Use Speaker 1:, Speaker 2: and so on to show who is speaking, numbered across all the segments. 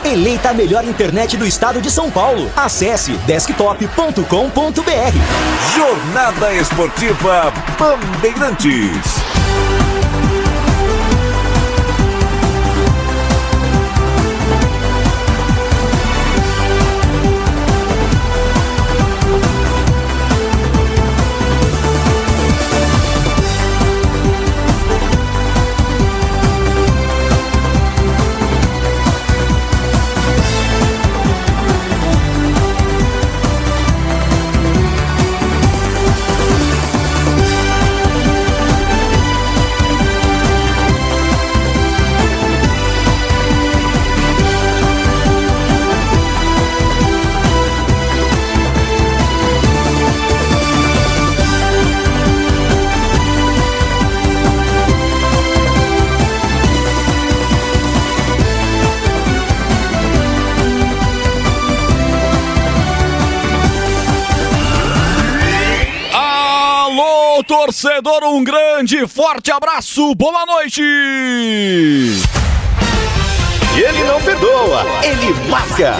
Speaker 1: Eleita a melhor internet do estado de São Paulo. Acesse desktop.com.br.
Speaker 2: Jornada Esportiva Bandeirantes.
Speaker 3: Torcedor, um grande, forte abraço, boa noite!
Speaker 1: E ele não perdoa, ele marca!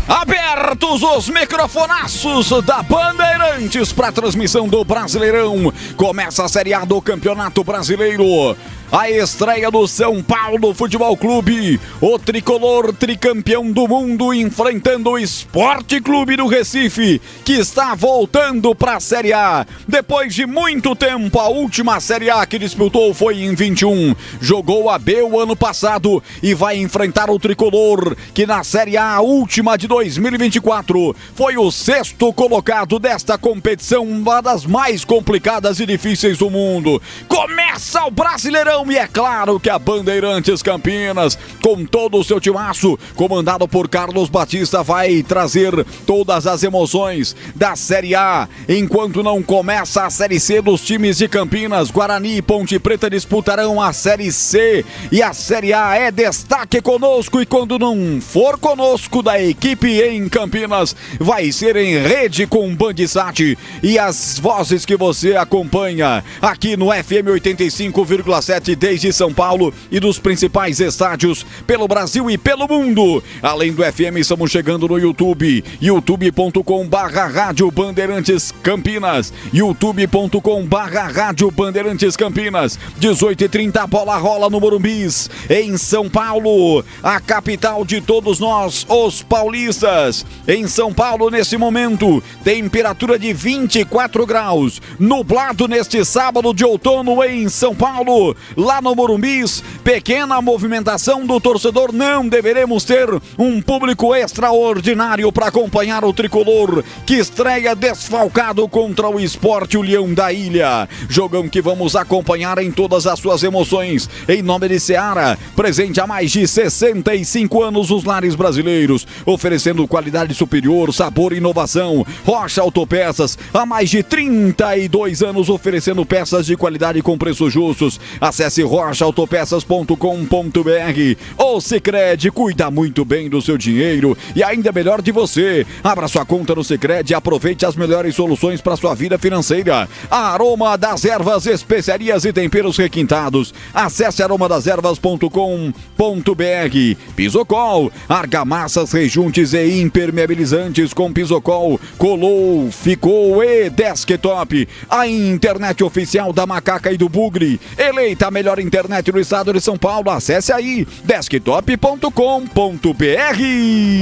Speaker 3: Abertos os microfonaços da Bandeirantes para a transmissão do Brasileirão. Começa a Série A do Campeonato Brasileiro. A estreia do São Paulo Futebol Clube, o tricolor tricampeão do mundo, enfrentando o Sport Clube do Recife, que está voltando para a Série A. Depois de muito tempo, a última Série A que disputou foi em 21. Jogou a B o ano passado e vai enfrentar o tricolor, que na Série A, a última de 2024, foi o 6º colocado desta competição, uma das mais complicadas e difíceis do mundo. Começa o Brasileirão e é claro que a Bandeirantes Campinas, com todo o seu timaço, comandado por Carlos Batista, vai trazer todas as emoções da Série A. Enquanto não começa a Série C dos times de Campinas, Guarani e Ponte Preta disputarão a Série C e a Série A é destaque conosco, e quando não for conosco da equipe em Campinas, vai ser em rede com Bandsat e as vozes que você acompanha aqui no FM 85,7 desde São Paulo e dos principais estádios pelo Brasil e pelo mundo. Além do FM, estamos chegando no YouTube, youtube.com/Rádio Bandeirantes Campinas, youtube.com/Rádio Bandeirantes Campinas. 18h30, a bola rola no Morumbis, em São Paulo, a capital de todos nós, os paulistas. Em São Paulo, nesse momento, temperatura de 24 graus, nublado neste sábado de outono em São Paulo. Lá no Morumbis, pequena movimentação do torcedor, não deveremos ter um público extraordinário para acompanhar o tricolor, que estreia desfalcado contra o Sport, o Leão da Ilha. Jogão que vamos acompanhar em todas as suas emoções. Em nome de Seara, presente há mais de 65 anos os lares brasileiros, oferecendo qualidade superior, sabor e inovação. Rocha Autopeças, há mais de 32 anos oferecendo peças de qualidade com preços justos. Acesse rochaautopeças.com.br. O Sicredi cuida muito bem do seu dinheiro e ainda melhor de você. Abra sua conta no Sicredi e aproveite as melhores soluções para sua vida financeira. A Aroma das Ervas, especiarias e temperos requintados. Acesse aromadeservas.com.br. Pisocol, argamassas, rejuntes e impermeabilizantes com Pisocol. Colou, ficou e Desktop, a internet oficial da Macaca e do Bugre. Eleita a melhor internet do estado de São Paulo. Acesse aí desktop.com.br.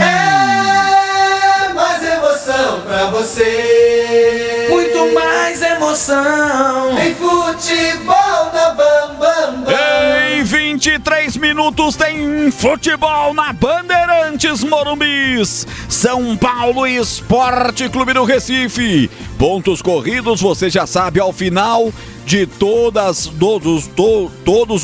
Speaker 4: É mais emoção pra você.
Speaker 5: Muito mais emoção.
Speaker 4: Em futebol na Bam Bam Bam.
Speaker 3: Em 23 minutos tem futebol na Bandeirantes Morumbis. São Paulo e Sport Clube do Recife. Pontos corridos, você já sabe, ao final de todos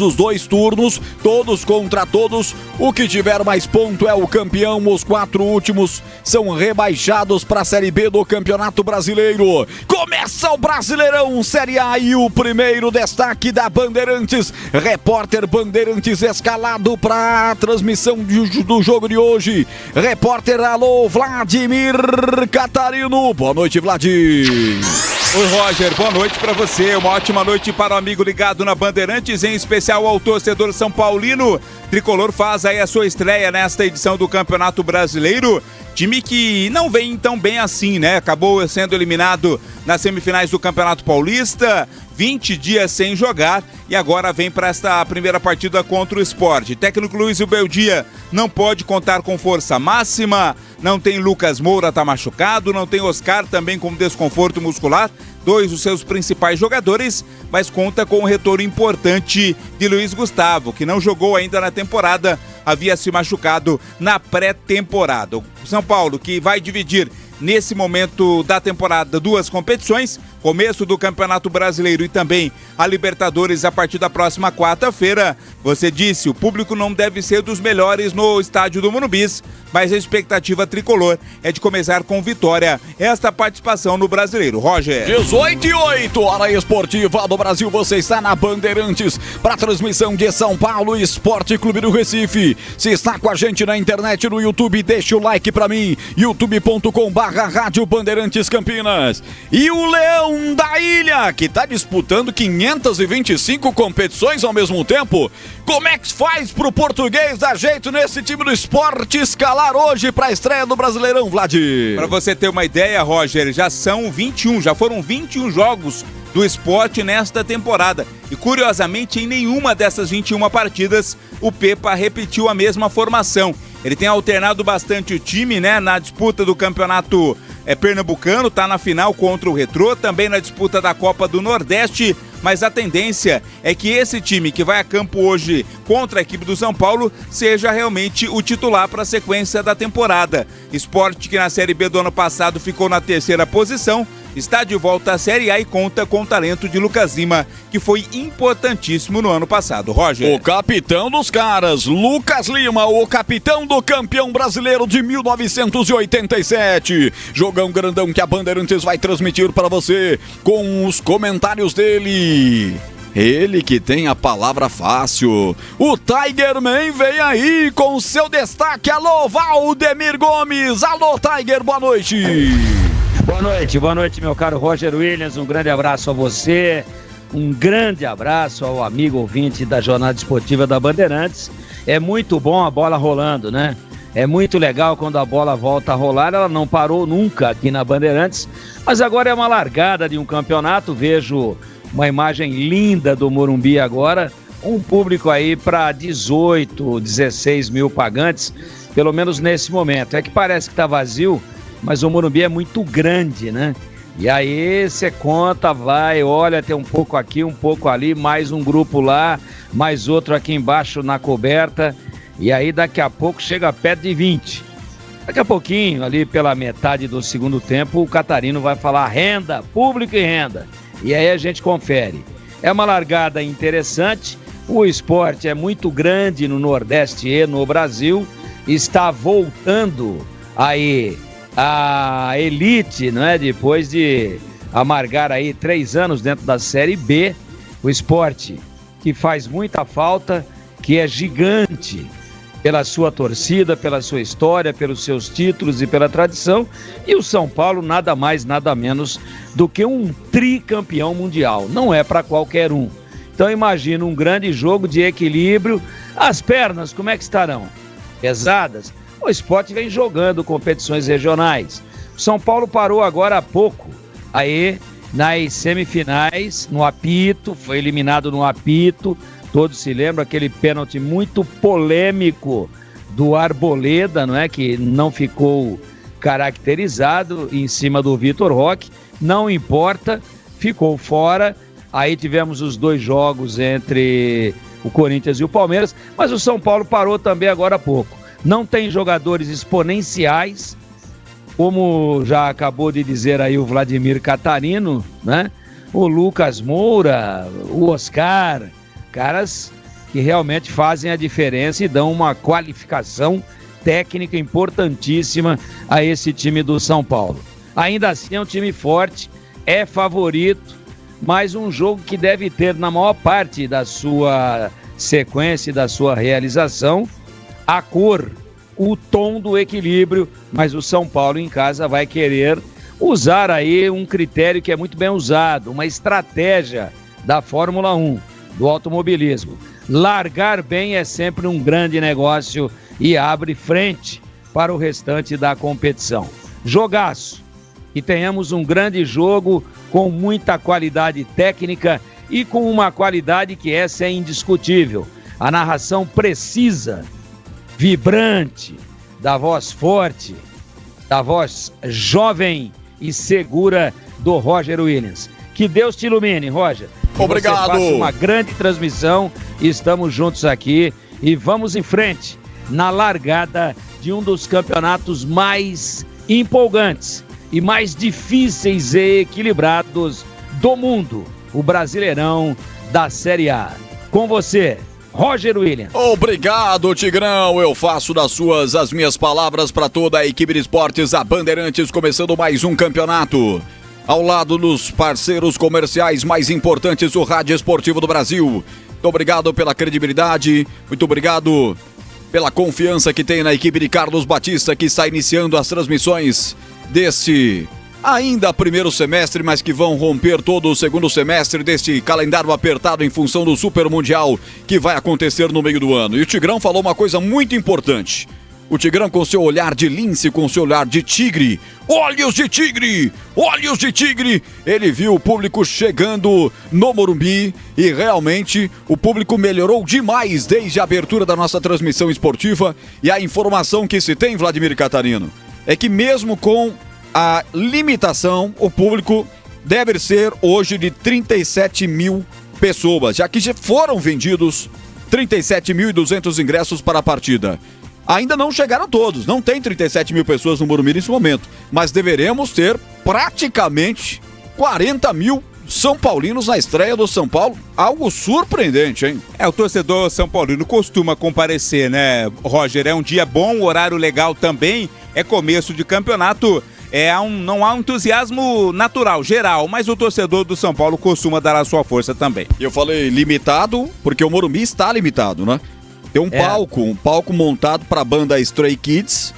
Speaker 3: os dois turnos, todos contra todos, o que tiver mais ponto é o campeão. Os 4 últimos são rebaixados para a Série B do Campeonato Brasileiro. Começa o Brasileirão Série A e o primeiro destaque da Bandeirantes, repórter Bandeirantes escalado para a transmissão do jogo de hoje. Repórter, alô, Vladimir Catarino. Boa noite, Vladir.
Speaker 2: Oi, Roger, boa noite pra você, uma ótima noite para o amigo ligado na Bandeirantes, em especial ao torcedor São Paulino. Tricolor faz aí a sua estreia nesta edição do Campeonato Brasileiro, time que não vem tão bem assim, né? Acabou sendo eliminado nas semifinais do Campeonato Paulista, 20 dias sem jogar e agora vem para esta primeira partida contra o Sport. Técnico Luiz Beldia não pode contar com força máxima, não tem Lucas Moura, tá machucado, não tem Oscar também com desconforto muscular, dois dos seus principais jogadores, mas conta com um retorno importante de Luiz Gustavo, que não jogou ainda na temporada, havia se machucado na pré-temporada. O São Paulo, que vai dividir nesse momento da temporada duas competições, começo do Campeonato Brasileiro e também a Libertadores a partir da próxima quarta-feira. Você disse, o público não deve ser dos melhores no estádio do Morumbi, mas a expectativa tricolor é de começar com vitória esta participação no Brasileiro. Roger.
Speaker 3: 18h08, hora esportiva do Brasil, você está na Bandeirantes para transmissão de São Paulo Esporte Clube do Recife. Se está com a gente na internet, no YouTube, deixa o like para mim, youtube.com/Rádio Bandeirantes Campinas. E o Leão da Ilha, que está disputando 525 competições ao mesmo tempo. Como é que faz pro português dar jeito nesse time do Sport escalar hoje para a estreia do Brasileirão, Vlad?
Speaker 2: Para você ter uma ideia, Roger, já foram 21 jogos do Sport nesta temporada. E curiosamente, em nenhuma dessas 21 partidas, o Pepa repetiu a mesma formação. Ele tem alternado bastante o time, né, na disputa do campeonato pernambucano, tá na final contra o Retrô, também na disputa da Copa do Nordeste, mas a tendência é que esse time que vai a campo hoje contra a equipe do São Paulo seja realmente o titular para a sequência da temporada. Sport, que na Série B do ano passado ficou na terceira posição, está de volta à Série A e conta com o talento de Lucas Lima, que foi importantíssimo no ano passado. Roger.
Speaker 3: O capitão dos caras, Lucas Lima, o capitão do campeão brasileiro de 1987. Jogão grandão que a Bandeirantes vai transmitir para você com os comentários dele. Ele que tem a palavra fácil. O Tigerman vem aí com seu destaque. Alô, Valdemir Gomes. Alô, Tiger, boa noite.
Speaker 6: Boa noite, meu caro Roger Williams, um grande abraço a você, um grande abraço ao amigo ouvinte da Jornada Esportiva da Bandeirantes. É muito bom a bola rolando, né? É muito legal quando a bola volta a rolar, ela não parou nunca aqui na Bandeirantes, mas agora é uma largada de um campeonato, vejo uma imagem linda do Morumbi agora, um público aí para 18, 16 mil pagantes, pelo menos nesse momento. É que parece que está vazio, mas o Morumbi é muito grande, né? E aí você conta, vai, olha, tem um pouco aqui, um pouco ali, mais um grupo lá, mais outro aqui embaixo na coberta, e aí daqui a pouco chega perto de 20. Daqui a pouquinho, ali pela metade do segundo tempo, o Catarino vai falar renda, público e renda. E aí a gente confere. É uma largada interessante, o esporte é muito grande no Nordeste e no Brasil, está voltando aí a elite, não é? Depois de amargar aí 3 anos dentro da Série B, o esporte que faz muita falta, que é gigante pela sua torcida, pela sua história, pelos seus títulos e pela tradição, e o São Paulo nada mais, nada menos do que um tricampeão mundial, não é para qualquer um. Então imagina um grande jogo de equilíbrio. As pernas, como é que estarão? Pesadas? O Sport vem jogando competições regionais. O São Paulo parou agora há pouco, aí nas semifinais, no apito, foi eliminado no apito, todos se lembram, aquele pênalti muito polêmico do Arboleda, não é? Que não ficou caracterizado em cima do Vitor Roque, não importa, ficou fora. Aí tivemos os 2 jogos entre o Corinthians e o Palmeiras, mas o São Paulo parou também agora há pouco. Não tem jogadores exponenciais, como já acabou de dizer aí o Vladimir Catarino, né? O Lucas Moura, o Oscar, caras que realmente fazem a diferença e dão uma qualificação técnica importantíssima a esse time do São Paulo. Ainda assim é um time forte, é favorito, mas um jogo que deve ter na maior parte da sua sequência e da sua realização a cor, o tom do equilíbrio, mas o São Paulo em casa vai querer usar aí um critério que é muito bem usado, uma estratégia da Fórmula 1, do automobilismo. Largar bem é sempre um grande negócio e abre frente para o restante da competição. Jogaço, que tenhamos um grande jogo com muita qualidade técnica e com uma qualidade que essa é indiscutível. A narração precisa, vibrante, da voz forte, da voz jovem e segura do Roger Williams. Que Deus te ilumine, Roger.
Speaker 3: Obrigado.
Speaker 6: Você faça uma grande transmissão. Estamos juntos aqui e vamos em frente na largada de um dos campeonatos mais empolgantes e mais difíceis e equilibrados do mundo, o Brasileirão da Série A. Com você, Roger Williams.
Speaker 3: Obrigado, Tigrão. Eu faço das suas as minhas palavras para toda a equipe de esportes da Bandeirantes, começando mais um campeonato. Ao lado dos parceiros comerciais mais importantes do rádio esportivo do Brasil. Muito obrigado pela credibilidade, muito obrigado pela confiança que tem na equipe de Carlos Batista, que está iniciando as transmissões deste ainda primeiro semestre, mas que vão romper todo o segundo semestre deste calendário apertado em função do Super Mundial que vai acontecer no meio do ano. E o Tigrão falou uma coisa muito importante. O Tigrão, com seu olhar de lince, com seu olhar de tigre, olhos de tigre, olhos de tigre, ele viu o público chegando no Morumbi e realmente o público melhorou demais desde a abertura da nossa transmissão esportiva. E a informação que se tem, Vladimir Catarino, é que mesmo com a limitação, o público deve ser hoje de 37 mil pessoas, já que já foram vendidos 37.200 ingressos para a partida. Ainda não chegaram todos, não tem 37 mil pessoas no Morumbi nesse momento, mas deveremos ter praticamente 40 mil São Paulinos na estreia do São Paulo. Algo surpreendente, hein?
Speaker 2: O torcedor São Paulino costuma comparecer, né, Roger? É um dia bom, horário legal também, é começo de campeonato. Não há um entusiasmo natural, geral, mas o torcedor do São Paulo costuma dar a sua força também.
Speaker 3: Eu falei limitado, porque o Morumbi está limitado, né? Tem um palco montado para a banda Stray Kids.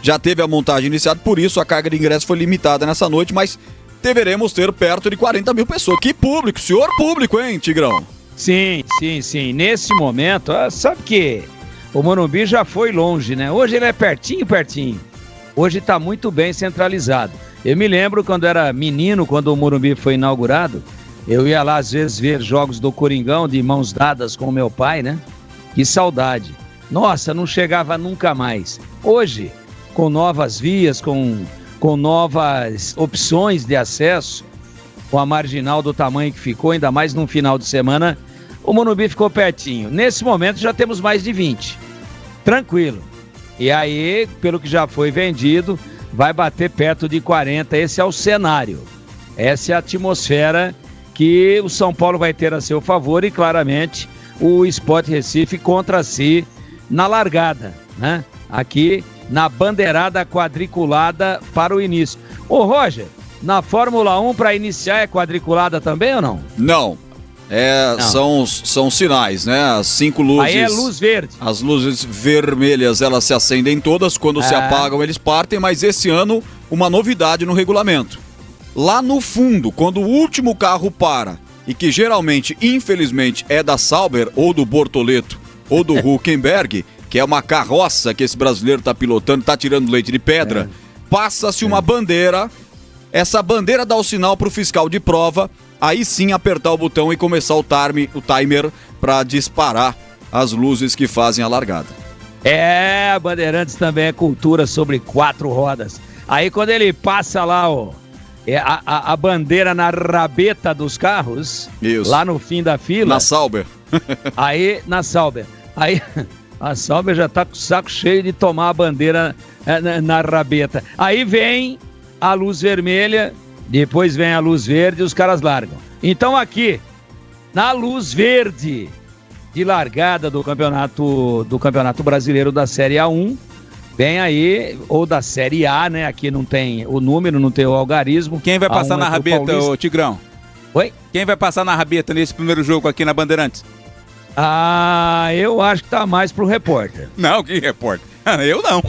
Speaker 3: Já teve a montagem iniciada, por isso a carga de ingresso foi limitada nessa noite, mas deveremos ter perto de 40 mil pessoas. Que público, senhor público, hein, Tigrão?
Speaker 6: Sim. Nesse momento, sabe que o Morumbi já foi longe, né? Hoje ele é pertinho. Hoje está muito bem centralizado. Eu me lembro quando era menino, quando o Morumbi foi inaugurado, eu ia lá às vezes ver jogos do Coringão de mãos dadas com o meu pai, né? Que saudade. Nossa, não chegava nunca mais. Hoje, com novas vias, com novas opções de acesso, com a marginal do tamanho que ficou, ainda mais num final de semana, o Morumbi ficou pertinho. Nesse momento já temos mais de 20. Tranquilo. E aí, pelo que já foi vendido, vai bater perto de 40. Esse é o cenário. Essa é a atmosfera que o São Paulo vai ter a seu favor e, claramente, o Sport Recife contra si na largada, né? Aqui na bandeirada quadriculada para o início. Ô Roger, na Fórmula 1 para iniciar é quadriculada também ou não?
Speaker 3: Não. São sinais, né? As 5 luzes.
Speaker 6: Aí é luz verde.
Speaker 3: As luzes vermelhas, elas se acendem todas, quando se apagam eles partem, mas esse ano uma novidade no regulamento. Lá no fundo, quando o último carro para, e que geralmente, infelizmente, é da Sauber, ou do Bortoleto, ou do Hülkenberg, que é uma carroça que esse brasileiro está pilotando, está tirando leite de pedra, passa-se uma bandeira, essa bandeira dá o sinal para o fiscal de prova, aí sim apertar o botão e começar o timer para disparar as luzes que fazem a largada.
Speaker 6: A Bandeirantes também é cultura sobre 4 rodas. Aí quando ele passa lá, a bandeira na rabeta dos carros,
Speaker 3: isso,
Speaker 6: lá no fim da fila.
Speaker 3: Na Sauber.
Speaker 6: Na Sauber. Aí a Sauber já tá com o saco cheio de tomar a bandeira na rabeta. Aí vem a luz vermelha, depois vem a luz verde e os caras largam. Então aqui, na luz verde de largada do Campeonato Brasileiro da Série A1, vem aí, ou da Série A, né? Aqui não tem o número, não tem o algarismo.
Speaker 2: Quem vai passar na rabeta, ô Tigrão?
Speaker 6: Oi?
Speaker 2: Quem vai passar na rabeta nesse primeiro jogo aqui na Bandeirantes?
Speaker 6: Eu acho que tá mais pro repórter.
Speaker 2: Não, que repórter? Eu não.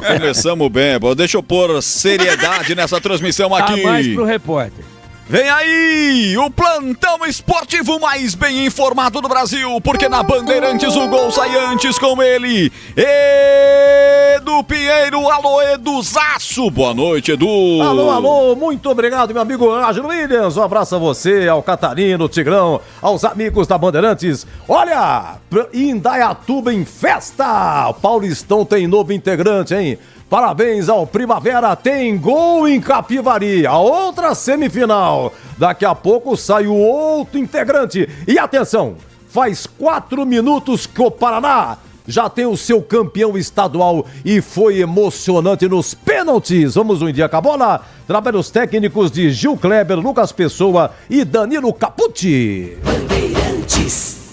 Speaker 3: Começamos bem, deixa eu pôr seriedade nessa transmissão aqui.
Speaker 6: A mais pro repórter.
Speaker 3: Vem aí, o plantão esportivo mais bem informado do Brasil, porque na Bandeirantes o gol sai antes com ele, Edu Pinheiro. Alô, Eduzaço, boa noite, Edu.
Speaker 7: Alô, muito obrigado, meu amigo Ângelo Williams, um abraço a você, ao Catarino, Tigrão, aos amigos da Bandeirantes. Olha, Indaiatuba em festa, o Paulistão tem novo integrante, hein? Parabéns ao Primavera, tem gol em Capivari, a outra semifinal. Daqui a pouco sai o outro integrante. E atenção, faz 4 minutos que o Paraná já tem o seu campeão estadual e foi emocionante nos pênaltis. Vamos um dia com a bola, trabalhos técnicos de Gil Kleber, Lucas Pessoa e Danilo Capucci.
Speaker 1: Bandeirantes.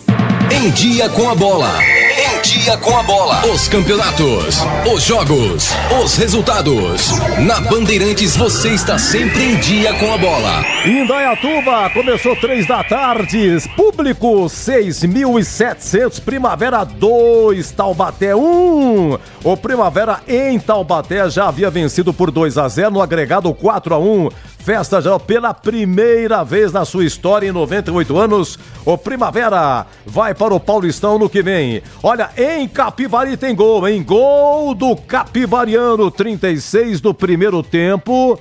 Speaker 1: Em dia com a bola. Em dia com a bola. Os campeonatos, os jogos, os resultados. Na Bandeirantes você está sempre em dia com a bola.
Speaker 7: Indaiatuba, começou 3 da tarde. Público 6.700. Primavera 2, Taubaté 1. O Primavera em Taubaté já havia vencido por 2-0 no agregado 4-1. Festa já pela primeira vez na sua história em 98 anos. O Primavera vai para o Paulistão no que vem. Olha, em Capivari tem gol, hein? Gol do Capivariano, 36 do primeiro tempo.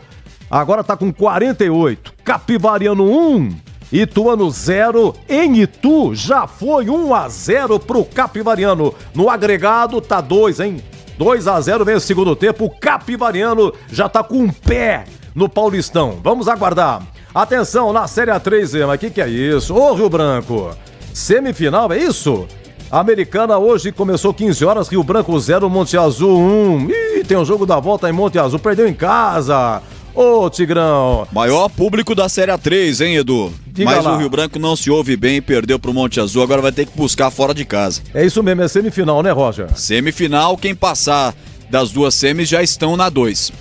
Speaker 7: Agora tá com 48. Capivariano 1, Ituano 0. Em Itu já foi 1-0 pro Capivariano. No agregado tá 2, hein? 2-0 vem o segundo tempo. O Capivariano já tá com um pé no Paulistão. Vamos aguardar. Atenção, na Série A3, mas que é isso? Ô, Rio Branco, semifinal, é isso? A Americana hoje começou 15 horas, Rio Branco 0, Monte Azul 1. Ih, tem um jogo da volta em Monte Azul, perdeu em casa. Ô, Tigrão.
Speaker 3: Maior público da Série A3, hein, Edu? Mas o Rio Branco não se ouve bem e perdeu pro Monte Azul, agora vai ter que buscar fora de casa.
Speaker 7: É isso mesmo, é semifinal, né, Roger?
Speaker 3: Semifinal, quem passar das duas semis já estão na 2.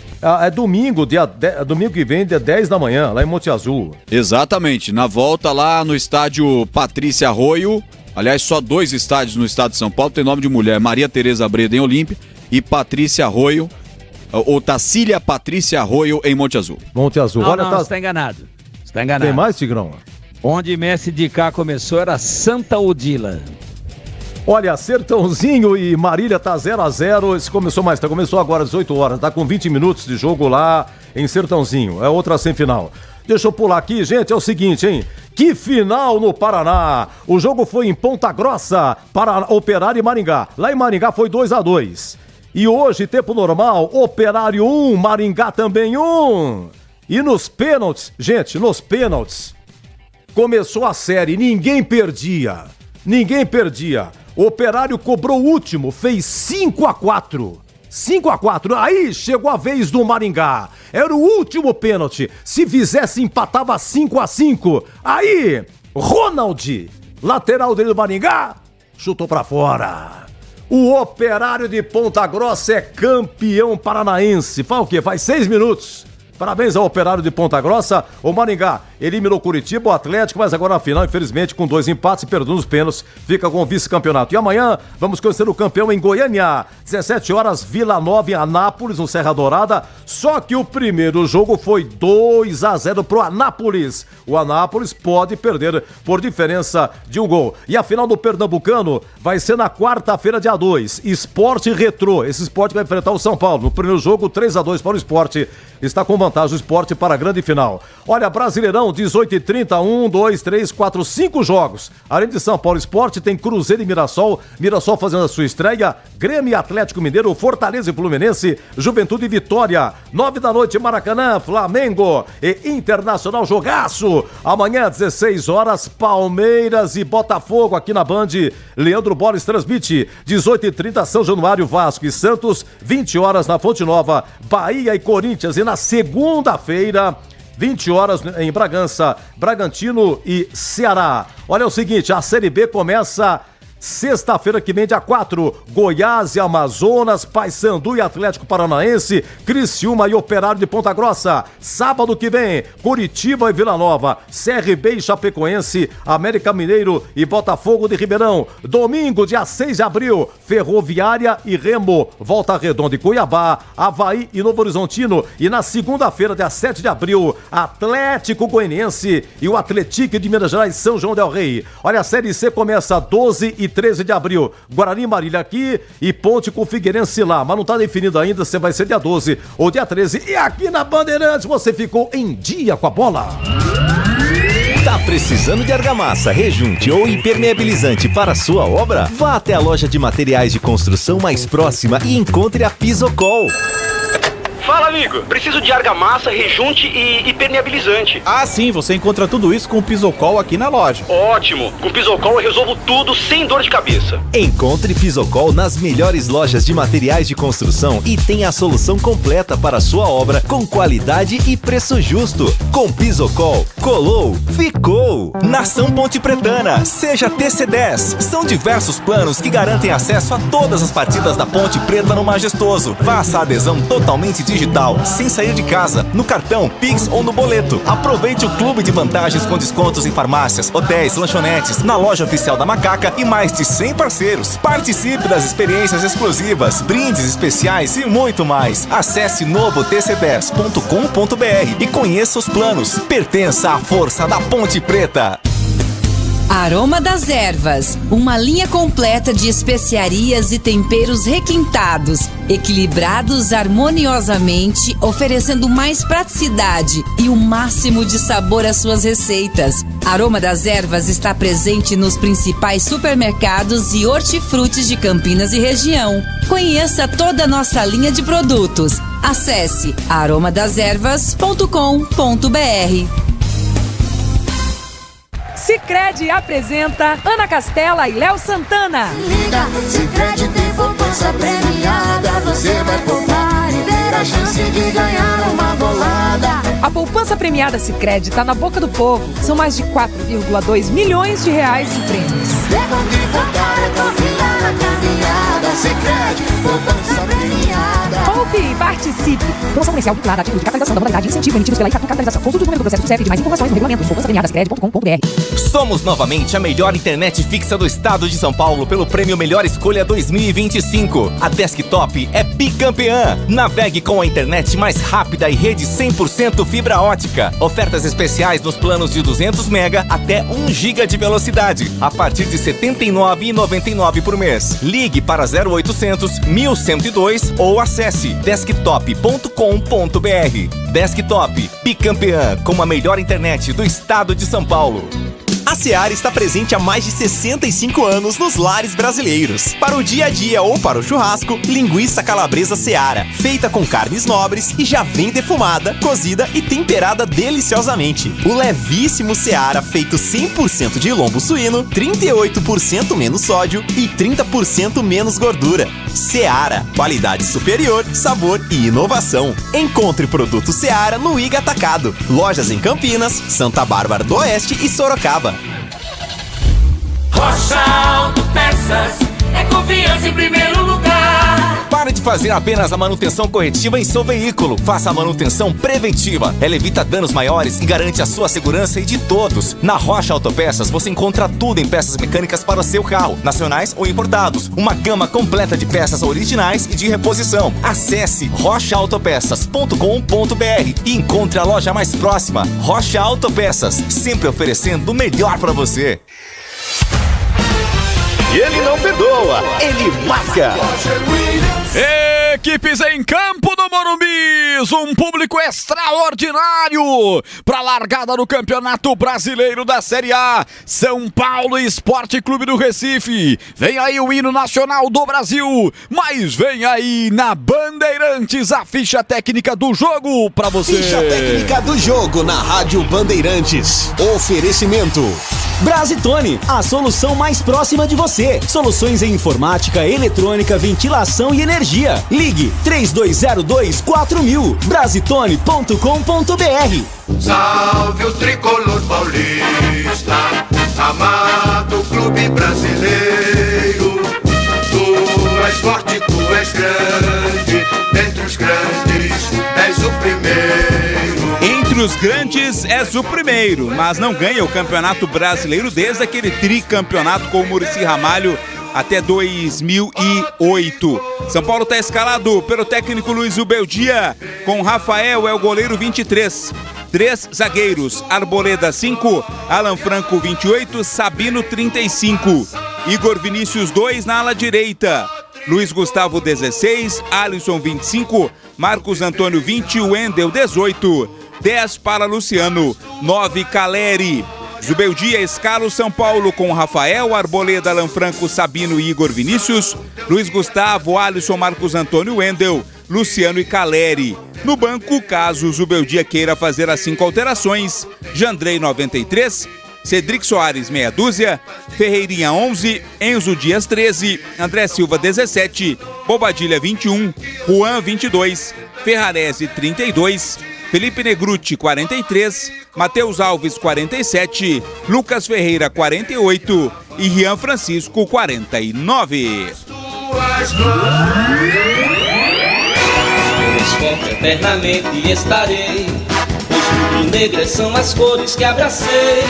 Speaker 7: É domingo, domingo que vem, dia 10 da manhã, lá em Monte Azul.
Speaker 3: Exatamente, na volta lá no estádio Patrícia Arroio, aliás, só 2 estádios no estado de São Paulo, tem nome de mulher, Maria Tereza Breda em Olímpia e Patrícia Arroio, ou Tacília Patrícia Arroio em Monte Azul.
Speaker 6: Monte Azul. Olha, você está enganado. Está enganado.
Speaker 7: Tem mais, Tigrão?
Speaker 6: Onde Messi de cá começou era Santa Odila.
Speaker 7: Olha, Sertãozinho e Marília tá 0-0, esse começou agora às 18 horas, tá com 20 minutos de jogo lá em Sertãozinho, é outra semifinal. Deixa eu pular aqui, gente, é o seguinte, hein, que final no Paraná, o jogo foi em Ponta Grossa, para Operário e Maringá, lá em Maringá foi 2-2, e hoje, tempo normal, Operário 1, Maringá também 1, e nos pênaltis, gente, começou a série, ninguém perdia. O Operário cobrou o último, fez 5-4. 5-4. Aí chegou a vez do Maringá. Era o último pênalti. Se fizesse, empatava 5-5. Aí, Ronald, lateral dele do Maringá, chutou pra fora. O Operário de Ponta Grossa é campeão paranaense. Faz o quê? Faz 6 minutos. Parabéns ao Operário de Ponta Grossa. O Maringá eliminou Curitiba, o Atlético, mas agora na final, infelizmente, com 2 empates e perdendo os pênaltis, fica com o vice-campeonato. E amanhã vamos conhecer o campeão em Goiânia. 17 horas, Vila Nova em Anápolis, no Serra Dourada. Só que o primeiro jogo foi 2-0 pro Anápolis. O Anápolis pode perder por diferença de 1 gol. E a final do Pernambucano vai ser na quarta-feira, dia 2. Sport e Retrô. Esse Sport vai enfrentar o São Paulo. No primeiro jogo, 3-2 para o Sport. Está com vantagem o Sport para a grande final. Olha, Brasileirão, 18h30, 1, 2, 3, 4, 5 jogos. Além de São Paulo Sport, tem Cruzeiro e Mirassol. Mirassol fazendo a sua estreia. Grêmio e Atlético Mineiro, Fortaleza e Fluminense, Juventude e Vitória. 9 da noite, Maracanã, Flamengo e Internacional, jogaço. Amanhã, 16 horas, Palmeiras e Botafogo aqui na Band. Leandro Borges transmite. 18h30, São Januário, Vasco e Santos. 20 horas na Fonte Nova, Bahia e Corinthians. E na segunda-feira, 20 horas em Bragança, Bragantino e Ceará. Olha o seguinte, a Série B começa Sexta-feira que vem, dia 4, Goiás e Amazonas, Paysandu e Atlético Paranaense, Criciúma e Operário de Ponta Grossa. Sábado que vem, Curitiba e Vila Nova, CRB e Chapecoense, América Mineiro e Botafogo de Ribeirão. Domingo, dia 6 de abril, Ferroviária e Remo, Volta Redonda e Cuiabá, Avaí e Novo Horizontino. E na segunda-feira, dia 7 de abril, Atlético Goianiense e o Atlético de Minas Gerais, São João del Rei. Olha, a Série C começa 12 e 13 de abril. Guarani e Marília aqui e Ponte com Figueirense lá. Mas não tá definido ainda se vai ser dia 12 ou dia 13. E aqui na Bandeirantes você ficou em dia com a bola.
Speaker 1: Tá precisando de argamassa, rejunte ou impermeabilizante para sua obra? Vá até a loja de materiais de construção mais próxima e encontre a Pisocol.
Speaker 8: Fala, amigo. Preciso de argamassa, rejunte e impermeabilizante.
Speaker 9: Ah, sim. Você encontra tudo isso com o Pisocol aqui na loja.
Speaker 8: Ótimo. Com o Pisocol eu resolvo tudo sem dor de cabeça.
Speaker 1: Encontre Pisocol nas melhores lojas de materiais de construção e tenha a solução completa para a sua obra com qualidade e preço justo. Com Pisocol, colou, ficou.
Speaker 10: Nação Ponte Pretana, seja TC10. São diversos planos que garantem acesso a todas as partidas da Ponte Preta no Majestoso. Faça a adesão totalmente digital, sem sair de casa, no cartão, Pix ou no boleto. Aproveite o clube de vantagens com descontos em farmácias, hotéis, lanchonetes, na loja oficial da Macaca e mais de 100 parceiros. Participe das experiências exclusivas, brindes especiais e muito mais. Acesse novotc10.com.br e conheça os planos. Pertença à força da Ponte Preta.
Speaker 11: Aroma das Ervas, uma linha completa de especiarias e temperos requintados, equilibrados harmoniosamente, oferecendo mais praticidade e o máximo de sabor às suas receitas. Aroma das Ervas está presente nos principais supermercados e hortifrutis de Campinas e região. Conheça toda a nossa linha de produtos. Acesse aromadeservas.com.br.
Speaker 12: Sicredi apresenta Ana Castela e Léo Santana.
Speaker 4: Se liga, Sicredi tem poupança premiada. Você vai poupar e ter a chance de ganhar uma bolada.
Speaker 12: A poupança premiada Sicredi está na boca do povo. São mais de 4,2 milhões de reais em prêmios.
Speaker 4: Levando e voltar é confiar na caminhada. Sicredi, poupança premiada.
Speaker 12: Poupe e participe. Promoção comercial vinculada a título de capitalização da modalidade incentivo emitidos pela Itaqui Capitalização. Consulte o número do processo do CEP de mais informações no regulamento poupançapremiadasicredi.com.br.
Speaker 10: Somos novamente a melhor internet fixa do estado de São Paulo pelo prêmio Melhor Escolha 2025. A Desktop é bicampeã. Navegue com a internet mais rápida e rede 100% fibra ótica. Ofertas especiais nos planos de 200 mega até 1 giga de velocidade, a partir de R$ 79,99 por mês. Ligue para 0800 1102 ou acesse desktop.com.br. Desktop, bicampeã com a melhor internet do estado de São Paulo.
Speaker 13: A Seara está presente há mais de 65 anos nos lares brasileiros. Para o dia a dia ou para o churrasco, linguiça calabresa Seara, feita com carnes nobres e já vem defumada, cozida e temperada deliciosamente. O levíssimo Seara, feito 100% de lombo suíno, 38% menos sódio e 30% menos gordura. Seara, qualidade superior, sabor e inovação. Encontre produto Seara no Iga Atacado. Lojas em Campinas, Santa Bárbara do Oeste e Sorocaba.
Speaker 5: Rocha Autopeças é confiança em primeiro lugar.
Speaker 10: Pare de fazer apenas a manutenção corretiva em seu veículo. Faça a manutenção preventiva. Ela evita danos maiores e garante a sua segurança e de todos. Na Rocha Autopeças você encontra tudo em peças mecânicas para o seu carro, nacionais ou importados. Uma gama completa de peças originais e de reposição. Acesse rochaautopeças.com.br e encontre a loja mais próxima. Rocha Autopeças, sempre oferecendo o melhor para você.
Speaker 13: E ele não perdoa, ele marca.
Speaker 3: Equipes em campo do Morumbi, um público extraordinário para a largada do Campeonato Brasileiro da Série A. São Paulo Esporte Clube do Recife. Vem aí o hino nacional do Brasil, mas vem aí na Bandeirantes a ficha técnica do jogo para você.
Speaker 1: Ficha técnica do jogo na Rádio Bandeirantes. Oferecimento
Speaker 14: Brasitone, a solução mais próxima de você. Soluções em informática, eletrônica, ventilação e energia. Ligue 3202-4000. Brasitone.com.br.
Speaker 4: Salve o tricolor paulista, amado clube brasileiro. esporte tu és grande, dentre os grandes és o primeiro.
Speaker 2: Entre os grandes és o primeiro, mas não ganha o Campeonato Brasileiro desde aquele tricampeonato com o Muricy Ramalho até 2008. São Paulo está escalado pelo técnico Luiz Ubeldia, com Rafael é o goleiro 23. 3 zagueiros, Arboleda 5, Alan Franco 28, Sabino 35. Igor Vinícius 2 na ala direita. Luiz Gustavo 16, Alisson 25, Marcos Antônio 20, Wendel 18. 10 para Luciano, 9 Caleri. Zubeldia escala o São Paulo com Rafael, Arboleda, Alan Franco, Sabino e Igor Vinícius, Luiz Gustavo, Alisson, Marcos Antônio, Wendel, Luciano e Caleri. No banco, caso Zubeldia queira fazer as 5 alterações, Jandrei 93, Cedric Soares meia dúzia, Ferreirinha 11, Enzo Dias 13, André Silva 17, Bobadilha 21, Juan 22, Ferrarese 32, Felipe Negrutti 43, Matheus Alves 47, Lucas Ferreira 48 e Rian Francisco 49.
Speaker 5: Esporte eternamente estarei, pois rubro-negras são as cores que abracei.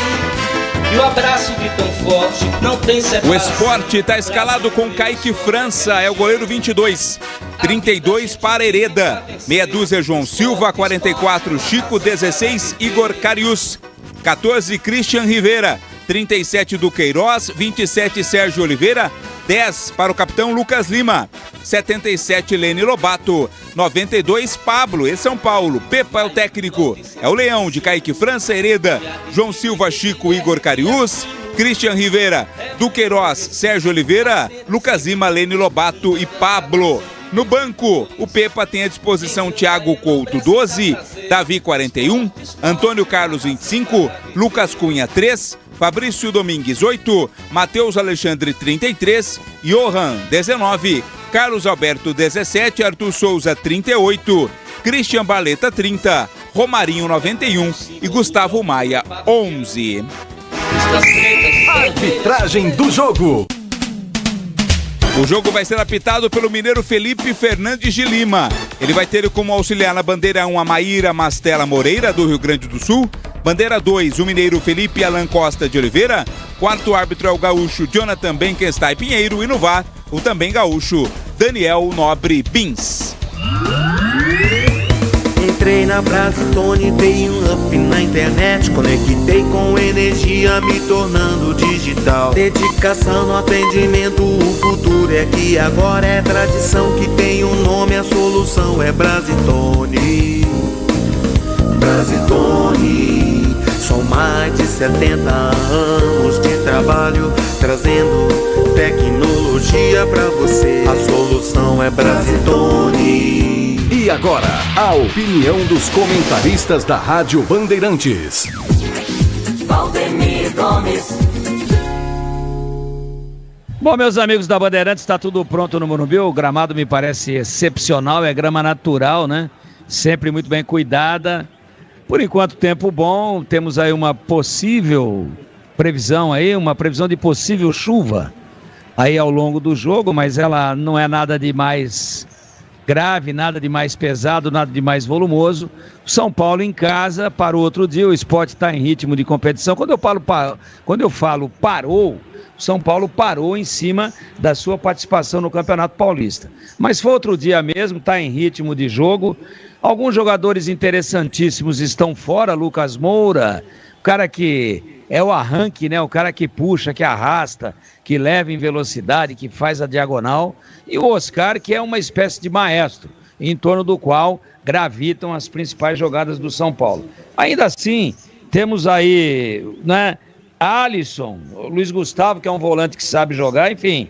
Speaker 5: E o abraço de tão forte não tem separação.
Speaker 2: O Esporte está escalado com Kaique França, é o goleiro 22. 32 para Hereda, meia dúzia João Silva, 44 Chico, 16 Igor Carius, 14 Christian Rivera, 37 Duqueiroz, 27 Sérgio Oliveira, 10 para o capitão Lucas Lima, 77 Lene Lobato, 92 Pablo e São Paulo. Pepa é o técnico, é o Leão de Kaique França, Hereda, João Silva, Chico, Igor Carius, Christian Rivera, Duqueiroz, Sérgio Oliveira, Lucas Lima, Lene Lobato e Pablo. No banco, o Pepa tem à disposição Thiago Couto 12, Davi 41, Antônio Carlos 25, Lucas Cunha 3, Fabrício Domingues 8, Matheus Alexandre 33, Johan 19, Carlos Alberto 17, Arthur Souza 38, Christian Baleta 30, Romarinho 91 e Gustavo Maia 11.
Speaker 1: Arbitragem do jogo.
Speaker 2: O jogo vai ser apitado pelo mineiro Felipe Fernandes de Lima. Ele vai ter como auxiliar na bandeira 1 a Maíra Mastela Moreira, do Rio Grande do Sul. Bandeira 2, o mineiro Felipe Alan Costa de Oliveira. Quarto árbitro é o gaúcho Jonathan Benkenstein Pinheiro. E no VAR, o também gaúcho Daniel Nobre Bins.
Speaker 15: Entrei na Brasitone, dei um up na internet, conectei com energia, me tornando digital. Dedicação no atendimento, o futuro é aqui agora, é tradição que tem um nome, a solução é Brasitone. Brasitone, são mais de 70 anos de trabalho, trazendo tecnologia pra você. A solução é Brasitone.
Speaker 1: E agora, a opinião dos comentaristas da Rádio Bandeirantes.
Speaker 5: Valdemir Gomes.
Speaker 6: Bom, meus amigos da Bandeirantes, está tudo pronto no Morumbi. O gramado me parece excepcional, é grama natural, né? Sempre muito bem cuidada. Por enquanto, tempo bom. Temos aí uma possível previsão aí, uma previsão de possível chuva aí ao longo do jogo, mas ela não é nada de mais grave, nada de mais pesado, nada de mais volumoso. São Paulo em casa para o outro dia, o Sport está em ritmo de competição. Quando eu falo parou, São Paulo parou em cima da sua participação no Campeonato Paulista. Mas foi outro dia mesmo, está em ritmo de jogo. Alguns jogadores interessantíssimos estão fora, Lucas Moura, o cara que é o arranque, né? O cara que puxa, que arrasta, que leva em velocidade, que faz a diagonal. E o Oscar, que é uma espécie de maestro, em torno do qual gravitam as principais jogadas do São Paulo. Ainda assim, temos aí, né, Alisson, Luiz Gustavo, que é um volante que sabe jogar, enfim.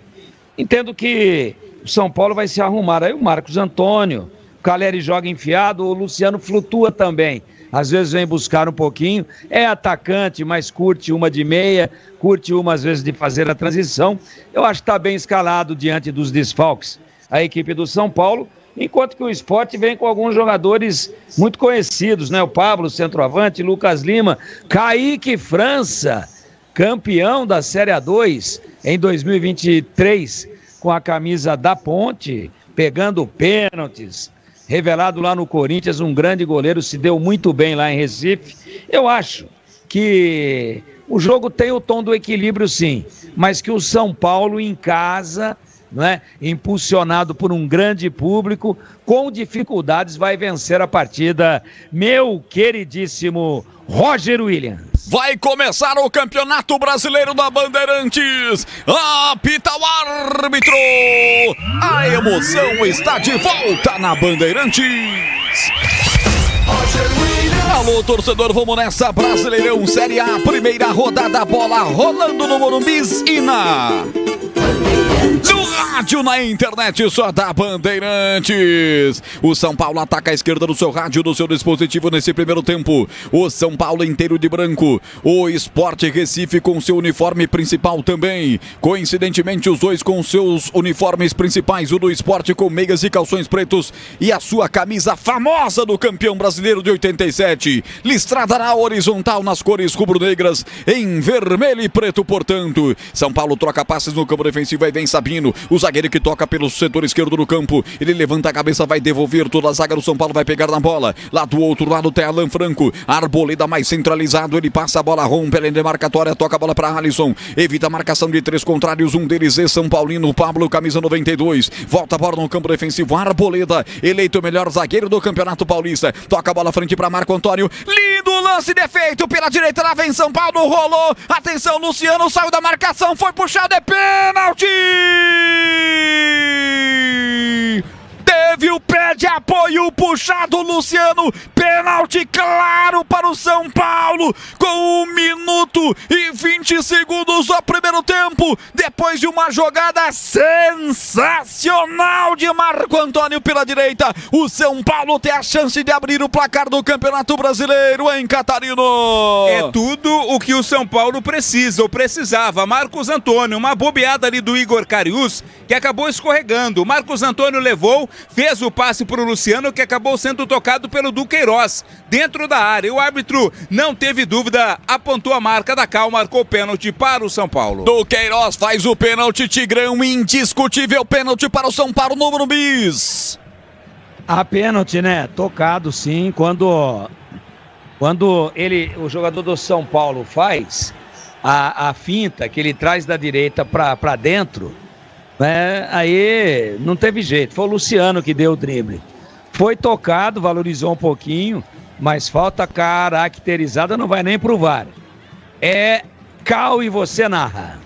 Speaker 6: Entendo que o São Paulo vai se arrumar. Aí o Marcos Antônio, o Caleri joga enfiado, o Luciano flutua também. Às vezes vem buscar um pouquinho, é atacante, mas curte uma de meia, curte uma às vezes de fazer a transição. Eu acho que está bem escalado diante dos desfalques a equipe do São Paulo, enquanto que o Sport vem com alguns jogadores muito conhecidos, né? O Pablo, centroavante, Lucas Lima, Kaique França, campeão da Série A2 em 2023, com a camisa da Ponte, pegando pênaltis, revelado lá no Corinthians, um grande goleiro, se deu muito bem lá em Recife. Eu acho que o jogo tem o tom do equilíbrio, sim, mas que o São Paulo em casa, não é, impulsionado por um grande público, com dificuldades vai vencer a partida. Meu queridíssimo Roger Williams.
Speaker 3: Vai começar o Campeonato Brasileiro da Bandeirantes. Apita o árbitro. A emoção está de volta na Bandeirantes. Alô, torcedor, vamos nessa. Brasileirão Série A, primeira rodada, bola rolando no Morumbis e no rádio, na internet, só da Bandeirantes. O São Paulo ataca a esquerda do seu rádio, do seu dispositivo nesse primeiro tempo. O São Paulo inteiro de branco. O Sport Recife com seu uniforme principal também. Coincidentemente, os dois com seus uniformes principais. O do Sport com meias e calções pretos. E a sua camisa famosa do campeão brasileiro de 87. Listrada na horizontal nas cores rubro-negras. Em vermelho e preto, portanto. São Paulo troca passes no campo defensivo e vem Sabino, o zagueiro que toca pelo setor esquerdo do campo. Ele levanta a cabeça, vai devolver, toda a zaga do São Paulo vai pegar na bola. Lá do outro lado tem Alan Franco, Arboleda mais centralizado, ele passa a bola, rompe a linha demarcatória, toca a bola para Alisson, evita a marcação de três contrários, um deles é São Paulino, Pablo, camisa 92, volta a bola no campo defensivo, Arboleda, eleito o melhor zagueiro do Campeonato Paulista, toca a bola à frente para Marco Antônio, lindo lance defeito pela direita, lá vem São Paulo, rolou, atenção, Luciano saiu da marcação, foi puxado, é pênalti! Teve o pé de apoio puxado, Luciano, pênalti claro para o São Paulo, com 1 minuto e 20 segundos do primeiro tempo, depois de uma jogada sensacional de Marco Antônio pela direita, o São Paulo tem a chance de abrir o placar do Campeonato Brasileiro em Catarino.
Speaker 2: É tudo o que o São Paulo precisa, ou precisava. Marcos Antônio, uma bobeada ali do Igor Cariús, que acabou escorregando. Marcos Antônio levou, fez o passe para o Luciano, que acabou sendo tocado pelo Duqueiroz, dentro da área. E o árbitro não teve dúvida, apontou a marca da Cal, marcou pênalti para o São Paulo.
Speaker 3: Duqueiroz faz o pênalti, Tigrão, indiscutível pênalti para o São Paulo no Morumbis.
Speaker 6: A pênalti, né? Tocado sim, quando o jogador do São Paulo faz a finta que ele traz da direita para dentro, aí não teve jeito, foi o Luciano que deu o drible. Foi tocado, valorizou um pouquinho, mas falta caracterizada, não vai nem pro VAR. É Cal e você narra.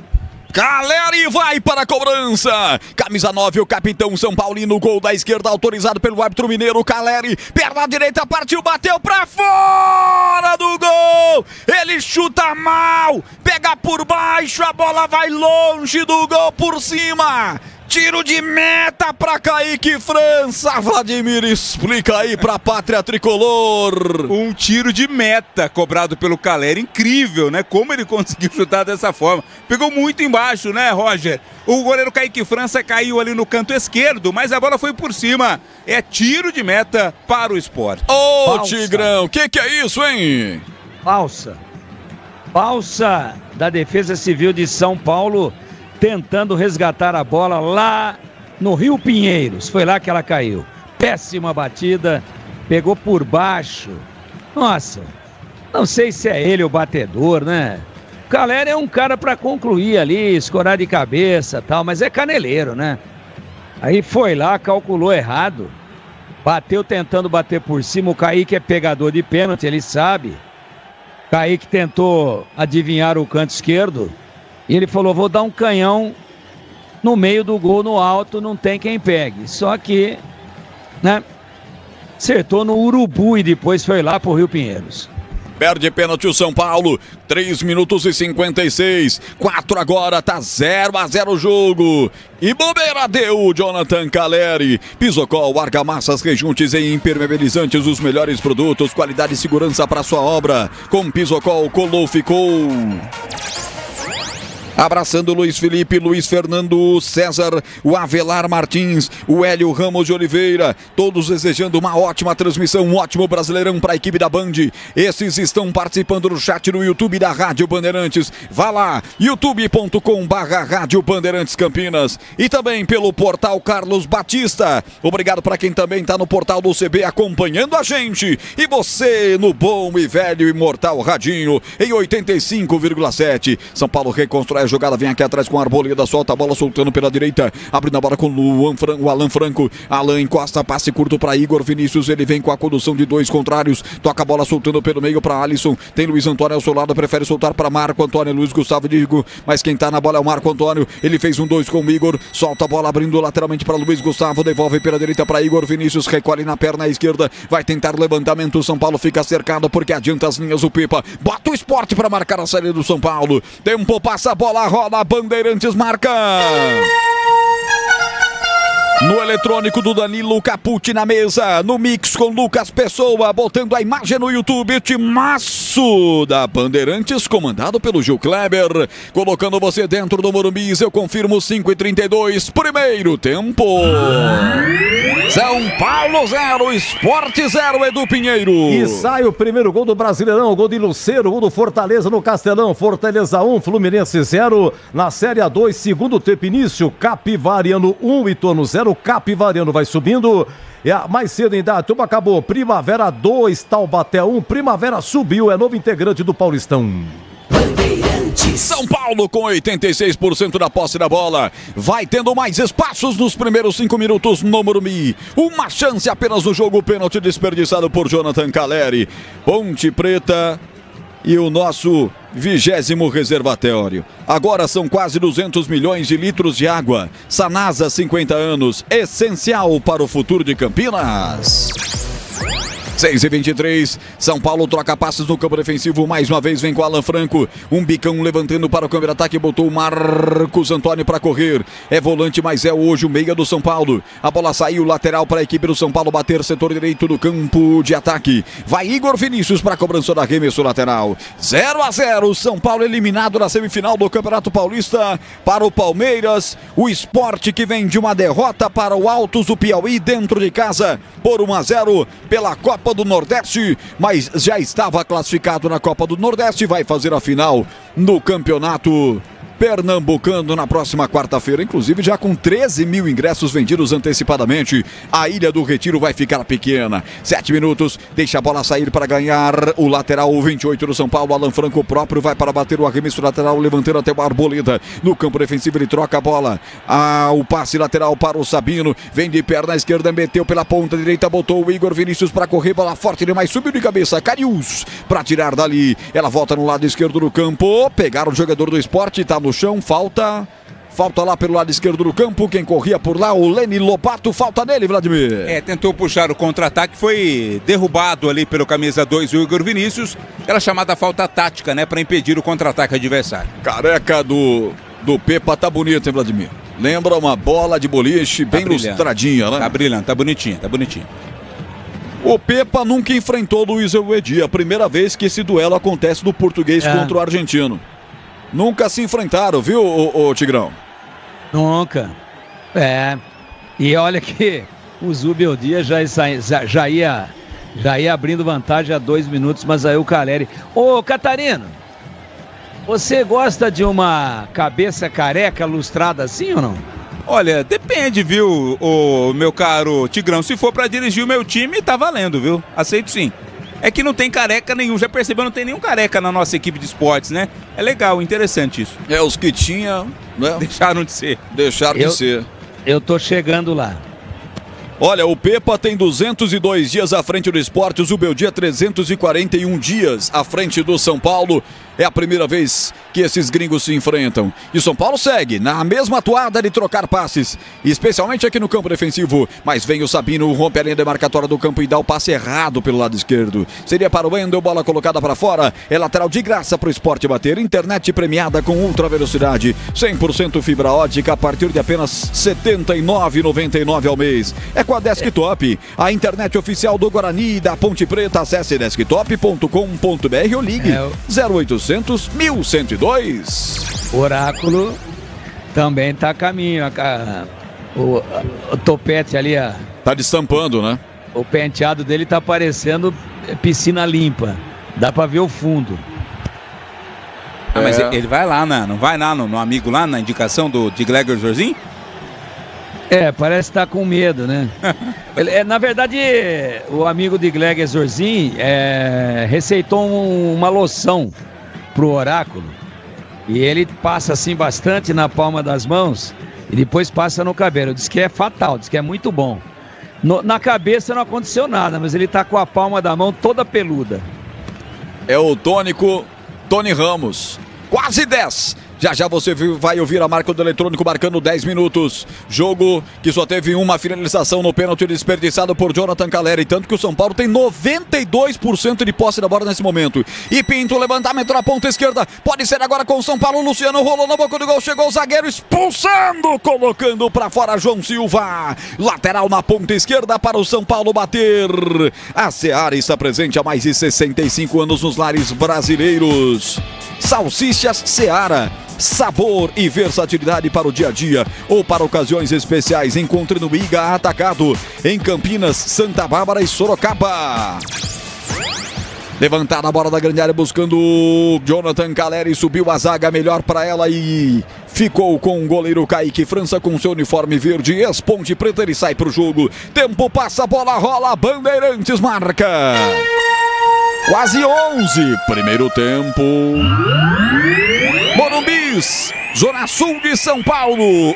Speaker 3: Caleri vai para a cobrança. Camisa 9, o capitão São Paulino, gol da esquerda autorizado pelo árbitro mineiro. Caleri, perna direita, partiu, bateu para fora do gol. Ele chuta mal, pega por baixo, a bola vai longe do gol, por cima. Tiro de meta para Kaique França. Vladimir, explica aí para a pátria tricolor.
Speaker 2: Um tiro de meta cobrado pelo Caleri. Incrível, né? Como ele conseguiu chutar dessa forma. Pegou muito embaixo, né, Roger? O goleiro Kaique França caiu ali no canto esquerdo, mas a bola foi por cima. É tiro de meta para o Sport.
Speaker 3: Ô, Tigrão, que é isso, hein?
Speaker 6: Falsa da Defesa Civil de São Paulo, tentando resgatar a bola lá no Rio Pinheiros. Foi lá que ela caiu. Péssima batida, pegou por baixo. Nossa, não sei se é ele o batedor, né? O Caleri é um cara para concluir ali, escorar de cabeça e tal, mas é caneleiro, né? Aí foi lá, calculou errado, bateu tentando bater por cima. O Kaique é pegador de pênalti, ele sabe. Kaique tentou adivinhar o canto esquerdo, e ele falou, vou dar um canhão no meio do gol, no alto, não tem quem pegue. Só que, né, acertou no Urubu e depois foi lá pro Rio Pinheiros.
Speaker 3: Perde pênalti o São Paulo, 3 minutos e 56, 4 agora, tá 0-0 o jogo. E bobeira deu o Jonathan Caleri. Pisocol, argamassas, rejuntes e impermeabilizantes, os melhores produtos, qualidade e segurança para sua obra. Com Pisocol, colou, ficou. Abraçando o Luiz Felipe, Luiz Fernando, César, o Avelar Martins, o Hélio Ramos de Oliveira, todos desejando uma ótima transmissão, um ótimo Brasileirão para a equipe da Band. Esses estão participando do chat no YouTube da Rádio Bandeirantes. Vá lá, youtube.com/Rádio Bandeirantes Campinas e também pelo portal Carlos Batista. Obrigado para quem também está no portal do CB acompanhando a gente. E você no bom e velho imortal radinho em 85,7. São Paulo reconstrói a jogada, vem aqui atrás com a Arboleda, solta a bola soltando pela direita, abrindo a bola com o Alan Franco. Alan encosta, passe curto para Igor Vinícius, ele vem com a condução de dois contrários, toca a bola soltando pelo meio para Alisson, tem Luiz Antônio ao seu lado, prefere soltar para Marco Antônio, Luiz Gustavo Digo, mas quem tá na bola é o Marco Antônio, ele fez 1-2 com o Igor, solta a bola abrindo lateralmente para Luiz Gustavo, devolve pela direita para Igor Vinícius, recolhe na perna esquerda, vai tentar levantamento, o São Paulo fica cercado porque adianta as linhas o Pepa, bota o Sport para marcar a saída do São Paulo, tempo passa a bola, roda, a Bandeirantes marca. No eletrônico do Danilo Capucci na mesa, no mix com Lucas Pessoa, botando a imagem no YouTube, timaço da Bandeirantes, comandado pelo Gil Kleber, colocando você dentro do Morumbi, eu confirmo 5:32, primeiro tempo. São Paulo 0, Sport 0, Edu Pinheiro.
Speaker 7: E sai o primeiro gol do Brasileirão, o gol de Lucero, gol do Fortaleza no Castelão, Fortaleza 1, Fluminense 0, na Série A2, segundo tempo início, Capivariano 1, Ituano 0, Capivariano vai subindo. Mais cedo em Datuba acabou, Primavera 2, Taubaté 1, Primavera subiu, é novo integrante do Paulistão.
Speaker 3: São Paulo com 86% da posse da bola, vai tendo mais espaços nos primeiros 5 minutos no Morumbi, uma chance apenas no jogo, pênalti desperdiçado por Jonathan Caleri. Ponte Preta e o nosso 20º reservatório. Agora são quase 200 milhões de litros de água. Sanasa, 50 anos, essencial para o futuro de Campinas. 6:23, São Paulo troca passes no campo defensivo, mais uma vez vem com Alan Franco, um bicão levantando para o câmbio de ataque, botou o Marcos Antônio para correr, é volante, mas é hoje o meia do São Paulo, a bola saiu lateral para a equipe do São Paulo bater setor direito do campo de ataque, vai Igor Vinícius para a cobrança da arremesso lateral, 0-0, São Paulo eliminado na semifinal do Campeonato Paulista para o Palmeiras, o Sport que vem de uma derrota para o Altos do Piauí dentro de casa por 1-0 pela Copa do Nordeste, mas já estava classificado na Copa do Nordeste, vai fazer a final no Campeonato Pernambucano na próxima quarta-feira, inclusive já com 13 mil ingressos vendidos antecipadamente. A Ilha do Retiro vai ficar pequena. 7 minutos, deixa a bola sair para ganhar o lateral 28 do São Paulo. Alan Franco próprio vai para bater o arremesso lateral, levantando até o Arboleda. No campo defensivo ele troca a bola. O passe lateral para o Sabino, vem de perna esquerda, meteu pela ponta direita, botou o Igor Vinícius para correr, bola forte demais, subiu de cabeça, Carius para tirar dali. Ela volta no lado esquerdo do campo, pegar o jogador do Sport, tá no chão, falta lá pelo lado esquerdo do campo, quem corria por lá, o Leni Lobato, falta nele, Vladimir.
Speaker 2: Tentou puxar o contra-ataque, foi derrubado ali pelo camisa 2, o Igor Vinícius, aquela chamada falta tática, né, para impedir o contra-ataque adversário.
Speaker 3: Careca do Pepa tá bonito, hein, Vladimir? Lembra uma bola de boliche bem lustradinha, né?
Speaker 2: Tá brilhando, tá bonitinho.
Speaker 3: O Pepa nunca enfrentou o Luiz Euedi, a primeira vez que esse duelo acontece do português contra o argentino. Nunca se enfrentaram, viu, o Tigrão?
Speaker 6: Nunca. E olha que o Zubeldia já ia abrindo vantagem a 2 minutos, mas aí o Caleri... Ô, Catarino, você gosta de uma cabeça careca lustrada assim ou não?
Speaker 2: Olha, depende, viu, o meu caro Tigrão. Se for pra dirigir o meu time, tá valendo, viu? Aceito sim. É que não tem careca nenhum, já percebeu, não tem nenhum careca na nossa equipe de esportes, né? É legal, interessante isso.
Speaker 3: Os que tinham, né?
Speaker 2: Deixaram de ser.
Speaker 6: Eu tô chegando lá.
Speaker 3: Olha, o Pepa tem 202 dias à frente do Sport, o Zubeldia 341 dias à frente do São Paulo. É a primeira vez que esses gringos se enfrentam. E o São Paulo segue na mesma atuada de trocar passes, especialmente aqui no campo defensivo. Mas vem o Sabino, rompe a linha demarcatória do campo e dá o passe errado pelo lado esquerdo. Seria para o Wendel, bola colocada para fora. É lateral de graça para o Sport bater. Internet premiada com ultra velocidade. 100% fibra ótica a partir de apenas R$ 79,99 ao mês. É com a Desktop, a internet oficial do Guarani e da Ponte Preta. Acesse desktop.com.br ou ligue 0800 1102. 2.
Speaker 6: O Oráculo também está a caminho. O topete ali,
Speaker 3: tá destampando, né?
Speaker 6: O penteado dele tá parecendo piscina limpa. Dá para ver o fundo.
Speaker 2: Mas ele vai lá, né? Não vai lá no amigo lá, na indicação de Gleger Zorzin?
Speaker 6: Parece que tá com medo, né? Na verdade, o amigo de Gleger Zorzin receitou uma loção pro Oráculo. E ele passa assim bastante na palma das mãos e depois passa no cabelo. Diz que é fatal, diz que é muito bom. Na cabeça não aconteceu nada, mas ele tá com a palma da mão toda peluda.
Speaker 3: É o tônico Tony Ramos. Quase 10. Já você vai ouvir a marca do eletrônico marcando 10 minutos. Jogo que só teve uma finalização no pênalti desperdiçado por Jonathan Caleri. Tanto que o São Paulo tem 92% de posse da bola nesse momento. E Pinto, levantamento na ponta esquerda. Pode ser agora com o São Paulo. Luciano rolou na boca do gol. Chegou o zagueiro expulsando. Colocando pra fora João Silva. Lateral na ponta esquerda para o São Paulo bater. A Seara está presente há mais de 65 anos nos lares brasileiros. Salsichas Seara. Sabor e versatilidade para o dia a dia ou para ocasiões especiais. Encontre no Iga Atacado, em Campinas, Santa Bárbara e Sorocaba. Levantada a bola da grande área buscando o Jonathan Caleri. Subiu a zaga melhor para ela e ficou com o goleiro Kaique França com seu uniforme verde. Ex-Ponte Preta, ele sai para o jogo. Tempo passa, a bola rola. Bandeirantes marca. Quase 11. Primeiro tempo. Morumbis, Zona Sul de São Paulo,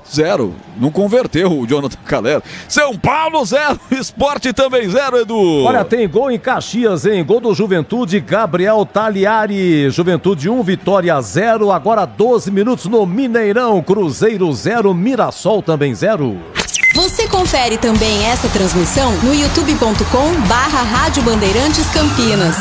Speaker 3: 0. Não converteu o Jonathan Caleri. São Paulo 0, Sport também 0, Edu.
Speaker 7: Olha, tem gol em Caxias, hein? Gol do Juventude, Gabriel Tagliari. Juventude 1, Vitória 0. Agora 12 minutos no Mineirão. Cruzeiro 0, Mirassol também 0.
Speaker 11: Você confere também essa transmissão no youtube.com/Rádio Bandeirantes Campinas.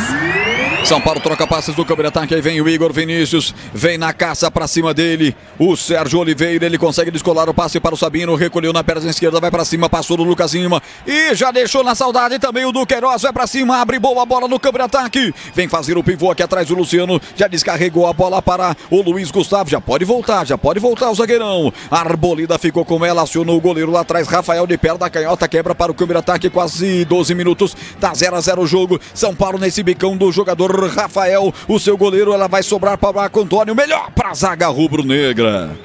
Speaker 3: São Paulo troca passes do câmbio de ataque, aí vem o Igor Vinícius, vem na caça pra cima dele, o Sérgio Oliveira, ele consegue descolar o passe para o Sabino, recolheu na perna esquerda, vai pra cima, passou do Lucas Lima e já deixou na saudade também o Duqueiroz, vai pra cima, abre boa bola no câmbio de ataque, vem fazer o pivô aqui atrás do Luciano, já descarregou a bola para o Luiz Gustavo, já pode voltar o zagueirão, Arbolida ficou com ela, acionou o goleiro lá atrás, Rafael de perna da canhota, quebra para o câmbio de ataque, quase 12 minutos, tá 0-0 o jogo, São Paulo nesse bicão do jogador Rafael, o seu goleiro, ela vai sobrar para o Marco Antônio, melhor para a zaga rubro-negra.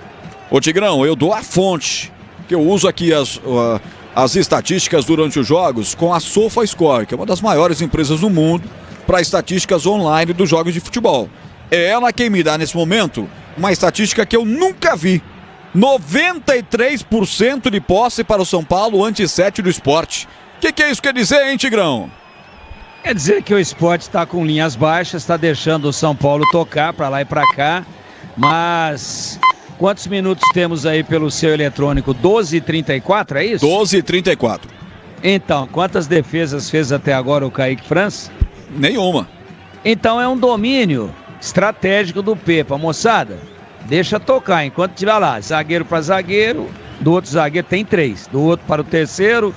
Speaker 3: Ô Tigrão, eu dou a fonte, que eu uso aqui as estatísticas durante os jogos com a SofaScore, que é uma das maiores empresas do mundo para estatísticas online dos jogos de futebol. É ela quem me dá nesse momento uma estatística que eu nunca vi. 93% de posse para o São Paulo, ante 7 do Sport. O que isso quer dizer, hein, Tigrão?
Speaker 6: Quer dizer que o Sport está com linhas baixas, está deixando o São Paulo tocar para lá e para cá, mas quantos minutos temos aí pelo seu eletrônico? 12h34, é isso?
Speaker 3: 12h34.
Speaker 6: Então, quantas defesas fez até agora o Kaique França?
Speaker 3: Nenhuma.
Speaker 6: Então é um domínio estratégico do Pepa, moçada. Deixa tocar, enquanto tiver lá, zagueiro para zagueiro, do outro zagueiro tem 3, do outro para o terceiro.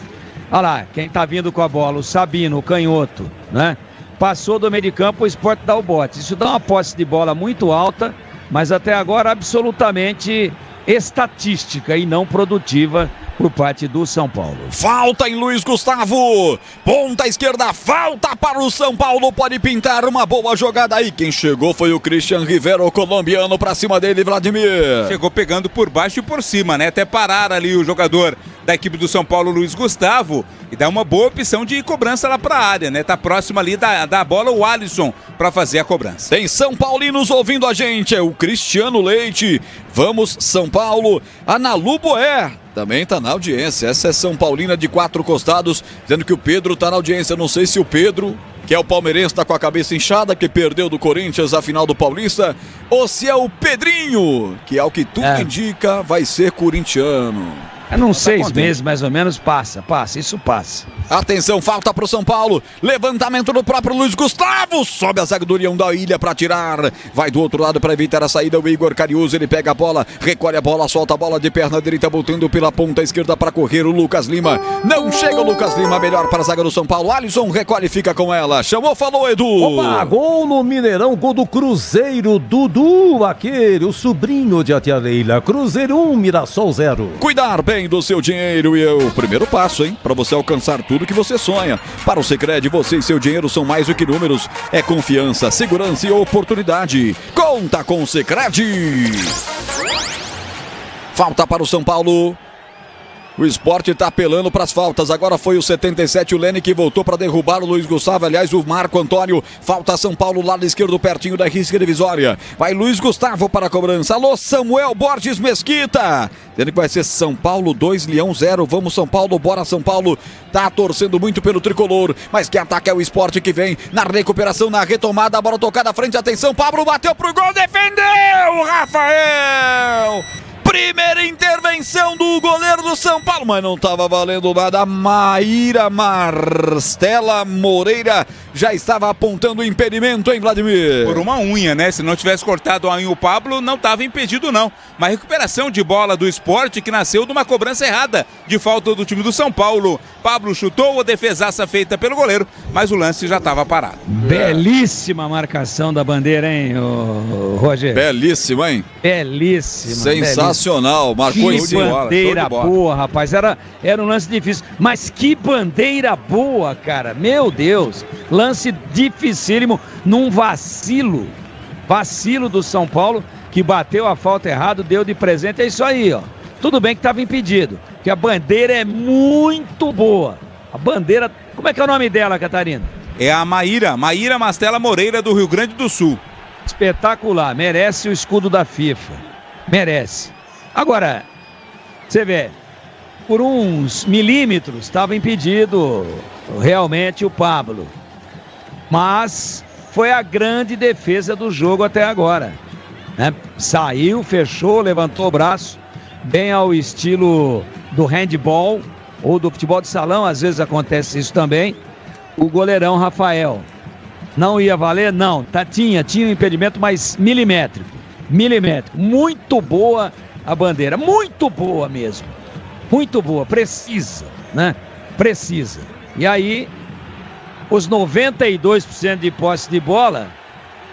Speaker 6: Olha lá, quem tá vindo com a bola, o Sabino, o canhoto, né? Passou do meio de campo, o Sport dá o bote. Isso dá uma posse de bola muito alta, mas até agora absolutamente estatística e não produtiva por parte do São Paulo.
Speaker 3: Falta em Luiz Gustavo, ponta esquerda, falta para o São Paulo, pode pintar uma boa jogada aí. Quem chegou foi o Christian Rivero, o colombiano, pra cima dele, Vladimir.
Speaker 2: Chegou pegando por baixo e por cima, né? Até parar ali o jogador da equipe do São Paulo, Luiz Gustavo, e dá uma boa opção de cobrança lá pra área, né? Tá próximo ali da bola o Alisson pra fazer a cobrança.
Speaker 3: Tem São Paulinos ouvindo a gente, é o Cristiano Leite. Vamos, São Paulo. Analu Boé também tá na audiência. Essa é São Paulina de 4 costados, dizendo que o Pedro tá na audiência. Não sei se o Pedro, que é o palmeirense, tá com a cabeça inchada, que perdeu do Corinthians a final do Paulista, ou se é o Pedrinho, que ao que tudo indica vai ser corintiano.
Speaker 6: Uns 6 meses, mais ou menos, passa, isso passa.
Speaker 3: Atenção, falta pro São Paulo. Levantamento do próprio Luiz Gustavo. Sobe a zaga do Leão da Ilha pra tirar. Vai do outro lado pra evitar a saída. O Igor Cariuso, ele pega a bola, recolhe a bola, solta a bola de perna direita, botando pela ponta esquerda pra correr o Lucas Lima. Não chega o Lucas Lima, melhor para a zaga do São Paulo. Alisson recolhe, fica com ela. Chamou, falou, Edu.
Speaker 7: Opa, gol no Mineirão, gol do Cruzeiro. Dudu, o sobrinho de a tia Leila. Cruzeiro 1, Mirassol 0.
Speaker 3: Cuidar bem do seu dinheiro e é o primeiro passo, hein? Para você alcançar tudo que você sonha. Para o Sicredi, você e seu dinheiro são mais do que números. É confiança, segurança e oportunidade. Conta com o Sicredi. Falta para o São Paulo. O Sport tá apelando para as faltas. Agora foi o 77, o Lene, que voltou para derrubar o Luiz Gustavo. Aliás, o Marco Antônio. Falta São Paulo, lado esquerdo, pertinho da risca divisória. Vai Luiz Gustavo para a cobrança. Alô, Samuel Borges Mesquita. Dizendo que vai ser São Paulo 2, Leão 0. Vamos, São Paulo, bora São Paulo. Tá torcendo muito pelo tricolor. Mas que ataque é o Sport que vem na recuperação, na retomada. A bola tocada à frente. Atenção, Pablo bateu pro gol, defendeu, Rafael. Primeira intervenção do goleiro do São Paulo, mas não estava valendo nada. Maíra Marstela Moreira já estava apontando o impedimento, hein, Vladimir?
Speaker 2: Por uma unha, né? Se não tivesse cortado a unha o Pablo, não estava impedido, não. Uma recuperação de bola do Sport que nasceu de uma cobrança errada de falta do time do São Paulo. Pablo chutou, a defesaça feita pelo goleiro, mas o lance já estava parado.
Speaker 6: Belíssima marcação da bandeira, hein, Roger?
Speaker 3: Belíssima, hein?
Speaker 6: Belíssima.
Speaker 3: Sensacional, marcou em cima.
Speaker 6: Que bandeira boa, rapaz. Era um lance difícil, mas que bandeira boa, cara. Meu Deus. Lance dificílimo num vacilo do São Paulo, que bateu a falta errado, deu de presente. É isso aí, ó. Tudo bem que estava impedido, que a bandeira é muito boa. A bandeira, como é que é o nome dela, Catarina?
Speaker 2: É a Maíra Mastela Moreira, do Rio Grande do Sul.
Speaker 6: Espetacular, merece o escudo da FIFA. Merece. Agora, você vê, por uns milímetros estava impedido realmente o Pablo. Mas foi a grande defesa do jogo até agora, né? Saiu, fechou, levantou o braço, bem ao estilo do handball ou do futebol de salão, às vezes acontece isso também. O goleirão Rafael. Não ia valer? Não. Tinha um impedimento, mas milimétrico. Muito boa a bandeira. Muito boa mesmo. Muito boa. Precisa, né? Precisa. E aí, os 92% de posse de bola,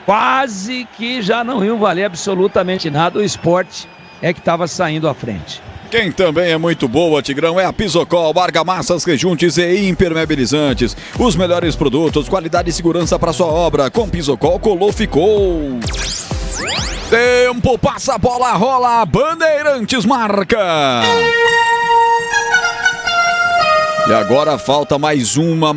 Speaker 6: quase que já não iam valer absolutamente nada. O Sport é que estava saindo à frente.
Speaker 3: Quem também é muito boa, Tigrão, é a Pisocol, argamassas, rejuntes e impermeabilizantes. Os melhores produtos, qualidade e segurança para sua obra. Com Pisocol, colou, ficou. Tempo, passa a bola, rola, Bandeirantes marca. E agora falta mais uma.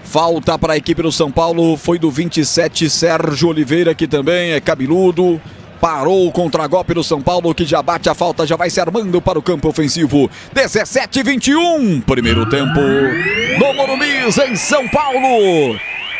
Speaker 3: Falta para a equipe do São Paulo, foi do 27, Sérgio Oliveira, que também é cabeludo. Parou o contragolpe do São Paulo, que já bate a falta, já vai se armando para o campo ofensivo. 17-21, primeiro tempo no Morumbi, em São Paulo.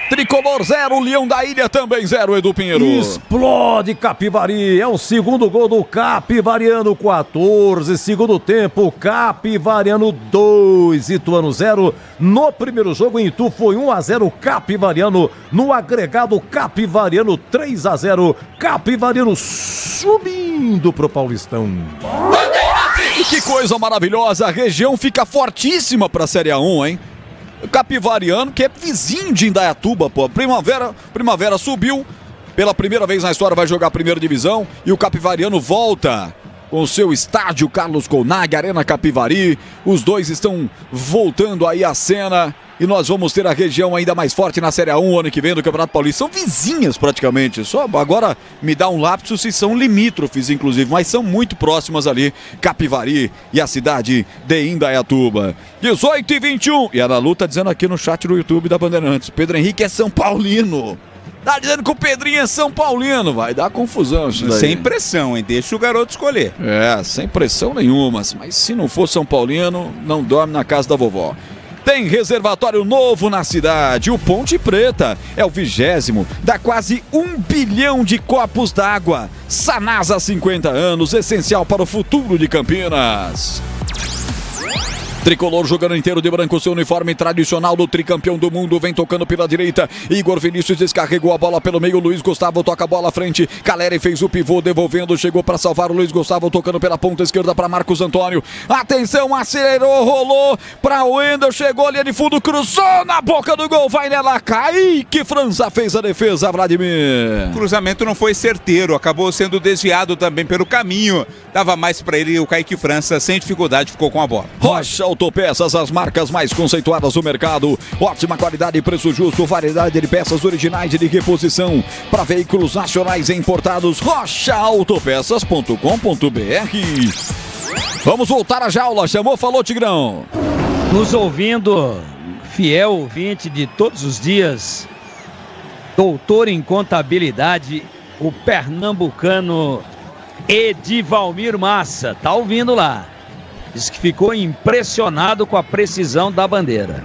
Speaker 3: Tricolor 0, Leão da Ilha também 0, Edu Pinheiro.
Speaker 7: Explode Capivari, é o segundo gol do Capivariano, 14, segundo tempo, Capivariano 2, Ituano 0. No primeiro jogo em Itu foi 1-0 Capivariano, no agregado Capivariano 3-0, Capivariano subindo pro Paulistão.
Speaker 3: Que coisa maravilhosa, a região fica fortíssima pra Série A1, hein? Capivariano, que é vizinho de Indaiatuba, pô. Primavera subiu, pela primeira vez na história vai jogar a primeira divisão, e o Capivariano volta com o seu estádio Carlos Colnag, Arena Capivari. Os dois estão voltando aí à cena, e nós vamos ter a região ainda mais forte na Série A1 ano que vem do Campeonato Paulista. São vizinhas praticamente, só agora me dá um lapso se são limítrofes inclusive, mas são muito próximas ali, Capivari e a cidade de Indaiatuba. 18-21, e a Nalu tá dizendo aqui no chat do YouTube da Bandeirantes, Pedro Henrique é São Paulino. Tá dizendo que o Pedrinho é São Paulino, vai dar confusão isso daí.
Speaker 2: Sem pressão, hein? Deixa o garoto escolher.
Speaker 3: É, sem pressão nenhuma, mas se não for São Paulino, não dorme na casa da vovó. Tem reservatório novo na cidade. O Ponte Preta é o 20º, dá quase 1 bilhão de copos d'água. Sanasa, 50 anos, essencial para o futuro de Campinas. Tricolor jogando inteiro de branco, seu uniforme tradicional do tricampeão do mundo, vem tocando pela direita, Igor Vinícius descarregou a bola pelo meio, Luiz Gustavo toca a bola à frente, Caleri fez o pivô, devolvendo, chegou para salvar o Luiz Gustavo, tocando pela ponta esquerda para Marcos Antônio, atenção, acelerou, rolou para o Wendel, chegou, linha de fundo, cruzou na boca do gol, vai nela, Kaique França fez a defesa, Vladimir.
Speaker 2: O cruzamento não foi certeiro, acabou sendo desviado também pelo caminho, dava mais para ele, o Kaique França sem dificuldade ficou com a bola.
Speaker 3: Rocha Autopeças, as marcas mais conceituadas do mercado. Ótima qualidade e preço justo, variedade de peças originais de reposição para veículos nacionais e importados. rochaautopeças.com.br. Vamos voltar à jaula. Chamou, falou, Tigrão.
Speaker 6: Nos ouvindo, fiel ouvinte de todos os dias, doutor em contabilidade, o pernambucano Edivalmir Massa. Tá ouvindo lá. Diz que ficou impressionado com a precisão da bandeira.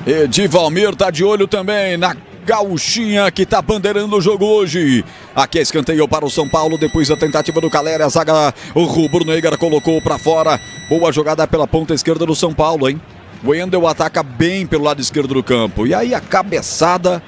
Speaker 3: Edivalmir tá de olho também na gauchinha que tá bandeirando o jogo hoje. Aqui é escanteio para o São Paulo, depois da tentativa do Caleri, a zaga, o rubro-negra colocou para fora. Boa jogada pela ponta esquerda do São Paulo, hein? O Wendel ataca bem pelo lado esquerdo do campo. E aí a cabeçada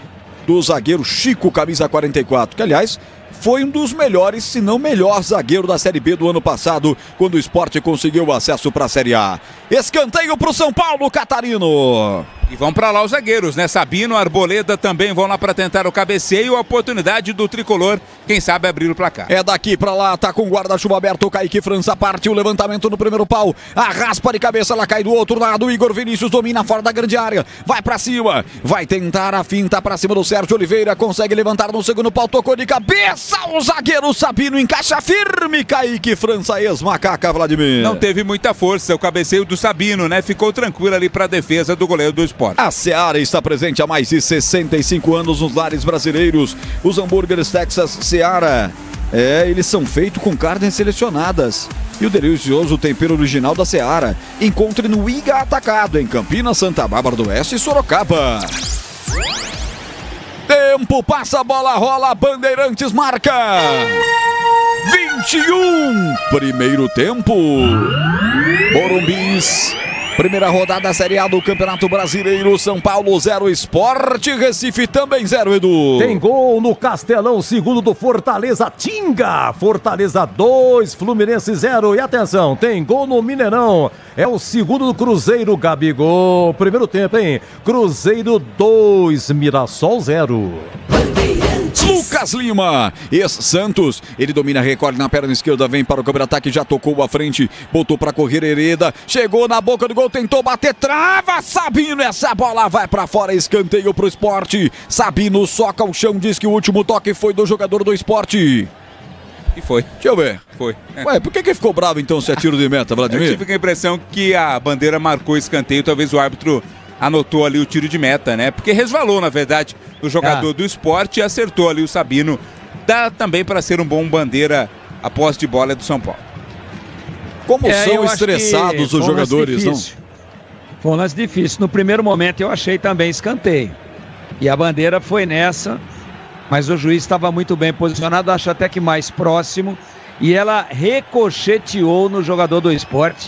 Speaker 3: do zagueiro Chico, camisa 44, que aliás foi um dos melhores, se não melhor zagueiro da Série B do ano passado, quando o Sport conseguiu o acesso para a Série A. Escanteio para o São Paulo, Catarino.
Speaker 2: E vão para lá os zagueiros, né? Sabino, Arboleda também vão lá para tentar o cabeceio, a oportunidade do tricolor, quem sabe abrir o placar.
Speaker 3: É daqui para lá, tá com o guarda-chuva aberto, o Kaique França parte o levantamento no primeiro pau, a raspa de cabeça, ela cai do outro lado, Igor Vinícius domina fora da grande área, vai para cima, vai tentar a finta para cima do Sérgio Oliveira, consegue levantar no segundo pau, tocou de cabeça, o zagueiro Sabino encaixa firme, Kaique França, ex-macaca, Vladimir.
Speaker 2: Não teve muita força o cabeceio do Sabino, né? Ficou tranquilo ali para a defesa do goleiro do Sport.
Speaker 3: A Seara está presente há mais de 65 anos nos lares brasileiros. Os hambúrgueres Texas Seara, eles são feitos com carnes selecionadas. E o delicioso tempero original da Seara. Encontre no Iga Atacado, em Campinas, Santa Bárbara do Oeste e Sorocaba. Tempo, passa a bola, rola, Bandeirantes marca. 21, primeiro tempo. Morumbis. Primeira rodada da Série A do Campeonato Brasileiro, São Paulo 0, Sport Recife também 0, Edu.
Speaker 7: Tem gol no Castelão, segundo do Fortaleza, Tinga. Fortaleza 2, Fluminense 0. E atenção, tem gol no Mineirão. É o segundo do Cruzeiro, Gabigol. Primeiro tempo, hein? Cruzeiro 2, Mirassol 0.
Speaker 3: Lucas Lima, ex-Santos, ele domina, recolhe na perna esquerda, vem para o contra-ataque, já tocou à frente, botou para correr Hereda, chegou na boca do gol, tentou bater, trava Sabino, essa bola vai para fora, escanteio pro Sport, Sabino soca o chão, diz que o último toque foi do jogador do Sport.
Speaker 2: E foi.
Speaker 3: Deixa eu ver.
Speaker 2: Foi.
Speaker 3: Ué, por que ficou bravo então se é tiro de meta, Vladimir?
Speaker 2: Eu tive a impressão que a bandeira marcou escanteio, talvez o árbitro anotou ali o tiro de meta, né? Porque resvalou, na verdade, o jogador do Sport e acertou ali o Sabino. Dá também para ser um bom bandeira a posse de bola do São Paulo.
Speaker 3: Como são estressados os jogadores, não?
Speaker 6: Foi um lance difícil. No primeiro momento eu achei também escanteio. E a bandeira foi nessa, mas o juiz estava muito bem posicionado, acho até que mais próximo. E ela ricocheteou no jogador do Sport.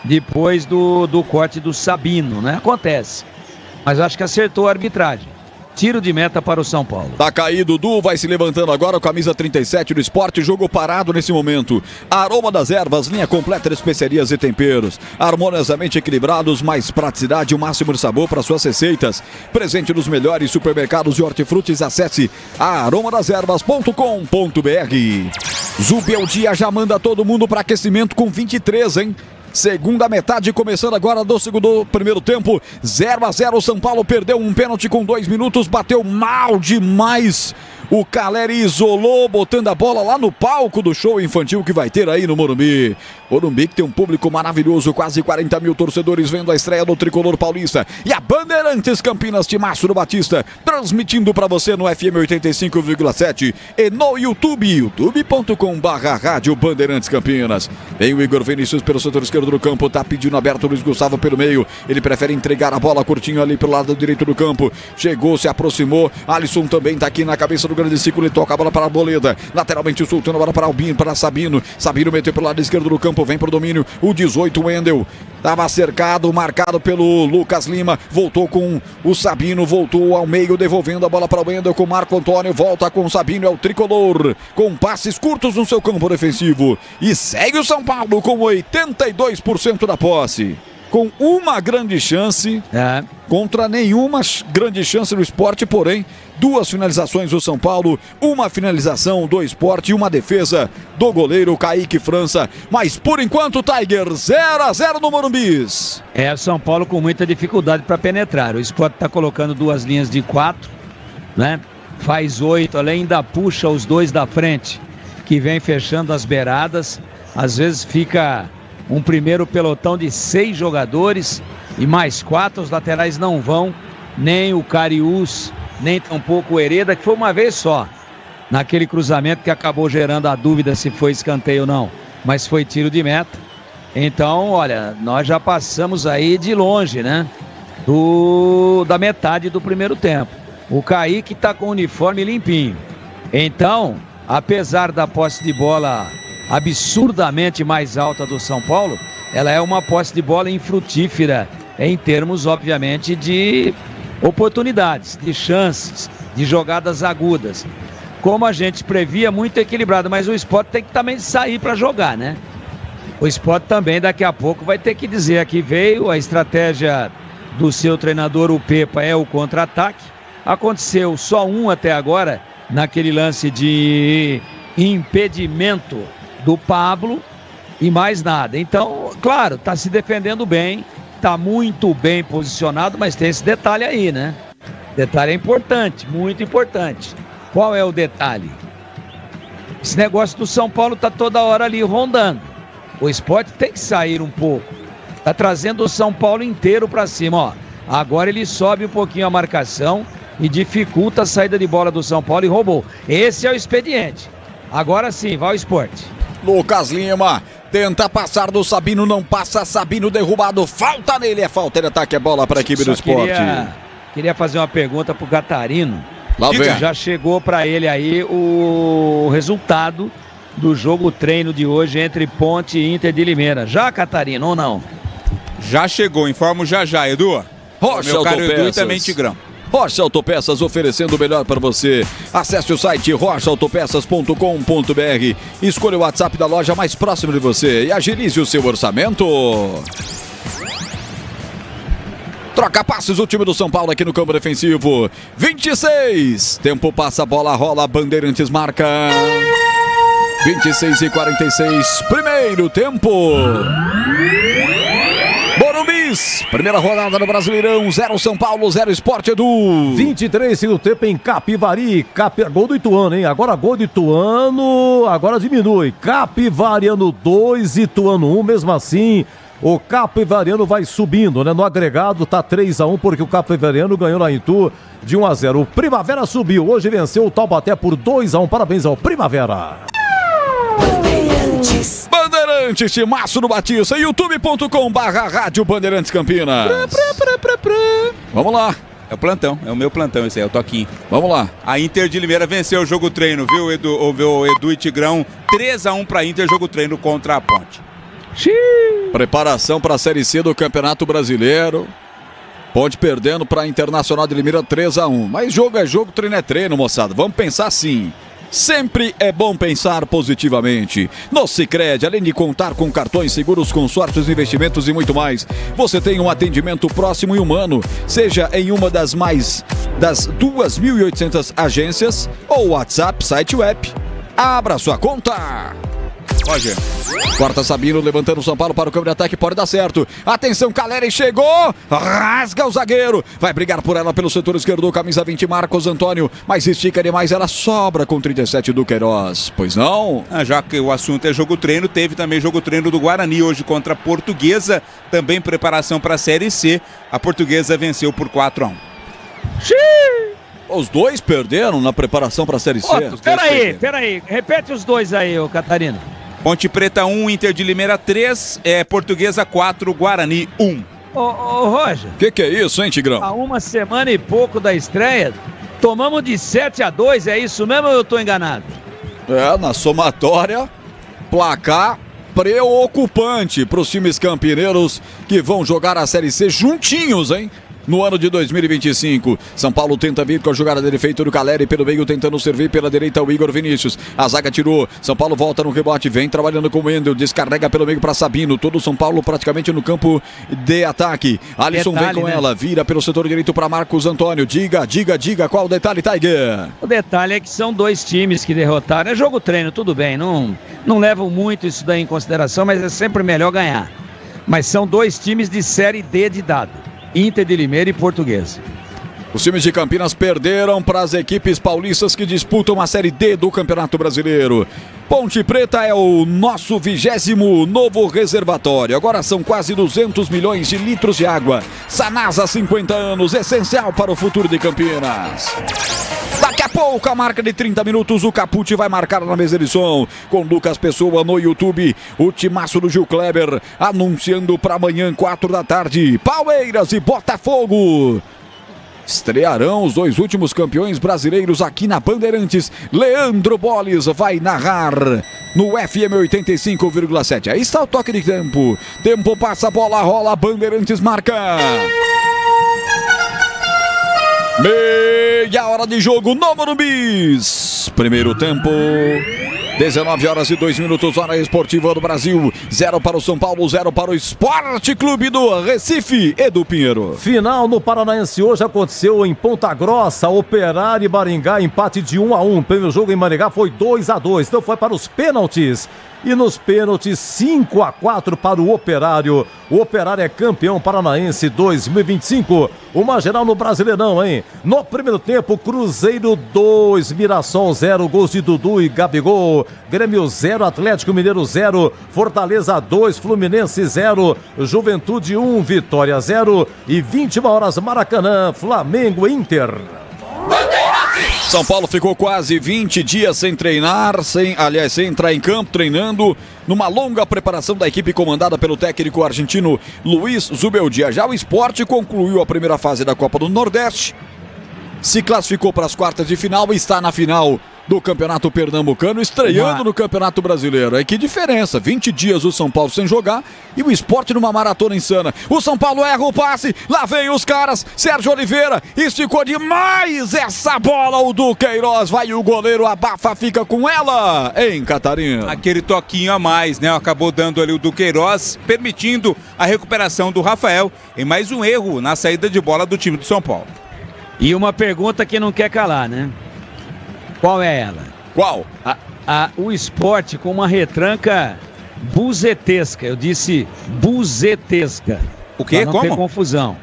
Speaker 6: Depois do corte do Sabino, né? Acontece. Mas acho que acertou a arbitragem. Tiro de meta para o São Paulo.
Speaker 3: Tá caído, Du vai se levantando agora, camisa 37 do Sport, jogo parado nesse momento. Aroma das Ervas, linha completa de especiarias e temperos. Harmoniosamente equilibrados, mais praticidade e o máximo de sabor para suas receitas. Presente nos melhores supermercados de hortifrutis, acesse aromadas-ervas.com.br. Zubeldia já manda todo mundo para aquecimento com 23, hein? Segunda metade começando agora do primeiro tempo, 0-0, São Paulo perdeu um pênalti com 2 minutos, bateu mal demais O Caleri isolou, botando a bola lá no palco do show infantil que vai ter aí no Morumbi. Morumbi que tem um público maravilhoso, quase 40 mil torcedores vendo a estreia do Tricolor Paulista. E a Bandeirantes Campinas, Timaço do Batista, transmitindo para você no FM 85,7 e no YouTube, youtube.com/Rádio Bandeirantes Campinas. Vem o Igor Vinícius pelo setor esquerdo do campo, tá pedindo aberto o Luiz Gustavo pelo meio. Ele prefere entregar a bola curtinho ali pelo lado direito do campo. Chegou, se aproximou. Alisson também tá aqui na cabeça do grande círculo. Ele toca a bola para a Arboleda. Lateralmente soltando a bola para Albino, para Sabino. Sabino meteu pelo lado esquerdo do campo. Vem pro domínio. O 18, Wendel. Estava cercado, marcado pelo Lucas Lima. Voltou com o Sabino. Voltou ao meio, devolvendo a bola para o Wendel com o Marco Antônio. Volta com o Sabino. É o Tricolor. Com passes curtos no seu campo defensivo. E segue o São Paulo com 82% da posse. Com uma grande chance contra nenhuma grande chance do Sport, porém, 2 finalizações do São Paulo, uma finalização do Sport e uma defesa do goleiro Kaique França. Mas por enquanto, Tiger, 0-0 no Morumbis.
Speaker 6: O São Paulo com muita dificuldade para penetrar. O Sport está colocando 2 linhas de 4, né? Faz 8, além ainda puxa os 2 da frente, que vem fechando as beiradas. Às vezes fica um primeiro pelotão de 6 jogadores e mais 4, os laterais não vão, nem o Cariús, nem tampouco o Hereda, que foi uma vez só, naquele cruzamento que acabou gerando a dúvida se foi escanteio ou não, mas foi tiro de meta. Então, olha, nós já passamos aí de longe, né, da metade do primeiro tempo. O Kaique está com o uniforme limpinho. Então, apesar da posse de bola absurdamente mais alta do São Paulo, ela é uma posse de bola infrutífera em termos, obviamente, de oportunidades, de chances, de jogadas agudas. Como a gente previa, muito equilibrado, mas o Sport tem que também sair para jogar, né? O Sport também daqui a pouco vai ter que dizer aqui veio, a estratégia do seu treinador, o Pepa, é o contra-ataque. Aconteceu só um até agora, naquele lance de impedimento do Pablo e mais nada. Então, claro, tá se defendendo bem, tá muito bem posicionado, mas tem esse detalhe aí, né? Detalhe é importante, muito importante. Qual é o detalhe? Esse negócio do São Paulo tá toda hora ali rondando. O Sport tem que sair um pouco. Tá trazendo o São Paulo inteiro para cima, ó. Agora ele sobe um pouquinho a marcação e dificulta a saída de bola do São Paulo e roubou. Esse é o expediente. Agora sim, vai o Sport.
Speaker 3: Lucas Lima tenta passar do Sabino, não passa, Sabino derrubado, falta nele, é falta de ataque, é bola para a equipe do Sport.
Speaker 6: Queria fazer uma pergunta pro Catarino.
Speaker 3: Lá vem.
Speaker 6: Já chegou para ele aí o resultado do jogo treino de hoje entre Ponte e Inter de Limeira. Já, Catarino, ou não?
Speaker 2: Já chegou, informo já, Edu.
Speaker 3: Rocha
Speaker 2: meu caro
Speaker 3: Autopeças.
Speaker 2: Edu e também Tigrão.
Speaker 3: Rocha Autopeças oferecendo o melhor para você. Acesse o site rochaautopeças.com.br. Escolha o WhatsApp da loja mais próximo de você e agilize o seu orçamento. Troca passes o time do São Paulo aqui no campo defensivo. 26. Tempo passa, bola rola, Bandeirantes marca. 26:46. Primeiro tempo. Morumbis, primeira rodada no Brasileirão, 0 São Paulo, 0 Sport, Edu.
Speaker 7: 23 do tempo em Capivari, gol do Ituano, hein? Agora gol do Ituano, agora diminui. Capivariano 2, Ituano 1, mesmo assim, o Capivariano vai subindo, né? No agregado tá 3-1, porque o Capivariano ganhou na Itu de 1-0. O Primavera subiu, hoje venceu o Taubaté por 2-1, parabéns ao Primavera.
Speaker 3: Bandeirantes, Timaço no Batista, youtube.com/Rádio Bandeirantes Campinas. Vamos lá.
Speaker 2: É o plantão, é o meu plantão esse aí, é o Toquinho.
Speaker 3: Vamos lá.
Speaker 2: A Inter de Limeira venceu o jogo treino, viu, Edu e Tigrão? 3-1 para Inter, jogo treino contra a Ponte.
Speaker 3: Preparação para a Série C do Campeonato Brasileiro. Ponte perdendo para a Internacional de Limeira 3-1. Mas jogo é jogo, treino é treino, moçada. Vamos pensar assim. Sempre é bom pensar positivamente. No Sicredi, além de contar com cartões, seguros, consórcios, investimentos e muito mais, você tem um atendimento próximo e humano, seja em uma das 2.800 agências ou WhatsApp, site web. Abra sua conta.
Speaker 2: Roger.
Speaker 3: Corta Sabino, levantando o São Paulo para o campo de ataque, pode dar certo. Atenção, Caleri chegou, rasga o zagueiro. Vai brigar por ela pelo setor esquerdo, camisa 20, Marcos Antônio. Mas estica demais, ela sobra com 37 do Queiroz. Pois não?
Speaker 2: Já que o assunto é jogo treino, teve também jogo treino do Guarani hoje contra a Portuguesa. Também preparação para a Série C. A Portuguesa venceu por 4-1.
Speaker 3: Os dois perderam na preparação para a Série C.
Speaker 6: Peraí. Repete os dois aí, ô Catarina.
Speaker 2: Ponte Preta 1, Inter de Limeira 3, Portuguesa 4, Guarani 1.
Speaker 6: Ô Roger.
Speaker 3: Que é isso, hein, Tigrão?
Speaker 6: Há uma semana e pouco da estreia, tomamos de 7-2, é isso mesmo ou eu tô enganado?
Speaker 3: Na somatória, placar preocupante para os times campineiros que vão jogar a Série C juntinhos, hein? No ano de 2025, São Paulo tenta vir com a jogada dele feita do Caleri pelo meio, tentando servir pela direita o Igor Vinícius. A zaga tirou, São Paulo volta no rebote, vem trabalhando com o Wendel, descarrega pelo meio para Sabino. Todo São Paulo praticamente no campo de ataque. Alisson vem com ela, vira pelo setor direito para Marcos Antônio. Diga qual o detalhe, Tiger?
Speaker 6: O detalhe é que são dois times que derrotaram. É jogo treino, tudo bem, não levam muito isso daí em consideração, mas é sempre melhor ganhar. Mas são dois times de Série D de dado. Inter de Limeira e Portuguesa.
Speaker 3: Os times de Campinas perderam para as equipes paulistas que disputam a Série D do Campeonato Brasileiro. Ponte Preta é o nosso 20º novo reservatório. Agora são quase 200 milhões de litros de água. Sanasa, 50 anos, essencial para o futuro de Campinas. Daqui a pouco, a marca de 30 minutos, o Capucci vai marcar na mesa de som. Com Lucas Pessoa no YouTube, o timaço do Gil Kleber, anunciando para amanhã, 4 da tarde, Palmeiras e Botafogo. Estrearão os dois últimos campeões brasileiros aqui na Bandeirantes. Leandro Bolles vai narrar no FM 85,7. Aí está o toque de tempo. Tempo passa, bola rola, Bandeirantes marca. Meia hora de jogo no Morumbis. Primeiro tempo, 19 horas e 2 minutos, hora esportiva do Brasil. 0 para o São Paulo, 0 para o Esporte Clube do Recife. Edu Pinheiro.
Speaker 7: Final no Paranaense hoje aconteceu em Ponta Grossa, Operário e Maringá, empate de 1-1. O primeiro jogo em Maringá foi 2-2, então foi para os pênaltis. E nos pênaltis, 5-4 para o Operário. O Operário é campeão paranaense 2025. Uma geral no Brasileirão, hein? No primeiro tempo, Cruzeiro 2, Mirassol 0, gols de Dudu e Gabigol. Grêmio 0, Atlético Mineiro 0, Fortaleza 2, Fluminense 0, Juventude 1, Vitória 0. E 21 horas, Maracanã, Flamengo e Inter.
Speaker 3: São Paulo ficou quase 20 dias sem treinar, sem entrar em campo, treinando numa longa preparação da equipe comandada pelo técnico argentino Luiz Zubeldia. Já o Sport concluiu a primeira fase da Copa do Nordeste, se classificou para as quartas de final e está na final do Campeonato Pernambucano, estreando no Campeonato Brasileiro. Aí que diferença, 20 dias o São Paulo sem jogar e o Sport numa maratona insana. O São Paulo erra o passe, lá vem os caras, Sérgio Oliveira esticou demais essa bola, o do Queiroz, vai o goleiro, abafa, fica com ela, em Catarina.
Speaker 2: Aquele toquinho a mais, né? Acabou dando ali o do Queiroz, permitindo a recuperação do Rafael em mais um erro na saída de bola do time do São Paulo.
Speaker 6: E uma pergunta que não quer calar, né? Qual é ela?
Speaker 3: Qual?
Speaker 6: O Sport com uma retranca buzetesca. Eu disse buzetesca.
Speaker 2: O quê?
Speaker 6: Pra não ter confusão.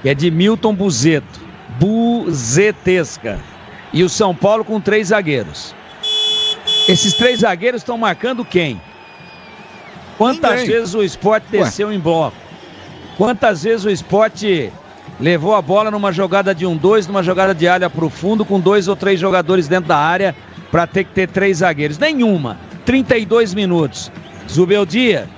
Speaker 6: É de Milton Buzeto. Buzetesca. E o São Paulo com 3 zagueiros. Esses 3 zagueiros estão marcando quem? Quantas vezes o Sport desceu em bloco? Quantas vezes o Sport levou a bola numa jogada de 1-2, numa jogada de área para o fundo, com 2 ou 3 jogadores dentro da área, para ter que ter 3 zagueiros? Nenhuma. 32 minutos. Zubeldia,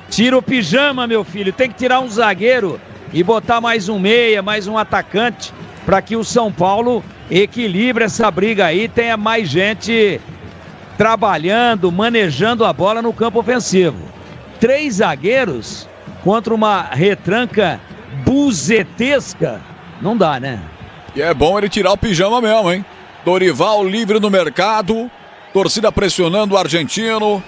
Speaker 6: tira o pijama, meu filho. Tem que tirar um zagueiro e botar mais um meia, mais um atacante, para que o São Paulo equilibre essa briga aí, tenha mais gente trabalhando, manejando a bola no campo ofensivo. 3 zagueiros contra uma retranca buzetesca, não dá, né?
Speaker 3: E é bom ele tirar o pijama mesmo, hein? Dorival livre no mercado, torcida pressionando o argentino,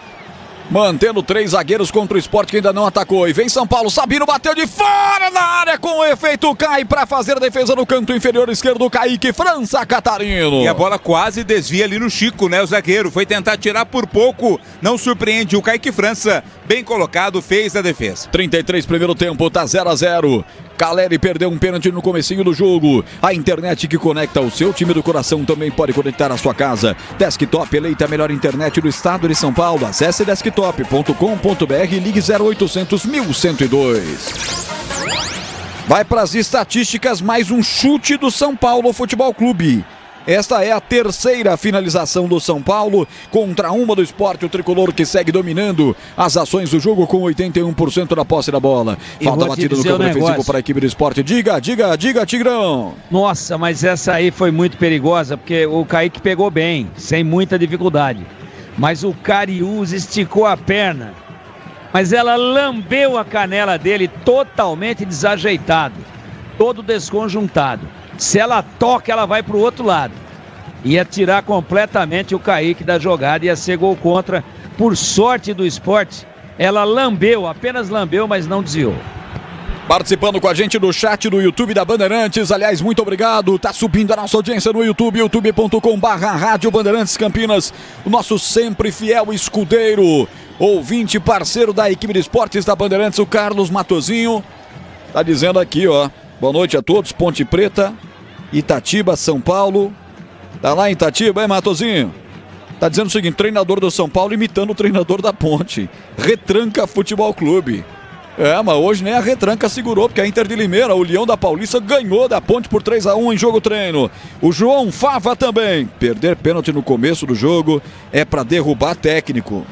Speaker 3: mantendo 3 zagueiros contra o Sport que ainda não atacou. E vem São Paulo, Sabino bateu de fora na área com efeito cai para fazer a defesa no canto inferior esquerdo, Kaique França Catarino.
Speaker 2: E a bola quase desvia ali no Chico, né? O zagueiro foi tentar tirar por pouco, não surpreende o Kaique França, bem colocado, fez a defesa.
Speaker 3: 33 primeiro tempo, tá 0-0. Caleri perdeu um pênalti no comecinho do jogo. A internet que conecta o seu time do coração também pode conectar a sua casa. Desktop, eleita a melhor internet do estado de São Paulo. Acesse desktop.com.br e ligue 0800 1102. Vai para as estatísticas, mais um chute do São Paulo Futebol Clube. Esta é a terceira finalização do São Paulo contra uma do Sport, o tricolor que segue dominando as ações do jogo com 81% da posse da bola. Falta batida no campo defensivo para a equipe do Sport. Diga, Tigrão.
Speaker 6: Nossa, mas essa aí foi muito perigosa, porque o Kaique pegou bem, sem muita dificuldade. Mas o Cariús esticou a perna, mas ela lambeu a canela dele totalmente desajeitado, todo desconjuntado. Se ela toca, ela vai para o outro lado. Ia tirar completamente o Kaique da jogada, ia ser gol contra. Por sorte do Sport, ela lambeu, apenas lambeu, mas não desviou.
Speaker 3: Participando com a gente do chat do YouTube da Bandeirantes. Aliás, muito obrigado. Tá subindo a nossa audiência no YouTube, youtube.com/Rádio Bandeirantes Campinas. O nosso sempre fiel escudeiro, ouvinte, parceiro da equipe de esportes da Bandeirantes, o Carlos Matozinho. Tá dizendo aqui, ó. Boa noite a todos. Ponte Preta, Itatiba, São Paulo. Tá lá em Itatiba, hein, Matozinho? Tá dizendo o seguinte: treinador do São Paulo imitando o treinador da Ponte. Retranca Futebol Clube. Mas hoje nem a retranca segurou, porque a Inter de Limeira, o Leão da Paulista, ganhou da Ponte por 3-1 em jogo treino. O João Fava também. Perder pênalti no começo do jogo é pra derrubar técnico.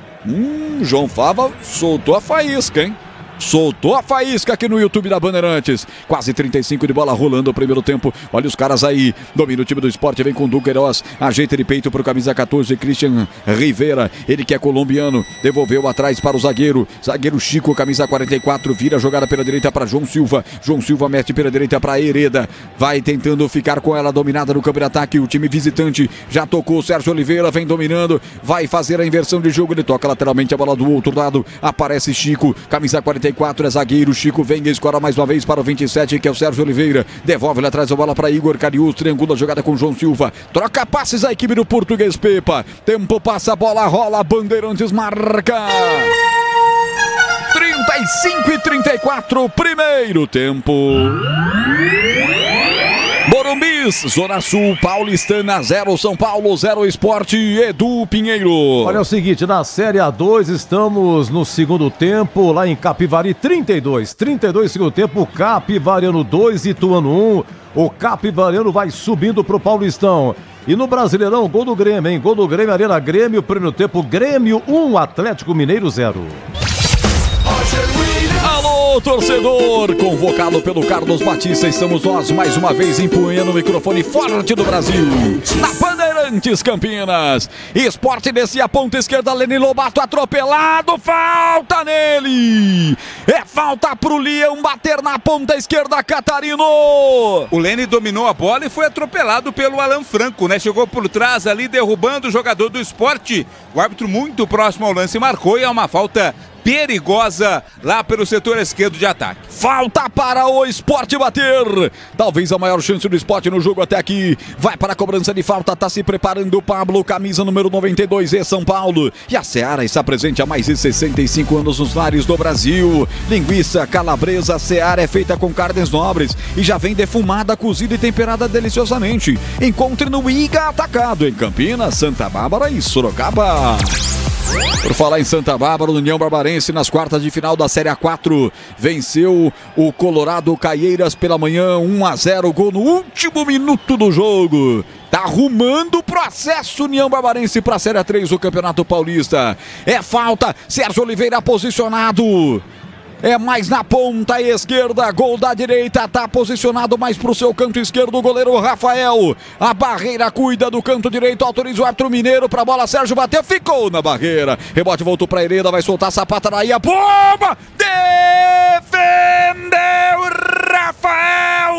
Speaker 3: João Fava soltou a faísca, hein? Soltou a faísca aqui no YouTube da Bandeirantes. Quase 35 de bola rolando o primeiro tempo. Olha os caras aí. Domina o time do Sport. Vem com Duqueiroz. Ajeita de peito para o camisa 14, Christian Rivera. Ele que é colombiano. Devolveu atrás para o zagueiro. Zagueiro Chico, camisa 44. Vira a jogada pela direita para João Silva. João Silva mete pela direita para Hereda. Vai tentando ficar com ela dominada no campo de ataque. O time visitante já tocou. Sérgio Oliveira vem dominando. Vai fazer a inversão de jogo. Ele toca lateralmente a bola do outro lado. Aparece Chico, camisa 44. É zagueiro, Chico vem e escora mais uma vez para o 27, que é o Sérgio Oliveira. Devolve lá atrás a bola para Igor Cariús, triangula a jogada com João Silva. Troca passes a equipe do Português Pepa. Tempo passa, a bola rola, Bandeirantes marca. 35-34, primeiro tempo. Morumbis, Zona Sul, Paulistana 0, São Paulo 0, Esporte, Edu Pinheiro.
Speaker 7: Olha, é o seguinte, na Série A2 estamos no segundo tempo, lá em Capivari, 32 segundo tempo, Capivariano 2, Ituano 1, o Capivariano vai subindo pro Paulistão. E no Brasileirão, gol do Grêmio, hein? Gol do Grêmio, Arena Grêmio, primeiro tempo, Grêmio 1, Atlético Mineiro 0.
Speaker 3: Alô, torcedor! Convocado pelo Carlos Batista, estamos nós mais uma vez empunhando o microfone forte do Brasil. Na Bandeirantes Campinas. Esporte descia a ponta esquerda, Leni Lobato atropelado, falta nele! É falta pro Leão bater na ponta esquerda, Catarino!
Speaker 2: O Leni dominou a bola e foi atropelado pelo Alan Franco, né? Chegou por trás ali, derrubando o jogador do Esporte. O árbitro muito próximo ao lance marcou e é uma falta perigosa lá pelo setor esquerdo de ataque.
Speaker 3: Falta para o Sport bater. Talvez a maior chance do Sport no jogo até aqui. Vai para a cobrança de falta, tá se preparando o Pablo, camisa número 92 e São Paulo. E a Seara está presente há mais de 65 anos nos lares do Brasil. Linguiça calabresa Seara é feita com carnes nobres e já vem defumada, cozida e temperada deliciosamente. Encontre no Iga Atacado, em Campinas, Santa Bárbara e Sorocaba. Por falar em Santa Bárbara, o União Barbarense nas quartas de final da Série A4 venceu o Colorado Caieiras pela manhã 1-0, gol no último minuto do jogo. Tá arrumando o processo União Barbarense para a Série A3 do Campeonato Paulista. É falta, Sérgio Oliveira posicionado. É mais na ponta esquerda, gol da direita, tá posicionado mais pro seu canto esquerdo, o goleiro Rafael. A barreira cuida do canto direito, autoriza o árbitro mineiro pra bola, Sérgio bateu, ficou na barreira. Rebote voltou pra Hereda, vai soltar a sapata na ia, bomba! Defendeu Rafael!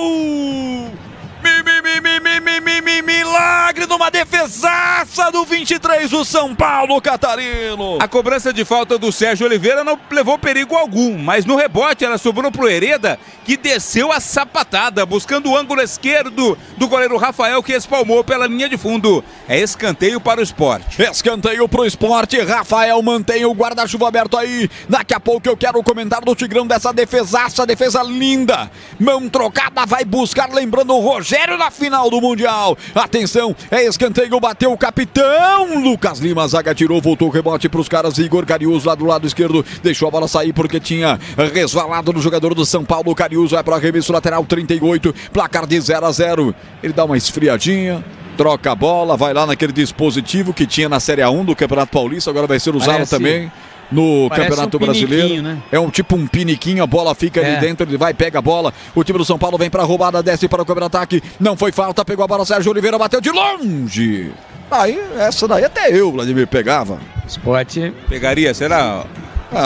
Speaker 3: Milagre numa defesaça do 23, o São Paulo Catarino.
Speaker 2: A cobrança de falta do Sérgio Oliveira não levou perigo algum, mas no rebote ela sobrou pro Hereda, que desceu a sapatada, buscando o ângulo esquerdo do goleiro Rafael, que espalmou pela linha de fundo. É escanteio para o Sport.
Speaker 3: Escanteio pro Sport, Rafael mantém o guarda-chuva aberto aí. Daqui a pouco eu quero o comentário do Tigrão dessa defesaça, defesa linda. Mão trocada, vai buscar, lembrando o Rogério na final do Mundial. Atenção, é escanteio, bateu o capitão Lucas Lima, a zaga tirou, voltou o rebote pros caras, Igor Cariuso lá do lado esquerdo, deixou a bola sair porque tinha resvalado no jogador do São Paulo. Cariuso vai para arremesso lateral, 38, placar de 0-0. Ele dá uma esfriadinha, troca a bola, vai lá naquele dispositivo que tinha na Série A1 do Campeonato Paulista, agora vai ser usado também no Campeonato Brasileiro, né? É um tipo um piniquinho, a bola fica ali dentro, ele vai, pega a bola, o time do São Paulo vem pra roubada, desce para o contra-ataque, não foi falta, pegou a bola, Sérgio Oliveira bateu de longe. Aí, essa daí até eu, Vladimir, pegava.
Speaker 6: Sport
Speaker 2: pegaria, será?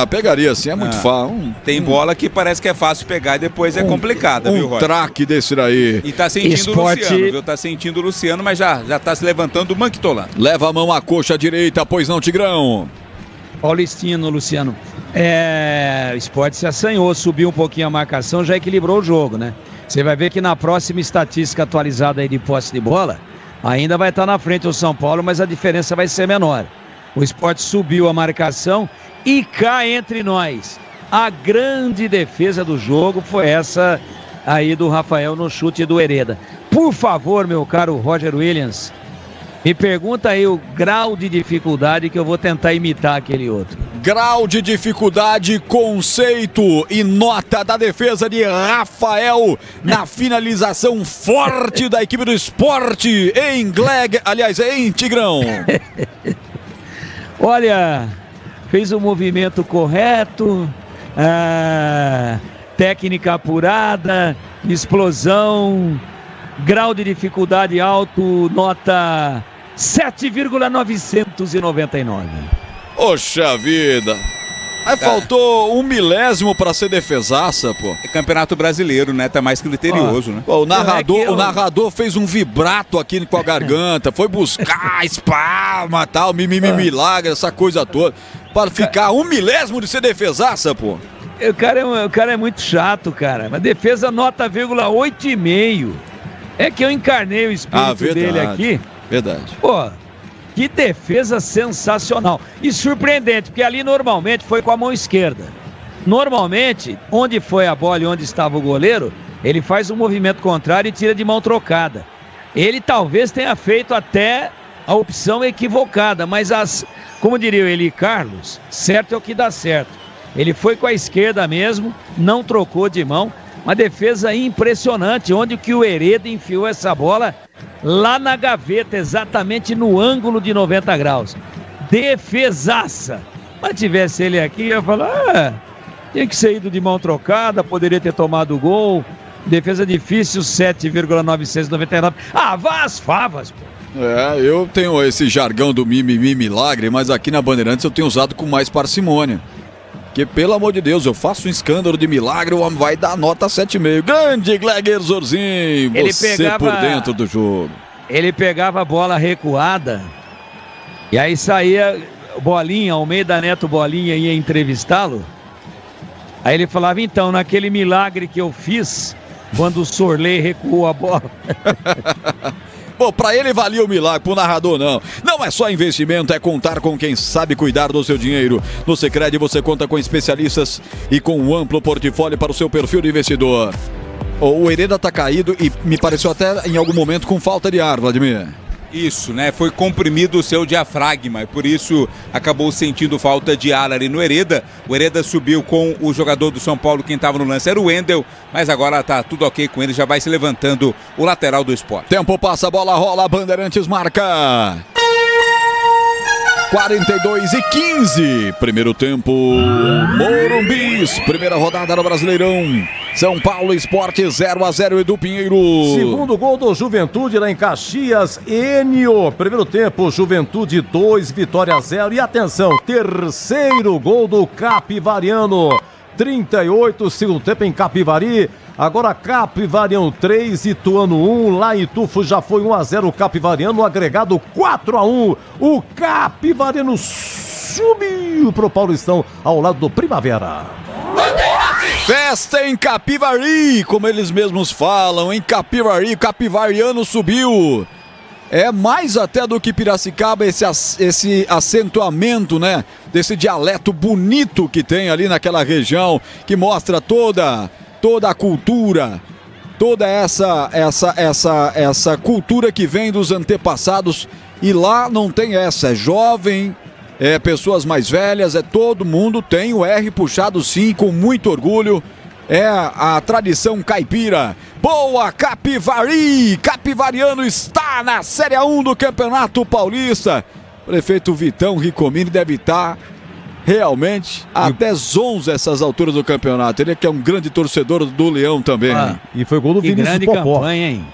Speaker 3: Pegaria sim, é muito fácil.
Speaker 2: Tem bola que parece que é fácil pegar e depois é complicada, viu, Roger?
Speaker 3: Traque desse daí.
Speaker 2: E tá sentindo o Luciano, viu? Tá sentindo o Luciano, mas já tá se levantando o Manquitolano.
Speaker 3: Leva a mão à coxa direita, pois não, Tigrão?
Speaker 6: Paulistino, Luciano. O Sport se assanhou, subiu um pouquinho a marcação, já equilibrou o jogo, né? Você vai ver que na próxima estatística atualizada aí de posse de bola, ainda vai estar na frente o São Paulo, mas a diferença vai ser menor. O Sport subiu a marcação e cá entre nós. A grande defesa do jogo foi essa aí do Rafael no chute do Hereda. Por favor, meu caro Roger Williams, me pergunta aí o grau de dificuldade que eu vou tentar imitar aquele outro.
Speaker 3: Grau de dificuldade, conceito e nota da defesa de Rafael na finalização forte da equipe do Sport em Gleg, aliás, em Tigrão.
Speaker 6: Olha, fez o movimento correto, técnica apurada, explosão, grau de dificuldade alto, nota 7,999.
Speaker 3: Poxa vida! Aí faltou 1 milésimo pra ser defesaça, pô.
Speaker 2: É Campeonato Brasileiro, né? Tá mais criterioso, né?
Speaker 3: Pô, o narrador fez um vibrato aqui com a garganta, foi buscar espalma, tal, milagre, essa coisa toda, para ficar 1 milésimo de ser defesaça, pô.
Speaker 6: O cara é muito chato, cara. Uma defesa nota 8,5. É que eu encarnei o espírito dele aqui.
Speaker 3: Verdade.
Speaker 6: Pô, que defesa sensacional. E surpreendente, porque ali normalmente foi com a mão esquerda. Normalmente, onde foi a bola e onde estava o goleiro, ele faz um movimento contrário e tira de mão trocada. Ele talvez tenha feito até a opção equivocada, mas como diria o Eli Carlos, certo é o que dá certo. Ele foi com a esquerda mesmo, não trocou de mão. Uma defesa impressionante, onde que o Hereda enfiou essa bola lá na gaveta, exatamente no ângulo de 90 graus. Defesaça. Mas tivesse ele aqui, eu ia falar, tinha que ser ido de mão trocada, poderia ter tomado o gol. Defesa difícil, 7,999. Vá às favas, pô.
Speaker 3: Eu tenho esse jargão do milagre, mas aqui na Bandeirantes eu tenho usado com mais parcimônia. Que, pelo amor de Deus, eu faço um escândalo de milagre, o homem vai dar nota 7,5. Grande Gleger Zorzinho, você por dentro do jogo.
Speaker 6: Ele pegava a bola recuada e aí saía Bolinha, Almeida Neto Bolinha ia entrevistá-lo. Aí ele falava, então, naquele milagre que eu fiz, quando o Sorley recuou a bola.
Speaker 3: Bom, pra ele valia o milagre, pro narrador não. Não é só investimento, é contar com quem sabe cuidar do seu dinheiro. No Sicredi você conta com especialistas e com um amplo portfólio para o seu perfil de investidor. O Hereda tá caído e me pareceu até em algum momento com falta de ar, Vladimir.
Speaker 2: Isso, né? Foi comprimido o seu diafragma e por isso acabou sentindo falta de ar ali no Hereda. O Hereda subiu com o jogador do São Paulo, quem estava no lance era o Wendel, mas agora tá tudo ok com ele, já vai se levantando o lateral do Sport.
Speaker 3: Tempo passa, a bola rola, Bandeirantes marca. 42:15, primeiro tempo, Morumbis, primeira rodada no Brasileirão, São Paulo Sport 0-0, Edu Pinheiro.
Speaker 7: Segundo gol do Juventude lá em Caxias, Enio, primeiro tempo, Juventude 2, Vitória 0, e atenção, terceiro gol do Capivariano, 38, segundo tempo em Capivari, Agora Capivariano 3, Ituano 1, lá em Itufo já foi 1-0 o Capivariano, agregado 4-1. O Capivariano subiu pro Paulistão ao lado do Primavera.
Speaker 3: Festa em Capivari, como eles mesmos falam, em Capivari, Capivariano subiu. É mais até do que Piracicaba esse acentuamento, né? Desse dialeto bonito que tem ali naquela região, que mostra toda a cultura, toda essa cultura que vem dos antepassados. E lá não tem essa, é jovem, é pessoas mais velhas, é todo mundo tem o R puxado sim, com muito orgulho. É a tradição caipira. Boa, Capivari! Capivariano está na Série 1 do Campeonato Paulista. O prefeito Vitão Ricomini deve estar realmente até zonzo essas alturas do campeonato. Ele é que é um grande torcedor do Leão também.
Speaker 7: E foi gol do Vinícius
Speaker 6: grande
Speaker 7: Popó.
Speaker 6: Campanha, hein?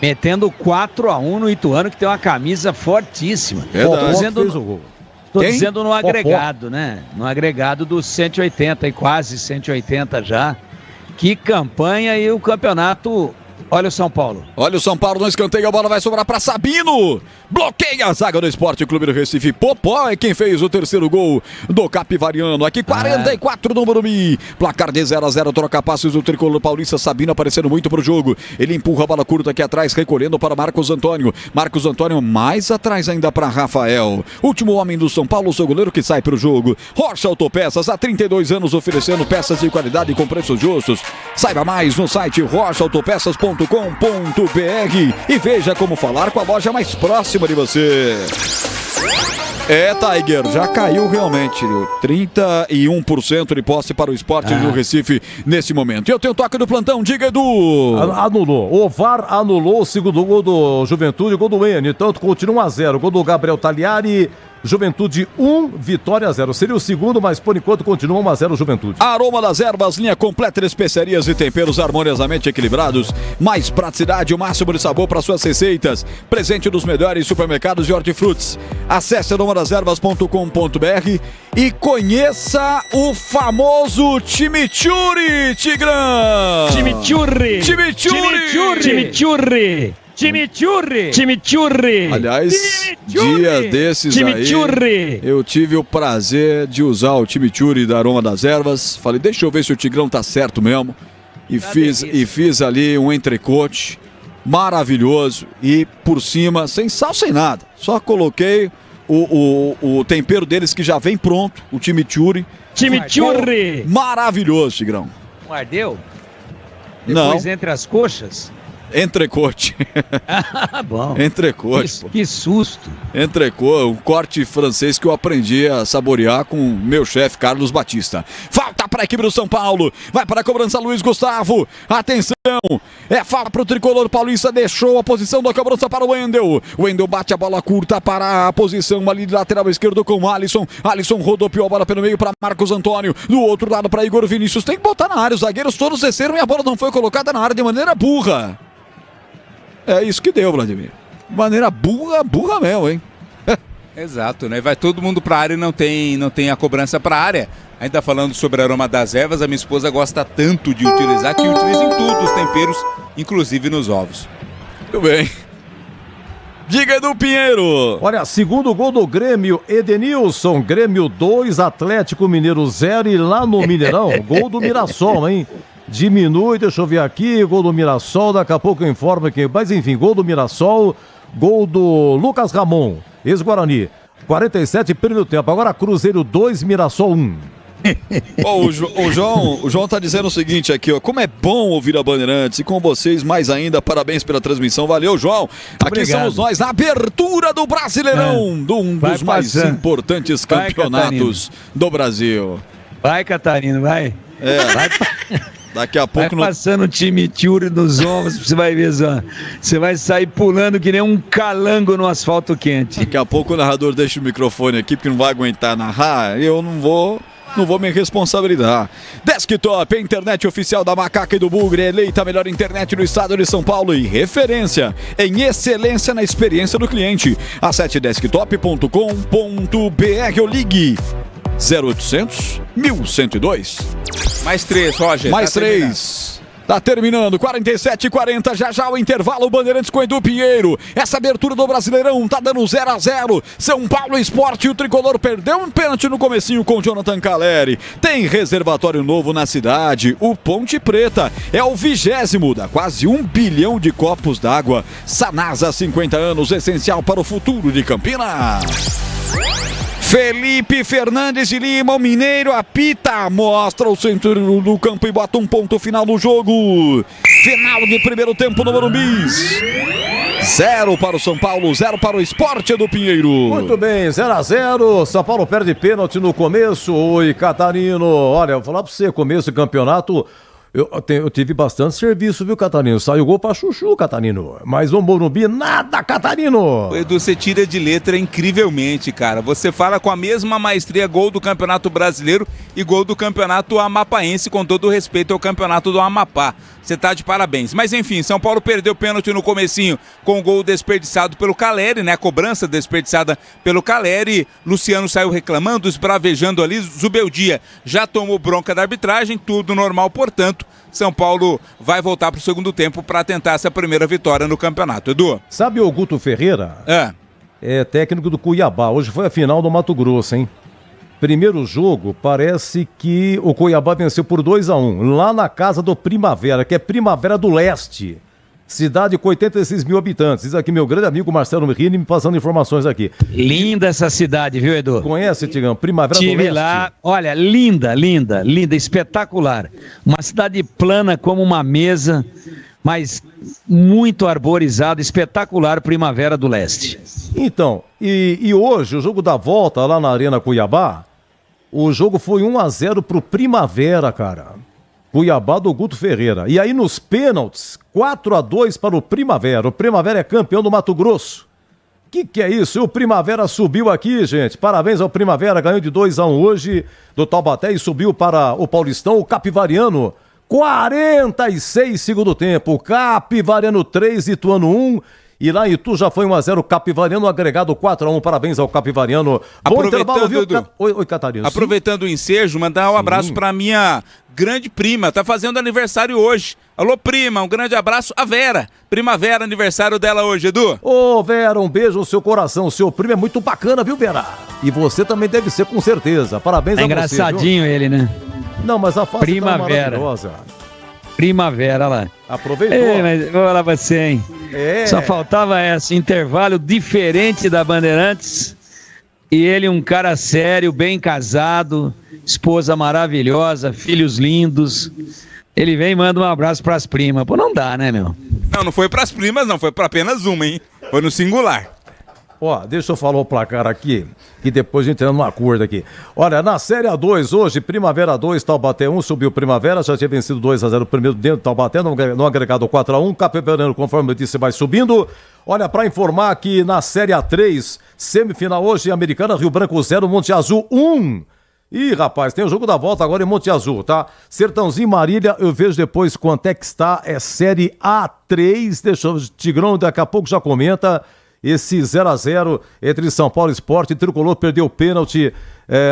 Speaker 6: Metendo 4-1 no Ituano, que tem uma camisa fortíssima. Tô dizendo no agregado, né? No agregado dos 180 e quase 180 já. Que campanha e o campeonato. Olha o São Paulo.
Speaker 3: Olha o São Paulo no escanteio, a bola vai sobrar para Sabino. Bloqueia a zaga do Esporte Clube do Recife. Popó é quem fez o terceiro gol do Capivariano. Aqui 44 do Morumbi. Placar de 0-0, troca passes do tricolor paulista. Sabino aparecendo muito pro jogo. Ele empurra a bola curta aqui atrás, recolhendo para Marcos Antônio. Marcos Antônio mais atrás ainda para Rafael. Último homem do São Paulo, seu goleiro que sai pro jogo. Rocha Autopeças, há 32 anos oferecendo peças de qualidade com preços justos. Saiba mais no site rochaautopeças.com.br e veja como falar com a loja mais próxima de você. Tiger, já caiu realmente 31% de posse para o Esporte do Recife nesse momento. E eu tenho o toque do plantão, diga, Edu.
Speaker 7: Anulou, o VAR anulou o segundo gol do Juventude, o gol do N, tanto continua 1-0, gol do Gabriel Tagliari. Juventude 1, Vitória 0. Seria o segundo, mas por enquanto continua 1-0 Juventude.
Speaker 3: Aroma das Ervas, linha completa de especiarias e temperos harmoniosamente equilibrados. Mais praticidade, o máximo de sabor para suas receitas. Presente nos melhores supermercados de hortifrutis. Acesse aromadeservas.com.br e conheça o famoso Chimichurri, Tigrão.
Speaker 6: Chimichurri. Chimichurri.
Speaker 3: Aliás, dia desses aí, eu tive o prazer de usar o chimichurri da Aroma das Ervas. Falei, deixa eu ver se o Tigrão tá certo mesmo. E fiz ali um entrecote maravilhoso e por cima, sem sal, sem nada. Só coloquei o tempero deles que já vem pronto, o chimichurri.
Speaker 6: Chimichurri.
Speaker 3: Maravilhoso, Tigrão.
Speaker 6: Não ardeu?
Speaker 3: Não.
Speaker 6: Depois entre as coxas?
Speaker 3: Entrecote.
Speaker 6: Bom.
Speaker 3: Entrecote.
Speaker 6: Que susto.
Speaker 3: Entrecote, um corte francês que eu aprendi a saborear com meu chefe Carlos Batista. Falta para a equipe do São Paulo. Vai para a cobrança Luiz Gustavo. Atenção. É falta para o tricolor paulista. Deixou a posição da cobrança para o Wendel. O Wendel bate a bola curta para a posição ali de lateral esquerdo com o Alisson. Alisson rodopiou a bola pelo meio para Marcos Antônio. Do outro lado para Igor Vinícius. Tem que botar na área. Os zagueiros todos desceram e a bola não foi colocada na área de maneira burra. É isso que deu, Vladimir. De maneira burra mesmo, hein?
Speaker 2: Exato, né? Vai todo mundo pra área e não tem a cobrança pra área. Ainda falando sobre a Aroma das Ervas, a minha esposa gosta tanto de utilizar que utiliza em tudo os temperos, inclusive nos ovos.
Speaker 3: Muito bem. Diga, Edu Pinheiro.
Speaker 7: Olha, segundo gol do Grêmio, Edenilson. Grêmio 2, Atlético Mineiro 0 e lá no Mineirão, gol do Mirassol, hein? Diminui, deixa eu ver aqui, gol do Mirassol, daqui a pouco eu informo aqui, mas enfim, gol do Mirassol, gol do Lucas Ramon, ex-Guarani, 47, primeiro tempo, agora Cruzeiro 2, Mirassol 1.
Speaker 3: O João tá dizendo o seguinte aqui, ó, como é bom ouvir a Bandeirantes e com vocês mais ainda, parabéns pela transmissão, valeu, João. Aqui somos nós, na abertura do Brasileirão, um dos mais importantes campeonatos do Brasil.
Speaker 6: Vai, Catarina, vai.
Speaker 3: Daqui a pouco...
Speaker 6: Vai passando chimichurri nos ombros, você vai ver, você vai sair pulando que nem um calango no asfalto quente.
Speaker 3: Daqui a pouco o narrador deixa o microfone aqui, porque não vai aguentar narrar, eu não vou me responsabilizar. Desktop, a internet oficial da Macaca e do Bugre, eleita a melhor internet no estado de São Paulo e referência em excelência na experiência do cliente. Acesse desktop.com.br ou ligue 0800 1102.
Speaker 2: Mais 3, Roger.
Speaker 3: Mais 3. Tá terminando, 47-40, já o intervalo, Bandeirantes com Edu Pinheiro. Essa abertura do Brasileirão tá dando 0-0. São Paulo Sport e o Tricolor perdeu um pênalti no comecinho com Jonathan Caleri. Tem reservatório novo na cidade, o Ponte Preta. É o 20º, dá quase 1 bilhão de copos d'água. Sanasa, 50 anos, essencial para o futuro de Campinas. Felipe Fernandes de Lima, o Mineiro apita, mostra o centro do campo e bota um ponto final no jogo. Final de primeiro tempo no Morumbi. 0 para o São Paulo, 0 para o Sport do Pinheiro.
Speaker 7: Muito bem, 0-0. São Paulo perde pênalti no começo. Oi, Catarino. Olha, eu vou falar pra você, começo do campeonato. Eu tive bastante serviço, viu, Catarino? Saiu gol pra Chuchu, Catarino. Mas o Morumbi, nada, Catarino!
Speaker 2: O Edu, você tira de letra incrivelmente, cara. Você fala com a mesma maestria gol do Campeonato Brasileiro e gol do Campeonato Amapaense, com todo o respeito ao Campeonato do Amapá. Você tá de parabéns. Mas enfim, São Paulo perdeu pênalti no comecinho com o gol desperdiçado pelo Caleri, né? A cobrança desperdiçada pelo Caleri. Luciano saiu reclamando, esbravejando ali. Zubeldia já tomou bronca da arbitragem, tudo normal, portanto. São Paulo vai voltar para o segundo tempo para tentar essa primeira vitória no campeonato. Edu?
Speaker 7: Sabe o Guto Ferreira? É técnico do Cuiabá. Hoje foi a final do Mato Grosso, hein? Primeiro jogo, parece que o Cuiabá venceu por 2-1, lá na casa do Primavera, que é Primavera do Leste. Cidade com 86 mil habitantes. Diz aqui meu grande amigo Marcelo Rini me passando informações aqui.
Speaker 6: Linda essa cidade, viu, Edu?
Speaker 7: Conhece, Tigão? Primavera do Leste.
Speaker 6: Estive lá, olha, linda, espetacular. Uma cidade plana como uma mesa, mas muito arborizada, espetacular, Primavera do Leste.
Speaker 7: Então, e hoje, o jogo da volta lá na Arena Cuiabá, o jogo foi 1-0 pro Primavera, cara. Cuiabá do Guto Ferreira. E aí nos pênaltis, 4-2 para o Primavera. O Primavera é campeão do Mato Grosso. Que é isso? E o Primavera subiu aqui, gente. Parabéns ao Primavera, ganhou de 2-1 hoje do Taubaté e subiu para o Paulistão, o Capivariano. 46 segundo tempo. Capivariano 3, Ituano 1. E lá em Itu já foi 1-0, Capivariano agregado 4-1, parabéns ao Capivariano. Bom intervalo, viu? Oi, Catarina.
Speaker 2: Aproveitando o ensejo, mandar um abraço pra minha grande prima, tá fazendo aniversário hoje. Alô, prima, um grande abraço, a Vera. Primavera, aniversário dela hoje, Edu.
Speaker 7: Ô, Vera, um beijo no seu coração, seu primo é muito bacana, viu, Vera? E você também deve ser, com certeza. Parabéns a você.
Speaker 6: É engraçadinho ele, né?
Speaker 7: Não, mas a fase
Speaker 6: Primavera.
Speaker 7: Tá maravilhosa.
Speaker 6: Primavera lá.
Speaker 7: Aproveitou.
Speaker 6: Mas vou falar pra você, hein? Só faltava esse intervalo diferente da Bandeirantes. E ele, um cara sério, bem casado, esposa maravilhosa, filhos lindos. Ele vem e manda um abraço pras primas. Pô, não dá, né, meu?
Speaker 2: Não foi pras primas, não. Foi pra apenas uma, hein? Foi no singular.
Speaker 7: Ó, deixa eu falar o placar aqui, que depois a gente entra num acordo aqui. Olha, na Série A2 hoje, Primavera 2, Taubaté 1, subiu Primavera, já tinha vencido 2-0 o primeiro dentro do Taubaté, no agregado 4-1, Capivariano, conforme eu disse, vai subindo. Olha, pra informar que na Série A3, semifinal hoje, Americana, Rio Branco 0, Monte Azul 1. Ih, rapaz, tem o jogo da volta agora em Monte Azul, tá? Sertãozinho, Marília, eu vejo depois quanto é que está, é Série A3, deixa o Tigrão daqui a pouco já comenta. Esse 0-0 entre São Paulo Sport e Tricolor perdeu o pênalti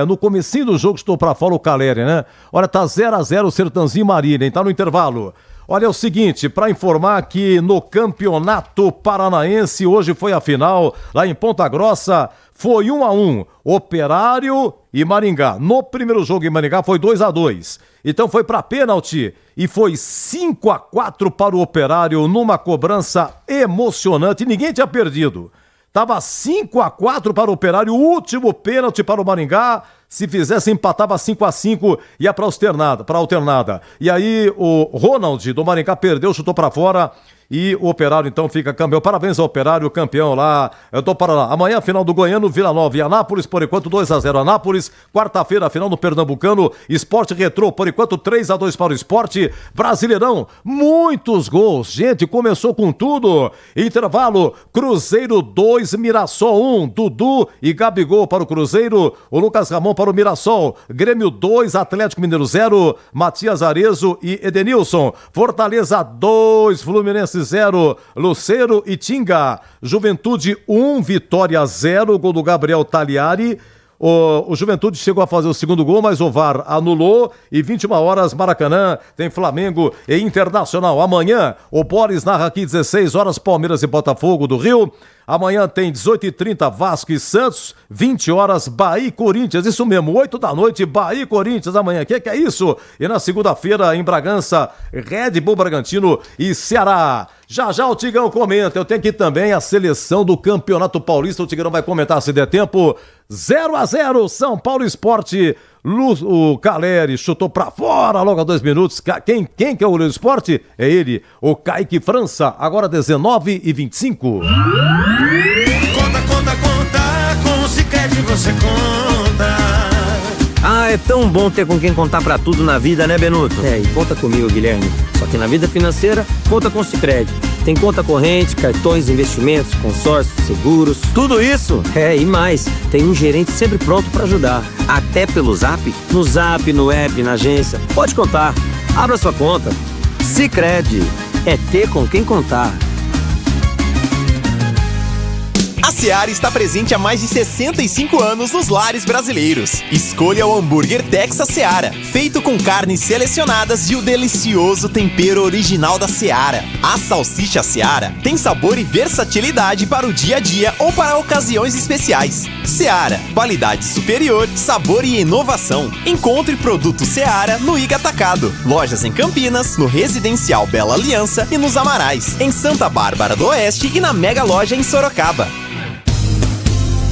Speaker 7: no comecinho do jogo, estou para fora o Caleri, né? Olha, tá 0-0 Sertãozinho e Marília, hein? Tá no intervalo. Olha, é o seguinte, para informar que no Campeonato Paranaense, hoje foi a final, lá em Ponta Grossa, foi 1-1, Operário e Maringá. No primeiro jogo em Maringá foi 2-2. Então foi para pênalti e foi 5-4 para o Operário numa cobrança emocionante. Ninguém tinha perdido. Tava 5-4 para o Operário, o último pênalti para o Maringá. Se fizesse, empatava 5-5, ia para alternada. E aí o Ronald do Maringá perdeu, chutou para fora. E o Operário então fica campeão. Parabéns ao Operário, campeão lá do Paraná. Amanhã, final do Goiano, Vila Nova e Anápolis, por enquanto 2-0 Anápolis. Quarta-feira, final do Pernambucano, Sport Retrô, por enquanto 3-2 para o Sport. Brasileirão, muitos gols. Gente, começou com tudo. Intervalo, Cruzeiro 2, Mirassol 1. Dudu e Gabigol para o Cruzeiro. O Lucas Ramon para o Mirassol. Grêmio 2, Atlético Mineiro 0. Matias Arezo e Edenilson. Fortaleza 2, Fluminense 0, Luceiro e Tinga. Juventude 1, Vitória 0, gol do Gabriel Tagliari. O Juventude chegou a fazer o segundo gol, mas o VAR anulou. E 21 horas, Maracanã, tem Flamengo e Internacional. Amanhã, o Boris narra aqui 16 horas, Palmeiras e Botafogo do Rio. Amanhã tem 18h30, Vasco e Santos, 20 horas, Bahia e Corinthians, isso mesmo, 8 da noite, Bahia e Corinthians amanhã, que é isso? E na segunda-feira, em Bragança, Red Bull Bragantino e Ceará. Já já o Tigrão comenta, eu tenho aqui também a seleção do Campeonato Paulista, o Tigrão vai comentar se der tempo. 0-0, São Paulo Sport. O Caleri chutou pra fora logo a 2 minutos. Quem que é o goleiro do Sport? É ele, o Kaique França. Agora 19h25.
Speaker 15: Conta, com o Sicredi você conta.
Speaker 16: Ah, é tão bom ter com quem contar pra tudo na vida, né, Benuto? E conta comigo, Guilherme. Só que na vida financeira, conta com o Sicredi. Tem conta corrente, cartões, investimentos, consórcios, seguros. Tudo isso? E mais. Tem um gerente sempre pronto pra ajudar. Até pelo Zap? No Zap, no app, na agência. Pode contar. Abra sua conta. Sicredi. É ter com quem contar.
Speaker 13: A Seara está presente há mais de 65 anos nos lares brasileiros. Escolha o hambúrguer Texas Seara, feito com carnes selecionadas e o delicioso tempero original da Seara. A salsicha Seara tem sabor e versatilidade para o dia a dia ou para ocasiões especiais. Seara, qualidade superior, sabor e inovação. Encontre produto Seara no Iga Atacado. Lojas em Campinas, no Residencial Bela Aliança e nos Amarais, em Santa Bárbara do Oeste e na Mega Loja em Sorocaba.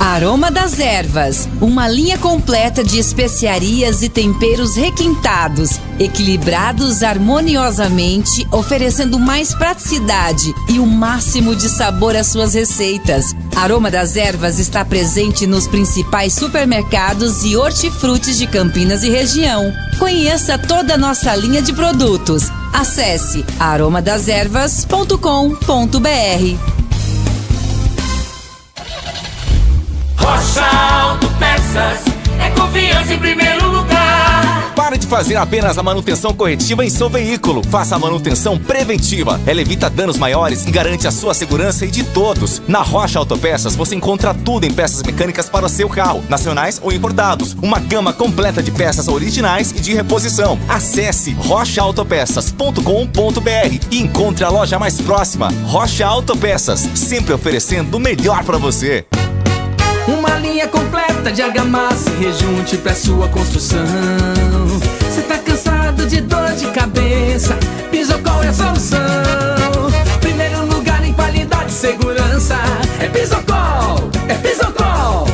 Speaker 11: Aroma das Ervas, uma linha completa de especiarias e temperos requintados, equilibrados harmoniosamente, oferecendo mais praticidade e o máximo de sabor às suas receitas. Aroma das Ervas está presente nos principais supermercados e hortifrutis de Campinas e região. Conheça toda a nossa linha de produtos. Acesse aromadeservas.com.br.
Speaker 17: Rocha Autopeças, é confiança em primeiro lugar.
Speaker 10: Pare de fazer apenas a manutenção corretiva em seu veículo. Faça a manutenção preventiva. Ela evita danos maiores e garante a sua segurança e de todos. Na Rocha Autopeças você encontra tudo em peças mecânicas para o seu carro, nacionais ou importados. Uma gama completa de peças originais e de reposição. Acesse rochaautopeças.com.br e encontre a loja mais próxima. Rocha Autopeças, sempre oferecendo o melhor para você.
Speaker 17: Uma linha completa de argamassa e rejunte pra sua construção. Cê tá cansado de dor de cabeça? Pisocol é a solução. Primeiro lugar em qualidade e segurança. É Pisocol, é Pisocol.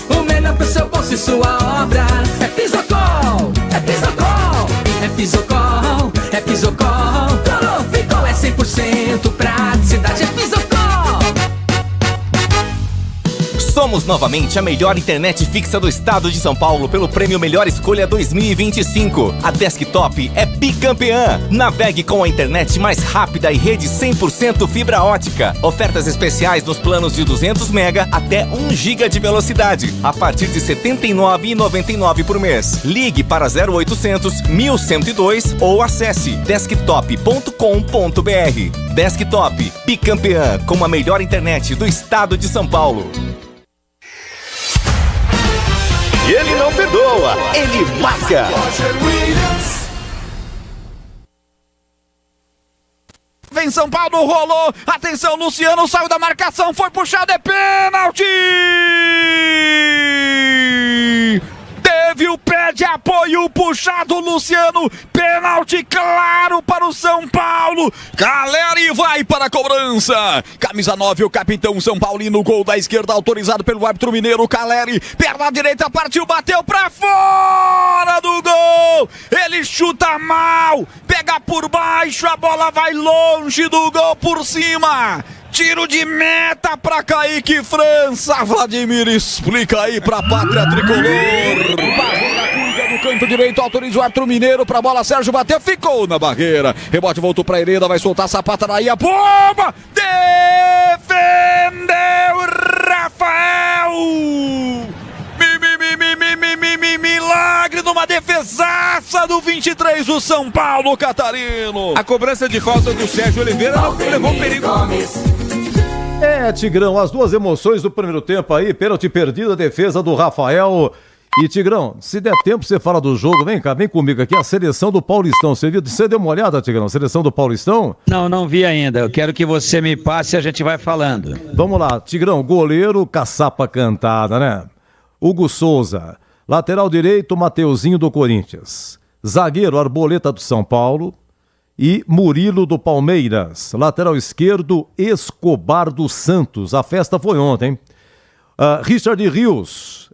Speaker 17: O melhor pro seu bolso e sua obra. É Pisocol, é Pisocol. É Pisocol, é Pisocol. Ficou é 100% praticidade. É Pisocol.
Speaker 10: Somos novamente a melhor internet fixa do estado de São Paulo pelo prêmio Melhor Escolha 2025. A Desktop é bicampeã. Navegue com a internet mais rápida e rede 100% fibra ótica. Ofertas especiais nos planos de 200 mega até 1 giga de velocidade, a partir de R$ 79,99 por mês. Ligue para 0800 1102 ou acesse desktop.com.br. Desktop, bicampeã com a melhor internet do estado de São Paulo.
Speaker 13: E ele não perdoa, ele marca.
Speaker 3: Vem São Paulo, rolou. Atenção, Luciano saiu da marcação, foi puxado, é pênalti! Teve o pé de apoio puxado, Luciano. Pênalti claro para o São Paulo. Caleri vai para a cobrança. Camisa 9, o capitão São Paulino. Gol da esquerda autorizado pelo árbitro mineiro. Caleri, perna direita, partiu, bateu para fora do gol. Ele chuta mal, pega por baixo, a bola vai longe do gol, por cima. Tiro de meta para Kaique França. Vladimir, explica aí pra pátria tricolor. Barreira cuida do canto direito, autoriza o árbitro mineiro pra bola. Sérgio bateu, ficou na barreira. Rebote voltou pra Hereda, vai soltar a sapata na ia. Bomba! Defendeu Rafael! Milagre numa defesaça do 23 do São Paulo Catarino.
Speaker 2: A cobrança de falta do Sérgio Oliveira não levou perigo.
Speaker 7: Tigrão, as duas emoções do primeiro tempo aí, pênalti perdido, a defesa do Rafael. E, Tigrão, se der tempo, você fala do jogo. Vem cá, vem comigo aqui, a seleção do Paulistão. Você deu uma olhada, Tigrão, seleção do Paulistão?
Speaker 6: Não vi ainda. Eu quero que você me passe e a gente vai falando.
Speaker 7: Vamos lá, Tigrão, goleiro, caçapa cantada, né? Hugo Souza. Lateral direito, Mateuzinho do Corinthians. Zagueiro, Arboleta do São Paulo. E Murilo do Palmeiras. Lateral esquerdo, Escobar do Santos. A festa foi ontem. Richard Rios,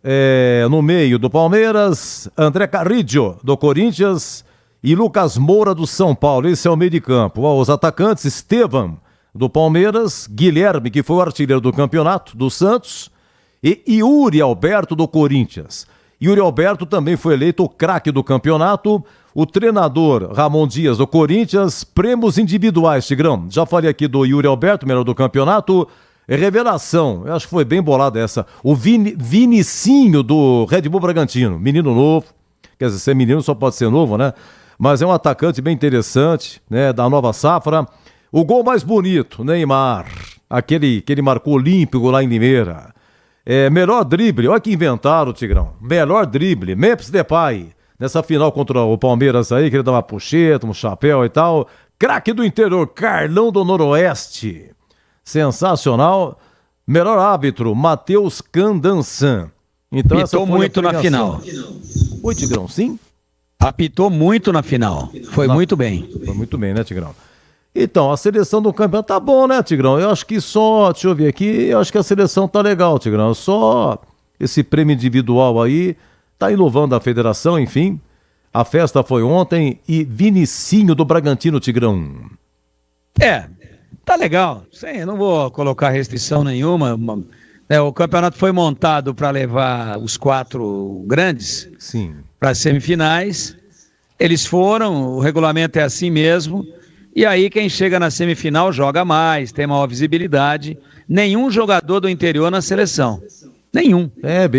Speaker 7: no meio do Palmeiras. André Carrillo do Corinthians. E Lucas Moura do São Paulo. Esse é o meio de campo. Os atacantes, Estevam do Palmeiras. Guilherme, que foi o artilheiro do campeonato, do Santos. E Yuri Alberto do Corinthians. Yuri Alberto também foi eleito o craque do campeonato. O treinador Ramon Dias do Corinthians. Prêmios individuais, Tigrão. Já falei aqui do Yuri Alberto, melhor do campeonato. Revelação, eu acho que foi bem bolada essa. O Vinicinho do Red Bull Bragantino. Menino novo. Quer dizer, ser menino só pode ser novo, né? Mas é um atacante bem interessante, né? Da nova safra. O gol mais bonito, Neymar. Aquele que ele marcou olímpico lá em Limeira. Melhor drible, olha que inventaram, Tigrão. Melhor drible, Memphis Depay. Nessa final contra o Palmeiras aí, que ele dá uma puxeta, um chapéu e tal. Craque do interior, Carlão do Noroeste. Sensacional. Melhor árbitro, Matheus Candansan. Então,
Speaker 6: apitou muito na final.
Speaker 7: Oi, Tigrão, sim?
Speaker 6: Apitou muito na final. Foi muito bem.
Speaker 7: Foi muito bem, né, Tigrão? Então, a seleção do campeonato tá bom, né, Tigrão? Eu acho que só, deixa eu ver aqui, eu acho que a seleção tá legal, Tigrão. Só esse prêmio individual aí, tá inovando a federação, enfim. A festa foi ontem e Vinicinho do Bragantino, Tigrão.
Speaker 6: Tá legal. Sim, não vou colocar restrição nenhuma. O campeonato foi montado para levar os 4 grandes para as semifinais. Eles foram, o regulamento é assim mesmo. E aí quem chega na semifinal joga mais, tem maior visibilidade. Nenhum jogador do interior na seleção. Nenhum.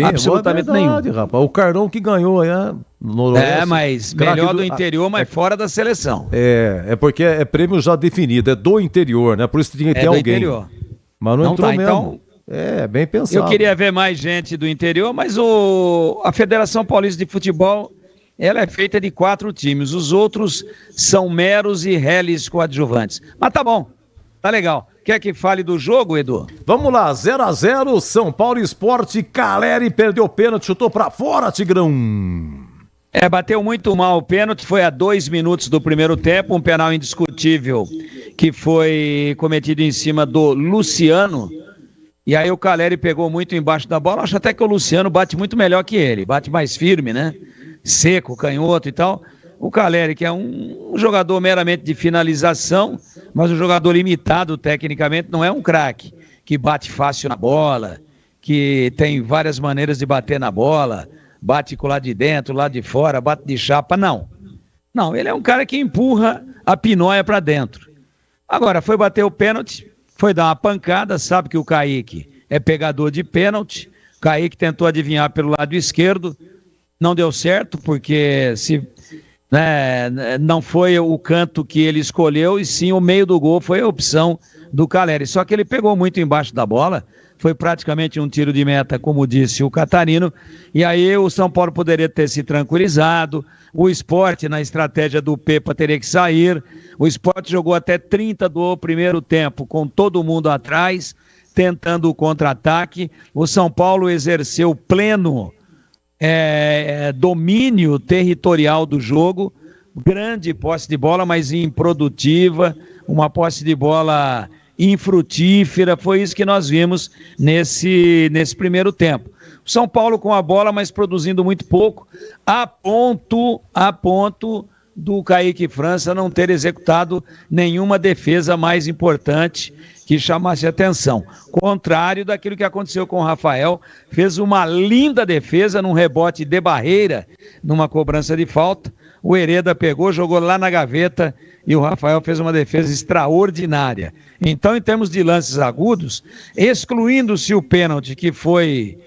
Speaker 6: Absolutamente nenhum.
Speaker 7: Rapaz. O Carlão que ganhou aí, no Noroeste.
Speaker 6: Mas melhor do interior, mas fora da seleção.
Speaker 7: Porque é prêmio já definido, é do interior, né? Por isso tinha que ter alguém. Interior. Mas não entrou mesmo. Então, bem pensado.
Speaker 6: Eu queria ver mais gente do interior, mas a Federação Paulista de Futebol, ela é feita de 4 times. Os outros são meros e reles coadjuvantes. Mas tá bom, tá legal. Quer que fale do jogo, Edu?
Speaker 7: Vamos lá, 0-0, São Paulo Sport. Caleri perdeu o pênalti, chutou pra fora, Tigrão.
Speaker 6: Bateu muito mal o pênalti, foi a 2 minutos do primeiro tempo, um penal indiscutível que foi cometido em cima do Luciano. E aí o Caleri pegou muito embaixo da bola. Acho até que o Luciano bate muito melhor que ele, bate mais firme, né? Seco, canhoto e tal. O Caleri, que é um jogador meramente de finalização, mas um jogador limitado tecnicamente, não é um craque, que bate fácil na bola, que tem várias maneiras de bater na bola, bate com o lado de dentro, lado de fora, bate de chapa, não. Não, ele é um cara que empurra a pinóia para dentro. Agora, foi bater o pênalti, foi dar uma pancada, sabe que o Kaique é pegador de pênalti, o Kaique tentou adivinhar pelo lado esquerdo, não deu certo, porque não foi o canto que ele escolheu, e sim o meio do gol foi a opção do Caleri. Só que ele pegou muito embaixo da bola, foi praticamente um tiro de meta, como disse o Catarino, e aí o São Paulo poderia ter se tranquilizado. O Sport, na estratégia do Pepa, teria que sair. O Sport jogou até 30 do primeiro tempo, com todo mundo atrás, tentando o contra-ataque. O São Paulo exerceu pleno domínio territorial do jogo, grande posse de bola, mas improdutiva, uma posse de bola infrutífera. Foi isso que nós vimos nesse primeiro tempo. O São Paulo com a bola, mas produzindo muito pouco, a ponto do Kaique França não ter executado nenhuma defesa mais importante que chamasse atenção. Contrário daquilo que aconteceu com o Rafael, fez uma linda defesa num rebote de barreira, numa cobrança de falta. O Hereda pegou, jogou lá na gaveta e o Rafael fez uma defesa extraordinária. Então, em termos de lances agudos, excluindo-se o pênalti, que foi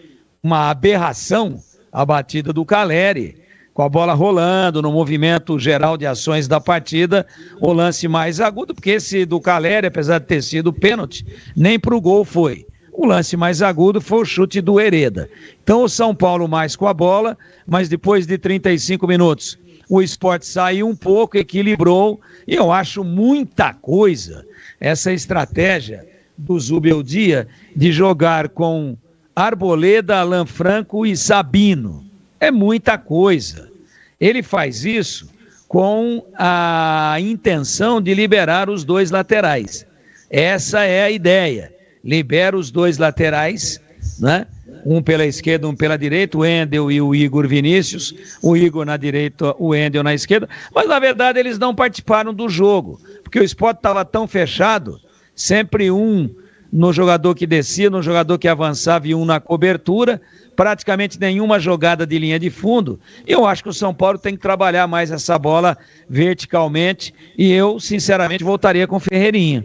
Speaker 6: uma aberração, a batida do Caleri, com a bola rolando, no movimento geral de ações da partida, o lance mais agudo, porque esse do Caleri, apesar de ter sido pênalti, nem pro gol foi. O lance mais agudo foi o chute do Hereda. Então o São Paulo mais com a bola, mas depois de 35 minutos, o Sport saiu um pouco, equilibrou, e eu acho muita coisa essa estratégia do Zubeldia de jogar com Arboleda, Alan Franco e Sabino. É muita coisa. Ele faz isso com a intenção de liberar os dois laterais. Essa é a ideia. Libera os dois laterais, né? Um pela esquerda, um pela direita, o Wendel e o Igor Vinícius, o Igor na direita, o Wendel na esquerda, mas na verdade eles não participaram do jogo, porque o Sport estava tão fechado, sempre um no jogador que descia, no jogador que avançava e um na cobertura, praticamente nenhuma jogada de linha de fundo, e eu acho que o São Paulo tem que trabalhar mais essa bola verticalmente, e eu sinceramente voltaria com o Ferreirinha.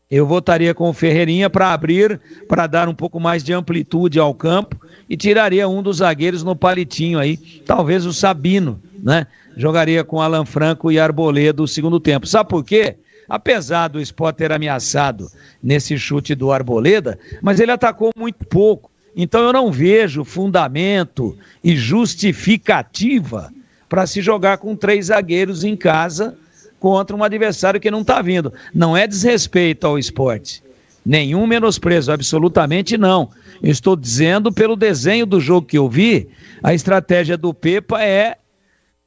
Speaker 6: Eu votaria com o Ferreirinha para abrir, para dar um pouco mais de amplitude ao campo e tiraria um dos zagueiros no palitinho aí, talvez o Sabino, né? Jogaria com Alan Franco e Arboleda no segundo tempo. Sabe por quê? Apesar do Sport ter ameaçado nesse chute do Arboleda, mas ele atacou muito pouco. Então eu não vejo fundamento e justificativa para se jogar com 3 zagueiros em casa contra um adversário que não está vindo. Não é desrespeito ao Sport, nenhum menosprezo, absolutamente não. Eu estou dizendo, pelo desenho do jogo que eu vi, a estratégia do Pepa é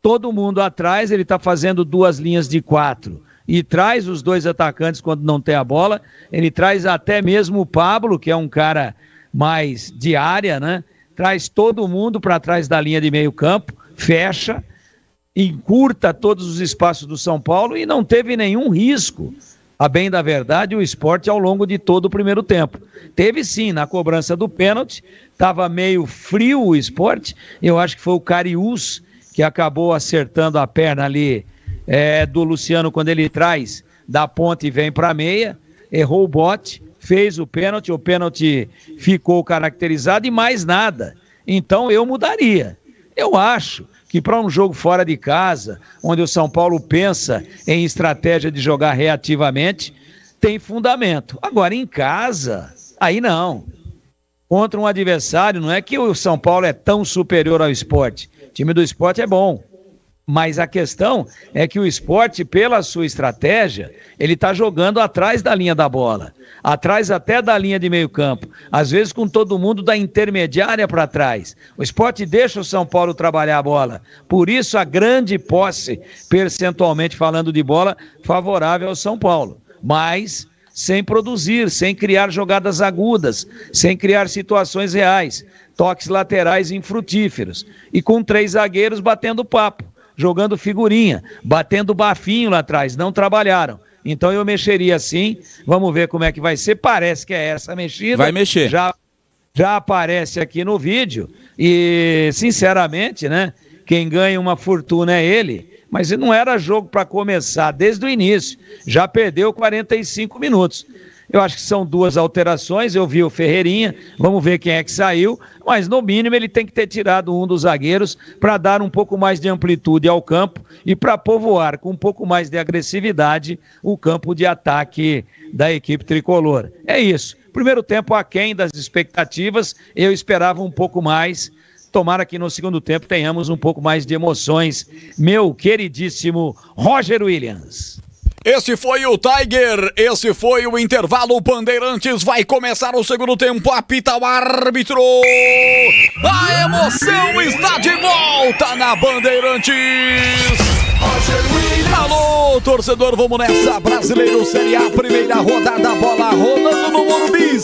Speaker 6: todo mundo atrás, ele está fazendo 2 linhas de 4 e traz os 2 atacantes quando não tem a bola, ele traz até mesmo o Pablo, que é um cara mais de área, né? Traz todo mundo para trás da linha de meio campo, fecha, encurta todos os espaços do São Paulo e não teve nenhum risco. A bem da verdade, o Sport ao longo de todo o primeiro tempo. Teve sim, na cobrança do pênalti, estava meio frio o Sport, eu acho que foi o Cariús que acabou acertando a perna ali do Luciano quando ele traz da ponta e vem para a meia, errou o bote, fez o pênalti ficou caracterizado e mais nada. Então eu mudaria. Eu acho que para um jogo fora de casa, onde o São Paulo pensa em estratégia de jogar reativamente, tem fundamento. Agora, em casa, aí não. Contra um adversário, não é que o São Paulo é tão superior ao Sport. O time do Sport é bom. Mas a questão é que o Sport, pela sua estratégia, ele está jogando atrás da linha da bola, atrás até da linha de meio campo, às vezes com todo mundo da intermediária para trás. O Sport deixa o São Paulo trabalhar a bola, por isso a grande posse, percentualmente falando de bola, favorável ao São Paulo, mas sem produzir, sem criar jogadas agudas, sem criar situações reais, toques laterais infrutíferos, e com 3 zagueiros batendo papo, jogando figurinha, batendo bafinho lá atrás, não trabalharam. Então eu mexeria assim, vamos ver como é que vai ser, parece que é essa mexida.
Speaker 2: Vai mexer.
Speaker 6: Já aparece aqui no vídeo e, sinceramente, né, quem ganha uma fortuna é ele, mas não era jogo para começar desde o início, já perdeu 45 minutos. Eu acho que são 2 alterações, eu vi o Ferreirinha, vamos ver quem é que saiu, mas no mínimo ele tem que ter tirado um dos zagueiros para dar um pouco mais de amplitude ao campo e para povoar com um pouco mais de agressividade o campo de ataque da equipe tricolor. É isso, primeiro tempo aquém das expectativas, eu esperava um pouco mais, tomara que no segundo tempo tenhamos um pouco mais de emoções, meu queridíssimo Roger Williams.
Speaker 3: Esse foi o Tiger, esse foi o intervalo. Bandeirantes vai começar o segundo tempo, apita o árbitro. A emoção está de volta na Bandeirantes. Alô, torcedor, vamos nessa. Brasileiro Série A, primeira rodada, bola rolando no Morumbi.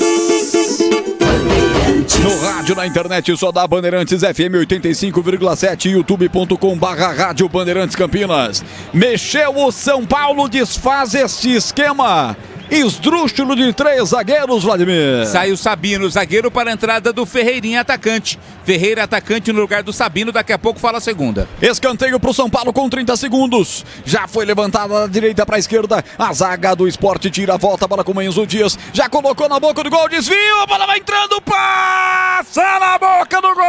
Speaker 3: No rádio, na internet, só da Bandeirantes FM 85,7, youtube.com/Rádio Bandeirantes Campinas. Mexeu o São Paulo, desfaz este esquema. Esdrúxulo de 3 zagueiros, Vladimir.
Speaker 2: Sai o Sabino, zagueiro, para a entrada do Ferreirinha, atacante. Ferreira, atacante no lugar do Sabino, daqui a pouco fala a segunda.
Speaker 3: Escanteio pro São Paulo com 30 segundos. Já foi levantada da direita para a esquerda. A zaga do Sport tira a volta, bola com o Enzo Dias. Já colocou na boca do gol, desvio, a bola vai entrando, passa na boca do gol.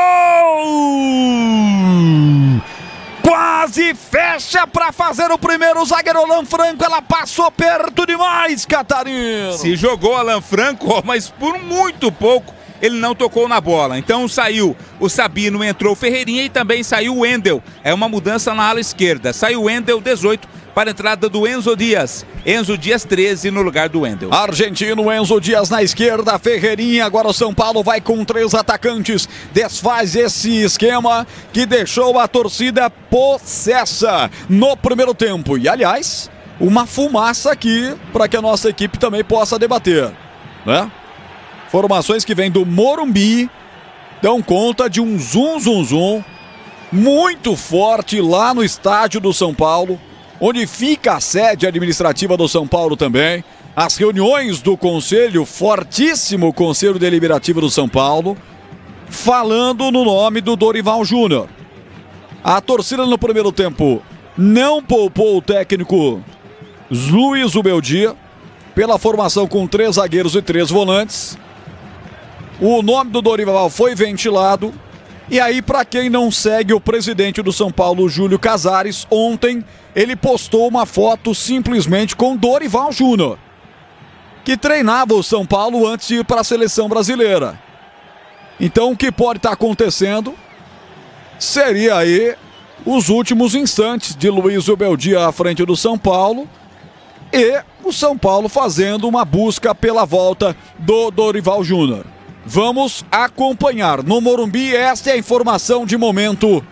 Speaker 3: Quase fecha para fazer o primeiro, o zagueiro Alan Franco, ela passou perto demais, Catarino.
Speaker 2: Se jogou Alan Franco, mas por muito pouco ele não tocou na bola. Então saiu o Sabino, entrou o Ferreirinha e também saiu o Wendel. É uma mudança na ala esquerda. Saiu o Wendel, 18, para a entrada do Enzo Dias. Enzo Dias, 13, no lugar do Wendel.
Speaker 3: Argentino, Enzo Dias na esquerda, Ferreirinha. Agora o São Paulo vai com 3 atacantes. Desfaz esse esquema que deixou a torcida possessa no primeiro tempo. E, aliás, uma fumaça aqui para que a nossa equipe também possa debater, né? Formações que vêm do Morumbi dão conta de um zum muito forte lá no estádio do São Paulo, onde fica a sede administrativa do São Paulo também. As reuniões do conselho, fortíssimo conselho deliberativo do São Paulo, falando no nome do Dorival Júnior. A torcida no primeiro tempo não poupou o técnico Luiz Ubeldia, pela formação com 3 zagueiros e 3 volantes. O nome do Dorival foi ventilado. E aí, para quem não segue o presidente do São Paulo, Júlio Casares, ontem ele postou uma foto simplesmente com Dorival Júnior, que treinava o São Paulo antes de ir para a seleção brasileira. Então, o que pode estar acontecendo seria aí os últimos instantes de Luiz Ubeldia à frente do São Paulo e o São Paulo fazendo uma busca pela volta do Dorival Júnior. Vamos acompanhar no Morumbi, esta é a informação de momento.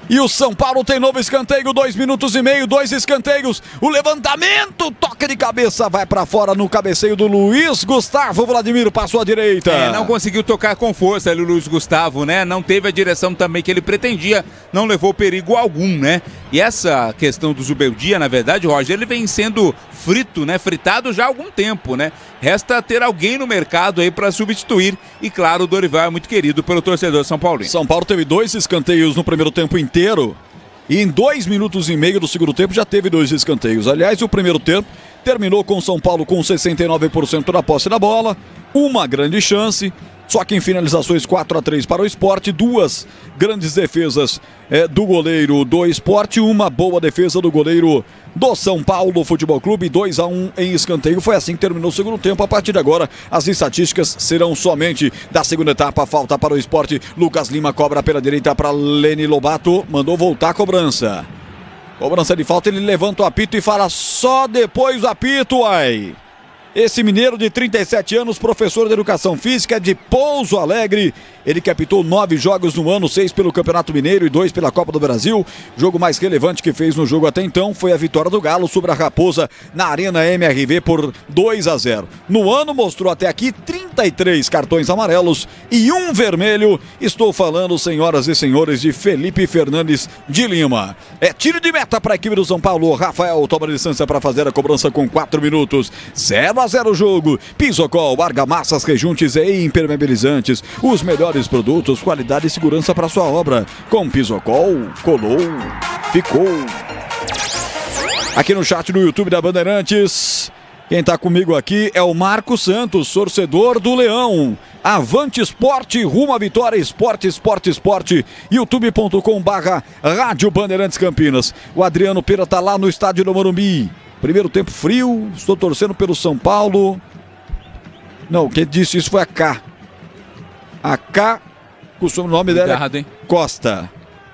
Speaker 3: E o São Paulo tem novo escanteio, 2 minutos e meio, 2 escanteios. O levantamento, toque de cabeça, vai para fora no cabeceio do Luiz Gustavo. Vladimir passou à direita.
Speaker 2: Não conseguiu tocar com força ali o Luiz Gustavo, né? Não teve a direção também que ele pretendia, não levou perigo algum, né? E essa questão do Zubeldia, na verdade, Roger, ele vem sendo frito, né? Fritado já há algum tempo, né? Resta ter alguém no mercado aí para substituir. E claro, o Dorival é muito querido pelo torcedor São Paulino.
Speaker 3: São Paulo teve 2 escanteios no primeiro tempo inteiro. E em 2 minutos e meio do segundo tempo já teve 2 escanteios. Aliás, o primeiro tempo terminou com o São Paulo com 69% da posse da bola, uma grande chance, só que em finalizações 4-3 para o Sport, 2 grandes defesas do goleiro do Sport, uma boa defesa do goleiro do São Paulo Futebol Clube, 2-1 em escanteio. Foi assim que terminou o segundo tempo. A partir de agora, as estatísticas serão somente da segunda etapa. Falta para o Sport. Lucas Lima cobra pela direita para Leni Lobato. Mandou voltar a cobrança. Cobrança de falta, ele levanta o apito e fala só depois do apito, ai. Esse mineiro de 37 anos, professor de Educação Física de Pouso Alegre, ele que apitou 9 jogos no ano, 6 pelo Campeonato Mineiro e 2 pela Copa do Brasil. O jogo mais relevante que fez no jogo até então foi a vitória do Galo sobre a Raposa na Arena MRV por 2-0. No ano mostrou até aqui 33 cartões amarelos e 1 vermelho. Estou falando, senhoras e senhores, de Felipe Fernandes de Lima. É tiro de meta para a equipe do São Paulo. Rafael toma licença para fazer a cobrança com 4 minutos. 0-0 o jogo. Pisocol, argamassas, rejuntes e impermeabilizantes. Os melhores produtos, qualidade e segurança para sua obra. Com Pisocol, colou, ficou. Aqui no chat do YouTube da Bandeirantes, quem está comigo aqui é o Marcos Santos, torcedor do Leão. Avante Esporte, rumo à vitória, esporte, youtube.com/Rádio Bandeirantes Campinas. O Adriano Pera está lá no estádio do Morumbi. Primeiro tempo frio, estou torcendo pelo São Paulo. Não, quem disse isso foi a K. A K, o sobrenome dela é Costa.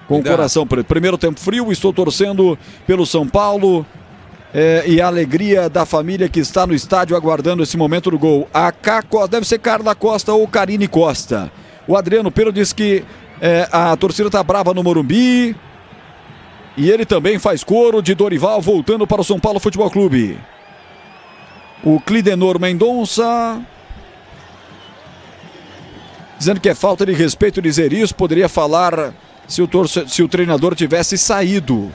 Speaker 3: Com o coração preto. Primeiro tempo frio, estou torcendo pelo São Paulo. E a alegria da família que está no estádio aguardando esse momento do gol. A K Costa, deve ser Carla Costa ou Karine Costa. O Adriano Pero disse que a torcida está brava no Morumbi. E ele também faz coro de Dorival voltando para o São Paulo Futebol Clube. O Clidenor Mendonça dizendo que é falta de respeito dizer isso. Poderia falar se o treinador tivesse saído.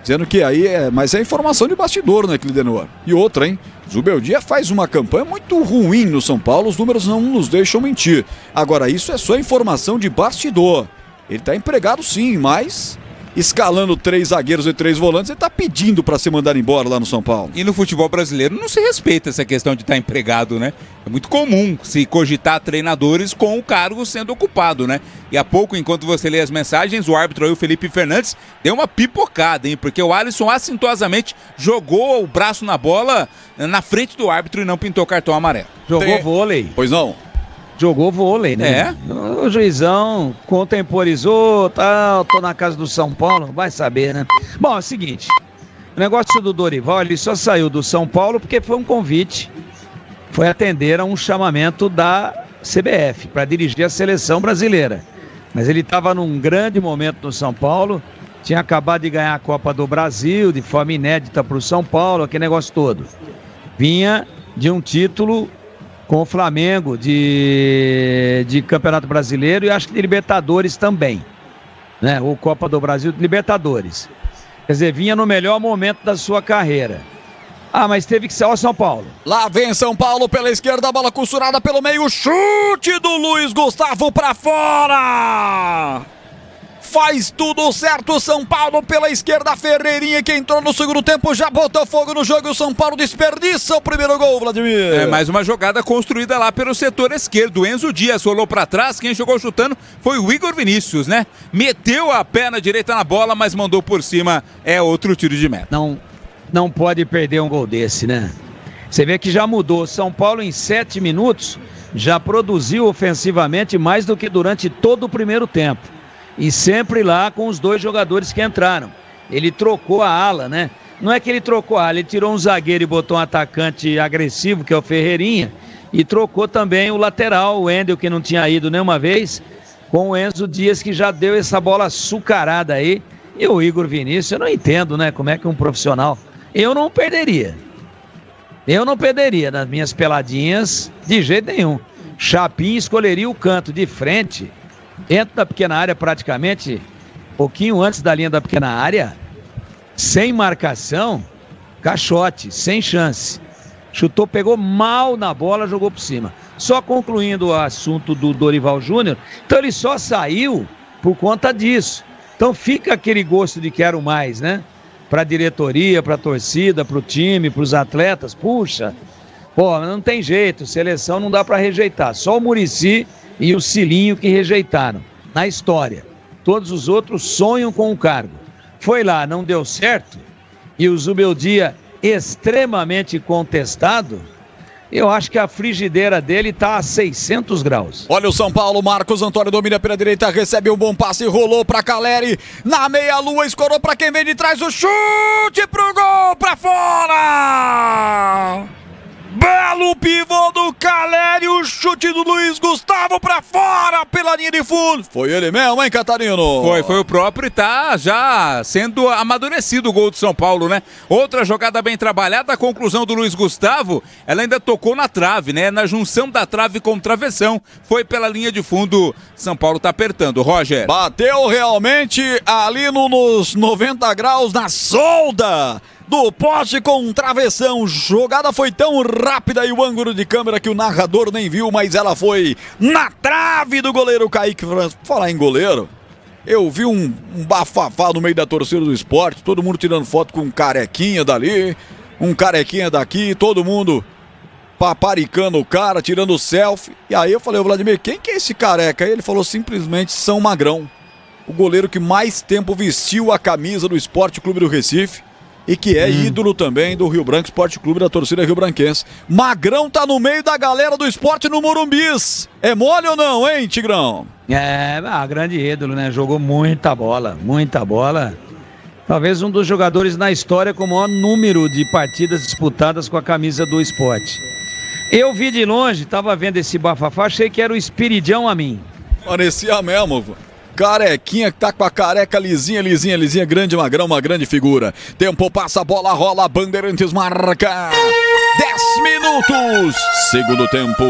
Speaker 3: Dizendo que aí mas é informação de bastidor, né, Clidenor? E outra, hein? Zubeldia faz uma campanha muito ruim no São Paulo. Os números não nos deixam mentir. Agora, isso é só informação de bastidor. Ele está empregado sim, mas escalando 3 zagueiros e 3 volantes, ele tá pedindo para ser mandado embora lá no São Paulo.
Speaker 2: E no futebol brasileiro não se respeita essa questão de estar empregado, né? É muito comum se cogitar treinadores com o cargo sendo ocupado, né? E há pouco, enquanto você lê as mensagens, o árbitro aí, o Felipe Fernandes, deu uma pipocada, hein? Porque o Alisson assintosamente jogou o braço na bola na frente do árbitro e não pintou cartão amarelo.
Speaker 6: Jogou vôlei.
Speaker 3: Pois não?
Speaker 6: Jogou vôlei, né? O juizão contemporizou, tal, tô na casa do São Paulo, vai saber, né? Bom, é o seguinte, o negócio do Dorival, ele só saiu do São Paulo porque foi um convite, foi atender a um chamamento da CBF para dirigir a seleção brasileira. Mas ele estava num grande momento no São Paulo, tinha acabado de ganhar a Copa do Brasil, de forma inédita para o São Paulo, aquele negócio todo. Vinha de um título com o Flamengo de Campeonato Brasileiro e acho que de Libertadores também, né? Ou Copa do Brasil de Libertadores. Quer dizer, vinha no melhor momento da sua carreira. Ah, mas teve que ser o São Paulo.
Speaker 3: Lá vem São Paulo pela esquerda, a bola costurada pelo meio, chute do Luiz Gustavo pra fora! Faz tudo certo, São Paulo pela esquerda, Ferreirinha que entrou no segundo tempo, já botou fogo no jogo e o São Paulo desperdiça o primeiro gol, Vladimir.
Speaker 2: É mais uma jogada construída lá pelo setor esquerdo, o Enzo Dias rolou pra trás, quem jogou chutando foi o Igor Vinícius, né? Meteu a perna direita na bola, mas mandou por cima, é outro tiro de meta.
Speaker 6: Não pode perder um gol desse, né? Você vê que já mudou, São Paulo em 7 minutos já produziu ofensivamente mais do que durante todo o primeiro tempo. E sempre lá com os 2 jogadores que entraram. Ele trocou a ala, né? Não é que ele trocou a ala, ele tirou um zagueiro e botou um atacante agressivo, que é o Ferreirinha, e trocou também o lateral, o Wendel, que não tinha ido nenhuma vez, com o Enzo Dias, que já deu essa bola açucarada aí. E o Igor Vinícius, eu não entendo, né? Como é que um profissional... Eu não perderia nas minhas peladinhas, de jeito nenhum. Chapim escolheria o canto de frente, dentro da pequena área praticamente, pouquinho antes da linha da pequena área, sem marcação, caixote, sem chance. Chutou, pegou mal na bola, jogou por cima. Só concluindo o assunto do Dorival Júnior, então ele só saiu por conta disso. Então fica aquele gosto de quero mais, né? Para a diretoria, para a torcida, para o time, para os atletas. Puxa, pô, não tem jeito, seleção não dá para rejeitar. Só o Muricy e o Cilinho que rejeitaram na história. Todos os outros sonham com o cargo. Foi lá, não deu certo, e o Zubeldia extremamente contestado. Eu acho que a frigideira dele tá a 600 graus.
Speaker 3: Olha o São Paulo, Marcos Antônio domina pela direita, recebe um bom passe, rolou pra Caleri, na meia-lua, escorou pra quem vem de trás, o chute pro gol, pra fora! Belo pivô do Caleri, o chute do Luiz Gustavo pra fora, pela linha de fundo. Foi ele mesmo, hein, Catarino?
Speaker 2: Foi o próprio e tá já sendo amadurecido o gol do São Paulo, né? Outra jogada bem trabalhada, a conclusão do Luiz Gustavo, ela ainda tocou na trave, né? Na junção da trave com o travessão, foi pela linha de fundo, São Paulo tá apertando, Roger.
Speaker 3: Bateu realmente ali nos 90 graus, na solda do poste com um travessão. Jogada foi tão rápida e o ângulo de câmera que o narrador nem viu, mas ela foi na trave do goleiro Kaique França. Falar em goleiro, eu vi um bafafá no meio da torcida do Sport, todo mundo tirando foto com um carequinha dali, um carequinha daqui, todo mundo paparicando o cara, tirando selfie. E aí eu falei, Vladimir, quem que é esse careca? Aí ele falou simplesmente São Magrão, o goleiro que mais tempo vestiu a camisa do Sport Clube do Recife e que é ídolo também do Rio Branco Esporte Clube, da torcida rio-branquense. Magrão tá no meio da galera do esporte no Morumbis. É mole ou não, hein, Tigrão?
Speaker 6: Grande ídolo, né? Jogou muita bola. Talvez um dos jogadores na história com o maior número de partidas disputadas com a camisa do esporte. Eu vi de longe, tava vendo esse bafafá, achei que era o Espiridião a mim.
Speaker 3: Parecia mesmo, carequinha que tá com a careca lisinha, grande Magrão, uma grande figura. Tempo passa, bola rola, Bandeirantes marca 10 minutos, segundo tempo.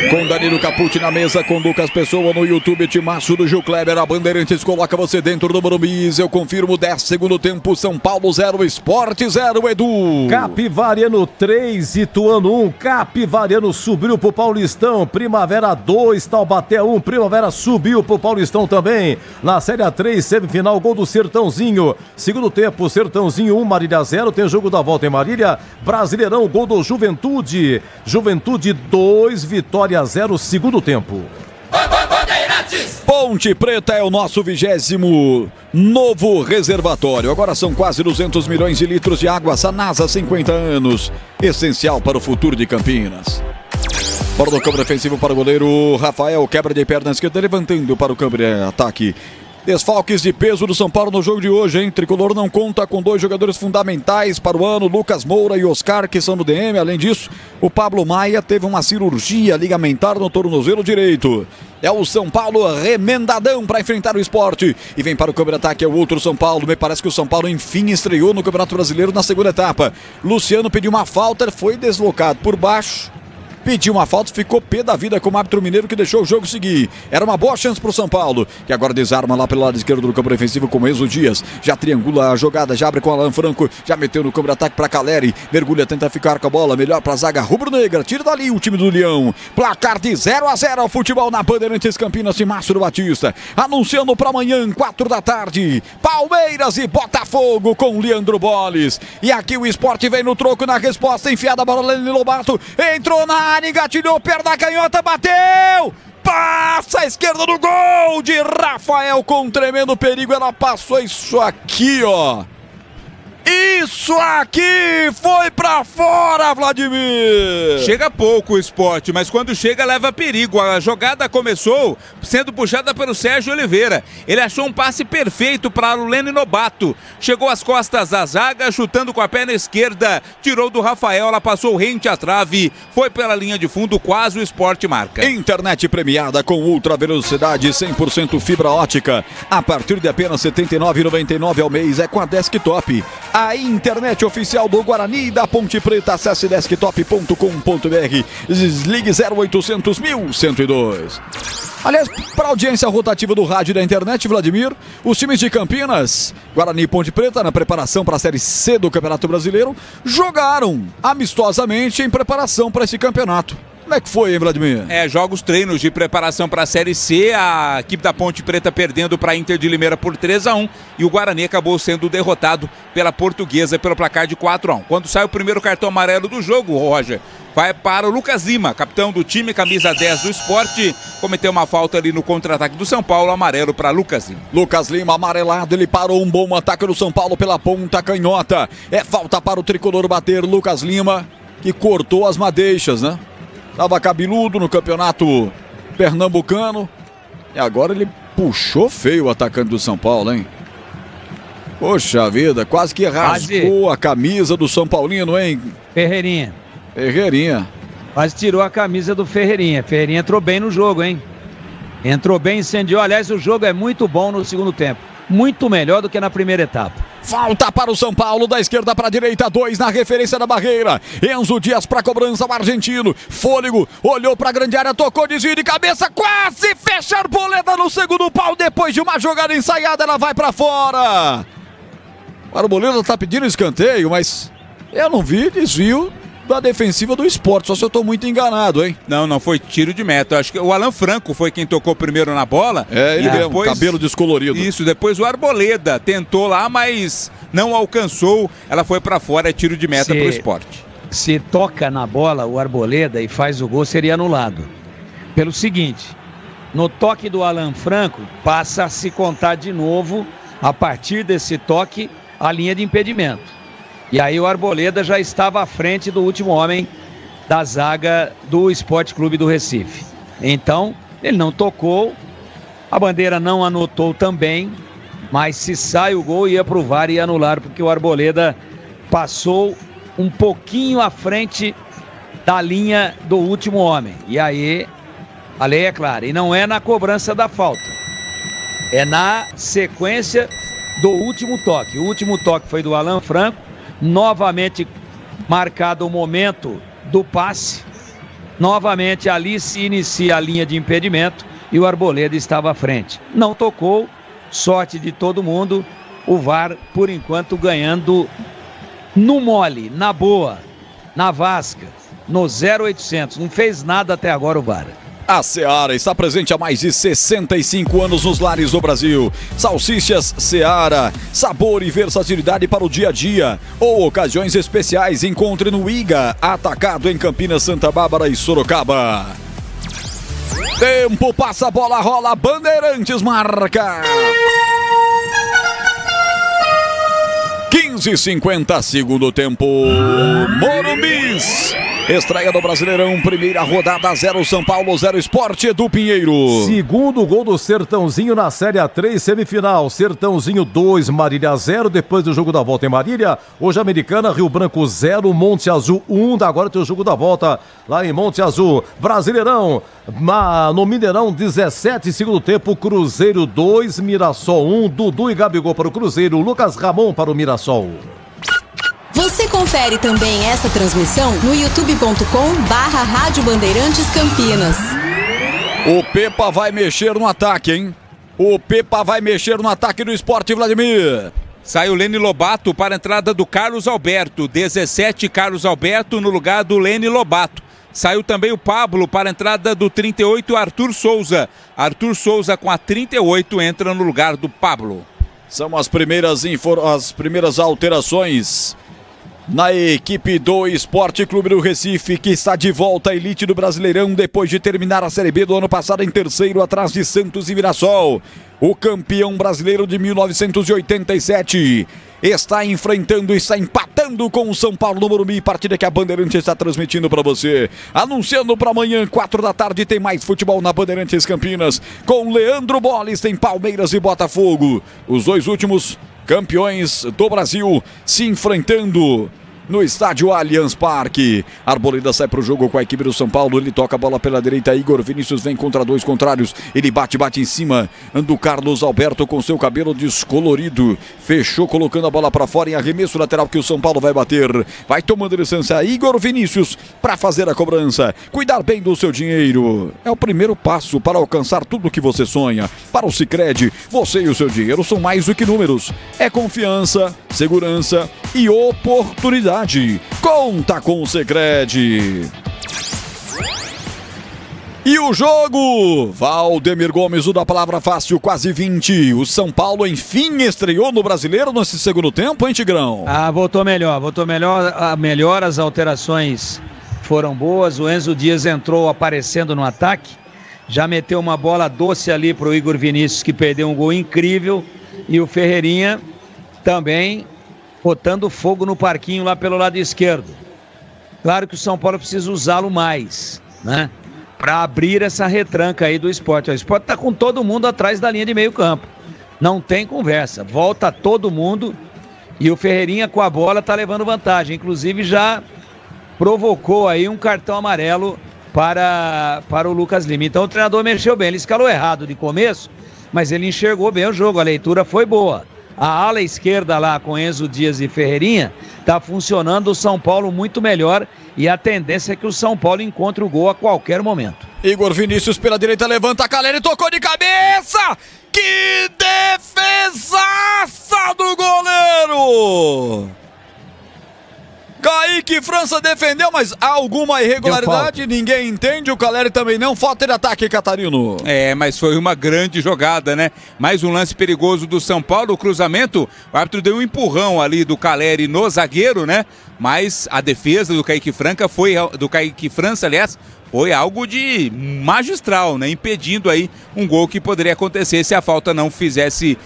Speaker 3: Com Danilo Capucci na mesa, com Lucas Pessoa no YouTube, Timaço do Gil Kleber, a Bandeirantes coloca você dentro do Morumbis. Eu confirmo, 10 segundo tempo, São Paulo 0, Sport 0, Edu.
Speaker 7: Capivariano 3, Ituano 1, Capivariano subiu pro Paulistão, Primavera 2, Taubaté 1, Primavera subiu pro Paulistão também. Na Série A3, semifinal, gol do Sertãozinho. Segundo tempo, Sertãozinho 1, Marília 0. Tem jogo da volta em Marília. Brasileirão, gol do Juventude. Juventude 2, Vitória 0, segundo tempo.
Speaker 3: Ponte Preta é o nosso 20º novo reservatório. Agora são quase 200 milhões de litros de água Sanasa, 50 anos. Essencial para o futuro de Campinas. Bola do campo defensivo para o goleiro Rafael. Quebra de perna esquerda, levantando para o campo de ataque. Desfalques de peso do São Paulo no jogo de hoje, hein? Tricolor não conta com 2 jogadores fundamentais para o ano, Lucas Moura e Oscar, que são do DM. Além disso, o Pablo Maia teve uma cirurgia ligamentar no tornozelo direito. É o São Paulo remendadão para enfrentar o Sport. E vem para o campo de ataque, é o outro São Paulo. Me parece que o São Paulo enfim estreou no Campeonato Brasileiro na segunda etapa. Luciano pediu uma falta, foi deslocado por baixo. Pediu uma falta, ficou pé da vida com o árbitro mineiro, que deixou o jogo seguir. Era uma boa chance para o São Paulo, que agora desarma lá pelo lado esquerdo do campo defensivo com Enzo Dias. Já triangula a jogada, já abre com Alan Franco, já meteu no campo de ataque para Caleri. Mergulha, tenta ficar com a bola, melhor para a zaga rubro-negra. Tira dali o time do Leão. Placar de 0-0 ao futebol na Bandeirantes Campinas de Márcio Batista. Anunciando para amanhã, 4 da tarde, Palmeiras e Botafogo com Leandro Bolles. E aqui o Sport vem no troco na resposta, enfiada a bola Lenny Lobato. Entrou na área, engatilhou, perna canhota, bateu! Passa a esquerda do gol de Rafael com tremendo perigo. Ela passou isso aqui, ó. Isso aqui foi pra fora, Vladimir!
Speaker 2: Chega pouco o Sport, mas quando chega leva perigo. A jogada começou sendo puxada pelo Sérgio Oliveira. Ele achou um passe perfeito para o Lenny Lobato. Chegou às costas da zaga, chutando com a perna esquerda. Tirou do Rafael, ela passou rente à trave. Foi pela linha de fundo, quase o Sport marca.
Speaker 3: Internet premiada com ultra velocidade, 100% fibra ótica. A partir de apenas R$ 79,99 ao mês é com a Desktop. A internet oficial do Guarani e da Ponte Preta. Acesse desktop.com.br. Desligue 0800 1102. Aliás, para a audiência rotativa do rádio e da internet, Vladimir, os times de Campinas, Guarani e Ponte Preta, na preparação para a Série C do Campeonato Brasileiro, jogaram amistosamente em preparação para esse campeonato. Como é que foi, hein, Vladimir?
Speaker 2: Jogos, treinos de preparação para a Série C, a equipe da Ponte Preta perdendo para a Inter de Limeira por 3-1 e o Guarani acabou sendo derrotado pela Portuguesa pelo placar de 4-1. Quando sai o primeiro cartão amarelo do jogo, Roger, vai para o Lucas Lima, capitão do time, camisa 10 do Sport, cometeu uma falta ali no contra-ataque do São Paulo, amarelo para Lucas Lima.
Speaker 3: Lucas Lima, amarelado, ele parou um bom ataque do São Paulo pela ponta canhota. É falta para o tricolor bater, Lucas Lima, que cortou as madeixas, né? Tava cabeludo no campeonato pernambucano e agora ele puxou feio o atacante do São Paulo, hein? Poxa vida, quase que rasgou a camisa do São Paulino, hein?
Speaker 6: Ferreirinha.
Speaker 3: Quase
Speaker 6: tirou a camisa do Ferreirinha. Ferreirinha entrou bem no jogo, hein? Entrou bem, incendiou. Aliás, o jogo é muito bom no segundo tempo. Muito melhor do que na primeira etapa.
Speaker 3: Falta para o São Paulo, da esquerda para a direita, 2 na referência da barreira. Enzo Dias para a cobrança, o argentino. Fôlego, olhou para a grande área, tocou, desvio de cabeça, quase fecha a Arboleda no segundo pau. Depois de uma jogada ensaiada, ela vai para fora. O Arboleda está pedindo escanteio, mas eu não vi desvio da defensiva do Sport, só se eu tô muito enganado, hein?
Speaker 2: Não foi tiro de meta. Acho que o Alan Franco foi quem tocou primeiro na bola.
Speaker 3: Ele mesmo, depois, cabelo descolorido.
Speaker 2: Isso, depois o Arboleda tentou lá, mas não alcançou. Ela foi pra fora, é tiro de meta pro Sport.
Speaker 6: Se toca na bola o Arboleda e faz o gol, seria anulado. Pelo seguinte, no toque do Alan Franco, passa a se contar de novo, a partir desse toque, a linha de impedimento. E aí o Arboleda já estava à frente do último homem da zaga do Sport Clube do Recife. Então, ele não tocou, a bandeira não anotou também, mas se sai o gol ia pro VAR e anular, porque o Arboleda passou um pouquinho à frente da linha do último homem. E aí, a lei é clara, e não é na cobrança da falta, é na sequência do último toque. O último toque foi do Alan Franco, novamente marcado o momento do passe, novamente ali se inicia a linha de impedimento e o Arboleda estava à frente. Não tocou, sorte de todo mundo, o VAR por enquanto ganhando no mole, na boa, na vasca, no 0800, não fez nada até agora o VAR.
Speaker 3: A Seara está presente há mais de 65 anos nos lares do Brasil. Salsichas Seara, sabor e versatilidade para o dia a dia. Ou ocasiões especiais, encontre no IGA, atacado em Campinas, Santa Bárbara e Sorocaba. Tempo, passa a bola, rola, Bandeirantes marca. 15:50, segundo tempo. Morumbis. Estreia do Brasileirão, primeira rodada, 0 São Paulo, 0 Sport do Pinheiro.
Speaker 7: Segundo gol do Sertãozinho na Série A3, semifinal. Sertãozinho 2, Marília 0. Depois do jogo da volta em Marília, hoje Americana, Rio Branco 0, Monte Azul 1. Agora tem o jogo da volta lá em Monte Azul. Brasileirão, no Mineirão, 17, segundo tempo, Cruzeiro 2, Mirassol 1. Dudu e Gabigol para o Cruzeiro, Lucas Ramon para o Mirassol.
Speaker 11: Você confere também essa transmissão no youtube.com/Rádio Bandeirantes Campinas.
Speaker 3: O Pepa vai mexer no ataque, hein? O Pepa vai mexer no ataque do Sport, Vladimir.
Speaker 2: Sai o Lene Lobato para a entrada do Carlos Alberto. 17, Carlos Alberto no lugar do Lene Lobato. Saiu também o Pablo para a entrada do 38, Arthur Souza. Arthur Souza com a 38 entra no lugar do Pablo.
Speaker 3: São as primeiras alterações na equipe do Esporte Clube do Recife, que está de volta à elite do Brasileirão depois de terminar a Série B do ano passado em terceiro, atrás de Santos e Mirassol. O campeão brasileiro de 1987 está empatando com o São Paulo no Morumbi, partida que a Bandeirantes está transmitindo para você. Anunciando para amanhã, 4 da tarde, tem mais futebol na Bandeirantes Campinas, com Leandro Bolles, tem Palmeiras e Botafogo. Os dois últimos campeões do Brasil se enfrentando no estádio Allianz Parque. Arboleda sai para o jogo com a equipe do São Paulo. Ele toca a bola pela direita. Igor Vinícius vem contra dois contrários. Ele bate em cima do Carlos Alberto com seu cabelo descolorido. Fechou colocando a bola para fora em arremesso lateral que o São Paulo vai bater. Vai tomando licença Igor Vinícius para fazer a cobrança. Cuidar bem do seu dinheiro é o primeiro passo para alcançar tudo o que você sonha. Para o Sicredi, você e o seu dinheiro são mais do que números. É confiança, segurança e oportunidade. Conta com o Sicredi. E o jogo, Valdemir Gomes, o da palavra fácil, quase 20. O São Paulo, enfim, estreou no Brasileiro nesse segundo tempo, hein, Tigrão?
Speaker 6: Voltou melhor, as alterações foram boas. O Enzo Dias entrou aparecendo no ataque, já meteu uma bola doce ali pro Igor Vinícius, que perdeu um gol incrível, e o Ferreirinha também botando fogo no parquinho lá pelo lado esquerdo. Claro que o São Paulo precisa usá-lo mais, né? Para abrir essa retranca aí do Sport. O Sport tá com todo mundo atrás da linha de meio campo. Não tem conversa. Volta todo mundo e o Ferreirinha com a bola tá levando vantagem. Inclusive já provocou aí um cartão amarelo para o Lucas Lima. Então o treinador mexeu bem. Ele escalou errado de começo, mas ele enxergou bem o jogo. A leitura foi boa. A ala esquerda lá com Enzo Dias e Ferreirinha está funcionando o São Paulo muito melhor e a tendência é que o São Paulo encontre o gol a qualquer momento.
Speaker 3: Igor Vinícius pela direita, levanta a Caleri, tocou de cabeça! Que defesaça do goleiro! Kaique França defendeu, mas há alguma irregularidade, ninguém entende, o Caleri também não, falta de ataque, Catarino.
Speaker 2: Mas foi uma grande jogada, né? Mais um lance perigoso do São Paulo, o cruzamento, o árbitro deu um empurrão ali do Caleri no zagueiro, né? Mas a defesa do Kaique França foi algo de magistral, né? Impedindo aí um gol que poderia acontecer se a falta não fizesse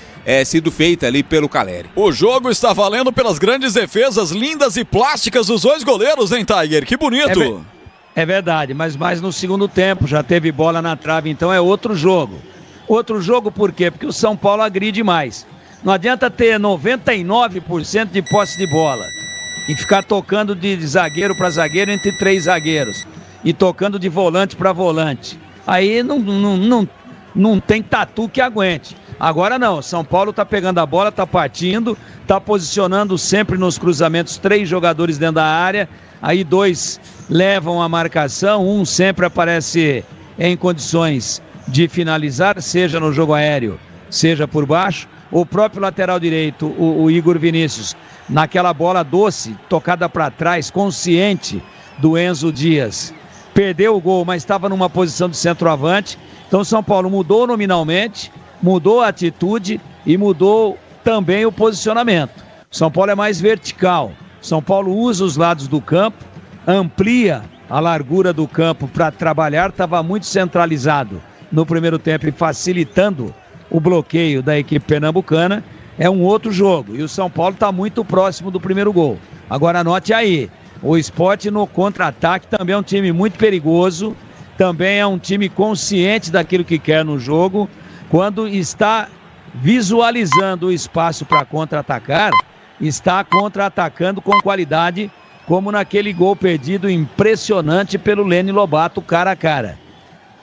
Speaker 2: sido feita ali pelo Caleri.
Speaker 3: O jogo está valendo pelas grandes defesas lindas e plásticas dos dois goleiros, hein, Tiger? Que bonito!
Speaker 6: É verdade, mas mais no segundo tempo, já teve bola na trave, então é outro jogo. Outro jogo por quê? Porque o São Paulo agride mais. Não adianta ter 99% de posse de bola e ficar tocando de zagueiro para zagueiro entre três zagueiros e tocando de volante para volante. Aí não tem tatu que aguente. Agora não, São Paulo está pegando a bola, está partindo, está posicionando sempre nos cruzamentos 3 jogadores dentro da área, aí 2 levam a marcação, um sempre aparece em condições de finalizar, seja no jogo aéreo, seja por baixo. O próprio lateral direito, o Igor Vinícius, naquela bola doce, tocada para trás, consciente do Enzo Dias, perdeu o gol, mas estava numa posição de centroavante. Então o São Paulo mudou nominalmente, mudou a atitude e mudou também o posicionamento. O São Paulo é mais vertical. O São Paulo usa os lados do campo, amplia a largura do campo para trabalhar, estava muito centralizado no primeiro tempo e facilitando o bloqueio da equipe pernambucana. É um outro jogo e o São Paulo está muito próximo do primeiro gol. Agora anote aí, o Sport no contra-ataque também é um time muito perigoso, também é um time consciente daquilo que quer no jogo. Quando está visualizando o espaço para contra-atacar, está contra-atacando com qualidade, como naquele gol perdido impressionante pelo Lene Lobato cara a cara.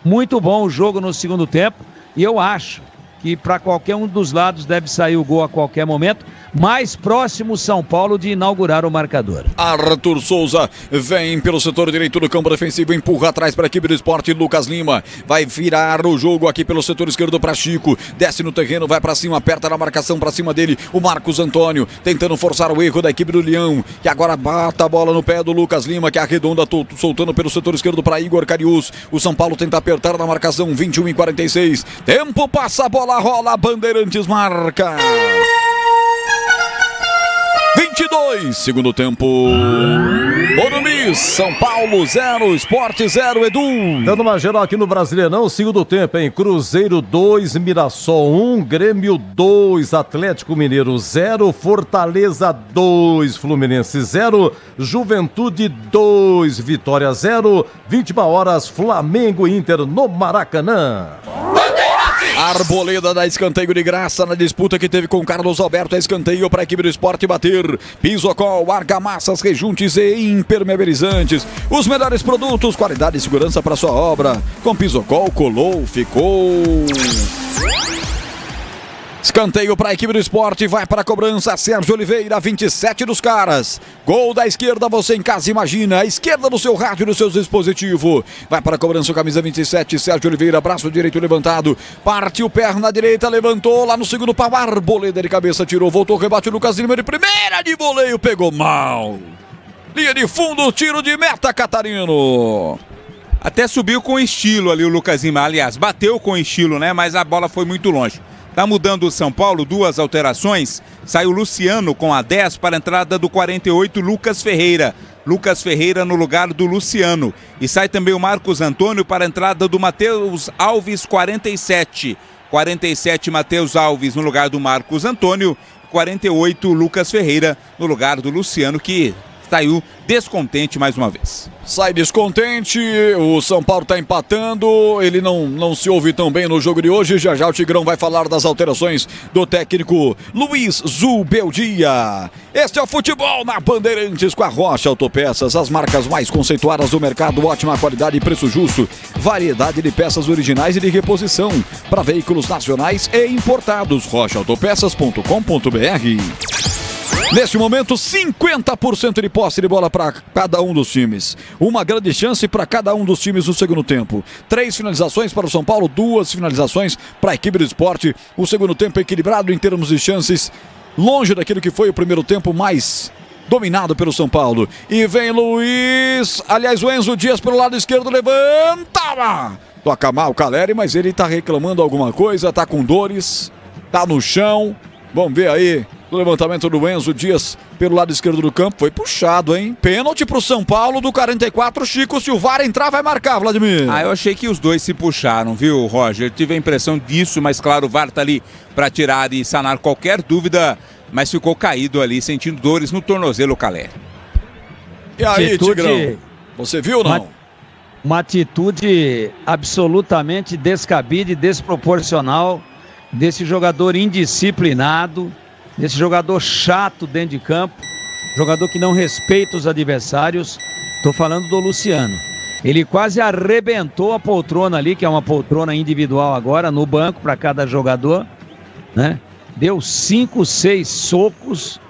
Speaker 6: Muito bom o jogo no segundo tempo e eu acho que para qualquer um dos lados deve sair o gol a qualquer momento. Mais próximo São Paulo de inaugurar o marcador.
Speaker 3: Arthur Souza vem pelo setor direito do campo defensivo, empurra atrás para a equipe do Sport. Lucas Lima vai virar o jogo aqui pelo setor esquerdo para Chico, desce no terreno, vai para cima, aperta na marcação para cima dele o Marcos Antônio, tentando forçar o erro da equipe do Leão, que agora bata a bola no pé do Lucas Lima, que arredonda, soltando pelo setor esquerdo para Igor Cariús. O São Paulo tenta apertar na marcação, 21:46, tempo passa, a bola rola, Bandeirantes marca 22, segundo tempo. Morumbi, São Paulo 0, Sport 0, Edu.
Speaker 7: Dando uma geral aqui no Brasileirão, segundo tempo, hein? Cruzeiro 2, Mirassol 1, Grêmio 2, Atlético Mineiro 0, Fortaleza 2, Fluminense 0, Juventude 2, Vitória 0, 21 horas, Flamengo e Inter no Maracanã.
Speaker 3: Arboleda dá escanteio de graça na disputa que teve com Carlos Alberto. É escanteio para a equipe do Sport bater. Pisocol, argamassas, rejuntes e impermeabilizantes. Os melhores produtos, qualidade e segurança para sua obra. Com Pisocol, colou, ficou. Escanteio para a equipe do Sport, vai para a cobrança, Sérgio Oliveira, 27 dos caras. Gol da esquerda, você em casa imagina, a esquerda do seu rádio, do seu dispositivo. Vai para a cobrança, camisa 27, Sérgio Oliveira, braço direito levantado, partiu perna direita, levantou lá no segundo pau, Arboleda de cabeça, tirou, voltou, rebate o Lucas Lima de primeira de voleio, pegou mal. Linha de fundo, tiro de meta, Catarino.
Speaker 2: Até subiu com estilo ali o Lucas Lima, aliás, bateu com estilo, né, mas a bola foi muito longe. Tá mudando o São Paulo, duas alterações. Sai o Luciano com a 10 para a entrada do 48, Lucas Ferreira. Lucas Ferreira no lugar do Luciano. E sai também o Marcos Antônio para a entrada do Matheus Alves, 47. 47, Matheus Alves no lugar do Marcos Antônio. 48, Lucas Ferreira no lugar do Luciano, que saiu descontente mais uma vez.
Speaker 3: Sai descontente, o São Paulo está empatando, ele não se ouve tão bem no jogo de hoje. Já já o Tigrão vai falar das alterações do técnico Luiz Zubeldia. Este é o futebol na Bandeirantes com a Rocha Autopeças, as marcas mais conceituadas do mercado, ótima qualidade e preço justo, variedade de peças originais e de reposição para veículos nacionais e importados. rochaautopeças.com.br. Neste momento, 50% de posse de bola para cada um dos times. Uma grande chance para cada um dos times no segundo tempo. 3 finalizações para o São Paulo, 2 finalizações para a equipe do Sport. O segundo tempo equilibrado em termos de chances, longe daquilo que foi o primeiro tempo mais dominado pelo São Paulo. E vem Luiz, aliás o Enzo Dias pelo lado esquerdo, levanta! Toca mal o Caleri, mas ele está reclamando alguma coisa, está com dores, está no chão. Vamos ver aí o levantamento do Enzo Dias pelo lado esquerdo do campo. Foi puxado, hein? Pênalti pro São Paulo do 44. Chico, se o VAR entrar, vai marcar, Vladimir.
Speaker 2: Eu achei que os dois se puxaram, viu, Roger? Eu tive a impressão disso, mas claro, o VAR tá ali para tirar e sanar qualquer dúvida, mas ficou caído ali, sentindo dores no tornozelo, Caleri.
Speaker 3: E aí, Tigrão? Você viu ou não?
Speaker 6: Uma atitude absolutamente descabida e desproporcional desse jogador indisciplinado, desse jogador chato dentro de campo, jogador que não respeita os adversários. Estou falando do Luciano. Ele quase arrebentou a poltrona ali, que é uma poltrona individual agora, no banco para cada jogador, né? Deu 5, 6 socos,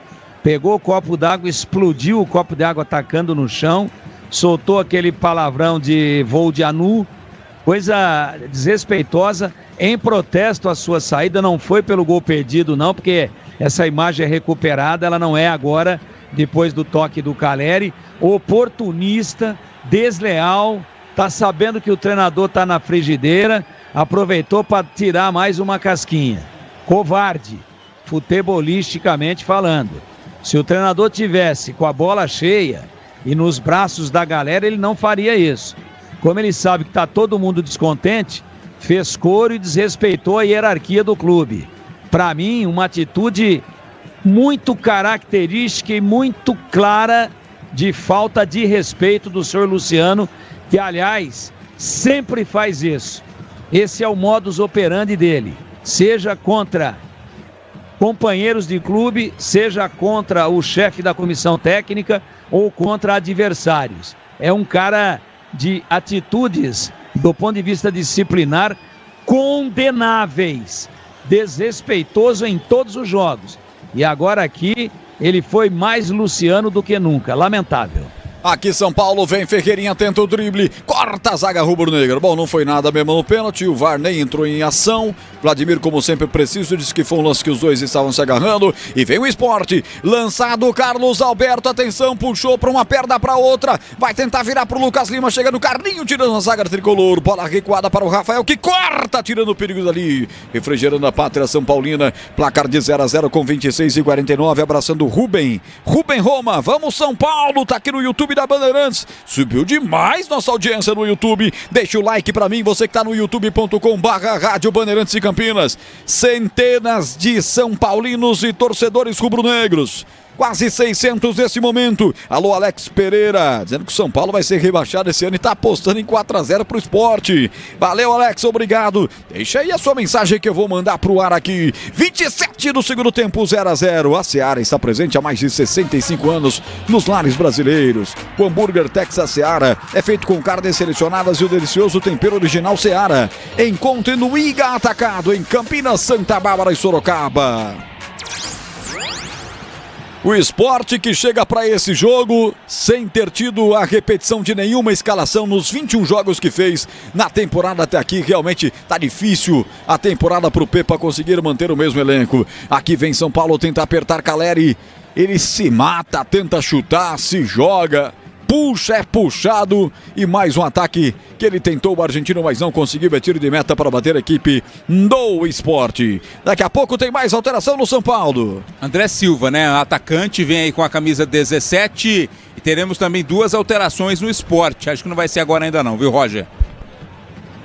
Speaker 6: pegou o copo d'água, explodiu o copo d'água atacando no chão, soltou aquele palavrão de voo de anu, coisa desrespeitosa, em protesto à sua saída. Não foi pelo gol perdido não, porque essa imagem é recuperada, ela não é agora, depois do toque do Caleri. Oportunista, desleal, tá sabendo que o treinador tá na frigideira, aproveitou para tirar mais uma casquinha. Covarde, futebolisticamente falando. Se o treinador tivesse com a bola cheia e nos braços da galera, ele não faria isso. Como ele sabe que tá todo mundo descontente, fez coro e desrespeitou a hierarquia do clube. Para mim, uma atitude muito característica e muito clara de falta de respeito do senhor Luciano, que, aliás, sempre faz isso. Esse é o modus operandi dele, seja contra companheiros de clube, seja contra o chefe da comissão técnica ou contra adversários. É um cara de atitudes, do ponto de vista disciplinar, condenáveis, desrespeitoso em todos os jogos. E agora aqui, ele foi mais Luciano do que nunca, lamentável.
Speaker 3: Aqui São Paulo, vem Ferreirinha, tenta o drible, corta a zaga rubro-negra. Bom, não foi nada mesmo no pênalti, o VAR nem entrou em ação. Vladimir, como sempre, preciso, disse que foi um lance que os dois estavam se agarrando. E vem o Sport, lançado Carlos Alberto, atenção, puxou para uma perna para outra, vai tentar virar para o Lucas Lima, chega no Carlinho, tirando a zaga tricolor, bola recuada para o Rafael, que corta, tirando o perigo dali, refrigerando a pátria São Paulina, placar de 0-0 com 26:49, abraçando Rubem Roma, vamos São Paulo, tá aqui no YouTube da Bandeirantes, subiu demais nossa audiência no YouTube, deixa o like pra mim, você que tá no youtube.com/Rádio Bandeirantes de Campinas, centenas de São Paulinos e torcedores rubro-negros, quase 600 nesse momento. Alô, Alex Pereira, dizendo que o São Paulo vai ser rebaixado esse ano e tá apostando em 4-0 pro Sport. Valeu, Alex, obrigado. Deixa aí a sua mensagem que eu vou mandar pro ar aqui. 27 do segundo tempo, 0-0. A Seara está presente há mais de 65 anos nos lares brasileiros. O hambúrguer Texas Seara é feito com carnes selecionadas e o delicioso tempero original Seara. Encontre no Iga Atacado, em Campinas, Santa Bárbara e Sorocaba. O Sport que chega para esse jogo sem ter tido a repetição de nenhuma escalação nos 21 jogos que fez na temporada até aqui. Realmente tá difícil a temporada pro Pepa conseguir manter o mesmo elenco. Aqui vem São Paulo, tenta apertar Caleri. Ele se mata, tenta chutar, se joga, puxa, é puxado e mais um ataque que ele tentou o argentino, mas não conseguiu, é tiro de meta para bater a equipe do Sport. Daqui a pouco tem mais alteração no São Paulo.
Speaker 2: André Silva, né, atacante, vem aí com a camisa 17 e teremos também duas alterações no Sport. Acho que não vai ser agora ainda não, viu, Roger?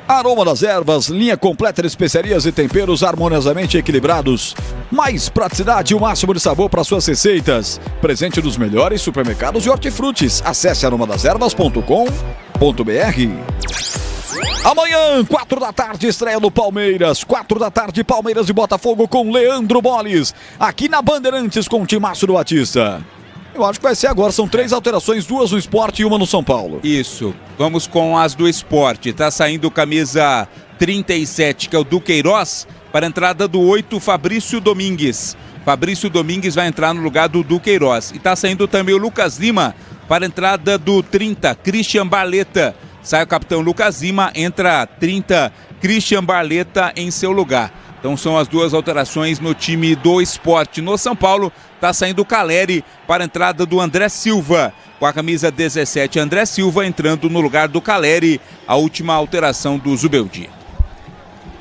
Speaker 3: Aroma das Ervas, linha completa de especiarias e temperos harmoniosamente equilibrados. Mais praticidade e o máximo de sabor para suas receitas. Presente nos melhores supermercados de hortifrutis. Acesse aromadeservas.com.br. Amanhã, 4 da tarde, estreia do Palmeiras. 4 da tarde, Palmeiras e Botafogo com Leandro Bolles. Aqui na Bandeirantes com o Timácio do Batista. Eu acho que vai ser agora, são 3 alterações, 2 no Sport e uma no São Paulo.
Speaker 2: Isso, vamos com as do Sport. Tá saindo camisa 37, que é o Duqueiroz, para a entrada do 8, Fabrício Domingues. Fabrício Domingues vai entrar no lugar do Duqueiroz. E tá saindo também o Lucas Lima para a entrada do 30, Christian Barleta. Sai o capitão Lucas Lima, entra 30, Christian Barleta em seu lugar. Então são as duas alterações no time do Sport. No São Paulo, está saindo o Caleri para a entrada do André Silva. Com a camisa 17, André Silva entrando no lugar do Caleri, a última alteração do Zubeldia.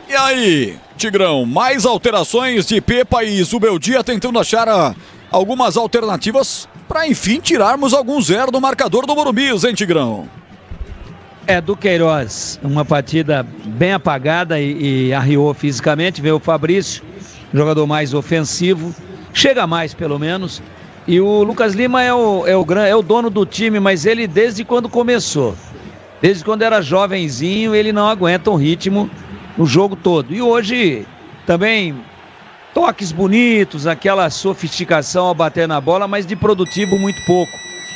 Speaker 3: E aí, Tigrão, mais alterações de Pepa e Zubeldia tentando achar algumas alternativas para enfim tirarmos algum 0 do marcador do Morumbi, hein, Tigrão?
Speaker 6: Duqueiroz, uma partida bem apagada e arriou fisicamente, veio o Fabrício, jogador mais ofensivo, chega mais pelo menos, e o Lucas Lima é o dono do time, mas ele desde quando começou, desde quando era jovenzinho, ele não aguenta um ritmo no jogo todo, e hoje também toques bonitos, aquela sofisticação ao bater na bola, mas de produtivo muito pouco.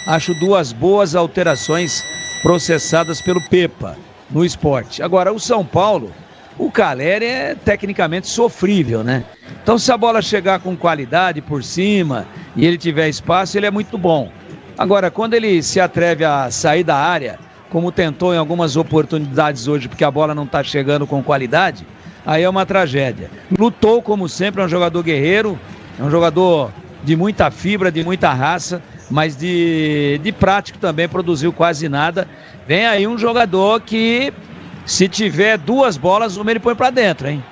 Speaker 6: Acho 2 boas alterações processadas pelo Pepa no Sport. Agora, o São Paulo, o Caleri é tecnicamente sofrível, né? Então, se a bola chegar com qualidade por cima e ele tiver espaço, ele é muito bom. Agora, quando ele se atreve a sair da área, como tentou em algumas oportunidades hoje, porque a bola não está chegando com qualidade, aí é uma tragédia. Lutou, como sempre, é um jogador guerreiro, é um jogador de muita fibra, de muita raça, mas de prático também produziu quase nada vem aí um jogador que, se tiver 2 bolas, uma ele põe pra dentro, hein?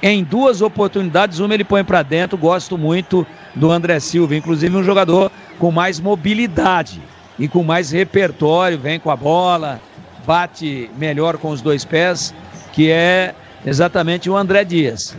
Speaker 6: Em 2 oportunidades, uma ele põe pra dentro. Gosto muito do André Silva, inclusive um jogador com mais mobilidade e com mais repertório, vem com a bola, bate melhor com os 2 pés, que é exatamente o André Dias.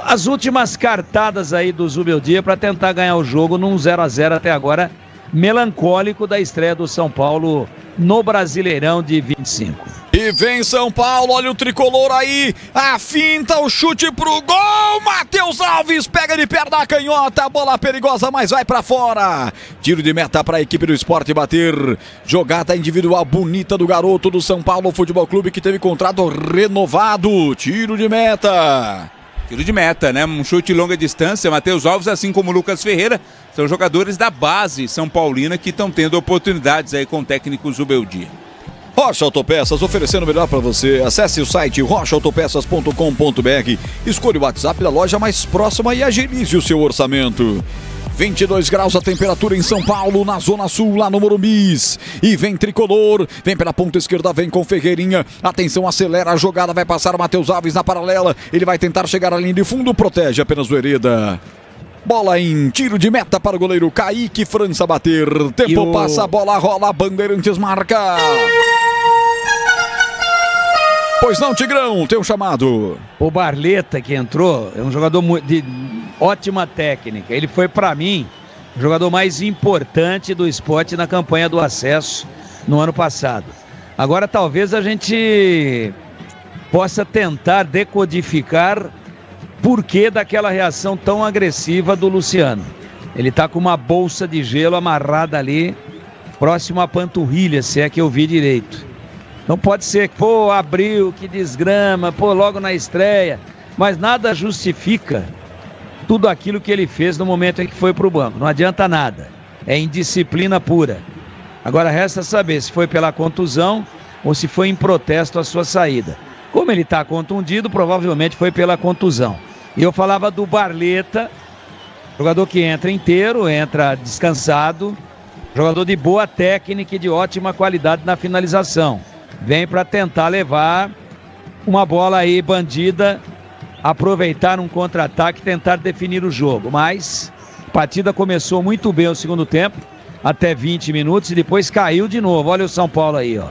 Speaker 6: As últimas cartadas aí do Zubeldia para tentar ganhar o jogo num 0-0 até agora, melancólico da estreia do São Paulo no Brasileirão de 25.
Speaker 3: E vem São Paulo, olha o tricolor aí, a finta, o chute pro gol, Matheus Alves pega de perna canhota, bola perigosa, mas vai pra fora. Tiro de meta para a equipe do Sport bater, jogada individual bonita do garoto do São Paulo Futebol Clube que teve contrato renovado, tiro de meta.
Speaker 2: Tiro de meta, né? Um chute de longa distância. Matheus Alves, assim como o Lucas Ferreira, são jogadores da base São Paulina que estão tendo oportunidades aí com o técnico Zubeldia.
Speaker 3: Rocha Autopeças, oferecendo o melhor para você. Acesse o site rochaautopeças.com.br, escolha o WhatsApp da loja mais próxima e agilize o seu orçamento. 22 graus a temperatura em São Paulo, na Zona Sul, lá no Morumbis. E vem tricolor, vem pela ponta esquerda, vem com Ferreirinha. Atenção, acelera a jogada, vai passar o Matheus Alves na paralela. Ele vai tentar chegar à linha de fundo, protege apenas o Hereda. Bola em tiro de meta para o goleiro Kaique França bater. Tempo passa, a bola rola, Bandeirantes marca. Pois não, Tigrão, tem um chamado.
Speaker 6: O Barleta que entrou é um jogador de ótima técnica. Ele foi, para mim, o jogador mais importante do Sport na campanha do acesso no ano passado. Agora talvez a gente possa tentar decodificar por que daquela reação tão agressiva do Luciano. Ele tá com uma bolsa de gelo amarrada ali, próximo à panturrilha, se é que eu vi direito. Então pode ser que, abriu, que desgrama, logo na estreia, mas nada justifica tudo aquilo que ele fez no momento em que foi pro banco. Não adianta nada, é indisciplina pura. Agora resta saber se foi pela contusão ou se foi em protesto à sua saída. Como ele está contundido, provavelmente foi pela contusão. E eu falava do Barleta, jogador que entra inteiro, entra descansado, jogador de boa técnica e de ótima qualidade na finalização. Vem para tentar levar uma bola aí bandida, aproveitar um contra-ataque, tentar definir o jogo. Mas a partida começou muito bem o segundo tempo, até 20 minutos, e depois caiu de novo. Olha o São Paulo aí, ó.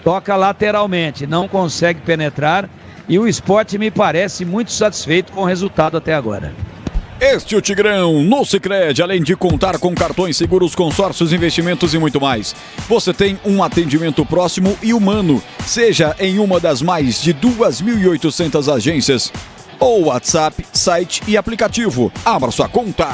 Speaker 6: Toca lateralmente, não consegue penetrar, e o Sport me parece muito satisfeito com o resultado até agora.
Speaker 3: Este é o Tigrão, no Sicredi, além de contar com cartões, seguros, consórcios, investimentos e muito mais. Você tem um atendimento próximo e humano, seja em uma das mais de 2.800 agências, ou WhatsApp, site e aplicativo. Abra sua conta.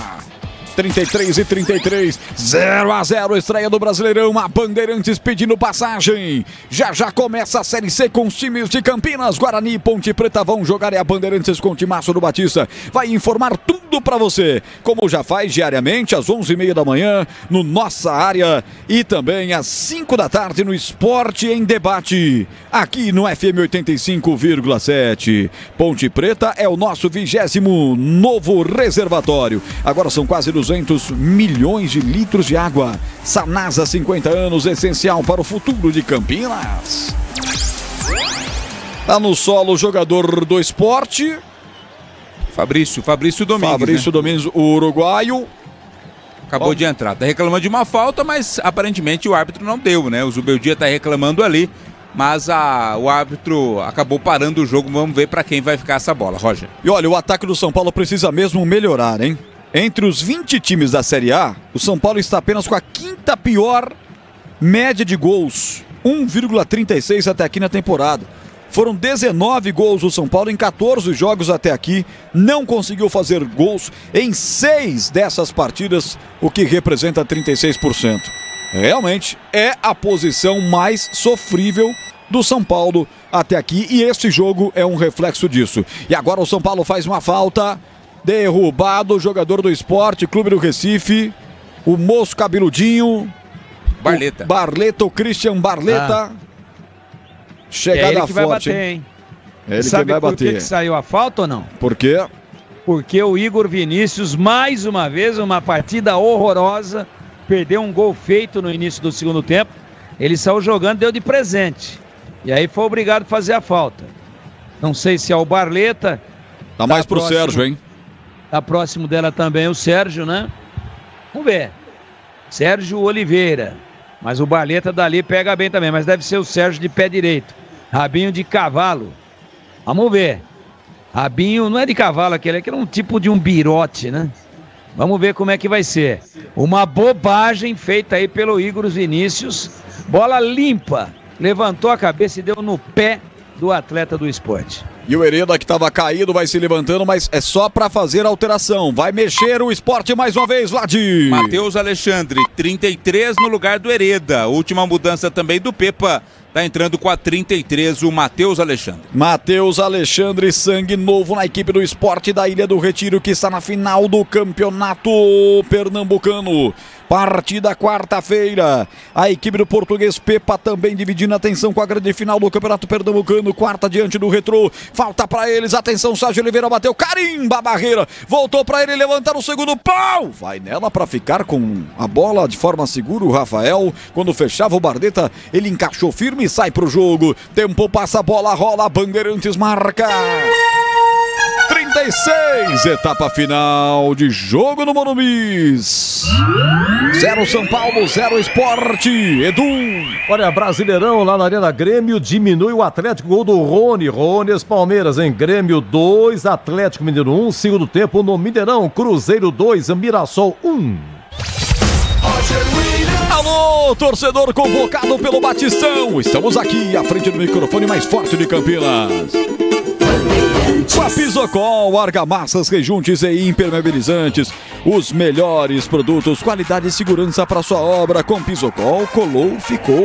Speaker 3: 33 e 33, 0-0, estreia do Brasileirão, a Bandeirantes pedindo passagem. Já começa a Série C com os times de Campinas, Guarani e Ponte Preta vão jogar, e a Bandeirantes com o timaço do Batista vai informar tudo pra você, como já faz diariamente às 11h30 da manhã no Nossa Área e também às 5 da tarde no Esporte em Debate, aqui no FM 85,7. Ponte Preta é o nosso 20º novo reservatório. Agora são quase 200 milhões de litros de água. Sanasa, 50 anos, essencial para o futuro de Campinas. Tá no solo o jogador do Esporte.
Speaker 2: Fabrício Domingues.
Speaker 3: Fabrício Domingues, o uruguaio.
Speaker 2: Acabou de entrar. Tá reclamando de uma falta, mas aparentemente o árbitro não deu, né? O Zubeldia tá reclamando ali, mas o árbitro acabou parando o jogo. Vamos ver para quem vai ficar essa bola, Roger.
Speaker 3: E olha, o ataque do São Paulo precisa mesmo melhorar, hein? Entre os 20 times da Série A, o São Paulo está apenas com a 5ª pior média de gols, 1,36 até aqui na temporada. Foram 19 gols do São Paulo em 14 jogos até aqui, não conseguiu fazer gols em 6 dessas partidas, o que representa 36%. Realmente é a posição mais sofrível do São Paulo até aqui, e este jogo é um reflexo disso. E agora o São Paulo faz uma falta. Derrubado o jogador do Esporte Clube do Recife, o moço cabeludinho,
Speaker 2: Barleta,
Speaker 3: o Christian Barleta. Chegada
Speaker 6: ele que
Speaker 3: forte,
Speaker 6: vai bater, hein?
Speaker 3: Ele
Speaker 6: Sabe
Speaker 3: que vai bater.
Speaker 6: Por que saiu a falta ou não?
Speaker 3: Por quê?
Speaker 6: Porque o Igor Vinícius, mais uma vez, uma partida horrorosa, perdeu um gol feito no início do segundo tempo, ele saiu jogando, deu de presente. E aí foi obrigado a fazer a falta. Não sei se é o Barleta.
Speaker 3: Tá mais pro Sérgio, hein?
Speaker 6: Tá próximo dela também o Sérgio, né? Vamos ver. Sérgio Oliveira. Mas o Barleta dali pega bem também, mas deve ser o Sérgio de pé direito. Rabinho de cavalo. Vamos ver. Rabinho não é de cavalo aquele é um tipo de um birote, né? Vamos ver como é que vai ser. Uma bobagem feita aí pelo Igor Vinícius. Bola limpa. Levantou a cabeça e deu no pé do atleta do Sport.
Speaker 3: E o Hereda, que estava caído, vai se levantando, mas é só para fazer alteração. Vai mexer o Sport mais uma vez, Vladir.
Speaker 2: Matheus Alexandre, 33 no lugar do Hereda. Última mudança também do Pepa. Tá entrando com a 33 o Matheus Alexandre.
Speaker 3: Matheus Alexandre, sangue novo na equipe do Sport da Ilha do Retiro, que está na final do Campeonato Pernambucano. Partida quarta-feira. A equipe do Português Pepa também dividindo a atenção com a grande final do Campeonato Pernambucano. Quarta diante do Retrô. Falta pra eles. Atenção, Sérgio Oliveira bateu. Carimba a barreira. Voltou pra ele levantar o segundo pau. Vai nela pra ficar com a bola de forma segura. O Rafael, quando fechava o Barleta, ele encaixou firme e sai pro jogo. Tempo passa, a bola rola. Bandeirantes marca. 36, etapa final de jogo no Morumbi. 0 São Paulo, 0 Sport. Edu.
Speaker 7: Olha, Brasileirão lá na Arena Grêmio, diminui o Atlético, gol do Rony Palmeiras em Grêmio 2, Atlético Mineiro 1, segundo tempo no Mineirão, Cruzeiro 2, Mirassol 1.
Speaker 3: Alô, torcedor convocado pelo Batistão. Estamos aqui à frente do microfone mais forte de Campinas. Com a Pisocol, argamassas, rejuntes e impermeabilizantes, os melhores produtos, qualidade e segurança para sua obra. Com Pisocol, colou, ficou.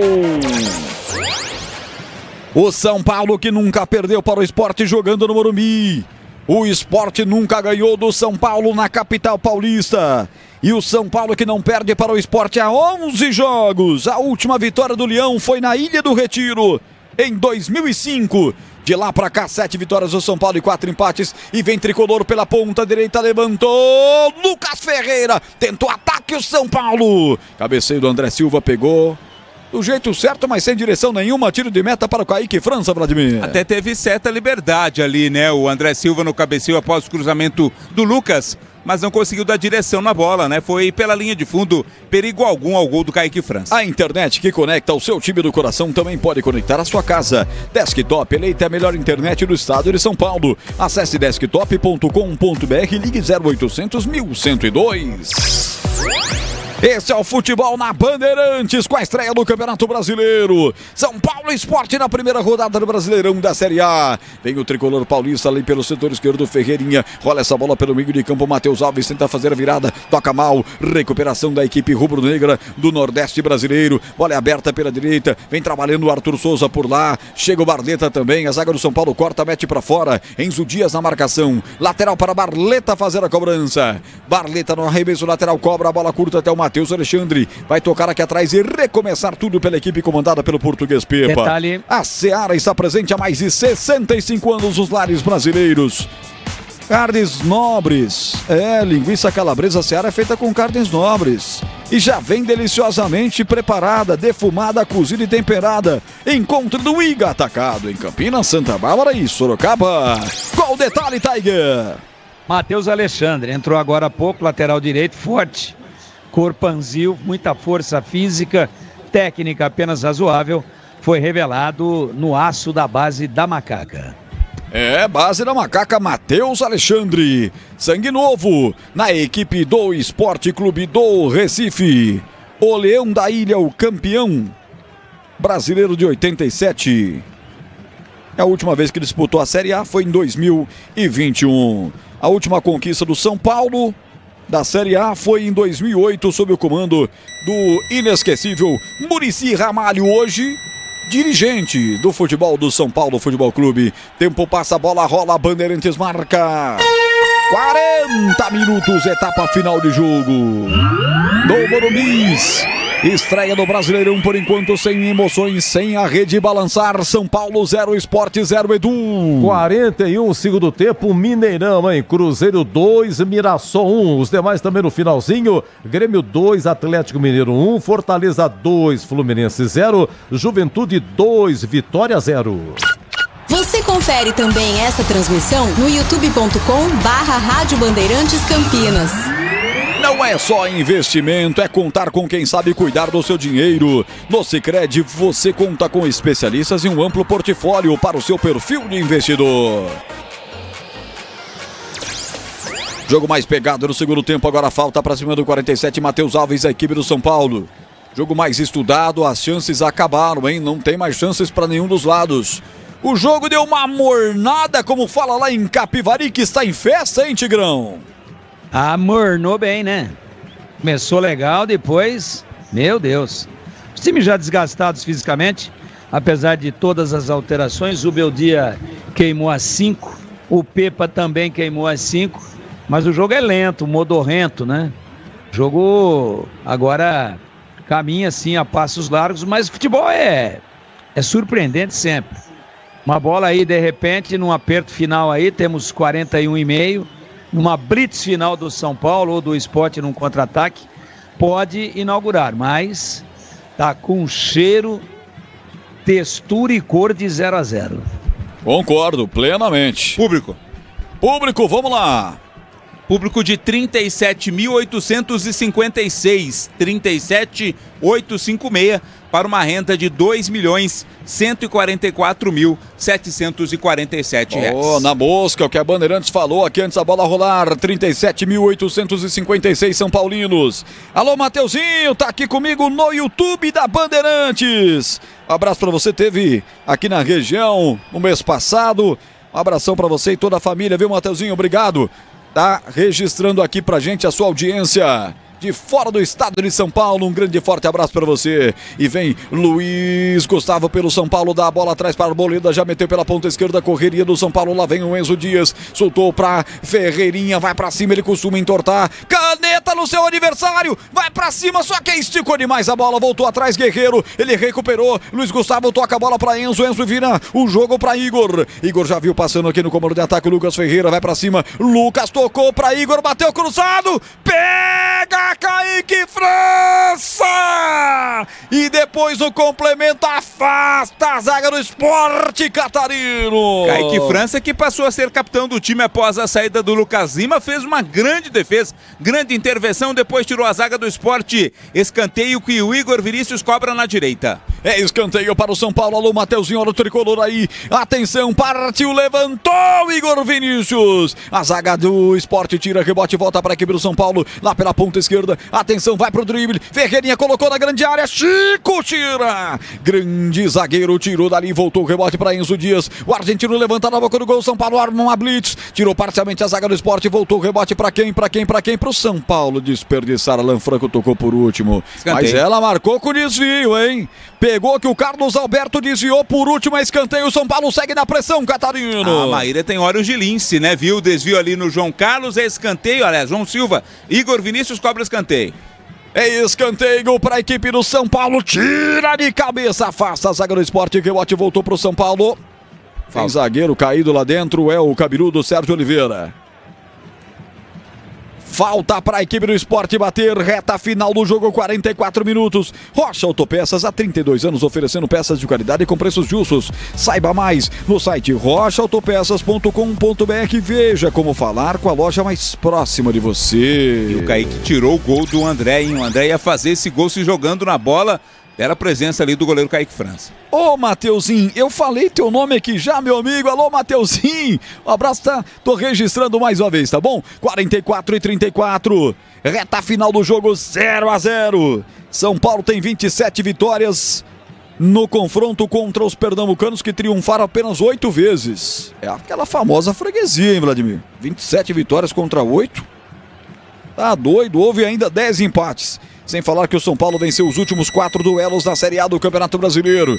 Speaker 3: O São Paulo que nunca perdeu para o Sport jogando no Morumbi. O Sport nunca ganhou do São Paulo na capital paulista. E o São Paulo que não perde para o Sport há 11 jogos. A última vitória do Leão foi na Ilha do Retiro, em 2005. De lá pra cá, 7 vitórias do São Paulo e 4 empates. E vem tricolor pela ponta direita, levantou. Lucas Ferreira tentou ataque o São Paulo. Cabeceio do André Silva, pegou do jeito certo, mas sem direção nenhuma. Tiro de meta para o Kaique França, Vladimir.
Speaker 2: Até teve certa liberdade ali, né? O André Silva no cabeceio após o cruzamento do Lucas, mas não conseguiu dar direção na bola, né? Foi pela linha de fundo, perigo algum ao gol do Kaique França.
Speaker 3: A internet que conecta o seu time do coração também pode conectar a sua casa. Desktop, eleita a melhor internet do estado de São Paulo. Acesse desktop.com.br e ligue 0800 1102. Esse é o futebol na Bandeirantes, com a estreia do Campeonato Brasileiro. São Paulo Sport na primeira rodada do Brasileirão da Série A. Vem o tricolor paulista ali pelo setor esquerdo, Ferreirinha. Rola essa bola pelo meio de campo, Matheus Alves tenta fazer a virada, toca mal. Recuperação da equipe rubro-negra do Nordeste brasileiro. Bola é aberta pela direita, vem trabalhando o Arthur Souza por lá. Chega o Barleta também, a zaga do São Paulo corta, mete pra fora. Enzo Dias na marcação. Lateral para Barleta fazer a cobrança. Barleta no arremesso lateral, cobra a bola curta até o Matheus Alexandre. Vai tocar aqui atrás e recomeçar tudo pela equipe comandada pelo Português Pepa.
Speaker 6: Detalhe.
Speaker 3: A Seara está presente há mais de 65 anos nos lares brasileiros. Carnes nobres. Linguiça calabresa Seara é feita com carnes nobres. E já vem deliciosamente preparada, defumada, cozida e temperada. Encontre no Iga Atacado, em Campinas, Santa Bárbara e Sorocaba. Qual o detalhe, Tiger?
Speaker 6: Matheus Alexandre entrou agora há pouco, lateral direito, forte. Corpanzil, muita força física, técnica apenas razoável, foi revelado no aço da base da Macaca.
Speaker 3: Base da Macaca, Matheus Alexandre. Sangue novo na equipe do Esporte Clube do Recife. O Leão da Ilha, o campeão brasileiro de 87. A última vez que disputou a Série A foi em 2021. A última conquista do São Paulo da Série A foi em 2008, sob o comando do inesquecível Muricy Ramalho, hoje dirigente do futebol do São Paulo Futebol Clube. Tempo passa, a bola rola, Bandeirantes marca. 40 minutos, etapa final de jogo do Morumbi. Estreia do Brasileirão, por enquanto, sem emoções, sem a rede balançar. São Paulo 0, Sport 0, Edu.
Speaker 7: 41, segundo tempo, Mineirão, hein? Cruzeiro 2, Mirassol 1. Os demais também no finalzinho. Grêmio 2, Atlético Mineiro 1. Fortaleza 2, Fluminense 0. Juventude 2, Vitória 0.
Speaker 11: Você confere também essa transmissão no youtube.com/Rádio Bandeirantes Campinas.
Speaker 3: Não é só investimento, é contar com quem sabe cuidar do seu dinheiro. No Sicredi, você conta com especialistas e um amplo portfólio para o seu perfil de investidor. Jogo mais pegado no segundo tempo, agora falta para cima do 47, Matheus Alves, a equipe do São Paulo. Jogo mais estudado, as chances acabaram, hein? Não tem mais chances para nenhum dos lados. O jogo deu uma mornada, como fala lá em Capivari, que está em festa, hein, Tigrão?
Speaker 6: Amornou bem, né? Começou legal, depois, meu Deus. Os times já desgastados fisicamente, apesar de todas as alterações. O Beldia queimou a 5, o Pepa também queimou a 5, mas o jogo é lento, modorrento, né? O jogo agora caminha assim a passos largos, mas o futebol é surpreendente sempre. Uma bola aí, de repente, num aperto final aí, temos 41,5. Numa blitz final do São Paulo ou do Sport num contra-ataque, pode inaugurar, mas tá com cheiro, textura e cor de 0-0.
Speaker 3: Concordo, plenamente. Público, vamos lá.
Speaker 2: Público de 37.856, 37.856, para uma renda de R$ 2.144.747.
Speaker 3: Oh, na mosca, o que a Bandeirantes falou aqui antes da bola rolar, 37.856 São Paulinos. Alô, Mateuzinho, tá aqui comigo no YouTube da Bandeirantes. Um abraço pra você, teve aqui na região no mês passado. Um abração pra você e toda a família, viu, Mateuzinho? Obrigado. Tá registrando aqui pra gente a sua audiência de fora do estado de São Paulo. Um grande e forte abraço para você. E vem Luiz Gustavo pelo São Paulo, dá a bola atrás para Arboleda, já meteu pela ponta esquerda, correria do São Paulo, lá vem o Enzo Dias, soltou pra Ferreirinha, vai pra cima, ele costuma entortar, caneta no seu adversário, vai pra cima, só que esticou demais a bola, voltou atrás Guerreiro, ele recuperou, Luiz Gustavo toca a bola pra Enzo, Enzo vira o jogo pra Igor, Igor já viu passando aqui no comando de ataque, o Lucas Ferreira vai pra cima, Lucas tocou pra Igor, bateu cruzado, pega Kaique França! E depois o complemento afasta a zaga do Sport Catarino.
Speaker 2: Kaique França, que passou a ser capitão do time após a saída do Lucas Lima, fez uma grande defesa, grande intervenção, depois tirou a zaga do Sport. Escanteio que o Igor Vinícius cobra na direita.
Speaker 3: É escanteio para o São Paulo, alô Mateuzinho, olha o tricolor aí, atenção, partiu, levantou Igor Vinícius, a zaga do Sport tira, rebote, volta para a equipe do São Paulo, lá pela ponta esquerda, atenção, vai pro drible, Ferreirinha colocou na grande área, Chico tira, grande zagueiro, tirou dali, voltou o rebote para Enzo Dias, o argentino levanta na boca do gol, São Paulo arma uma blitz, tirou parcialmente a zaga do Sport, voltou o rebote para quem? Pro São Paulo desperdiçar, Alan Franco tocou por último, escanteio. Mas ela marcou com desvio, hein? Pegou que o Carlos Alberto desviou por último, escanteio, o São Paulo segue na pressão, Catarino.
Speaker 2: A Maíra tem olhos de lince, né? Viu o desvio ali no João Carlos, é escanteio, aliás, João Silva, Igor Vinícius cobra escanteio.
Speaker 3: É escanteio para a equipe do São Paulo, tira de cabeça, afasta a zaga do Sport, que o rebote voltou para o São Paulo. Tem zagueiro caído lá dentro, é o cabeludo Sérgio Oliveira. Falta para a equipe do Sport bater, reta final do jogo, 44 minutos. Rocha Autopeças, há 32 anos oferecendo peças de qualidade com preços justos. Saiba mais no site rochaautopeças.com.br. Veja como falar com a loja mais próxima de você.
Speaker 2: E o Kaique tirou o gol do André, hein? O André ia fazer esse gol se jogando na bola. Era a presença ali do goleiro Kaique França.
Speaker 3: Ô, Mateuzinho, eu falei teu nome aqui já, meu amigo. Alô, Mateuzinho. Um abraço, tá? Tô registrando mais uma vez, tá bom? 44-34. Reta final do jogo, 0-0. São Paulo tem 27 vitórias no confronto contra os pernambucanos, que triunfaram apenas 8 vezes. É aquela famosa freguesia, hein, Vladimir? 27 vitórias contra 8. Tá doido, houve ainda 10 empates. Sem falar que o São Paulo venceu os últimos 4 duelos na Série A do Campeonato Brasileiro.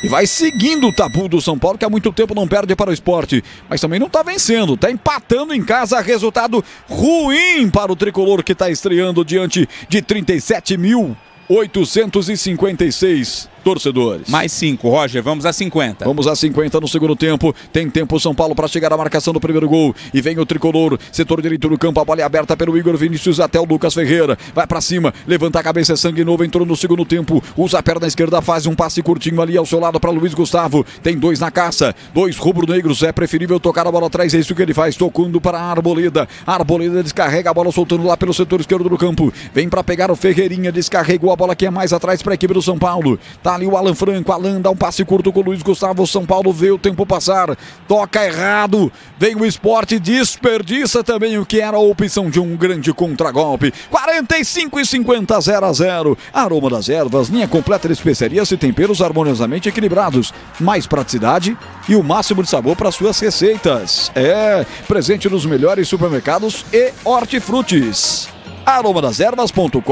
Speaker 3: E vai seguindo o tabu do São Paulo, que há muito tempo não perde para o Sport. Mas também não está vencendo, está empatando em casa. Resultado ruim para o tricolor, que está estreando diante de 37 mil 856 torcedores.
Speaker 2: Mais 5, Roger, vamos a 50.
Speaker 3: Vamos a 50 no segundo tempo. Tem tempo São Paulo para chegar à marcação do primeiro gol. E vem o tricolor, setor direito do campo. A bola é aberta pelo Igor Vinícius até o Lucas Ferreira. Vai para cima, levanta a cabeça, é sangue novo. Entrou no segundo tempo. Usa a perna esquerda, faz um passe curtinho ali ao seu lado para Luiz Gustavo. Tem 2 na caça, 2 rubro-negros. É preferível tocar a bola atrás. É isso que ele faz, tocando para a Arboleda. A Arboleda descarrega a bola, soltando lá pelo setor esquerdo do campo. Vem para pegar o Ferreirinha, descarregou a bola que é mais atrás para a equipe do São Paulo. Tá ali o Alan Franco, Alan dá um passe curto com o Luiz Gustavo. São Paulo vê o tempo passar, toca errado, vem o Sport, desperdiça também o que era a opção de um grande contragolpe. 45:50, 0-0. Aroma das Ervas, linha completa de especiarias e temperos harmoniosamente equilibrados, mais praticidade e o máximo de sabor para suas receitas. É presente nos melhores supermercados e hortifrutis. aromadeservas.com.br.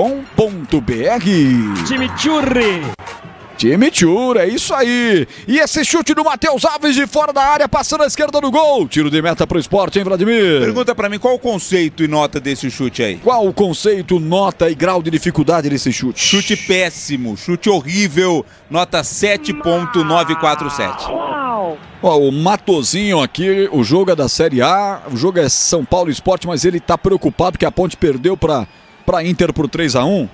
Speaker 3: Time Tchurri, é isso aí. E esse chute do Matheus Alves de fora da área, passando à esquerda do gol. Tiro de meta pro Sport, hein, Vladimir?
Speaker 2: Pergunta pra mim, qual o conceito e nota desse chute aí?
Speaker 3: Qual o conceito, nota e grau de dificuldade desse chute?
Speaker 2: Chute péssimo, chute horrível, nota 7.947.
Speaker 3: Ó, o Matozinho aqui, o jogo é da Série A, o jogo é São Paulo Sport, mas ele tá preocupado que a Ponte perdeu pra Inter por 3-1.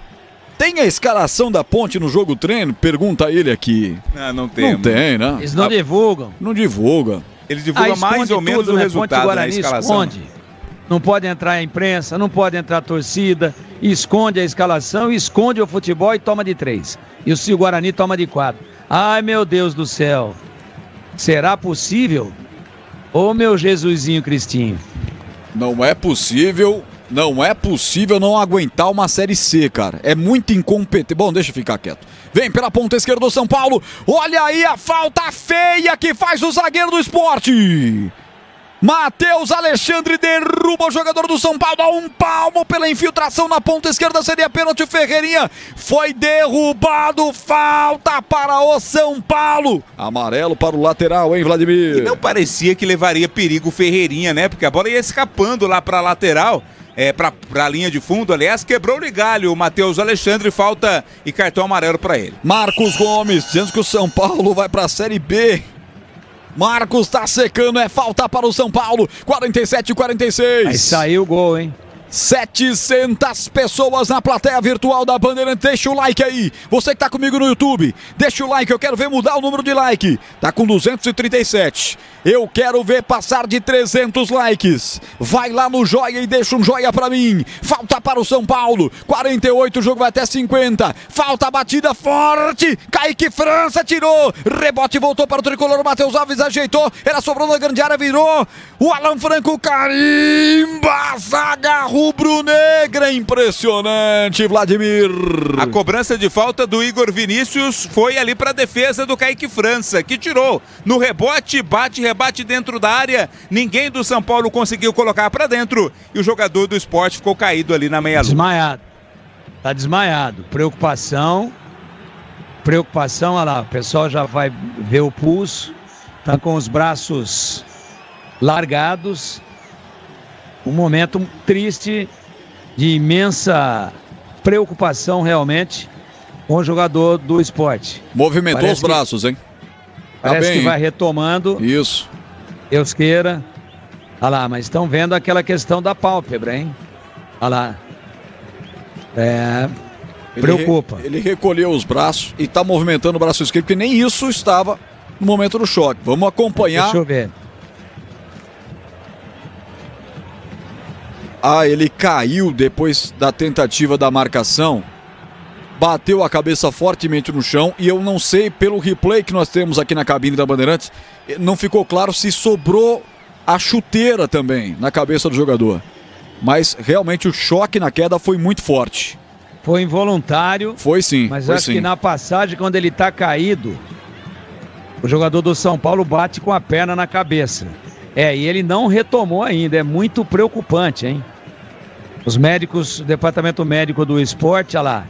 Speaker 3: Tem a escalação da Ponte no jogo treino? Pergunta ele aqui.
Speaker 2: Não tem.
Speaker 3: Não tem, né?
Speaker 6: Eles não divulgam.
Speaker 3: Não divulga.
Speaker 2: Ele divulga mais ou menos o resultado da escalação.
Speaker 6: Esconde. Não pode entrar a imprensa, não pode entrar a torcida, esconde a escalação, esconde o futebol e toma de 3. E o Guarani toma de 4. Ai, meu Deus do céu. Será possível? Ô, meu Jesusinho Cristinho.
Speaker 3: Não é possível não aguentar uma Série C, cara. É muito incompetente. Bom, deixa eu ficar quieto. Vem pela ponta esquerda do São Paulo. Olha aí a falta feia que faz o zagueiro do Sport. Matheus Alexandre derruba o jogador do São Paulo a um palmo pela infiltração na ponta esquerda. Seria pênalti. O Ferreirinha foi derrubado. Falta para o São Paulo. Amarelo para o lateral, hein, Vladimir?
Speaker 2: E não parecia que levaria perigo o Ferreirinha, né? Porque a bola ia escapando lá para a lateral. Para a linha de fundo, aliás, quebrou o galho o Matheus Alexandre, falta e cartão amarelo para ele.
Speaker 3: Marcos Gomes, dizendo que o São Paulo vai para a Série B. Marcos tá secando, é falta para o São Paulo, 47-46.
Speaker 6: Aí saiu o gol, hein?
Speaker 3: 700 pessoas na plateia virtual da Bandeirante. Deixa o like aí. Você que tá comigo no YouTube, deixa o like. Eu quero ver mudar o número de like. Tá com 237. Eu quero ver passar de 300 likes. Vai lá no joia e deixa um joia pra mim. Falta para o São Paulo. 48, o jogo vai até 50. Falta a batida forte. Kaique França tirou. Rebote voltou para o tricolor. O Matheus Alves ajeitou. Ela sobrou na grande área, virou. O Alan Franco carimba. Zaga rubro-negra. Impressionante, Vladimir.
Speaker 2: A cobrança de falta do Igor Vinícius foi ali para a defesa do Kaique França, que tirou. No rebote, rebate dentro da área, ninguém do São Paulo conseguiu colocar para dentro e o jogador do Sport ficou caído ali na meia-lua.
Speaker 6: Desmaiado, tá desmaiado, preocupação, olha lá, o pessoal já vai ver o pulso, tá com os braços largados, um momento triste, de imensa preocupação realmente com o jogador do Sport.
Speaker 3: Movimentou os braços, hein?
Speaker 6: Parece que vai retomando.
Speaker 3: Isso.
Speaker 6: Deus queira. Olha lá, mas estão vendo aquela questão da pálpebra, hein? Olha lá. Preocupa.
Speaker 3: Ele recolheu os braços e está movimentando o braço esquerdo, porque nem isso estava no momento do choque. Vamos acompanhar.
Speaker 6: Deixa eu ver.
Speaker 3: Ele caiu depois da tentativa da marcação. Bateu a cabeça fortemente no chão e eu não sei, pelo replay que nós temos aqui na cabine da Bandeirantes, não ficou claro se sobrou a chuteira também na cabeça do jogador. Mas realmente o choque na queda foi muito forte.
Speaker 6: Foi involuntário.
Speaker 3: Foi sim.
Speaker 6: Mas
Speaker 3: foi
Speaker 6: acho
Speaker 3: sim.
Speaker 6: Que na passagem, quando ele está caído, o jogador do São Paulo bate com a perna na cabeça. E ele não retomou ainda, é muito preocupante, hein? Os médicos, o departamento médico do Sport, olha lá,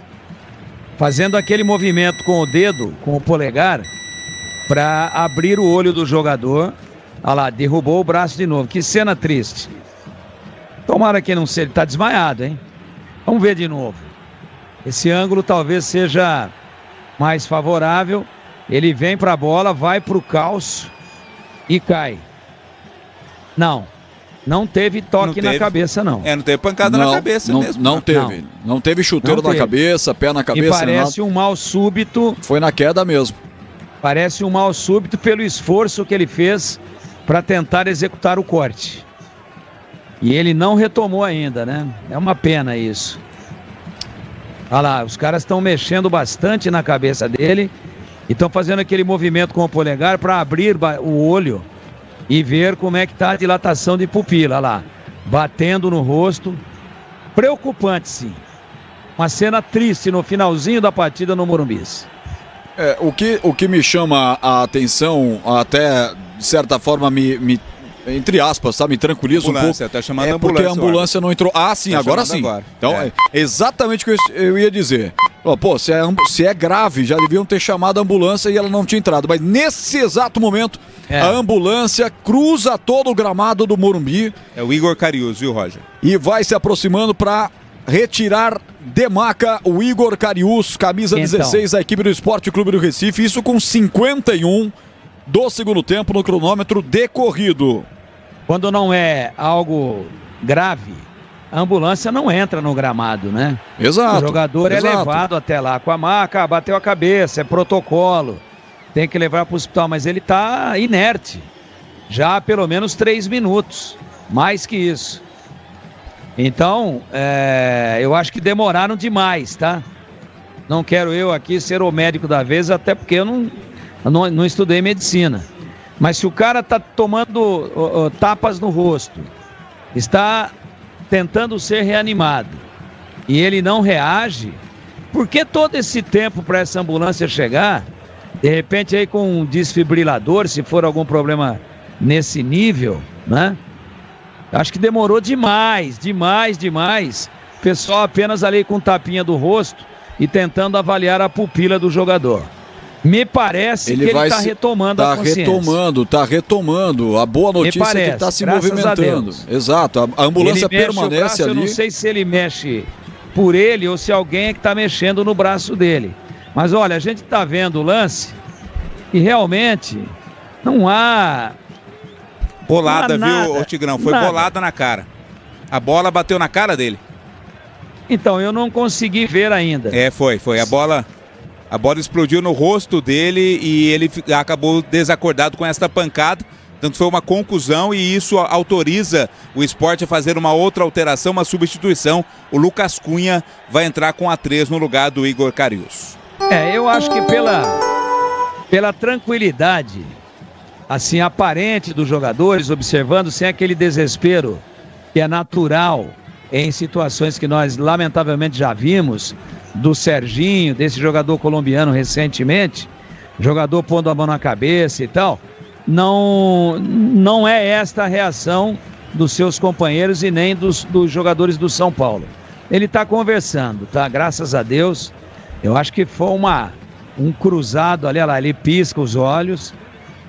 Speaker 6: fazendo aquele movimento com o dedo, com o polegar, para abrir o olho do jogador. Olha lá, derrubou o braço de novo. Que cena triste. Tomara que não seja, ele está desmaiado, hein? Vamos ver de novo. Esse ângulo talvez seja mais favorável. Ele vem para a bola, vai para o calço e cai. Não teve toque na cabeça, não.
Speaker 2: Não teve pancada na cabeça mesmo.
Speaker 3: Não teve. Não teve chuteiro na cabeça, pé na cabeça.
Speaker 6: E parece um mal súbito.
Speaker 3: Foi na queda mesmo.
Speaker 6: Parece um mal súbito pelo esforço que ele fez para tentar executar o corte. E ele não retomou ainda, né? É uma pena isso. Olha lá, os caras estão mexendo bastante na cabeça dele e estão fazendo aquele movimento com o polegar para abrir o olho e ver como é que tá a dilatação de pupila. Olha lá, batendo no rosto. Preocupante, sim. Uma cena triste no finalzinho da partida no Morumbi.
Speaker 3: O que me chama a atenção, até de certa forma entre aspas, tá? Me tranquiliza um pouco.
Speaker 2: Tá chamando
Speaker 3: a ambulância. Porque a ambulância não entrou. Ah, sim,
Speaker 2: tá
Speaker 3: agora sim. Agora. Então, é exatamente o que eu ia dizer. Pô, se é grave, já deviam ter chamado a ambulância e ela não tinha entrado. Mas nesse exato momento, a ambulância cruza todo o gramado do Morumbi.
Speaker 2: É o Igor Cariús, viu, Roger?
Speaker 3: E vai se aproximando para retirar de maca o Igor Cariús, camisa 16 da equipe do Esporte Clube do Recife. Isso com 51 do segundo tempo no cronômetro decorrido.
Speaker 6: Quando não é algo grave, a ambulância não entra no gramado, né?
Speaker 3: Exato.
Speaker 6: O jogador é levado até lá com a maca, bateu a cabeça, é protocolo, tem que levar para o hospital, mas ele está inerte, já há pelo menos 3 minutos, mais que isso. Então, eu acho que demoraram demais, tá? Não quero eu aqui ser o médico da vez, até porque eu não estudei medicina. Mas se o cara está tomando tapas no rosto, está tentando ser reanimado e ele não reage, por que todo esse tempo para essa ambulância chegar? De repente aí com um desfibrilador, se for algum problema nesse nível, né? Acho que demorou demais. O pessoal apenas ali com tapinha do rosto e tentando avaliar a pupila do jogador. Me parece que ele está retomando a consciência.
Speaker 3: Tá retomando. A boa notícia é que ele está se movimentando. Exato, a ambulância permanece ali.
Speaker 6: Eu não sei se ele mexe por ele ou se alguém é que está mexendo no braço dele. Mas olha, a gente está vendo o lance e realmente não há...
Speaker 2: Bolada, viu, Tigrão? Foi bolada na cara. A bola bateu na cara dele.
Speaker 6: Então, eu não consegui ver ainda.
Speaker 2: Foi. A bola explodiu no rosto dele e ele acabou desacordado com esta pancada. Tanto foi uma contusão e isso autoriza o Sport a fazer uma outra alteração, uma substituição. O Lucas Cunha vai entrar com a 3 no lugar do Igor Cariús.
Speaker 6: Eu acho que pela tranquilidade assim aparente dos jogadores, observando sem aquele desespero que é natural em situações que nós lamentavelmente já vimos, do Serginho, desse jogador colombiano recentemente, jogador pondo a mão na cabeça e tal, não é esta a reação dos seus companheiros e nem dos jogadores do São Paulo. Ele está conversando, tá? Graças a Deus. Eu acho que foi um cruzado ali, olha lá, ele pisca os olhos.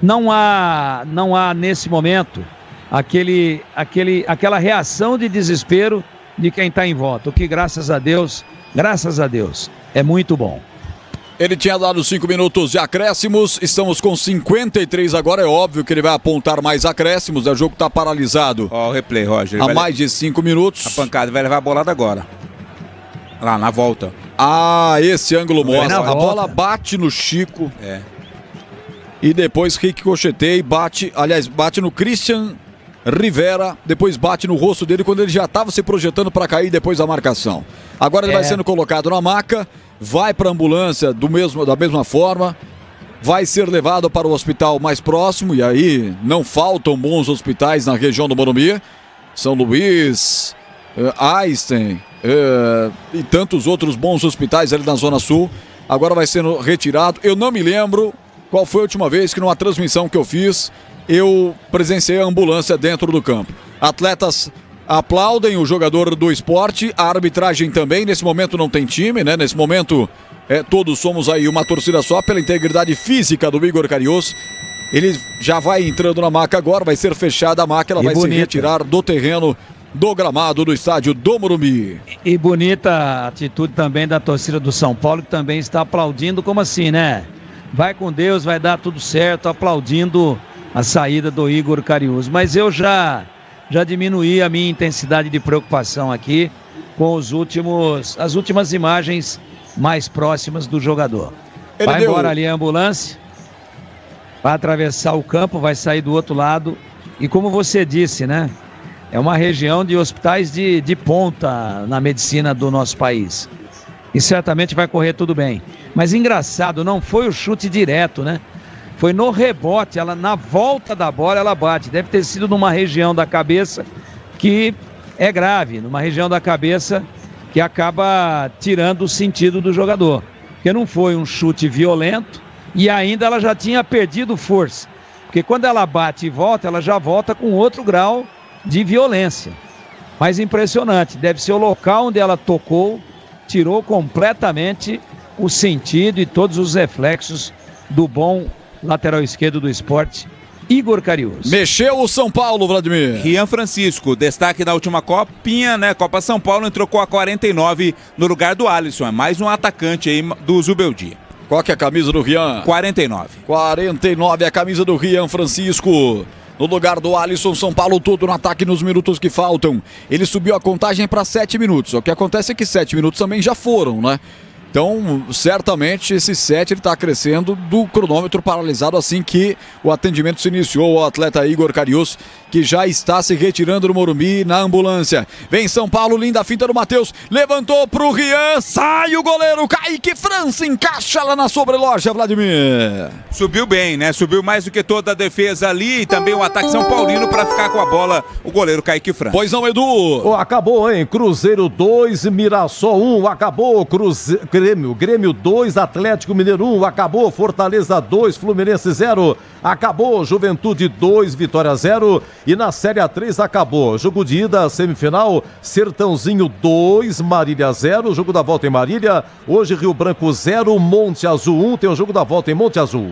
Speaker 6: Não há nesse momento aquela reação de desespero de quem está em volta, o que graças a Deus, é muito bom.
Speaker 3: Ele tinha dado 5 minutos de acréscimos, estamos com 53 agora, é óbvio que ele vai apontar mais acréscimos, o jogo está paralisado.
Speaker 2: Ó o replay, Roger.
Speaker 3: Há mais de 5 minutos.
Speaker 2: A pancada vai levar a bolada agora. Lá, na volta.
Speaker 3: Esse ângulo mostra, a bola bate no Chico. E depois ricocheteia e bate no Christian Rivera, depois bate no rosto dele quando ele já estava se projetando para cair depois da marcação. Agora ele vai sendo colocado na maca, vai para a ambulância da mesma forma, vai ser levado para o hospital mais próximo, e aí não faltam bons hospitais na região do Morumbi, São Luís, Einstein e tantos outros bons hospitais ali na Zona Sul. Agora vai sendo retirado. Eu não me lembro qual foi a última vez que numa transmissão que eu fiz eu presenciei a ambulância dentro do campo. Atletas aplaudem o jogador do Esporte, a arbitragem também. Nesse momento não tem time, né? Nesse momento todos somos aí uma torcida só pela integridade física do Igor Cariús. Ele já vai entrando na maca agora, vai ser fechada a maca, ela vai se retirar do terreno do gramado do estádio do Morumbi.
Speaker 6: E bonita a atitude também da torcida do São Paulo, que também está aplaudindo, como assim, né? Vai com Deus, vai dar tudo certo, aplaudindo a saída do Igor Cariús. Mas eu já diminuí a minha intensidade de preocupação aqui com as últimas imagens mais próximas do jogador. Vai embora ali a ambulância, vai atravessar o campo, vai sair do outro lado. E como você disse, né? É uma região de hospitais de ponta na medicina do nosso país. E certamente vai correr tudo bem. Mas engraçado, não foi o chute direto, né? Foi no rebote, ela na volta da bola ela bate. Deve ter sido numa região da cabeça que é grave, numa região da cabeça que acaba tirando o sentido do jogador. Porque não foi um chute violento e ainda ela já tinha perdido força. Porque quando ela bate e volta, ela já volta com outro grau de violência. Mas impressionante, deve ser o local onde ela tocou, tirou completamente o sentido e todos os reflexos do bom lateral esquerdo do Sport, Igor Cariús.
Speaker 3: Mexeu o São Paulo, Vladimir.
Speaker 2: Rian Francisco, destaque da última copinha, né? Copa São Paulo, entrou com a 49 no lugar do Alisson. É mais um atacante aí do Zubeldia.
Speaker 3: Qual que é a camisa do Rian?
Speaker 2: 49.
Speaker 3: 49 é a camisa do Rian Francisco. No lugar do Alisson, São Paulo todo no ataque nos minutos que faltam. Ele subiu a contagem para 7 minutos. O que acontece é que 7 minutos também já foram, né? Então, certamente, esse 7 ele está crescendo do cronômetro paralisado assim que o atendimento se iniciou ao atleta Igor Cariús, que já está se retirando do Morumbi na ambulância. Vem São Paulo, linda finta do Matheus, levantou pro Rian, sai o goleiro, Kaique França, encaixa lá na sobreloja, Vladimir.
Speaker 2: Subiu bem, né? Subiu mais do que toda a defesa ali e também o ataque São Paulino para ficar com a bola, o goleiro Kaique França.
Speaker 3: Pois não, Edu?
Speaker 7: Oh, acabou, hein? Cruzeiro 2, Mirassol 1, acabou, Grêmio 2, Atlético Mineiro 1, acabou, Fortaleza 2, Fluminense 0, acabou, Juventude 2, Vitória 0 e na Série A3 acabou. Jogo de ida, semifinal, Sertãozinho 2, Marília 0, jogo da volta em Marília, hoje Rio Branco 0, Monte Azul 1, tem o jogo da volta em Monte Azul.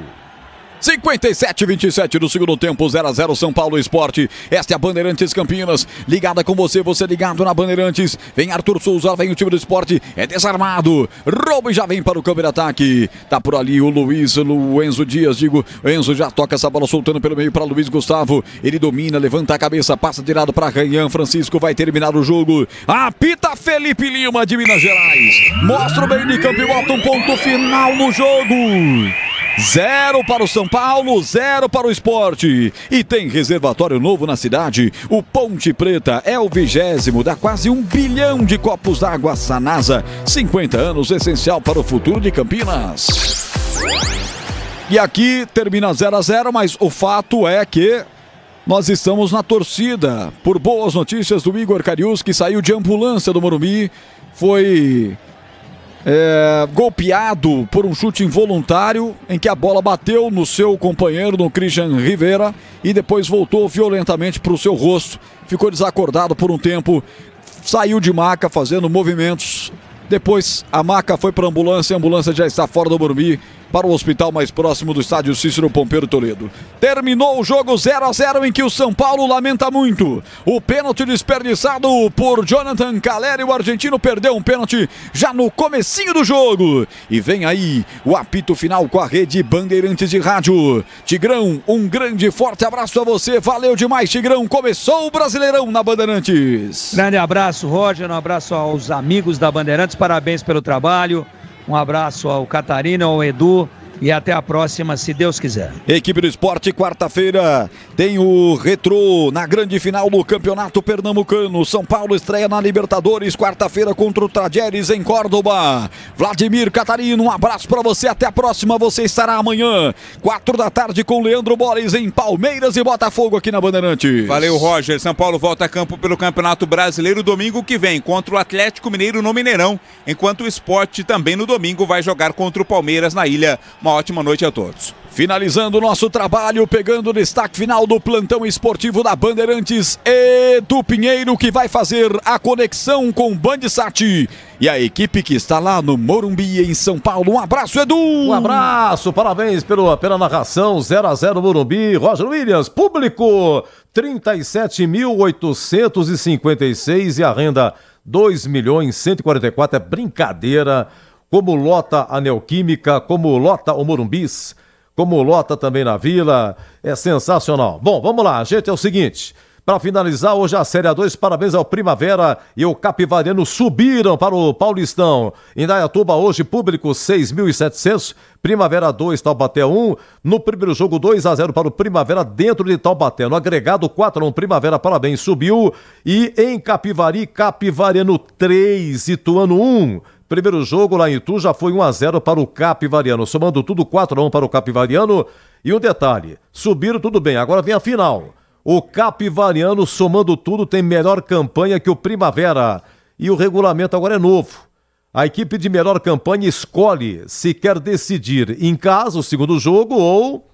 Speaker 3: 57-27 do segundo tempo, 0-0 São Paulo Esporte. Esta é a Bandeirantes Campinas, ligada com você ligado na Bandeirantes. Vem Arthur Souza, vem o time do Esporte, é desarmado, rouba e já vem para o campo de ataque. Tá por ali o Enzo Dias, o Enzo já toca essa bola soltando pelo meio para Luiz Gustavo. Ele domina, levanta a cabeça, passa tirado para Rian Francisco, vai terminar o jogo. Apita Felipe Lima de Minas Gerais. Mostra o meio de campo e bota um ponto final no jogo. 0 para o São Paulo, 0 para o Sport. E tem reservatório novo na cidade. O Ponte Preta é o 20º, dá quase 1 bilhão de copos d'água. Sanasa, 50 anos, essencial para o futuro de Campinas. E aqui termina 0-0, mas o fato é que nós estamos na torcida por boas notícias do Igor Cariús, que saiu de ambulância do Morumbi, foi golpeado por um chute involuntário em que a bola bateu no seu companheiro, no Christian Rivera, e depois voltou violentamente para o seu rosto, ficou desacordado por um tempo, saiu de maca fazendo movimentos, depois a maca foi para a ambulância já está fora do Morumbi, para o hospital mais próximo do estádio Cícero Pompeiro Toledo. Terminou o jogo 0-0 em que o São Paulo lamenta muito. O pênalti desperdiçado por Jonathan Caleri, o argentino perdeu um pênalti já no comecinho do jogo. E vem aí o apito final com a rede Bandeirantes de Rádio. Tigrão, um grande forte abraço a você. Valeu demais, Tigrão. Começou o Brasileirão na Bandeirantes.
Speaker 6: Grande abraço, Roger. Um abraço aos amigos da Bandeirantes. Parabéns pelo trabalho. Um abraço ao Catarina, ao Edu e até a próxima, se Deus quiser.
Speaker 3: Equipe do Esporte, quarta-feira tem o Retrô na grande final do Campeonato Pernambucano. São Paulo estreia na Libertadores, quarta-feira contra o Tajeres em Córdoba. Vladimir Catarino, um abraço para você, até a próxima. Você estará amanhã, 4 da tarde com Leandro Borges em Palmeiras e Botafogo aqui na Bandeirantes.
Speaker 2: Valeu, Roger. São Paulo volta a campo pelo Campeonato Brasileiro domingo que vem contra o Atlético Mineiro no Mineirão, enquanto o Esporte também no domingo vai jogar contra o Palmeiras na ilha. Uma ótima noite a todos.
Speaker 3: Finalizando o nosso trabalho, pegando o destaque final do plantão esportivo da Bandeirantes, Edu Pinheiro, que vai fazer a conexão com o Bandsat e a equipe que está lá no Morumbi, em São Paulo. Um abraço, Edu!
Speaker 7: Um abraço, parabéns pela narração, 0-0 Morumbi. Roger Williams, público 37.856 e a renda 2.144.000, é brincadeira. Como lota a Neoquímica, como lota o Morumbis, como lota também na Vila, é sensacional. Bom, vamos lá, gente, é o seguinte, para finalizar hoje a Série A2, parabéns ao Primavera e o Capivariano subiram para o Paulistão. Em Indaiatuba hoje, público 6.700, Primavera 2, Taubaté 1, no primeiro jogo 2-0 para o Primavera dentro de Taubaté, no agregado 4-1, Primavera, parabéns, subiu. E em Capivari, Capivariano 3, Ituano 1, primeiro jogo lá em Itu já foi 1-0 para o Capivariano, somando tudo 4-1 para o Capivariano. E um detalhe, subiram tudo bem, agora vem a final. O Capivariano, somando tudo, tem melhor campanha que o Primavera. E o regulamento agora é novo. A equipe de melhor campanha escolhe se quer decidir em casa o segundo jogo ou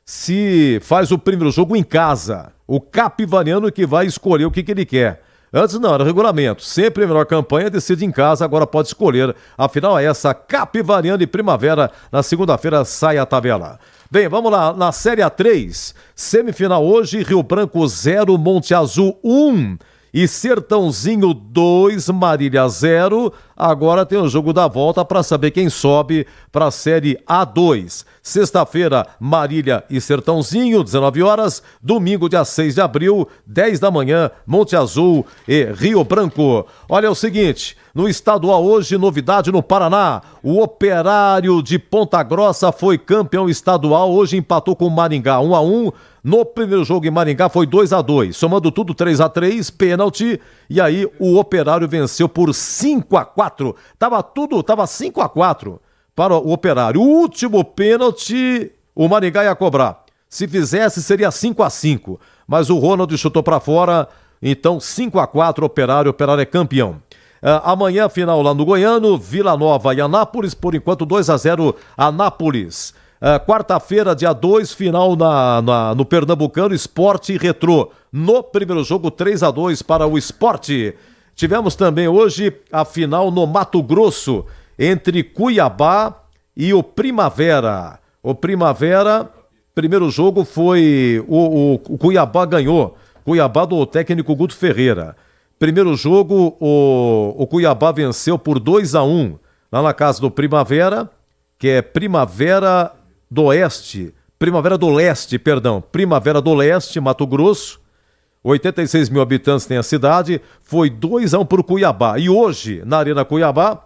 Speaker 7: se faz o primeiro jogo em casa. O Capivariano que vai escolher o que ele quer. Antes não, era regulamento. Sempre a melhor campanha decide em casa, agora pode escolher. Afinal é essa, Capivariano e Primavera. Na segunda-feira sai a tabela. Bem, vamos lá, na Série A3, semifinal hoje, Rio Branco 0, Monte Azul 1 e Sertãozinho 2, Marília 0. Agora tem o jogo da volta para saber quem sobe para a Série A2. Sexta-feira, Marília e Sertãozinho, 19 horas. Domingo, dia 6 de abril, 10 da manhã, Monte Azul e Rio Branco. Olha é o seguinte, no estadual hoje, novidade no Paraná. O Operário de Ponta Grossa foi campeão estadual, hoje empatou com o Maringá 1-1. No primeiro jogo em Maringá foi 2-2, somando tudo 3-3, pênalti, e aí o Operário venceu por 5-4. Tava 5-4 para o Operário. O último pênalti o Maringá ia cobrar. Se fizesse seria 5-5, mas o Ronald chutou para fora, então 5-4 Operário é campeão. Amanhã final lá no Goiano, Vila Nova e Anápolis, por enquanto 2-0 Anápolis. Quarta-feira, dia 2, final no Pernambucano, Sport e Retrô. No primeiro jogo, 3-2 para o Sport. Tivemos também hoje a final no Mato Grosso, entre Cuiabá e o Primavera. O Primavera, primeiro jogo foi... O Cuiabá ganhou. Cuiabá do técnico Guto Ferreira. Primeiro jogo, o Cuiabá venceu por 2-1 lá na casa do Primavera, que é Primavera do Leste, Primavera do Leste, Mato Grosso. 86 mil habitantes tem a cidade, foi 2-1 para o Cuiabá. E hoje, na Arena Cuiabá,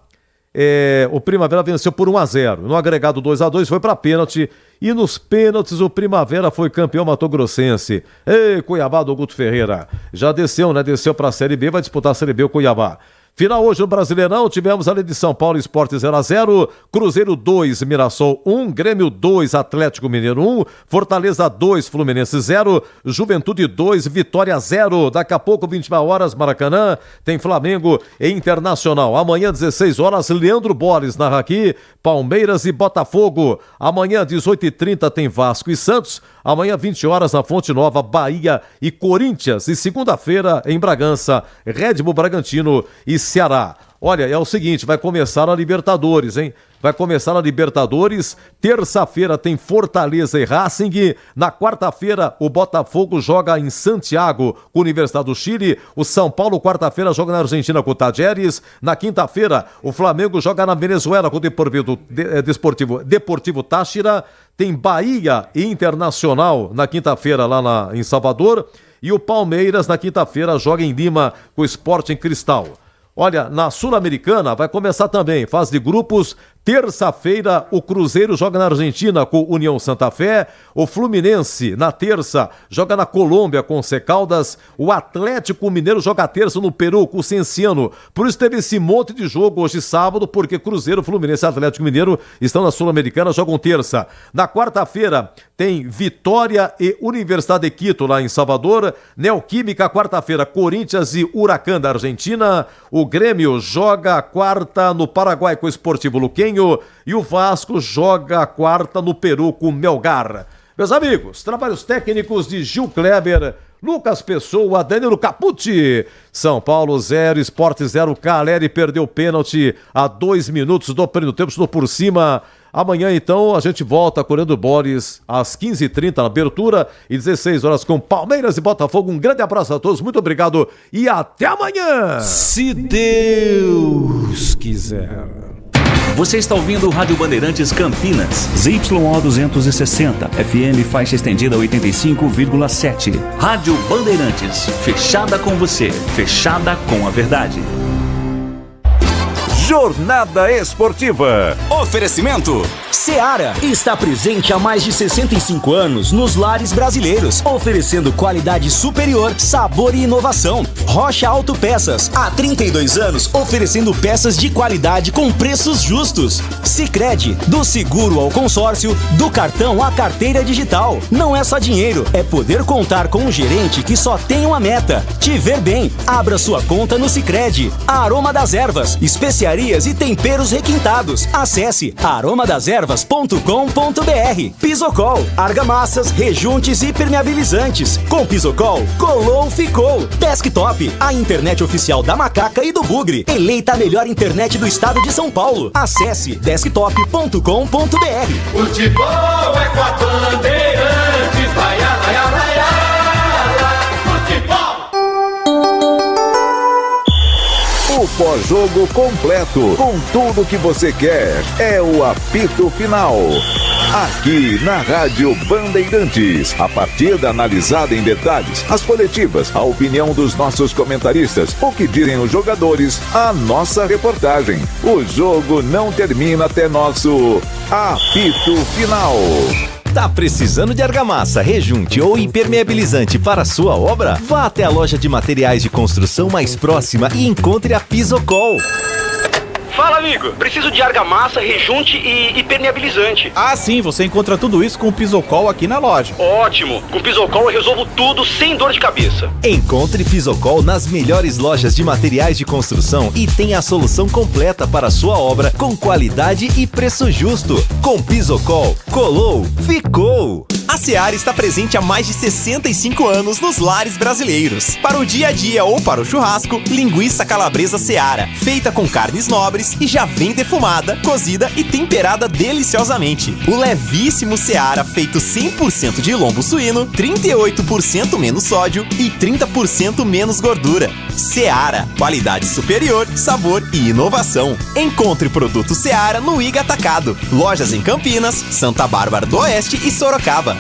Speaker 7: o Primavera venceu por 1-0. No agregado 2-2 foi para pênalti. E nos pênaltis o Primavera foi campeão matogrossense. Ei, Cuiabá do Guto Ferreira. Já desceu, né? Desceu para a Série B, vai disputar a Série B o Cuiabá. Final hoje no Brasileirão, tivemos ali de São Paulo Sport 0-0, Cruzeiro 2, Mirassol 1, Grêmio 2, Atlético Mineiro 1, Fortaleza 2, Fluminense 0, Juventude 2, Vitória 0. Daqui a pouco, 21 horas, Maracanã, tem Flamengo e Internacional. Amanhã, 16 horas, Leandro Borges narra aqui, Palmeiras e Botafogo. Amanhã, 18h30, tem Vasco e Santos. Amanhã, 20 horas, na Fonte Nova, Bahia e Corinthians. E segunda-feira, em Bragança, Red Bull Bragantino e Ceará. Olha, é o seguinte, vai começar a Libertadores, hein? Vai começar a Libertadores, terça-feira tem Fortaleza e Racing, na quarta-feira o Botafogo joga em Santiago com a Universidade do Chile, o São Paulo quarta-feira joga na Argentina com o Tajeres, na quinta-feira o Flamengo joga na Venezuela com o Deportivo Táchira, tem Bahia e Internacional na quinta-feira lá em Salvador, e o Palmeiras na quinta-feira joga em Lima com o Sporting Cristal. Olha, na Sul-Americana vai começar também, fase de grupos. Terça-feira, o Cruzeiro joga na Argentina com União Santa Fé. O Fluminense, na terça, joga na Colômbia com o C Caldas. O Atlético Mineiro joga terça no Peru com o Cienciano. Por isso teve esse monte de jogo hoje sábado, porque Cruzeiro, Fluminense e Atlético Mineiro estão na Sul-Americana, jogam terça. Na quarta-feira, tem Vitória e Universidade de Quito lá em Salvador. Neoquímica, quarta-feira, Corinthians e Huracán da Argentina. O Grêmio joga a quarta no Paraguai com o Esportivo Luquense. Bragantino e o Vasco joga a quarta no Peru com o Melgar. Meus amigos, trabalhos técnicos de Gil Kleber, Lucas Pessoa, Danilo Capucci. São Paulo 0, Sport 0, Caleri perdeu o pênalti a 2 minutos do primeiro tempo, estou por cima. Amanhã, então, a gente volta Correndo Boris às 15h30 na abertura e 16 horas com Palmeiras e Botafogo. Um grande abraço a todos, muito obrigado e até amanhã!
Speaker 1: Se Deus quiser.
Speaker 18: Você está ouvindo o Rádio Bandeirantes Campinas, ZYO 260, FM faixa estendida 85,7. Rádio Bandeirantes, fechada com você, fechada com a verdade.
Speaker 19: Jornada Esportiva.
Speaker 14: Oferecimento. Seara está presente há mais de 65 anos nos lares brasileiros, oferecendo qualidade superior, sabor e inovação. Rocha Autopeças, há 32 anos, oferecendo peças de qualidade com preços justos. Sicredi, do seguro ao consórcio, do cartão à carteira digital. Não é só dinheiro, é poder contar com um gerente que só tem uma meta: te ver bem. Abra sua conta no Sicredi. Aroma das Ervas, especiarias e temperos requintados. Acesse aromadeservas.com.br. Pisocol, argamassas, rejuntes e permeabilizantes. Com Pisocol, colou, ficou. Desktop, a internet oficial da Macaca e do Bugre. Eleita a melhor internet do estado de São Paulo. Acesse desktop.com.br.
Speaker 4: Futebol é com a Bandeirantes, vai, vai, vai, futebol.
Speaker 19: O pós-jogo completo, com tudo que você quer, é o apito final. Aqui na Rádio Bandeirantes, a partida analisada em detalhes, as coletivas, a opinião dos nossos comentaristas, o que dizem os jogadores, a nossa reportagem. O jogo não termina até nosso apito final.
Speaker 13: Tá precisando de argamassa, rejunte ou impermeabilizante para a sua obra? Vá até a loja de materiais de construção mais próxima e encontre a Pisocol.
Speaker 8: Fala, amigo. Preciso de argamassa, rejunte e impermeabilizante.
Speaker 9: Ah, sim, você encontra tudo isso com o Pisocol aqui na loja.
Speaker 8: Ótimo. Com o Pisocol eu resolvo tudo sem dor de cabeça.
Speaker 13: Encontre Pisocol nas melhores lojas de materiais de construção e tenha a solução completa para a sua obra com qualidade e preço justo. Com Pisocol, colou, ficou. A Seara está presente há mais de 65 anos nos lares brasileiros. Para o dia a dia ou para o churrasco, linguiça calabresa Seara, feita com carnes nobres e já vem defumada, cozida e temperada deliciosamente. O levíssimo Seara, feito 100% de lombo suíno, 38% menos sódio e 30% menos gordura. Seara, qualidade superior, sabor e inovação. Encontre produto Seara no Iga Atacado. Lojas em Campinas, Santa Bárbara do Oeste e Sorocaba.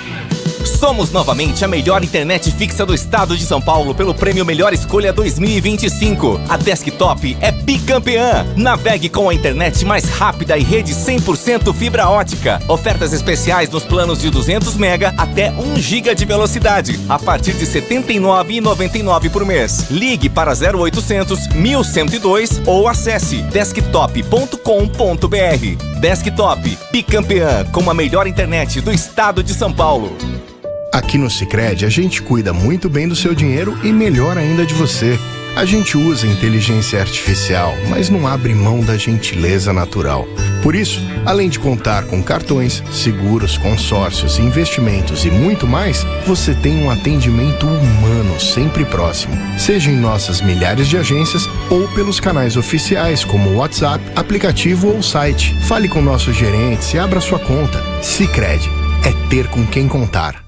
Speaker 10: Somos novamente a melhor internet fixa do estado de São Paulo pelo prêmio Melhor Escolha 2025. A Desktop é bicampeã. Navegue com a internet mais rápida e rede 100% fibra ótica. Ofertas especiais nos planos de 200 MB até 1 GB de velocidade, a partir de R$ 79,99 por mês. Ligue para 0800 1102 ou acesse desktop.com.br. Desktop, bicampeã com a melhor internet do estado de São Paulo.
Speaker 20: Aqui no Sicredi, a gente cuida muito bem do seu dinheiro e melhor ainda de você. A gente usa inteligência artificial, mas não abre mão da gentileza natural. Por isso, além de contar com cartões, seguros, consórcios, investimentos e muito mais, você tem um atendimento humano sempre próximo, seja em nossas milhares de agências ou pelos canais oficiais como WhatsApp, aplicativo ou site. Fale com nossos gerentes e abra sua conta. Sicredi, é ter com quem contar.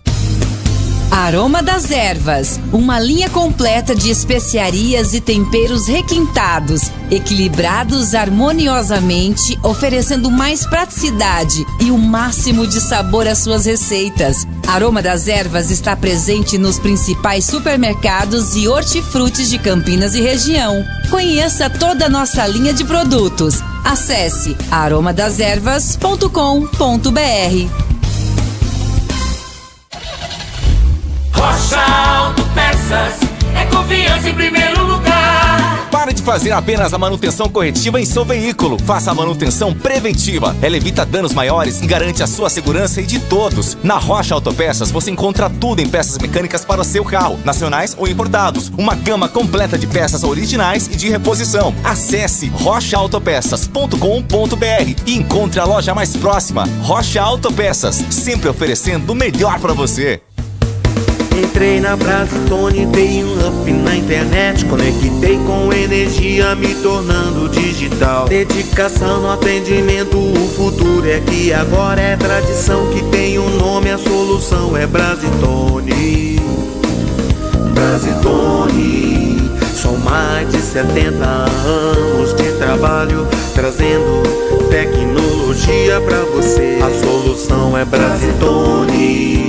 Speaker 11: Aroma das Ervas, uma linha completa de especiarias e temperos requintados, equilibrados harmoniosamente, oferecendo mais praticidade e o máximo de sabor às suas receitas. Aroma das Ervas está presente nos principais supermercados e hortifrutis de Campinas e região. Conheça toda a nossa linha de produtos. Acesse aromadeservas.com.br.
Speaker 4: Rocha Autopeças é confiança em primeiro lugar.
Speaker 10: Pare de fazer apenas a manutenção corretiva em seu veículo. Faça a manutenção preventiva. Ela evita danos maiores e garante a sua segurança e de todos. Na Rocha Autopeças você encontra tudo em peças mecânicas para o seu carro, nacionais ou importados. Uma gama completa de peças originais e de reposição. Acesse rochaautopeças.com.br e encontre a loja mais próxima. Rocha Autopeças, sempre oferecendo o melhor para você.
Speaker 15: Entrei na Brasitone, dei um up na internet, conectei com energia, me tornando digital. Dedicação no atendimento, o futuro é aqui agora, é tradição que tem um nome, a solução é Brasitone. Brasitone, são mais de 70 anos de trabalho, trazendo tecnologia pra você. A solução é Brasitone.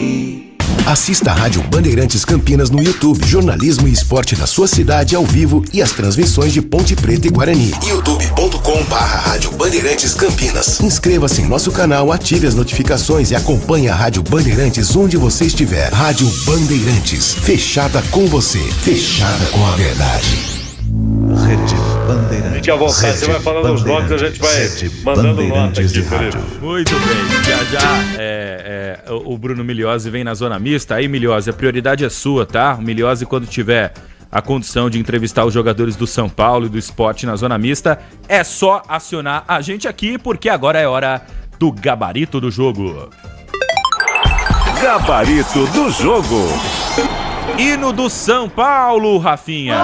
Speaker 21: Assista a Rádio Bandeirantes Campinas no YouTube. Jornalismo e esporte da sua cidade ao vivo e as transmissões de Ponte Preta e Guarani. youtube.com/Rádio Bandeirantes Campinas. Inscreva-se em nosso canal, ative as notificações e acompanhe a Rádio Bandeirantes onde você estiver. Rádio Bandeirantes, fechada com você, fechada com a verdade.
Speaker 22: Rede Bandeirantes. Fique à vontade, você vai falando os nomes, a gente vai mandando nota aqui, Felipe.
Speaker 23: Muito bem, já o Bruno Migliozzi vem na zona mista. Aí, Migliozzi, a prioridade é sua, tá? O Migliozzi, quando tiver a condição de entrevistar os jogadores do São Paulo e do Sport na zona mista, é só acionar a gente aqui, porque agora é hora do gabarito do jogo.
Speaker 19: Gabarito do jogo.
Speaker 23: Hino do São Paulo, Rafinha.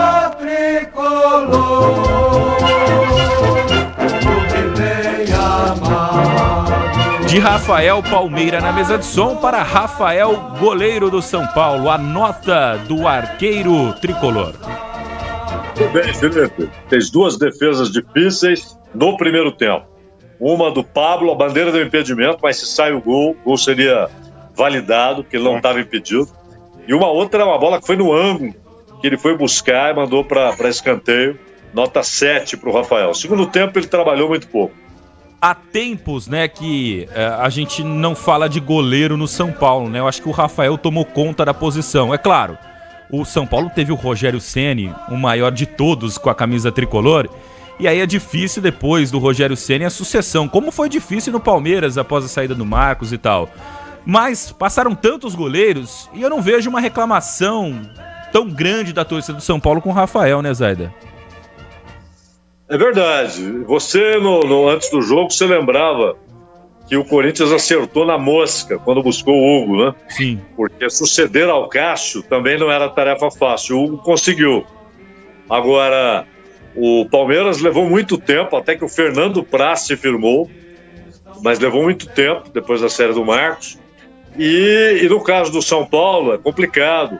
Speaker 23: De Rafael Palmeira na mesa de som para Rafael, goleiro do São Paulo. A nota do arqueiro tricolor.
Speaker 22: Tudo bem, Felipe. Fez duas defesas difíceis no primeiro tempo. Uma do Pablo, a bandeira deu impedimento, mas se sai o gol seria validado, porque ele não estava impedido. E uma outra, uma bola que foi no ângulo, que ele foi buscar e mandou para escanteio. Nota 7 para o Rafael. Segundo tempo, ele trabalhou muito pouco.
Speaker 23: Há tempos, né, que a gente não fala de goleiro no São Paulo, né? Eu acho que o Rafael tomou conta da posição. É claro, o São Paulo teve o Rogério Ceni, o maior de todos com a camisa tricolor, e aí é difícil depois do Rogério Ceni a sucessão, como foi difícil no Palmeiras após a saída do Marcos e tal. Mas passaram tantos goleiros e eu não vejo uma reclamação tão grande da torcida do São Paulo com o Rafael, né, Zaida?
Speaker 22: É verdade. Você, antes do jogo, você lembrava que o Corinthians acertou na mosca quando buscou o Hugo, né?
Speaker 23: Sim.
Speaker 22: Porque suceder ao Cássio também não era tarefa fácil. O Hugo conseguiu. Agora, o Palmeiras levou muito tempo, até que o Fernando Praz se firmou, mas levou muito tempo, depois da série do Marcos. E no caso do São Paulo, é complicado.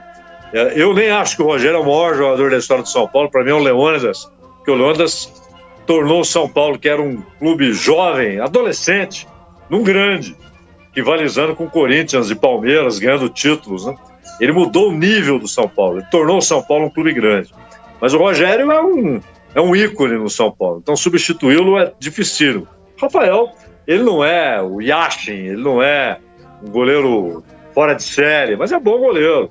Speaker 22: Eu nem acho que o Rogério é o maior jogador da história do São Paulo. Para mim é o Leônidas, porque o Leônidas tornou o São Paulo, que era um clube jovem, adolescente, num grande, rivalizando com Corinthians e Palmeiras, ganhando títulos, né? Ele mudou o nível do São Paulo, ele tornou o São Paulo um clube grande. Mas o Rogério é um ícone no São Paulo, então substituí-lo é dificílimo. Rafael, ele não é o Yashin, ele não é um goleiro fora de série, mas é bom goleiro.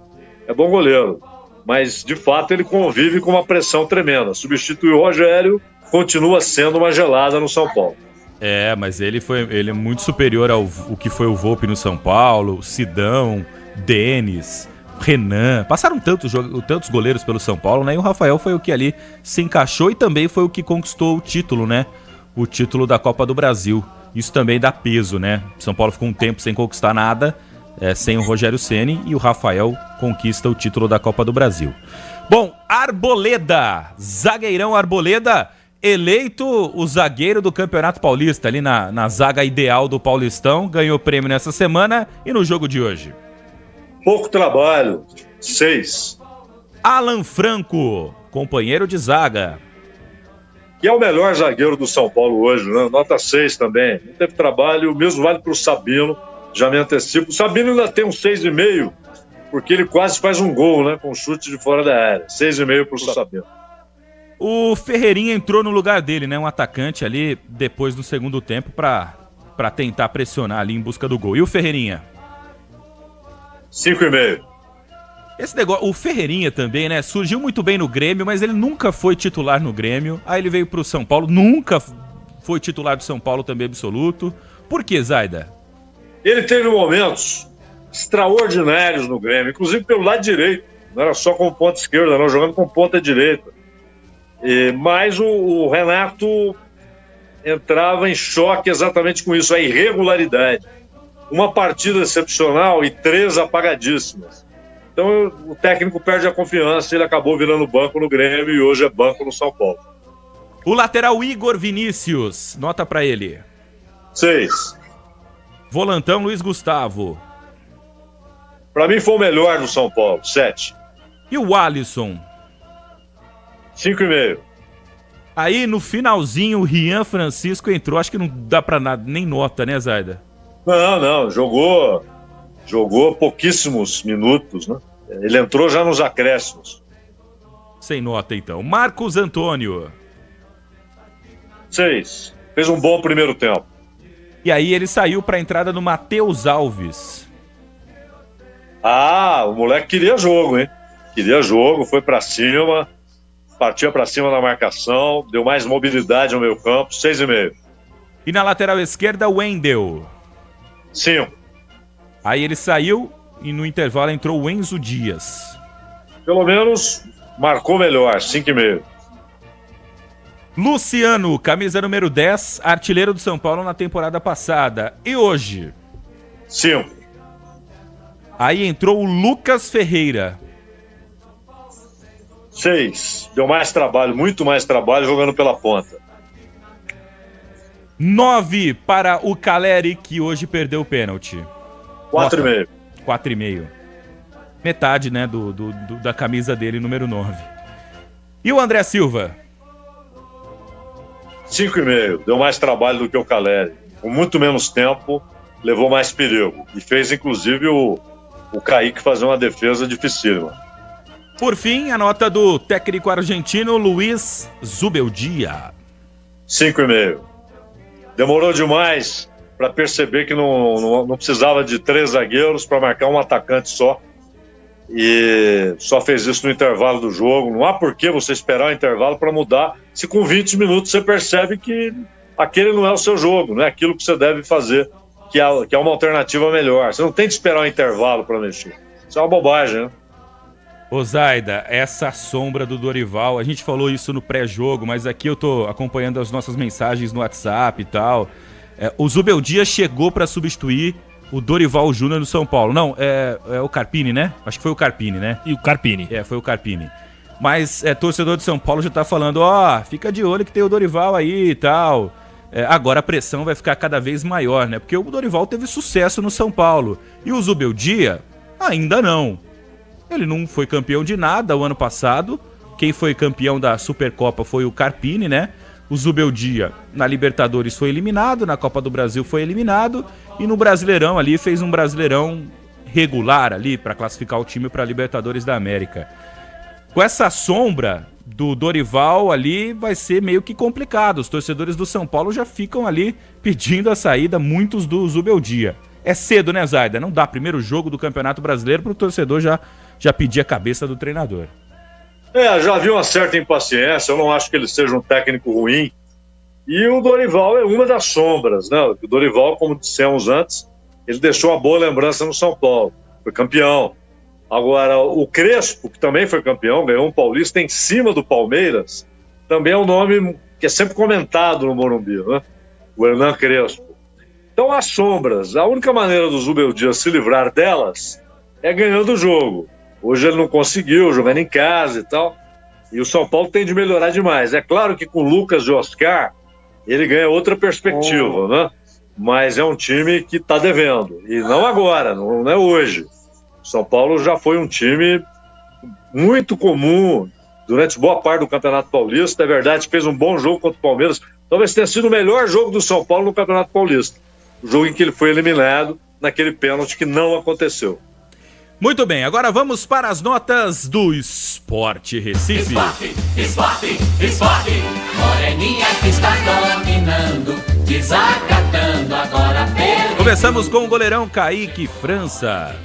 Speaker 22: Mas, de fato, ele convive com uma pressão tremenda. Substituir o Rogério continua sendo uma gelada no São Paulo.
Speaker 23: É, mas ele é muito superior ao que foi o Volpi no São Paulo, o Sidão, Denis, Renan. Passaram tantos goleiros pelo São Paulo, né? E o Rafael foi o que ali se encaixou e também foi o que conquistou o título, né? O título da Copa do Brasil. Isso também dá peso, né? São Paulo ficou um tempo sem conquistar nada, sem o Rogério Ceni, e o Rafael conquista o título da Copa do Brasil. Bom, Arboleda, zagueirão Arboleda, eleito o zagueiro do Campeonato Paulista, ali na zaga ideal do Paulistão, ganhou prêmio nessa semana e no jogo de hoje.
Speaker 22: Pouco trabalho, 6.
Speaker 23: Alan Franco, companheiro de zaga.
Speaker 22: Que é o melhor zagueiro do São Paulo hoje, né? Nota 6 também. Não teve trabalho, o mesmo vale para o Sabino, já me antecipo. O Sabino ainda tem um 6,5, porque ele quase faz um gol, né? Com chute de fora da área. 6,5 para o Sabino.
Speaker 23: O Ferreirinha entrou no lugar dele, né? Um atacante ali, depois do segundo tempo, para tentar pressionar ali em busca do gol. E o Ferreirinha?
Speaker 22: 5,5.
Speaker 23: Esse negócio, o Ferreirinha também, né? Surgiu muito bem no Grêmio, mas ele nunca foi titular no Grêmio. Aí ele veio pro São Paulo, nunca foi titular do São Paulo também absoluto. Por que, Zaida?
Speaker 22: Ele teve momentos extraordinários no Grêmio, inclusive pelo lado direito. Não era só com ponta esquerda, não, jogando com ponta direita. Mas o Renato entrava em choque exatamente com isso, a irregularidade. Uma partida excepcional e 3 apagadíssimas. Então o técnico perde a confiança, ele acabou virando banco no Grêmio e hoje é banco no São Paulo.
Speaker 23: O lateral Igor Vinícius, nota pra ele.
Speaker 22: 6.
Speaker 23: Volantão Luiz Gustavo.
Speaker 22: Pra mim foi o melhor do São Paulo, 7.
Speaker 23: E o Alisson?
Speaker 22: 5,5.
Speaker 23: Aí no finalzinho o Rian Francisco entrou, acho que não dá pra nada, nem nota, né, Zaida?
Speaker 22: Não, jogou pouquíssimos minutos, né? Ele entrou já nos acréscimos.
Speaker 23: Sem nota, então. Marcos Antônio.
Speaker 22: 6. Fez um bom primeiro tempo.
Speaker 23: E aí ele saiu pra entrada no Matheus Alves.
Speaker 22: O moleque queria jogo, hein? Queria jogo, foi pra cima, partia pra cima na marcação, deu mais mobilidade no meio campo, 6,5.
Speaker 23: E na lateral esquerda, o Wendel.
Speaker 22: 5.
Speaker 23: Aí ele saiu e no intervalo entrou o Enzo Dias.
Speaker 22: Pelo menos marcou melhor, 5,5.
Speaker 23: Luciano, camisa número 10, artilheiro do São Paulo na temporada passada. E hoje?
Speaker 22: 5.
Speaker 23: Aí entrou o Lucas Ferreira.
Speaker 22: 6. Deu mais trabalho, muito mais trabalho jogando pela ponta.
Speaker 23: 9 para o Caleri, que hoje perdeu o pênalti.
Speaker 22: 4,5.
Speaker 23: 4,5. Metade, né, da camisa dele, número 9. E o André Silva?
Speaker 22: 5,5. Deu mais trabalho do que o Caleri. Com muito menos tempo, levou mais perigo. E fez, inclusive, o Kaique fazer uma defesa dificílima.
Speaker 23: Por fim, a nota do técnico argentino Luiz Zubeldia.
Speaker 22: 5,5. Demorou demais para perceber que não precisava de 3 zagueiros para marcar um atacante só. E só fez isso no intervalo do jogo. Não há por que você esperar o intervalo para mudar, se com 20 minutos você percebe que aquele não é o seu jogo, não é aquilo que você deve fazer, que é uma alternativa melhor. Você não tem que esperar o intervalo para mexer. Isso é uma bobagem, né?
Speaker 23: Ô Zaida, essa sombra do Dorival, a gente falou isso no pré-jogo, mas aqui eu tô acompanhando as nossas mensagens no WhatsApp e tal. O Zubeldia chegou para substituir o Dorival Júnior no São Paulo. Não, é o Carpini, né? Acho que foi o Carpini, né?
Speaker 5: E o Carpini.
Speaker 23: Foi o Carpini. Mas torcedor de São Paulo já tá falando, fica de olho que tem o Dorival aí e tal. Agora a pressão vai ficar cada vez maior, né? Porque o Dorival teve sucesso no São Paulo. E o Zubeldia, ainda não. Ele não foi campeão de nada o ano passado. Quem foi campeão da Supercopa foi o Carpini, né? O Zubeldia na Libertadores foi eliminado, na Copa do Brasil foi eliminado e no Brasileirão ali fez um Brasileirão regular ali para classificar o time para a Libertadores da América. Com essa sombra do Dorival ali vai ser meio que complicado. Os torcedores do São Paulo já ficam ali pedindo a saída, muitos do Zubeldia. É cedo, né, Zaida? Não dá primeiro jogo do Campeonato Brasileiro para o torcedor já pedir a cabeça do treinador.
Speaker 22: Já vi uma certa impaciência, eu não acho que ele seja um técnico ruim. E o Dorival é uma das sombras, né? O Dorival, como dissemos antes, ele deixou uma boa lembrança no São Paulo, foi campeão. Agora, o Crespo, que também foi campeão, ganhou um Paulista em cima do Palmeiras, também é um nome que é sempre comentado no Morumbi, né? O Hernan Crespo. Então, há sombras. A única maneira do Zubeldia se livrar delas é ganhando o jogo. Hoje ele não conseguiu, jogando em casa e tal. E o São Paulo tem de melhorar demais. É claro que com o Lucas e Oscar, ele ganha outra perspectiva, né? Mas é um time que está devendo. E não agora, não é hoje. O São Paulo já foi um time muito comum durante boa parte do Campeonato Paulista. É verdade que fez um bom jogo contra o Palmeiras. Talvez tenha sido o melhor jogo do São Paulo no Campeonato Paulista. O jogo em que ele foi eliminado naquele pênalti que não aconteceu.
Speaker 23: Muito bem, agora vamos para as notas do Sport Recife.
Speaker 4: Esporte, moreninha que está dominando, desacatando agora pelo...
Speaker 23: Começamos com o goleirão Kaique França.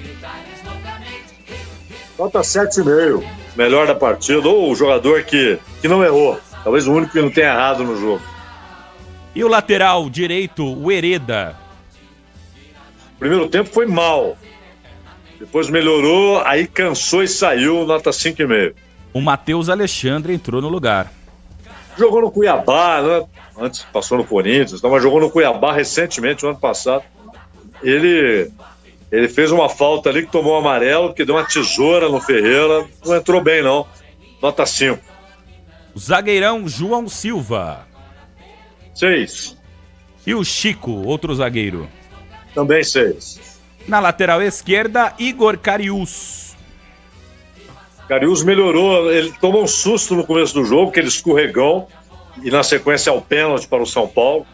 Speaker 22: Nota 7,5. Melhor da partida, ou o jogador que não errou. Talvez o único que não tenha errado no jogo.
Speaker 23: E o lateral direito, o Hereda?
Speaker 22: Primeiro tempo foi mal. Depois melhorou, aí cansou e saiu, nota 5,5.
Speaker 23: O Matheus Alexandre entrou no lugar.
Speaker 22: Jogou no Cuiabá, né? Antes passou no Corinthians, mas jogou no Cuiabá recentemente, no ano passado. Ele fez uma falta ali que tomou um amarelo, que deu uma tesoura no Ferreira. Não entrou bem, não. Nota 5.
Speaker 23: O zagueirão João Silva.
Speaker 22: 6.
Speaker 23: E o Chico, outro zagueiro?
Speaker 22: Também 6.
Speaker 23: Na lateral esquerda, Igor Cariús.
Speaker 22: Cariús melhorou, ele tomou um susto no começo do jogo, aquele escorregão, e na sequência é o pênalti para o São Paulo.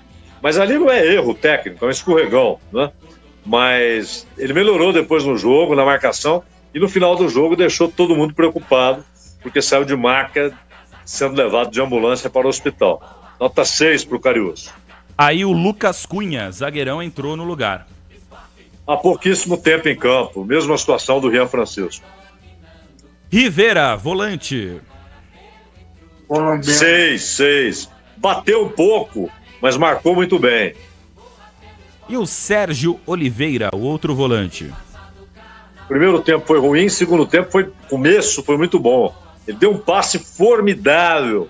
Speaker 22: Mas ali não é erro técnico, é um escorregão, né? Mas ele melhorou depois no jogo, na marcação, e no final do jogo deixou todo mundo preocupado, porque saiu de maca sendo levado de ambulância para o hospital. Nota 6 para o Cariús.
Speaker 23: Aí o Lucas Cunha, zagueirão, entrou no lugar.
Speaker 22: Há pouquíssimo tempo em campo, mesma situação do Rian Francisco.
Speaker 23: Rivera, volante.
Speaker 22: 6. Bateu um pouco, mas marcou muito bem.
Speaker 23: E o Sérgio Oliveira, o outro volante.
Speaker 22: Primeiro tempo foi ruim, segundo tempo começo foi muito bom. Ele deu um passe formidável,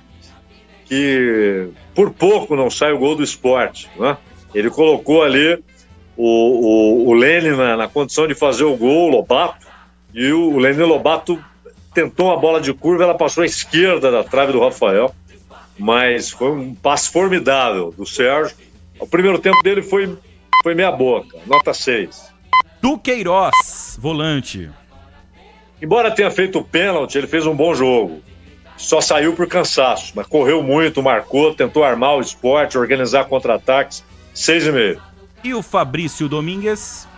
Speaker 22: que por pouco não sai o gol do Sport, né? Ele colocou ali o Lênin na condição de fazer o gol, o Lobato, e o Lênin Lobato tentou uma bola de curva, ela passou à esquerda da trave do Rafael, mas foi um passe formidável do Sérgio. O primeiro tempo dele foi meia boca, nota 6.
Speaker 23: Duqueiroz, volante.
Speaker 22: Embora tenha feito o pênalti, ele fez um bom jogo. Só saiu por cansaço, mas correu muito, marcou, tentou armar o Sport, organizar contra-ataques, 6,5.
Speaker 23: E o Fabrício Domingues?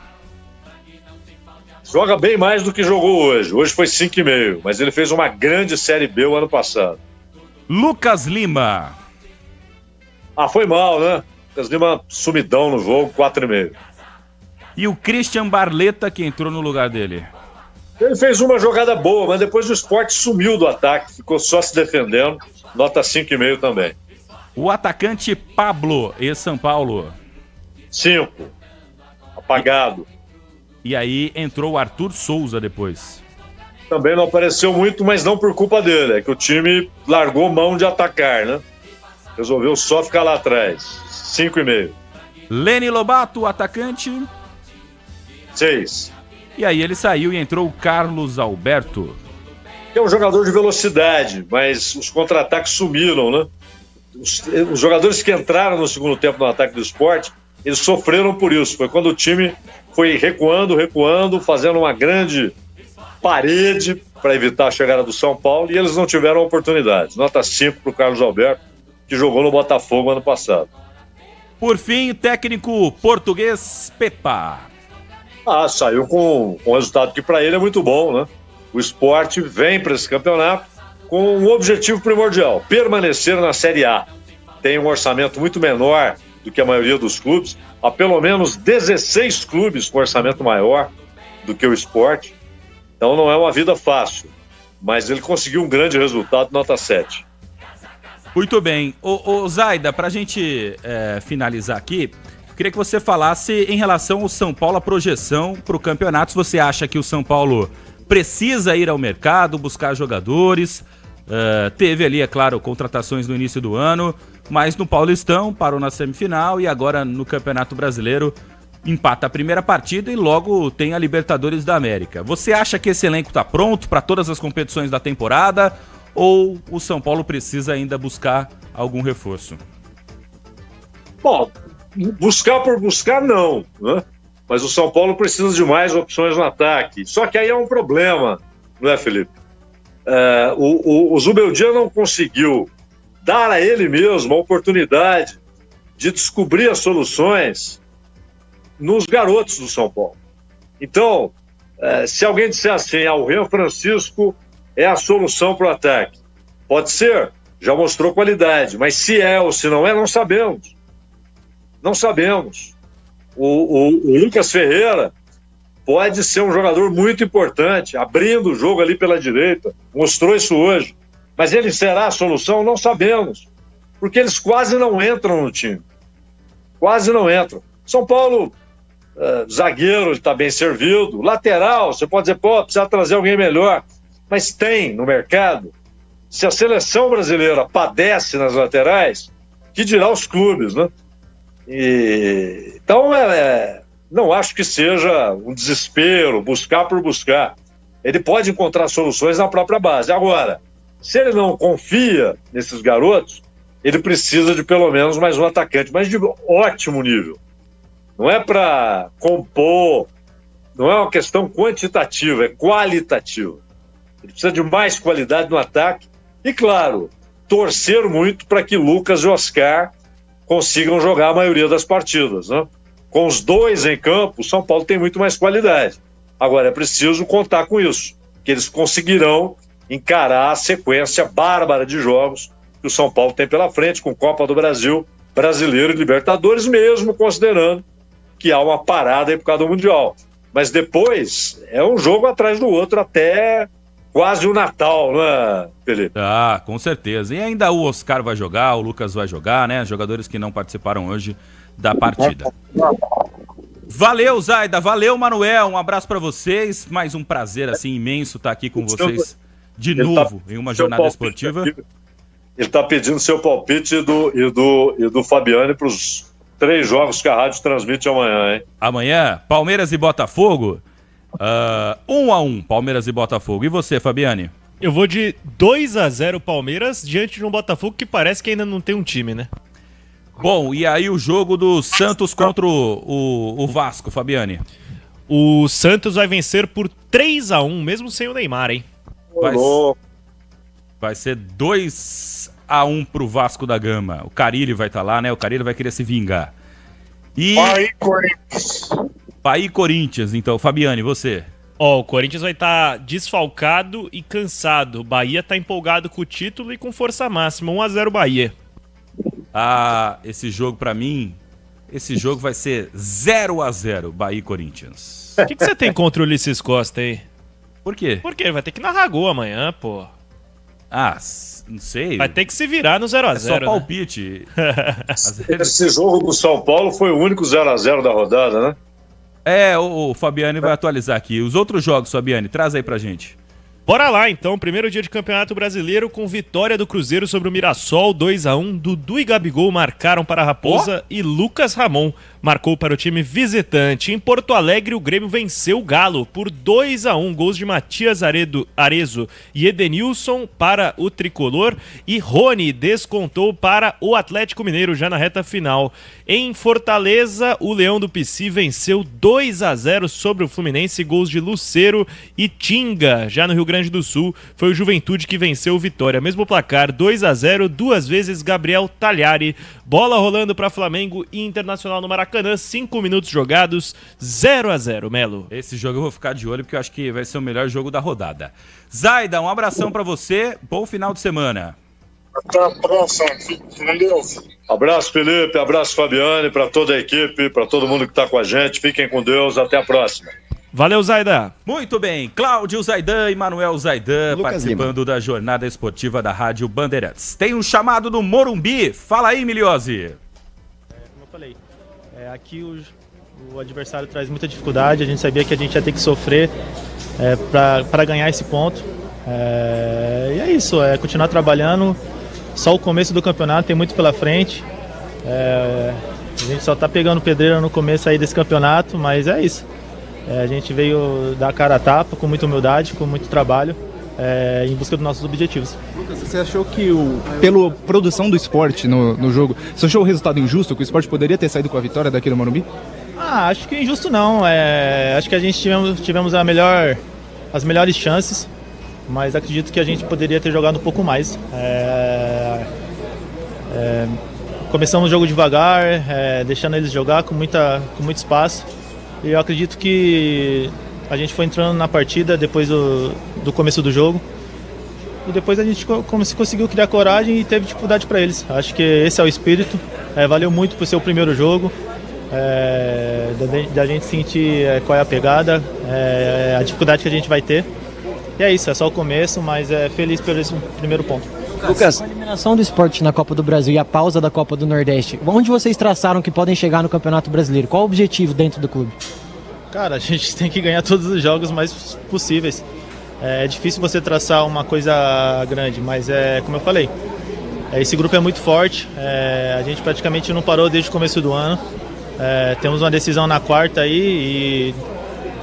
Speaker 22: Joga bem mais do que jogou hoje. Hoje foi 5,5, mas ele fez uma grande Série B o ano passado.
Speaker 23: Lucas Lima.
Speaker 22: Foi mal, né? Lucas Lima sumidão no jogo, 4,5.
Speaker 23: E o Christian Barleta, que entrou no lugar dele?
Speaker 22: Ele fez uma jogada boa, mas depois o Sport sumiu do ataque, ficou só se defendendo, nota 5,5 também.
Speaker 23: O atacante Pablo, ex-São Paulo?
Speaker 22: 5. Apagado.
Speaker 23: E aí entrou o Arthur Souza depois.
Speaker 22: Também não apareceu muito, mas não por culpa dele. É que o time largou mão de atacar, né? Resolveu só ficar lá atrás. 5,5.
Speaker 23: Lênin Lobato, atacante?
Speaker 22: 6. E
Speaker 23: aí ele saiu e entrou o Carlos Alberto.
Speaker 22: É um jogador de velocidade, mas os contra-ataques sumiram, né? Os jogadores que entraram no segundo tempo no ataque do Sport, eles sofreram por isso. Foi quando o time foi recuando, fazendo uma grande parede para evitar a chegada do São Paulo, e eles não tiveram oportunidade. Nota 5 para o Carlos Alberto, que jogou no Botafogo ano passado.
Speaker 23: Por fim, o técnico português Pepa.
Speaker 22: Saiu com um resultado que para ele é muito bom, né? O Sport vem para esse campeonato com um objetivo primordial: permanecer na Série A. Tem um orçamento muito menor do que a maioria dos clubes. Há pelo menos 16 clubes com orçamento maior do que o Sport. Então não é uma vida fácil. Mas ele conseguiu um grande resultado, nota 7.
Speaker 23: Muito bem. Ô Zaida, para a gente finalizar aqui, queria que você falasse em relação ao São Paulo, a projeção para o campeonato. Se você acha que o São Paulo precisa ir ao mercado, buscar jogadores. Teve ali, é claro, contratações no início do ano, mas no Paulistão parou na semifinal e agora no Campeonato Brasileiro empata a primeira partida e logo tem a Libertadores da América. Você acha que esse elenco está pronto para todas as competições da temporada ou o São Paulo precisa ainda buscar algum reforço?
Speaker 22: Bom, buscar por buscar não, né? Mas o São Paulo precisa de mais opções no ataque. Só que aí é um problema, não é, Felipe? O Zubeldia não conseguiu dar a ele mesmo a oportunidade de descobrir as soluções nos garotos do São Paulo. Então, se alguém disser assim, o Rian Francisco é a solução para o ataque, pode ser, já mostrou qualidade, mas se é ou se não é, não sabemos. Não sabemos. O Lucas Ferreira pode ser um jogador muito importante, abrindo o jogo ali pela direita, mostrou isso hoje. Mas ele será a solução? Não sabemos, porque eles quase não entram no time. Quase não entram. São Paulo, zagueiro, ele está bem servido. Lateral, você pode dizer, precisa trazer alguém melhor. Mas tem no mercado. Se a seleção brasileira padece nas laterais, que dirá os clubes, né? Então, não acho que seja um desespero, buscar por buscar. Ele pode encontrar soluções na própria base. Agora, se ele não confia nesses garotos, ele precisa de pelo menos mais um atacante, mas de ótimo nível. Não é para compor, não é uma questão quantitativa, é qualitativa. Ele precisa de mais qualidade no ataque e, claro, torcer muito para que Lucas e Oscar consigam jogar a maioria das partidas, né? Com os dois em campo, o São Paulo tem muito mais qualidade. Agora, é preciso contar com isso, que eles conseguirão encarar a sequência bárbara de jogos que o São Paulo tem pela frente, com Copa do Brasil, Brasileiro e Libertadores, mesmo considerando que há uma parada aí por causa do Mundial. Mas depois é um jogo atrás do outro até quase o Natal, né, Felipe?
Speaker 23: Ah, com certeza. E ainda o Oscar vai jogar, o Lucas vai jogar, né? Jogadores que não participaram hoje da partida. Valeu, Zaida. Valeu, Manuel. Um abraço pra vocês. Mais um prazer, assim, imenso estar aqui com vocês de novo em uma jornada esportiva.
Speaker 22: Ele tá pedindo seu palpite e do Fabiane pros 3 jogos que a rádio transmite amanhã, hein?
Speaker 23: Amanhã, Palmeiras e Botafogo. 1-1, Palmeiras e Botafogo. E você, Fabiane?
Speaker 5: Eu vou de 2-0 Palmeiras diante de um Botafogo que parece que ainda não tem um time, né?
Speaker 23: Bom, e aí o jogo do Santos contra o Vasco, Fabiane?
Speaker 5: O Santos vai vencer por 3-1, mesmo sem o Neymar, hein?
Speaker 23: Vai ser 2-1 pro Vasco da Gama. O Carille vai estar lá, né? O Carille vai querer se vingar. E... Bahia e Corinthians, então. Fabiane, você?
Speaker 5: O Corinthians vai estar desfalcado e cansado. O Bahia tá empolgado com o título e com força máxima. 1-0 Bahia.
Speaker 23: Esse jogo pra mim, esse jogo vai ser 0-0 Bahia e Corinthians.
Speaker 5: O que você tem contra o Ulisses Costa aí?
Speaker 23: Por quê?
Speaker 5: Porque ele vai ter que narrar gol amanhã, pô.
Speaker 23: Não sei.
Speaker 5: Vai ter que se virar no 0-0.
Speaker 23: É só palpite.
Speaker 5: Né?
Speaker 22: Esse jogo do São Paulo foi o único 0-0 da rodada, né?
Speaker 23: O Fabiane vai atualizar aqui. Os outros jogos, Fabiane, traz aí pra gente.
Speaker 5: Bora lá, então. Primeiro dia de Campeonato Brasileiro com vitória do Cruzeiro sobre o Mirassol, 2-1. Dudu e Gabigol marcaram para a Raposa e Lucas Ramon marcou para o time visitante. Em Porto Alegre, o Grêmio venceu o Galo por 2-1. Gols de Matias Arezo e Edenilson para o Tricolor. E Rony descontou para o Atlético Mineiro já na reta final. Em Fortaleza, o Leão do Pici venceu 2-0 sobre o Fluminense. Gols de Lucero e Tinga. Já no Rio Grande do Sul, foi o Juventude que venceu o Vitória. Mesmo placar, 2-0, 2 vezes Gabriel Talhari. Bola rolando para Flamengo e Internacional no Maracanã, 5 minutos jogados, 0-0, Melo.
Speaker 23: Esse jogo eu vou ficar de olho porque eu acho que vai ser o melhor jogo da rodada. Zaida, um abração para você, bom final de semana.
Speaker 22: Até a próxima, fique com Deus. Abraço, Felipe, abraço, Fabiane, para toda a equipe, para todo mundo que está com a gente. Fiquem com Deus, até a próxima.
Speaker 5: Valeu, Zaidan.
Speaker 23: Muito bem, Cláudio Zaidan e Manuel Zaidan participando da jornada esportiva da Rádio Bandeirantes. Tem um chamado do Morumbi, fala aí, Miliose.
Speaker 12: Como eu falei, aqui o adversário traz muita dificuldade, a gente sabia que a gente ia ter que sofrer para ganhar esse ponto. E é isso, continuar trabalhando, só o começo do campeonato, tem muito pela frente. A gente só está pegando pedreira no começo aí desse campeonato, mas é isso. A gente veio dar a cara a tapa, com muita humildade, com muito trabalho, em busca dos nossos objetivos.
Speaker 16: Lucas, você achou que, pela produção do esporte no jogo, você achou o resultado injusto, que o esporte poderia ter saído com a vitória daqui no Morumbi?
Speaker 12: Acho que injusto não. Acho que a gente tivemos as melhores chances, mas acredito que a gente poderia ter jogado um pouco mais. Começamos o jogo devagar, deixando eles jogar com muito espaço. E eu acredito que a gente foi entrando na partida depois do começo do jogo. E depois a gente conseguiu criar coragem e teve dificuldade para eles. Acho que esse é o espírito. Valeu muito por ser o primeiro jogo. da gente sentir qual é a pegada, a dificuldade que a gente vai ter. E é isso, é só o começo, mas feliz por esse primeiro ponto.
Speaker 2: Lucas, com a eliminação do Sport na Copa do Brasil e a pausa da Copa do Nordeste, onde vocês traçaram que podem chegar no Campeonato Brasileiro? Qual o objetivo dentro do clube?
Speaker 12: Cara, a gente tem que ganhar todos os jogos mais possíveis. É difícil você traçar uma coisa grande, mas como eu falei, esse grupo é muito forte, a gente praticamente não parou desde o começo do ano. Temos uma decisão na quarta aí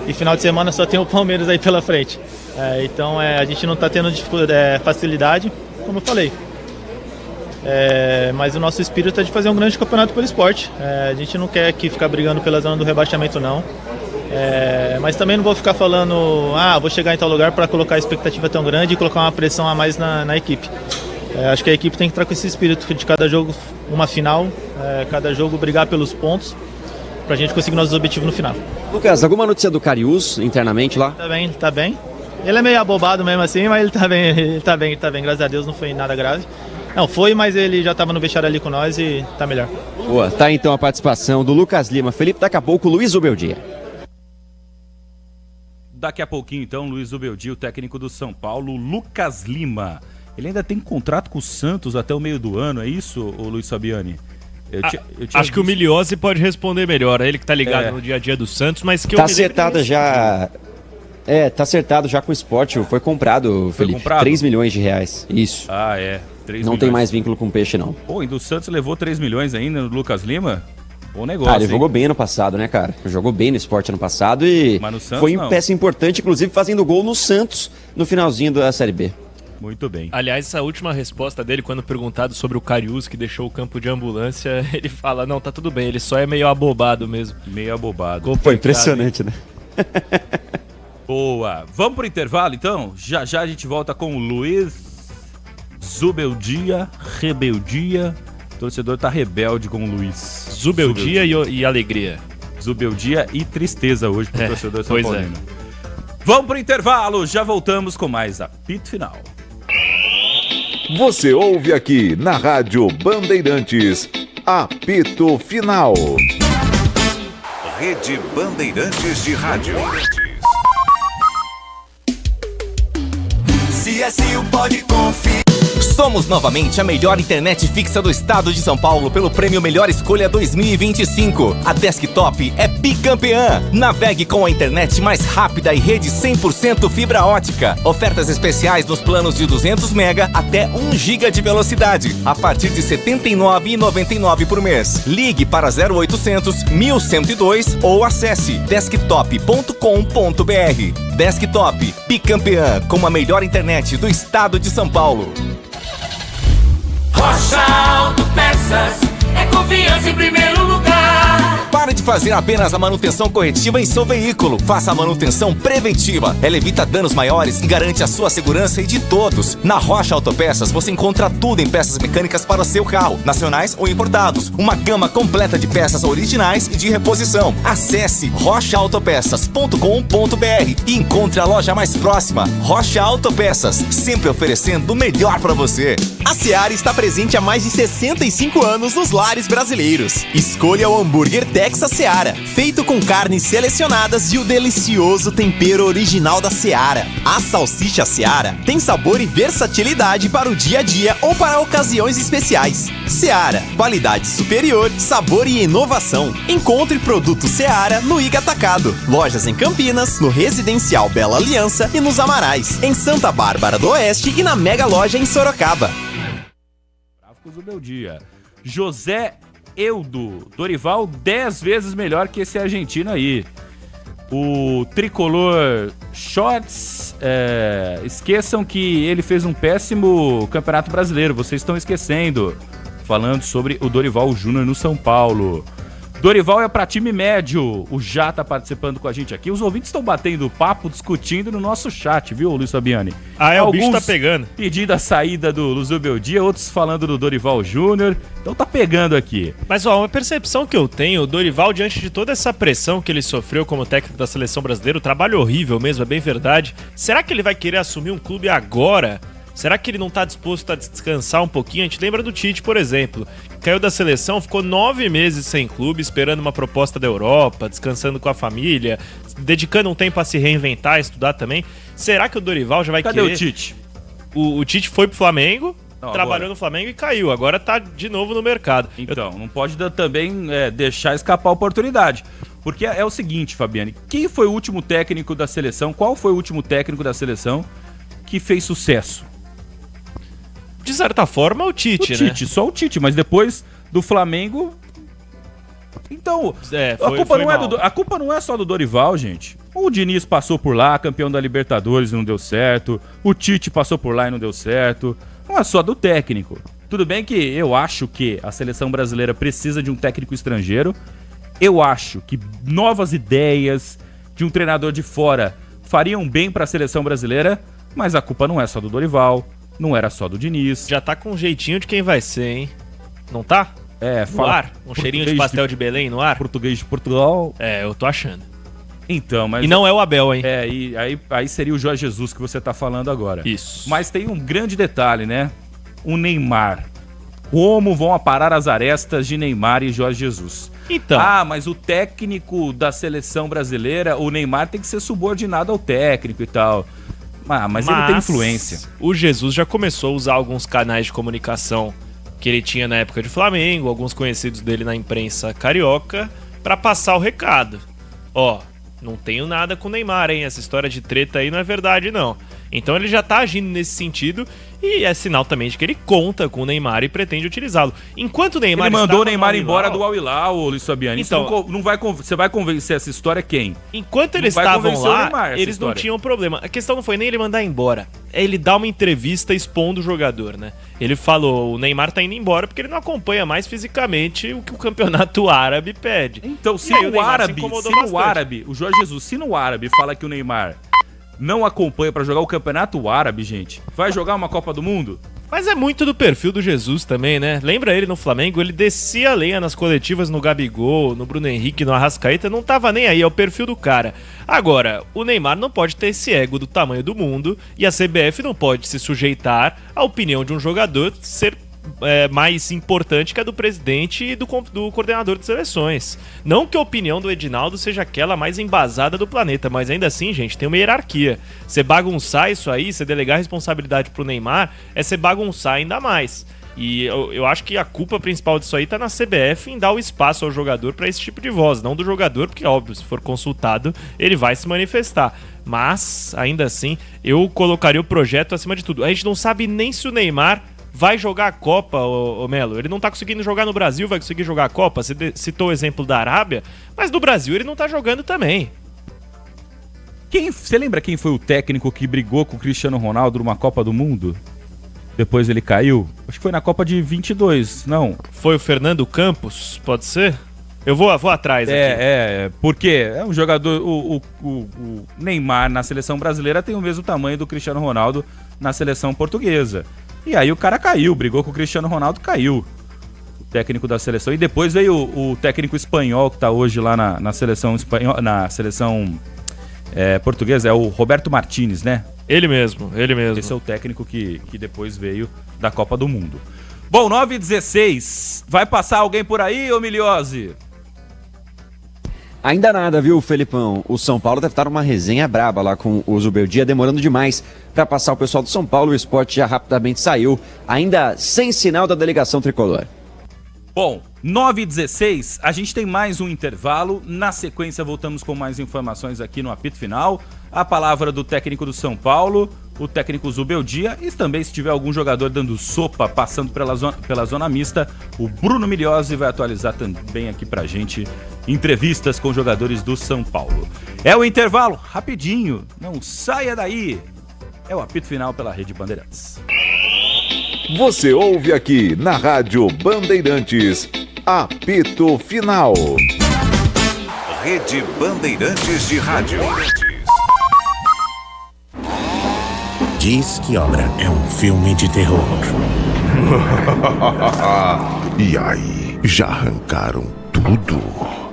Speaker 12: e final de semana só tem o Palmeiras aí pela frente. Então a gente não está tendo facilidade, como eu falei. Mas o nosso espírito é de fazer um grande campeonato pelo esporte. A gente não quer aqui ficar brigando pela zona do rebaixamento, não. Mas também não vou ficar falando, vou chegar em tal lugar para colocar a expectativa tão grande e colocar uma pressão a mais na equipe. Acho que a equipe tem que estar com esse espírito de cada jogo uma final, cada jogo brigar pelos pontos, pra gente conseguir nossos objetivos no final.
Speaker 6: Lucas, alguma notícia do Cariús internamente lá?
Speaker 12: Tá bem. Ele é meio abobado mesmo assim, mas ele tá bem, graças a Deus não foi nada grave. Não, foi, mas ele já estava no vestiário ali com nós e tá melhor.
Speaker 6: Boa, tá então a participação do Lucas Lima. Felipe, daqui a pouco, Luiz Ubeldia.
Speaker 23: Daqui a pouquinho, então, Luiz Ubeldia, o técnico do São Paulo, Lucas Lima. Ele ainda tem contrato com o Santos até o meio do ano, é isso, Luiz Fabiani?
Speaker 5: Acho que o Miliose pode responder melhor, ele que tá ligado no dia a dia do Santos, mas que
Speaker 6: tá acertado já. Tá acertado já com o Sport, foi comprado, Felipe. 3 milhões de reais, isso.
Speaker 23: 3
Speaker 6: não
Speaker 23: milhões.
Speaker 6: tem mais vínculo com o Peixe, não.
Speaker 23: Pô, e do Santos levou 3 milhões ainda no Lucas Lima? Bom negócio,
Speaker 6: ele jogou bem ano passado, né, cara? Jogou bem no Sport ano passado e foi peça importante, inclusive fazendo gol no Santos no finalzinho da Série B.
Speaker 5: Muito bem. Aliás, essa última resposta dele, quando perguntado sobre o Cariús, que deixou o campo de ambulância, ele fala, não, tá tudo bem, ele só é meio abobado mesmo.
Speaker 23: Meio abobado.
Speaker 6: Complicado. Foi impressionante, né?
Speaker 23: Boa. Vamos pro intervalo, então? Já a gente volta com o Luiz Zubeldia, Rebeldia. O torcedor tá rebelde com o Luiz.
Speaker 5: Zubeldia e alegria.
Speaker 23: Zubeldia e tristeza hoje pro torcedor São Paulino. Vamos pro intervalo, já voltamos com mais apito final.
Speaker 19: Você ouve aqui na Rádio Bandeirantes, apito final. Rede Bandeirantes de Rádio.
Speaker 13: CSU pode confiar. Somos novamente a melhor internet fixa do estado de São Paulo pelo prêmio Melhor Escolha 2025. A Desktop é bicampeã. Navegue com a internet mais rápida e rede 100% fibra ótica. Ofertas especiais nos planos de 200 MB até 1 GB de velocidade, a partir de R$ 79,99 por mês. Ligue para 0800 1102 ou acesse desktop.com.br. Desktop, bicampeã com a melhor internet do estado de São Paulo.
Speaker 4: Rocha Autopeças, é confiança em primeiro lugar.
Speaker 13: Pare de fazer apenas a manutenção corretiva em seu veículo. Faça a manutenção preventiva. Ela evita danos maiores e garante a sua segurança e de todos. Na Rocha Autopeças você encontra tudo em peças mecânicas para o seu carro, nacionais ou importados. Uma gama completa de peças originais e de reposição. Acesse rochaautopeças.com.br e encontre a loja mais próxima. Rocha Autopeças, sempre oferecendo o melhor para você. A Seara está presente há mais de 65 anos nos lares brasileiros. Escolha o hambúrguer Texas Seara, feito com carnes selecionadas e o delicioso tempero original da Seara. A salsicha Seara tem sabor e versatilidade para o dia a dia ou para ocasiões especiais. Seara, qualidade superior, sabor e inovação. Encontre produto Seara no Iga Atacado. Lojas em Campinas, no Residencial Bela Aliança e nos Amarais, em Santa Bárbara do Oeste e na Mega Loja em Sorocaba.
Speaker 23: Do meu dia. José Eudo, Dorival 10 vezes melhor que esse argentino aí. O tricolor Shorts, esqueçam que ele fez um péssimo Campeonato Brasileiro, vocês estão esquecendo. Falando sobre o Dorival Júnior no São Paulo. Dorival é pra time médio. O Já tá participando com a gente aqui. Os ouvintes estão batendo papo, discutindo no nosso chat, viu, Luiz Fabiani?
Speaker 5: O bicho tá pegando.
Speaker 23: Pedindo a saída do Luzubeldia, outros falando do Dorival Júnior. Então tá pegando aqui.
Speaker 5: Mas, uma percepção que eu tenho, o Dorival, diante de toda essa pressão que ele sofreu como técnico da seleção brasileira, o trabalho horrível mesmo, é bem verdade. Será que ele vai querer assumir um clube agora? Será que ele não tá disposto a descansar um pouquinho? A gente lembra do Tite, por exemplo. Caiu da seleção, ficou 9 meses sem clube, esperando uma proposta da Europa, descansando com a família, dedicando um tempo a se reinventar, a estudar também. Será que o Dorival já vai querer...
Speaker 23: Cadê o Tite?
Speaker 5: O Tite foi pro Flamengo, trabalhou
Speaker 23: agora
Speaker 5: no Flamengo e caiu. Agora tá de novo no mercado.
Speaker 23: Então, não pode também deixar escapar a oportunidade. Porque é o seguinte, Fabiane, quem foi o último técnico da seleção? Qual foi o último técnico da seleção que fez sucesso?
Speaker 5: De certa forma, o Tite, né?
Speaker 23: Só o Tite, mas depois do Flamengo... Então, a culpa não é só do Dorival, gente. O Diniz passou por lá, campeão da Libertadores e não deu certo. O Tite passou por lá e não deu certo. Não é só do técnico. Tudo bem que eu acho que a seleção brasileira precisa de um técnico estrangeiro. Eu acho que novas ideias de um treinador de fora fariam bem para a seleção brasileira, mas a culpa não é só do Dorival, não era só do Diniz.
Speaker 5: Já tá com um jeitinho de quem vai ser, hein? Não tá? No ar? Um cheirinho de pastel de Belém no ar?
Speaker 23: Português de Portugal.
Speaker 5: Eu tô achando.
Speaker 23: Então, mas...
Speaker 5: E não é o Abel, hein?
Speaker 23: E aí seria o Jorge Jesus que você tá falando agora.
Speaker 5: Isso.
Speaker 23: Mas tem um grande detalhe, né? O Neymar. Como vão aparar as arestas de Neymar e Jorge Jesus?
Speaker 5: Então...
Speaker 23: mas o técnico da seleção brasileira, o Neymar tem que ser subordinado ao técnico e tal. Mas ele tem influência.
Speaker 5: O Jesus já começou a usar alguns canais de comunicação que ele tinha na época de Flamengo, alguns conhecidos dele na imprensa carioca, pra passar o recado. Não tenho nada com o Neymar, hein? Essa história de treta aí não é verdade, não. Então ele já tá agindo nesse sentido e é sinal também de que ele conta com o Neymar e pretende utilizá-lo. Enquanto o Neymar
Speaker 23: ele mandou o Neymar embora do Al Hilal, Luiz Fabiani.
Speaker 5: Então,
Speaker 23: você vai convencer essa história quem?
Speaker 5: Enquanto eles estavam lá, eles não tinham problema. A questão não foi nem ele mandar embora. É ele dar uma entrevista expondo o jogador, né? Ele falou, o Neymar tá indo embora porque ele não acompanha mais fisicamente o que o campeonato árabe pede.
Speaker 23: Então, se no árabe, o Jorge Jesus, se no árabe fala que o Neymar não acompanha pra jogar o campeonato árabe, gente, vai jogar uma Copa do Mundo?
Speaker 5: Mas é muito do perfil do Jesus também, né? Lembra ele no Flamengo? Ele descia a lenha nas coletivas no Gabigol, no Bruno Henrique, no Arrascaeta, não tava nem aí, é o perfil do cara. Agora, o Neymar não pode ter esse ego do tamanho do mundo e a CBF não pode se sujeitar à opinião de um jogador ser mais importante que a do presidente e do coordenador de seleções. Não que a opinião do Edinaldo seja aquela mais embasada do planeta, mas ainda assim, gente, tem uma hierarquia. Você bagunçar isso aí, você delegar a responsabilidade pro Neymar, é você bagunçar ainda mais. E eu acho que a culpa principal disso aí tá na CBF em dar o espaço ao jogador para esse tipo de voz, não do jogador, porque óbvio, se for consultado, ele vai se manifestar. Mas, ainda assim, eu colocaria o projeto acima de tudo. A gente não sabe nem se o Neymar vai jogar a Copa, ô Melo. Ele não tá conseguindo jogar no Brasil, vai conseguir jogar a Copa. Você citou o exemplo da Arábia, mas no Brasil ele não tá jogando também.
Speaker 23: Você lembra quem foi o técnico que brigou com o Cristiano Ronaldo numa Copa do Mundo? Depois ele caiu? Acho que foi na Copa de 22, não?
Speaker 5: Foi o Fernando Campos, pode ser? Eu vou atrás aqui.
Speaker 23: Porque é um jogador... O Neymar na seleção brasileira tem o mesmo tamanho do Cristiano Ronaldo na seleção portuguesa. E aí o cara caiu, brigou com o Cristiano Ronaldo, caiu. O técnico da seleção. E depois veio o técnico espanhol, que tá hoje lá na seleção espanhola, na seleção portuguesa, é o Roberto Martínez, né?
Speaker 5: Ele mesmo.
Speaker 23: Esse é o técnico que depois veio da Copa do Mundo. Bom, 9h16. Vai passar alguém por aí, ô Miliose?
Speaker 6: Ainda nada, viu, Felipão? O São Paulo deve estar numa resenha braba lá com o Zubeldia, demorando demais para passar o pessoal do São Paulo. O Sport já rapidamente saiu, ainda sem sinal da delegação tricolor.
Speaker 23: Bom, 9h16, a gente tem mais um intervalo. Na sequência, voltamos com mais informações aqui no apito final. A palavra do técnico do São Paulo, o técnico Zubeldia, e também se tiver algum jogador dando sopa, passando pela zona mista, o Bruno Miliose vai atualizar também aqui pra gente entrevistas com jogadores do São Paulo. É o intervalo, rapidinho, não saia daí. É o apito final pela Rede Bandeirantes.
Speaker 19: Você ouve aqui na Rádio Bandeirantes, apito final. Rede Bandeirantes de Rádio.
Speaker 3: Diz que Obra é um filme de terror.
Speaker 20: E aí, já arrancaram tudo?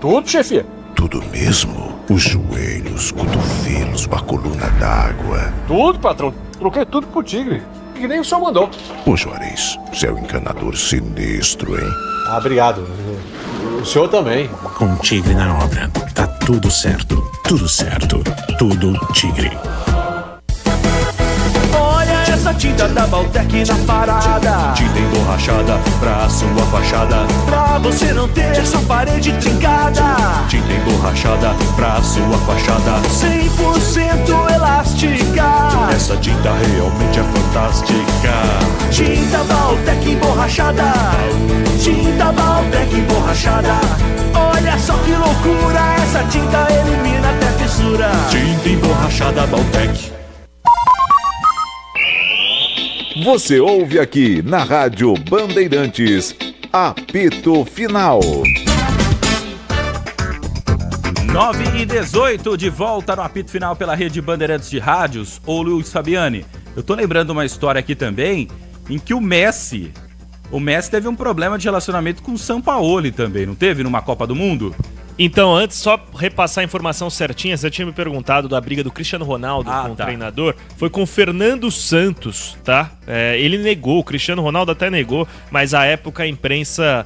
Speaker 3: Tudo, chefia?
Speaker 20: Tudo mesmo? Os joelhos, cotovelos, a coluna d'água.
Speaker 3: Tudo, patrão. Troquei tudo pro Tigre.
Speaker 1: que nem o senhor mandou.
Speaker 19: Ô Juarez, você é um encanador sinistro, hein?
Speaker 1: Ah, obrigado. O senhor também.
Speaker 3: Com Tigre na obra, tá tudo certo. Tudo certo. Tudo Tigre.
Speaker 7: Olha essa tinta da Baltec na parada. Tinta emborrachada pra sua fachada, pra você não ter sua parede trincada. Tinta emborrachada pra sua fachada, 100% elástica. Essa tinta realmente é fantástica. Tinta Baltec emborrachada. Tinta Baltec emborrachada. Olha só que loucura, essa tinta elimina até fissura. Tinta emborrachada Baltec.
Speaker 19: Você ouve aqui na Rádio Bandeirantes, apito final.
Speaker 23: 9h18, de volta no apito final pela rede Bandeirantes de Rádios. Ô Luiz Fabiani, eu tô lembrando uma história aqui também, em que o Messi teve um problema de relacionamento com o Sampaoli também, não teve? Numa Copa do Mundo?
Speaker 5: Então, antes, só repassar a informação certinha, você tinha me perguntado da briga do Cristiano Ronaldo com o treinador, foi com o Fernando Santos, tá? Ele negou, o Cristiano Ronaldo até negou, mas à época a imprensa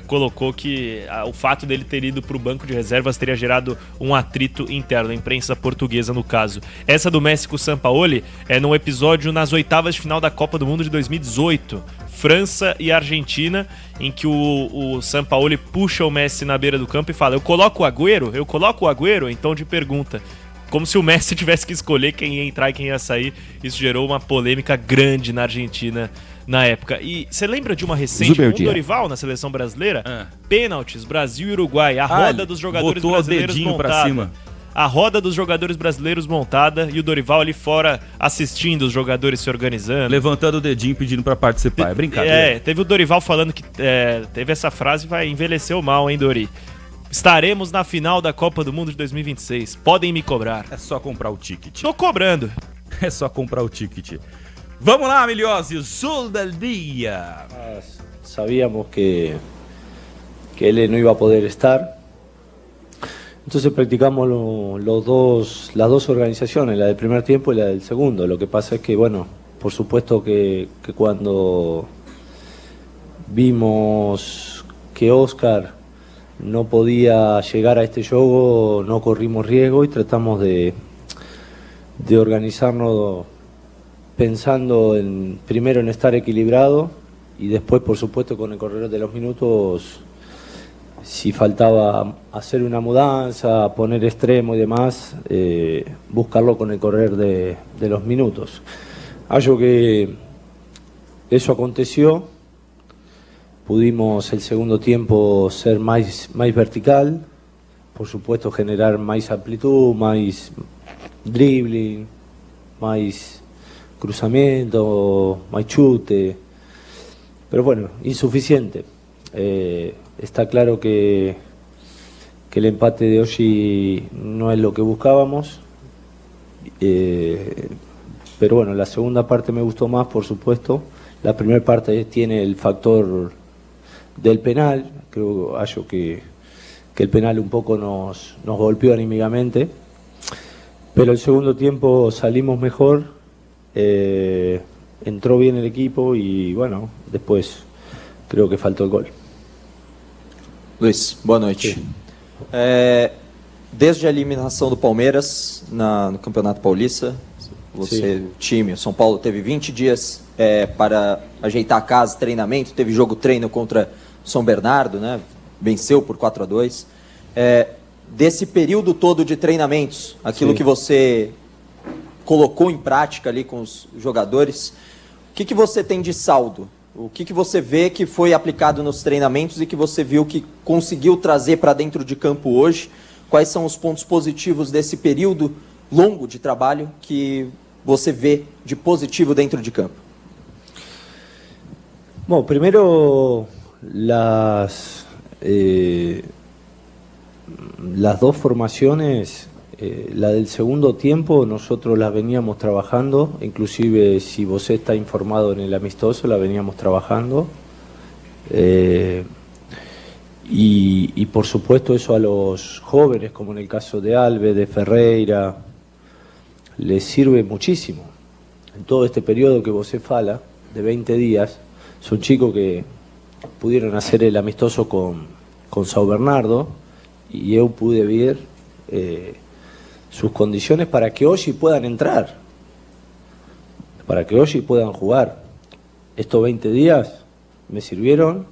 Speaker 5: colocou que o fato dele ter ido para o banco de reservas teria gerado um atrito interno, a imprensa portuguesa no caso. Essa do Messi com o Sampaoli é num episódio nas oitavas de final da Copa do Mundo de 2018, França e Argentina, em que o Sampaoli puxa o Messi na beira do campo e fala: eu coloco o Agüero? Então te pergunta, como se o Messi tivesse que escolher quem ia entrar e quem ia sair. Isso gerou uma polêmica grande na Argentina na época. E você lembra de uma recente com o Dorival na seleção brasileira? Pênaltis, Brasil e Uruguai, a roda dos jogadores brasileiros montada. A roda dos jogadores brasileiros montada e o Dorival ali fora assistindo os jogadores se organizando.
Speaker 23: Levantando o dedinho pedindo pra participar, é brincadeira.
Speaker 5: Teve o Dorival falando que teve essa frase, envelheceu mal, hein, Dori? Estaremos na final da Copa do Mundo de 2026, podem me cobrar.
Speaker 23: É só comprar o ticket.
Speaker 5: Tô cobrando.
Speaker 23: É só comprar o ticket. Vamos lá, Miliose, o Sul del Dia.
Speaker 17: Sabíamos que él no iba a poder estar. Entonces practicamos las dos organizaciones, la del primer tiempo y la del segundo. Lo que pasa es que, bueno, por supuesto que cuando vimos que Oscar no podía llegar a este juego, no corrimos riesgo y tratamos de organizarnos pensando primero en estar equilibrado y después, por supuesto, con el correr de los minutos, si faltaba hacer una mudanza, poner extremo y demás, buscarlo con el correr de los minutos. Algo que eso aconteció, pudimos el segundo tiempo ser más vertical, por supuesto generar más amplitud, más dribbling, más cruzamiento, más chute, pero bueno, insuficiente. Está claro que el empate de hoy no es lo que buscábamos, pero bueno, la segunda parte me gustó más, por supuesto. La primera parte tiene el factor del penal, creo que el penal un poco nos golpeó anímicamente, pero el segundo tiempo salimos mejor, entró bien el equipo y bueno, después creo que faltó el gol.
Speaker 24: Luiz, boa noite. Desde a eliminação do Palmeiras no Campeonato Paulista, o time, o São Paulo teve 20 dias para ajeitar a casa, treinamento, teve jogo-treino contra o São Bernardo, né? Venceu por 4-2. Desse período todo de treinamentos, aquilo que você colocou em prática ali com os jogadores, o que você tem de saldo? O que você vê que foi aplicado nos treinamentos e que você viu que conseguiu trazer para dentro de campo hoje? Quais são os pontos positivos desse período longo de trabalho que você vê de positivo dentro de campo?
Speaker 17: Bom, primeiro las dos formaciones, la del segundo tiempo nosotros la veníamos trabajando, inclusive si vos está informado en el amistoso, la veníamos trabajando, y por supuesto eso a los jóvenes, como en el caso de Alves, de Ferreira, les sirve muchísimo. en todo este periodo que você fala, de 20 días, son chicos que pudieron hacer el amistoso con São Bernardo y yo pude ver sus condiciones para que hoy puedan entrar, para que hoy puedan jugar. Estos 20 días me sirvieron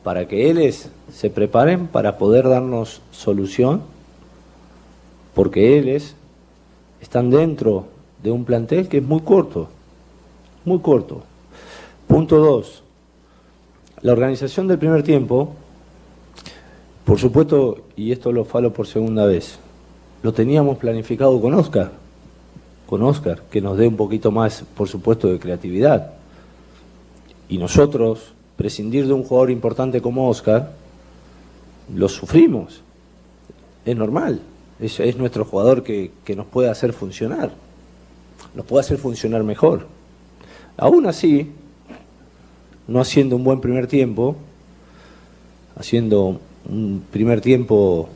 Speaker 17: para que ellos se preparen para poder darnos solución, porque ellos están dentro de un plantel que es muy corto, muy corto. Punto 2. La organización del primer tiempo, por supuesto, y esto lo falo por segunda vez, lo teníamos planificado con Oscar, que nos dé un poquito más, por supuesto, de creatividad. Y nosotros, prescindir de un jugador importante como Oscar, lo sufrimos. Es normal, es nuestro jugador que nos puede hacer funcionar, nos puede hacer funcionar mejor. Aún así, no haciendo un buen primer tiempo, haciendo un primer tiempo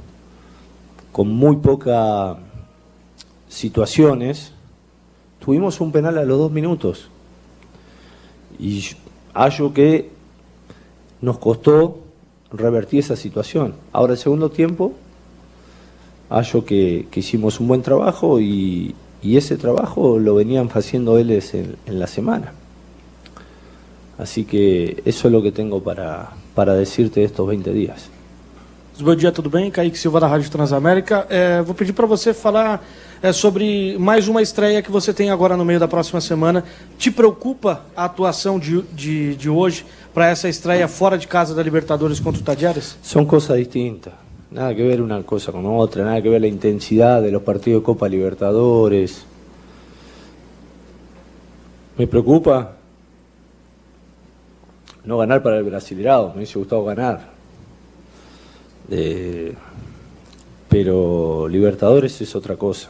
Speaker 17: con muy pocas situaciones, tuvimos un penal a los 2 minutos y hallo que nos costó revertir esa situación. Ahora el segundo tiempo hallo que hicimos un buen trabajo y ese trabajo lo venían haciendo ellos en la semana. Así que eso es lo que tengo para decirte de estos 20 días.
Speaker 8: Bom dia, tudo bem? Kaique Silva da Rádio Transamérica. Vou pedir para você falar sobre mais uma estreia que você tem agora no meio da próxima semana. Te preocupa a atuação de hoje para essa estreia fora de casa da Libertadores contra o Tajeres?
Speaker 17: Son cosas distintas. Nada que ver una cosa con otra, nada que ver la intensidad de los partidos de Copa Libertadores. ¿Me preocupa? No ganar para el Brasileirão, me hubiese gustado ganar. Pero Libertadores es otra cosa.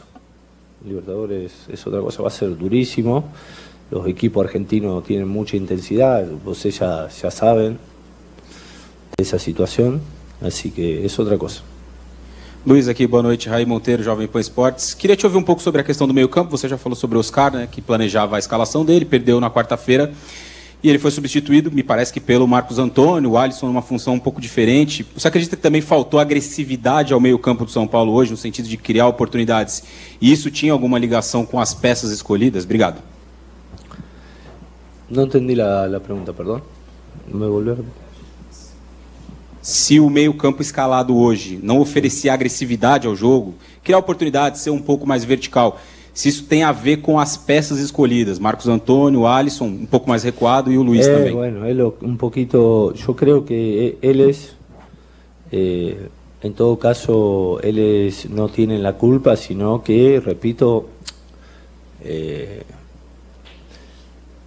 Speaker 17: Libertadores es otra cosa, va a ser durísimo. Los equipos argentinos tienen mucha intensidad, ustedes ya saben de esa situación, así que es otra cosa.
Speaker 9: Luiz aqui, boa noite. Raí Monteiro, Jovem Pan Esportes. Queria te ouvir um pouco sobre a questão do meio-campo. Você já falou sobre o Oscar, né, que planejava a escalação dele, perdeu na quarta-feira e ele foi substituído, me parece que pelo Marcos Antônio, o Alisson numa função um pouco diferente. Você acredita que também faltou agressividade ao meio-campo do São Paulo hoje, no sentido de criar oportunidades? E isso tinha alguma ligação com as peças escolhidas? Obrigado.
Speaker 17: Não entendi a pergunta, perdão. Me volver.
Speaker 9: Se o meio-campo escalado hoje não oferecia agressividade ao jogo, criar oportunidades, ser um pouco mais vertical, se isso tem a ver com as peças escolhidas, Marcos Antônio, Alisson, um pouco mais recuado, e o Luiz também.
Speaker 17: Bueno, un poquito, yo creo que ellos, en todo caso, ellos no tienen la culpa, sino que, repito,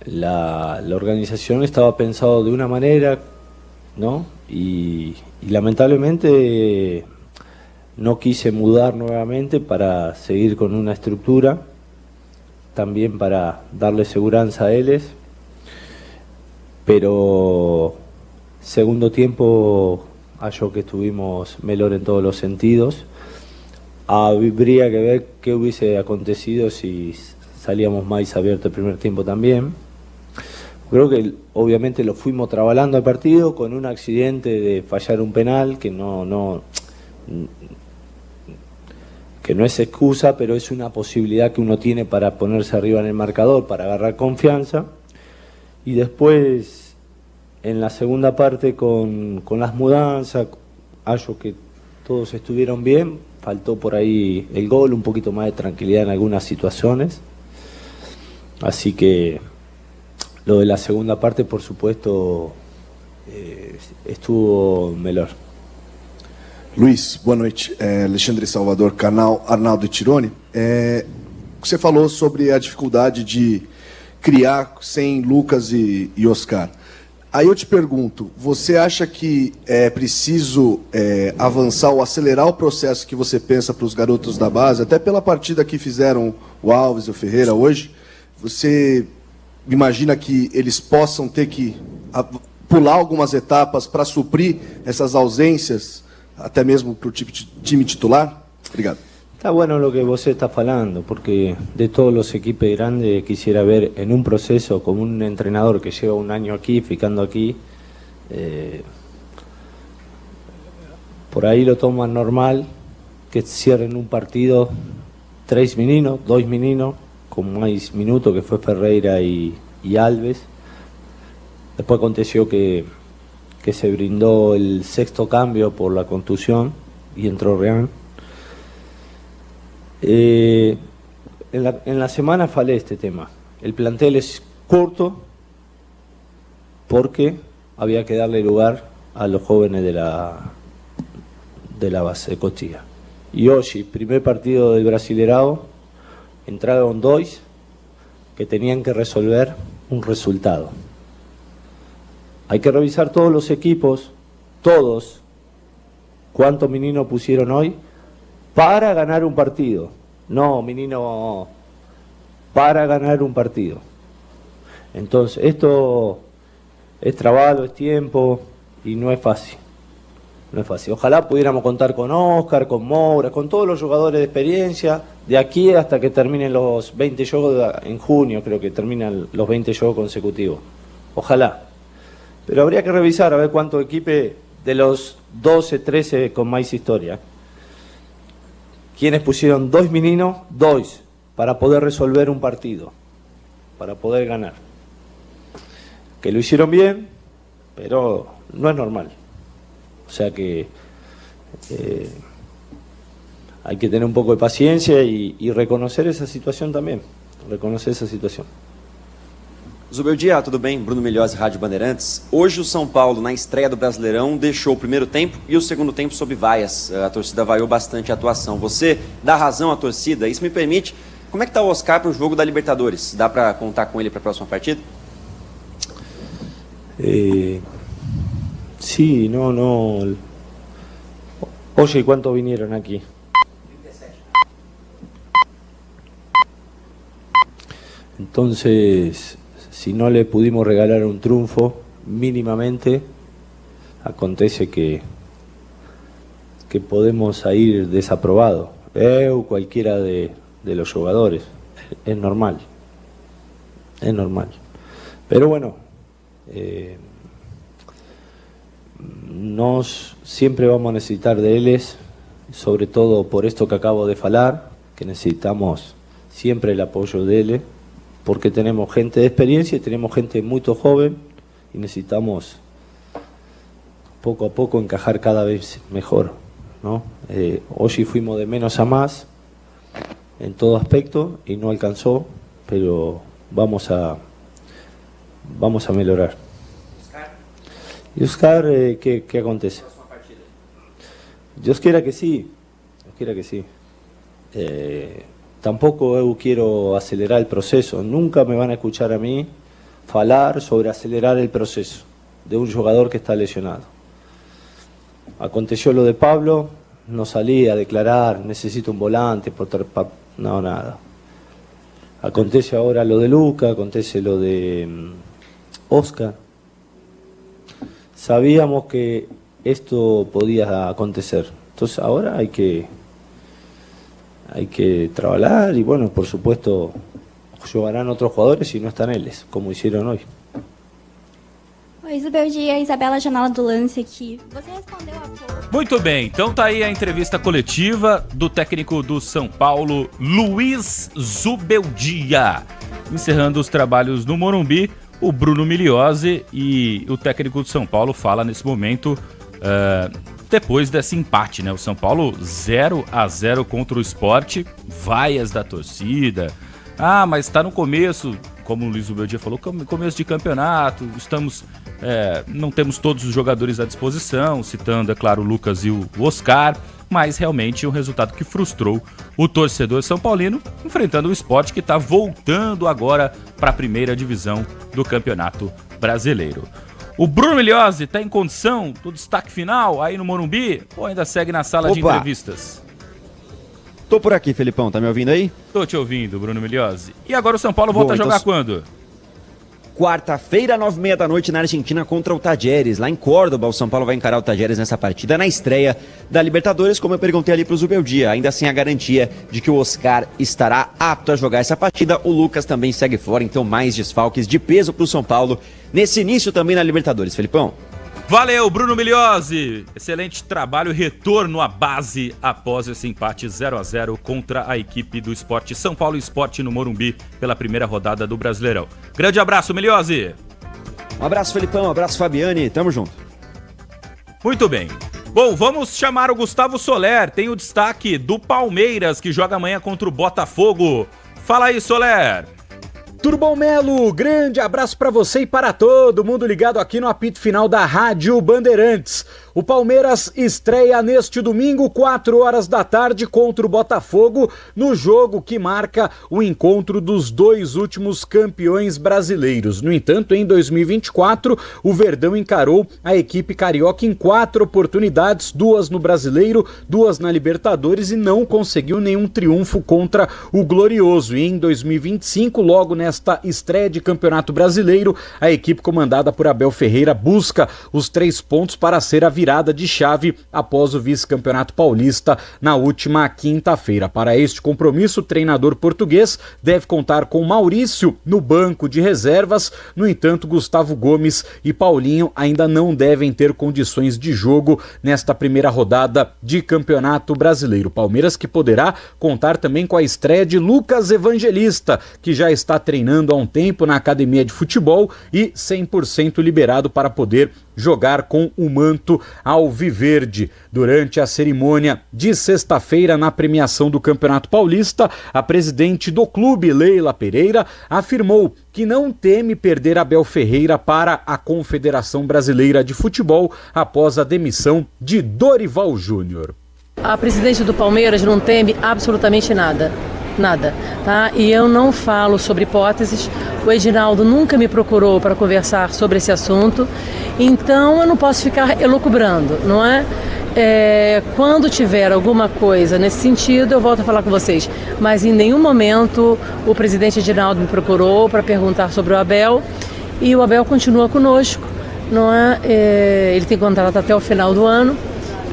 Speaker 17: la organización estaba pensado de una manera, ¿no? Y lamentablemente no quise mudar nuevamente para seguir con una estructura, también para darle seguridad a ellos, pero segundo tiempo hallo que estuvimos mejor en todos los sentidos. Habría que ver qué hubiese acontecido si salíamos más abiertos el primer tiempo también. Creo que obviamente lo fuimos trabajando al partido con un accidente de fallar un penal que no es excusa, pero es una posibilidad que uno tiene para ponerse arriba en el marcador, para agarrar confianza. Y después, en la segunda parte, con las mudanzas, hallo que todos estuvieron bien, faltó por ahí el gol, un poquito más de tranquilidad en algunas situaciones. Así que lo de la segunda parte, por supuesto, estuvo mejor.
Speaker 20: Luiz, boa noite. Alexandre Salvador, canal Arnaldo Tironi. Você falou sobre a dificuldade de criar sem Lucas e Oscar. Aí eu te pergunto, você acha que é preciso avançar ou acelerar o processo que você pensa para os garotos da base, até pela partida que fizeram o Alves e o Ferreira hoje? Você imagina que eles possam ter que pular algumas etapas para suprir essas ausências, até mesmo para o time titular? Obrigado.
Speaker 17: Está bueno lo que vos estás falando, porque de todos los equipos grandes quisiera ver en un proceso como un entrenador que lleva un año aquí, ficando aquí, por ahí lo toman normal, que cierren un partido 3 meninos, 2 meninos, con más minutos que fue Ferreira y Alves. Después aconteció que se brindó el 6º cambio por la contusión y entró Reán. En la semana falé este tema. El plantel es corto porque había que darle lugar a los jóvenes de la base de Costilla. Y hoy, primer partido del Brasileirao, entraron 2 que tenían que resolver un resultado. Hay que revisar todos los equipos, todos, cuántos meninos pusieron hoy, para ganar un partido. No, menino, para ganar un partido. Entonces, esto es trabajo, es tiempo y no es fácil. No es fácil. Ojalá pudiéramos contar con Oscar, con Moura, con todos los jugadores de experiencia, de aquí hasta que terminen los 20 juegos en junio, creo que terminan los 20 juegos consecutivos. Ojalá. Pero habría que revisar a ver cuántos equipos de los 12, 13 con más historia. Quienes pusieron 2 meninos, 2, para poder resolver un partido, para poder ganar. Que lo hicieron bien, pero no es normal. O sea que hay que tener un poco de paciencia y reconocer essa situação também. Reconhecer essa situação.
Speaker 6: Zubeldia, tudo bem? Bruno Milhozzi, Rádio Bandeirantes. Hoje o São Paulo, na estreia do Brasileirão, deixou o primeiro tempo e o segundo tempo sob vaias. A torcida vaiou bastante a atuação. Você dá razão à torcida? Isso me permite. Como é que está o Oscar para o jogo da Libertadores? Dá para contar com ele para a próxima partida?
Speaker 17: Sí, no. Oye, ¿cuántos vinieron aquí?
Speaker 24: 37.
Speaker 17: Entonces, si no le pudimos regalar un triunfo, mínimamente, acontece que podemos ir desaprobados. O cualquiera de los jugadores. Es normal. Es normal. Pero bueno, nos siempre vamos a necesitar de ellos, sobre todo por esto que acabo de falar, que necesitamos siempre el apoyo de ellos, porque tenemos gente de experiencia y tenemos gente muy joven y necesitamos poco a poco encajar cada vez mejor, ¿no? Hoy fuimos de menos a más en todo aspecto y no alcanzó, pero vamos a mejorar. E Oscar, que acontece? Dios quiera que sí. Dios quiera que sí. Tampoco eu quiero acelerar el proceso. Nunca me van a escuchar a mí falar sobre acelerar el proceso de un jugador que está lesionado. Aconteció lo de Pablo, no salí a declarar, necesito un volante, no, nada. Acontece ahora lo de Luca, acontece lo de Oscar. Sabíamos que esto podía acontecer. Entonces ahora hay que trabajar y bueno, por supuesto, jugarán otros jugadores y no están ellos, como hicieron hoy.
Speaker 10: Oi, Zubeldia, Isabela Janela do Lance aqui. Você respondeu há pouco.
Speaker 23: Muito bem, então tá aí a entrevista coletiva do técnico do São Paulo, Luiz Zubeldia. Encerrando os trabalhos no Morumbi, o Bruno Milhozzi, e o técnico do São Paulo fala nesse momento, depois desse empate, né? O São Paulo 0-0 contra o Sport, vaias da torcida. Ah, mas está no começo, como o Luiz Zubeldia falou, começo de campeonato, não temos todos os jogadores à disposição, citando, é claro, o Lucas e o Oscar, mas realmente um resultado que frustrou o torcedor são paulino, enfrentando o Sport, que está voltando agora para a primeira divisão do Campeonato Brasileiro. O Bruno Milhozzi está em condição do destaque final aí no Morumbi ou ainda segue na sala de entrevistas?
Speaker 6: Tô por aqui, Felipão, tá me ouvindo aí?
Speaker 23: Tô te ouvindo, Bruno Milhozzi. E agora o São Paulo volta a jogar quando?
Speaker 6: quarta-feira, 9h30 da noite, na Argentina, contra o Talleres. Lá em Córdoba, o São Paulo vai encarar o Talleres nessa partida, na estreia da Libertadores, como eu perguntei ali pro Zubeldia. Ainda assim, a garantia de que o Oscar estará apto a jogar essa partida. O Lucas também segue fora, então mais desfalques de peso pro São Paulo nesse início também na Libertadores. Felipão.
Speaker 23: Valeu, Bruno Migliozzi. Excelente trabalho, retorno à base após esse empate 0-0 contra a equipe do Sport São Paulo Sport no Morumbi pela primeira rodada do Brasileirão. Grande abraço, Migliozzi.
Speaker 6: Um abraço, Felipão. Um abraço, Fabiane. Tamo junto.
Speaker 23: Muito bem. Bom, vamos chamar o Gustavo Soler. Tem o destaque do Palmeiras, que joga amanhã contra o Botafogo. Fala aí, Soler.
Speaker 11: Tudo bom, Melo? Grande abraço para você e para todo mundo ligado aqui no apito final da Rádio Bandeirantes. O Palmeiras estreia neste domingo, 4h da tarde, contra o Botafogo, no jogo que marca o encontro dos dois últimos campeões brasileiros. No entanto, em 2024, o Verdão encarou a equipe carioca em 4 oportunidades, 2 no Brasileiro, 2 na Libertadores, e não conseguiu nenhum triunfo contra o Glorioso. E em 2025, logo nesta estreia de Campeonato Brasileiro, a equipe comandada por Abel Ferreira busca os 3 pontos para ser a virada de chave após o vice-campeonato paulista na última quinta-feira. Para este compromisso, o treinador português deve contar com Maurício no banco de reservas. No entanto, Gustavo Gomes e Paulinho ainda não devem ter condições de jogo nesta primeira rodada de Campeonato Brasileiro. Palmeiras que poderá contar também com a estreia de Lucas Evangelista, que já está treinando há um tempo na academia de futebol e 100% liberado para poder jogar com o manto alviverde. Durante a cerimônia de sexta-feira na premiação do Campeonato Paulista, a presidente do clube, Leila Pereira, afirmou que não teme perder Abel Ferreira para a Confederação Brasileira de Futebol após a demissão de Dorival Júnior.
Speaker 14: A presidente do Palmeiras não teme absolutamente nada. Nada, tá? E eu não falo sobre hipóteses. O Edinaldo nunca me procurou para conversar sobre esse assunto, então eu não posso ficar elucubrando, não é? Quando tiver alguma coisa nesse sentido, eu volto a falar com vocês. Mas em nenhum momento o presidente Edinaldo me procurou para perguntar sobre o Abel, e o Abel continua conosco, não é? Ele tem contrato até o final do ano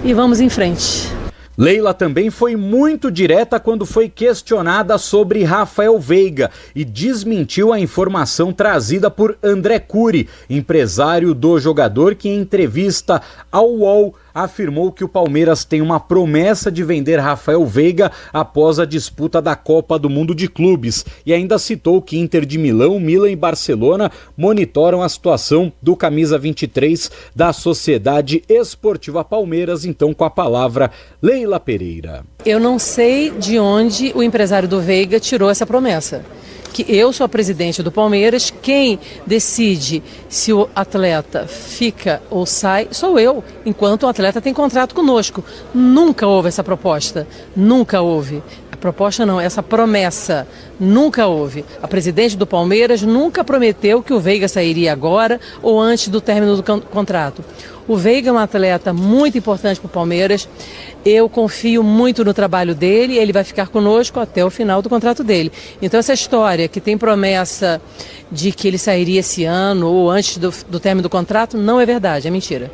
Speaker 14: e vamos em frente.
Speaker 11: Leila também foi muito direta quando foi questionada sobre Rafael Veiga e desmentiu a informação trazida por André Cury, empresário do jogador, que em entrevista ao UOL afirmou que o Palmeiras tem uma promessa de vender Rafael Veiga após a disputa da Copa do Mundo de Clubes, e ainda citou que Inter de Milão, Milan e Barcelona monitoram a situação do camisa 23 da Sociedade Esportiva Palmeiras. Então, com a palavra, Leila Pereira.
Speaker 14: Eu não sei de onde o empresário do Veiga tirou essa promessa. Que eu sou a presidente do Palmeiras, quem decide se o atleta fica ou sai sou eu, enquanto o atleta tem contrato conosco. Nunca houve essa proposta, nunca houve. A proposta não, essa promessa nunca houve. A presidente do Palmeiras nunca prometeu que o Veiga sairia agora ou antes do término do contrato. O Veiga é um atleta muito importante para o Palmeiras, eu confio muito no trabalho dele, ele vai ficar conosco até o final do contrato dele. Então essa história que tem promessa de que ele sairia esse ano ou antes do término do contrato, não é verdade, é mentira.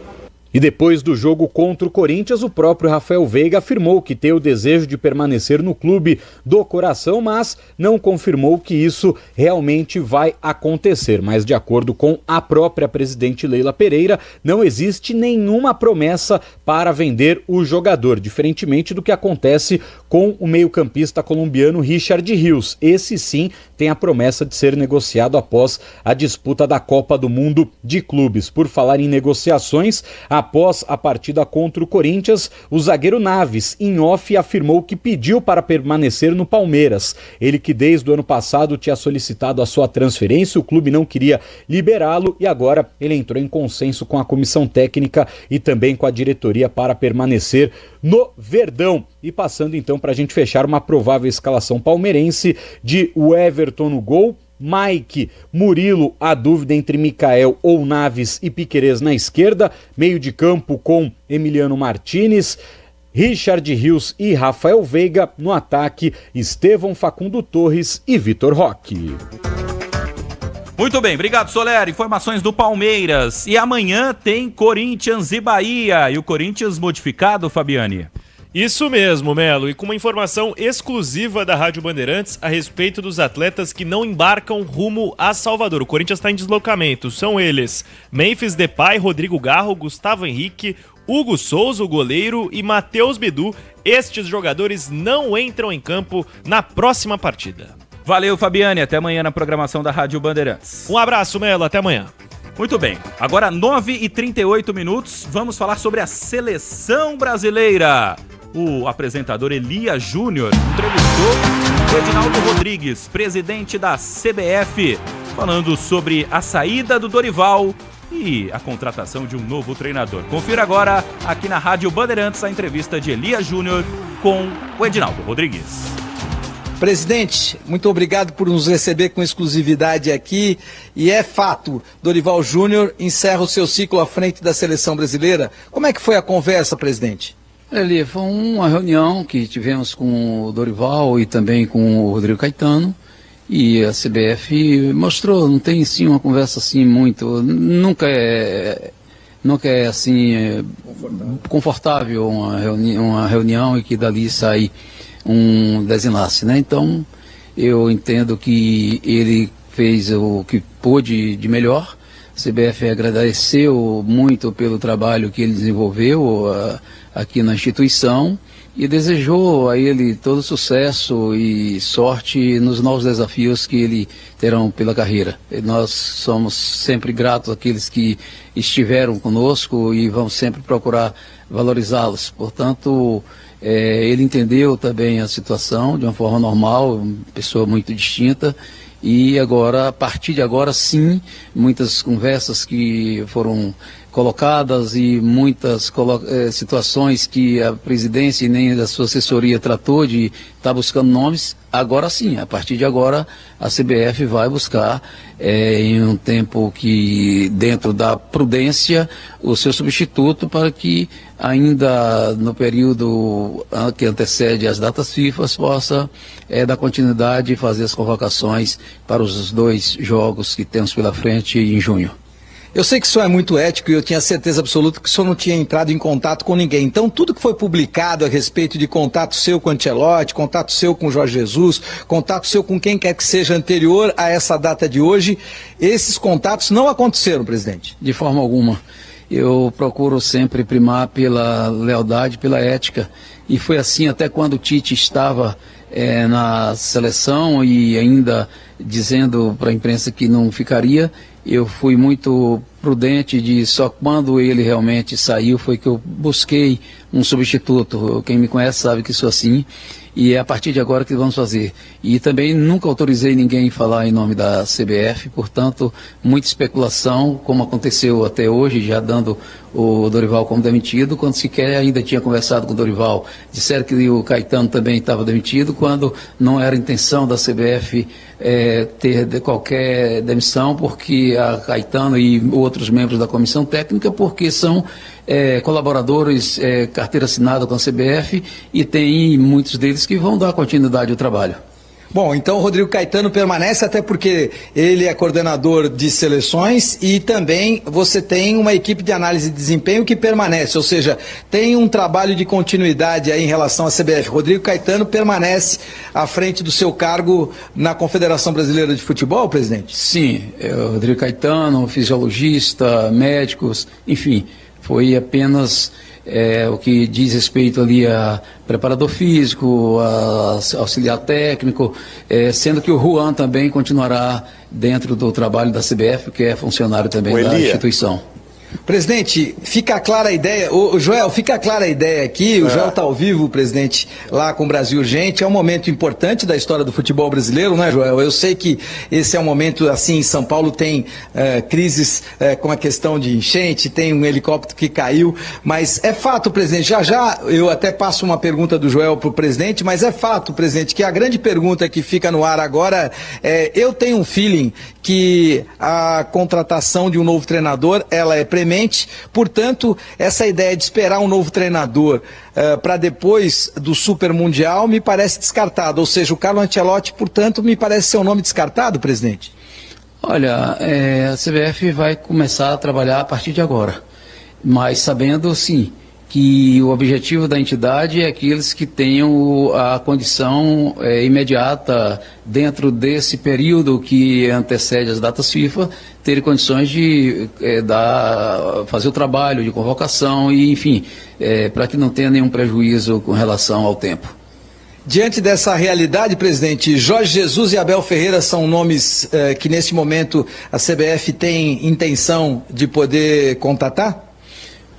Speaker 11: E depois do jogo contra o Corinthians, o próprio Rafael Veiga afirmou que tem o desejo de permanecer no clube do coração, mas não confirmou que isso realmente vai acontecer. Mas de acordo com a própria presidente Leila Pereira, não existe nenhuma promessa para vender o jogador, diferentemente do que acontece com o meio-campista colombiano Richard Rios. Esse sim tem a promessa de ser negociado após a disputa da Copa do Mundo de Clubes. Por falar em negociações, após a partida contra o Corinthians, o zagueiro Naves, em off, afirmou que pediu para permanecer no Palmeiras. Ele que desde o ano passado tinha solicitado a sua transferência, o clube não queria liberá-lo e agora ele entrou em consenso com a comissão técnica e também com a diretoria para permanecer no Verdão. E passando então para a gente fechar uma provável escalação palmeirense de Everton no gol, Mike, Murilo, a dúvida entre Michael ou Naves e Piquerez na esquerda, meio de campo com Emiliano Martinez, Richard Rios e Rafael Veiga, no ataque Estevão, Facundo Torres e Vitor Roque.
Speaker 23: Muito bem, obrigado, Soler. Informações do Palmeiras. E amanhã tem Corinthians e Bahia. E o Corinthians modificado, Fabiane?
Speaker 5: Isso mesmo, Melo. E com uma informação exclusiva da Rádio Bandeirantes a respeito dos atletas que não embarcam rumo a Salvador. O Corinthians está em deslocamento. São eles: Memphis Depay, Rodrigo Garro, Gustavo Henrique, Hugo Souza, o goleiro, e Matheus Bidu. Estes jogadores não entram em campo na próxima partida.
Speaker 23: Valeu, Fabiane. Até amanhã na programação da Rádio Bandeirantes.
Speaker 5: Um abraço, Melo. Até amanhã.
Speaker 23: Muito bem. Agora, 9h38, vamos falar sobre a seleção brasileira. O apresentador Elia Júnior entrevistou o Edinaldo Rodrigues, presidente da CBF, falando sobre a saída do Dorival e a contratação de um novo treinador. Confira agora, aqui na Rádio Bandeirantes, a entrevista de Elia Júnior com o Edinaldo Rodrigues.
Speaker 15: Presidente, muito obrigado por nos receber com exclusividade aqui. E é fato, Dorival Júnior encerra o seu ciclo à frente da seleção brasileira. Como é que foi a conversa, presidente?
Speaker 18: Eli, foi uma reunião que tivemos com o Dorival e também com o Rodrigo Caetano. E a CBF mostrou, não tem sim uma conversa assim muito, nunca é assim confortável uma reunião e que dali sai um desenlace, né? Então eu entendo que ele fez o que pôde de melhor. A CBF agradeceu muito pelo trabalho que ele desenvolveu aqui na instituição e desejou a ele todo sucesso e sorte nos novos desafios que ele terão pela carreira. E nós somos sempre gratos àqueles que estiveram conosco e vamos sempre procurar valorizá-los. Portanto, ele entendeu também a situação de uma forma normal, uma pessoa muito distinta. E agora, a partir de agora, sim, muitas conversas que foram colocadas e muitas situações que a presidência e nem a sua assessoria tratou de estar buscando nomes, agora sim, a partir de agora, a CBF vai buscar, em um tempo que, dentro da prudência, o seu substituto para que ainda no período que antecede as datas FIFA possa dar continuidade e fazer as convocações para os 2 jogos que temos pela frente em junho.
Speaker 15: Eu sei que o senhor é muito ético e eu tinha certeza absoluta que o senhor não tinha entrado em contato com ninguém. Então, tudo que foi publicado a respeito de contato seu com o Ancelotti, contato seu com o Jorge Jesus, contato seu com quem quer que seja anterior a essa data de hoje, esses contatos não aconteceram, presidente?
Speaker 18: De forma alguma. Eu procuro sempre primar pela lealdade, pela ética. E foi assim até quando o Tite estava na seleção e ainda dizendo para a imprensa que não ficaria. Eu fui muito prudente de só quando ele realmente saiu foi que eu busquei um substituto. Quem me conhece sabe que sou assim. E é a partir de agora que vamos fazer. E também nunca autorizei ninguém a falar em nome da CBF, portanto, muita especulação, como aconteceu até hoje, já dando o Dorival como demitido, quando sequer ainda tinha conversado com o Dorival. Disseram que o Caetano também estava demitido, quando não era intenção da CBF ter qualquer demissão, porque a Caetano e outros membros da comissão técnica, porque são colaboradores, carteira assinada com a CBF, e tem muitos deles que vão dar continuidade ao trabalho.
Speaker 15: Bom, então o Rodrigo Caetano permanece, até porque ele é coordenador de seleções e também você tem uma equipe de análise de desempenho que permanece, ou seja, tem um trabalho de continuidade aí em relação à CBF. Rodrigo Caetano permanece à frente do seu cargo na Confederação Brasileira de Futebol, presidente?
Speaker 18: Sim, o Rodrigo Caetano, fisiologista, médicos, enfim, foi apenas o que diz respeito ali a preparador físico, a auxiliar técnico, sendo que o Juan também continuará dentro do trabalho da CBF, que é funcionário também da instituição.
Speaker 15: Presidente, fica clara a ideia, Joel, fica clara a ideia aqui, o Joel está ao vivo, presidente, lá com o Brasil Urgente, é um momento importante da história do futebol brasileiro, né, Joel? Eu sei que esse é um momento, assim, em São Paulo tem crises com a questão de enchente, tem um helicóptero que caiu, mas é fato, presidente, já eu até passo uma pergunta do Joel para o presidente, mas é fato, presidente, que a grande pergunta que fica no ar agora eu tenho um feeling que a contratação de um novo treinador, ela é premente, portanto, essa ideia de esperar um novo treinador para depois do Super Mundial me parece descartada, ou seja, o Carlo Ancelotti, portanto, me parece ser um nome descartado, presidente?
Speaker 18: Olha, a CBF vai começar a trabalhar a partir de agora, mas sabendo, sim, que o objetivo da entidade é aqueles que tenham a condição imediata, dentro desse período que antecede as datas FIFA, terem condições de fazer o trabalho de convocação e, enfim, para que não tenha nenhum prejuízo com relação ao tempo.
Speaker 15: Diante dessa realidade, presidente, Jorge Jesus e Abel Ferreira são nomes que neste momento a CBF tem intenção de poder contatar?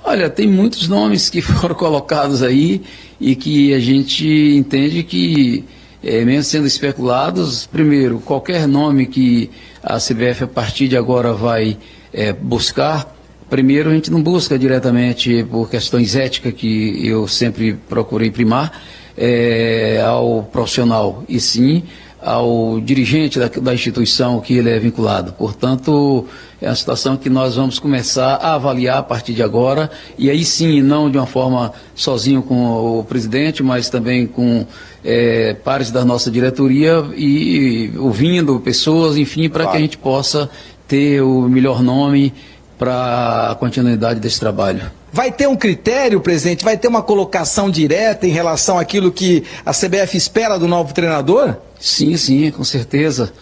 Speaker 18: Olha, tem muitos nomes que foram colocados aí e que a gente entende que, mesmo sendo especulados, primeiro, qualquer nome que a CBF a partir de agora vai buscar, primeiro a gente não busca diretamente por questões éticas que eu sempre procurei primar, ao profissional, e sim ao dirigente da instituição que ele é vinculado. Portanto, é uma situação que nós vamos começar a avaliar a partir de agora, e aí sim, não de uma forma sozinho com o presidente, mas também com pares da nossa diretoria e ouvindo pessoas, enfim, para que a gente possa ter o melhor nome para a continuidade desse trabalho.
Speaker 15: Vai ter um critério, presidente? Vai ter uma colocação direta em relação àquilo que a CBF espera do novo treinador?
Speaker 18: Sim, com certeza.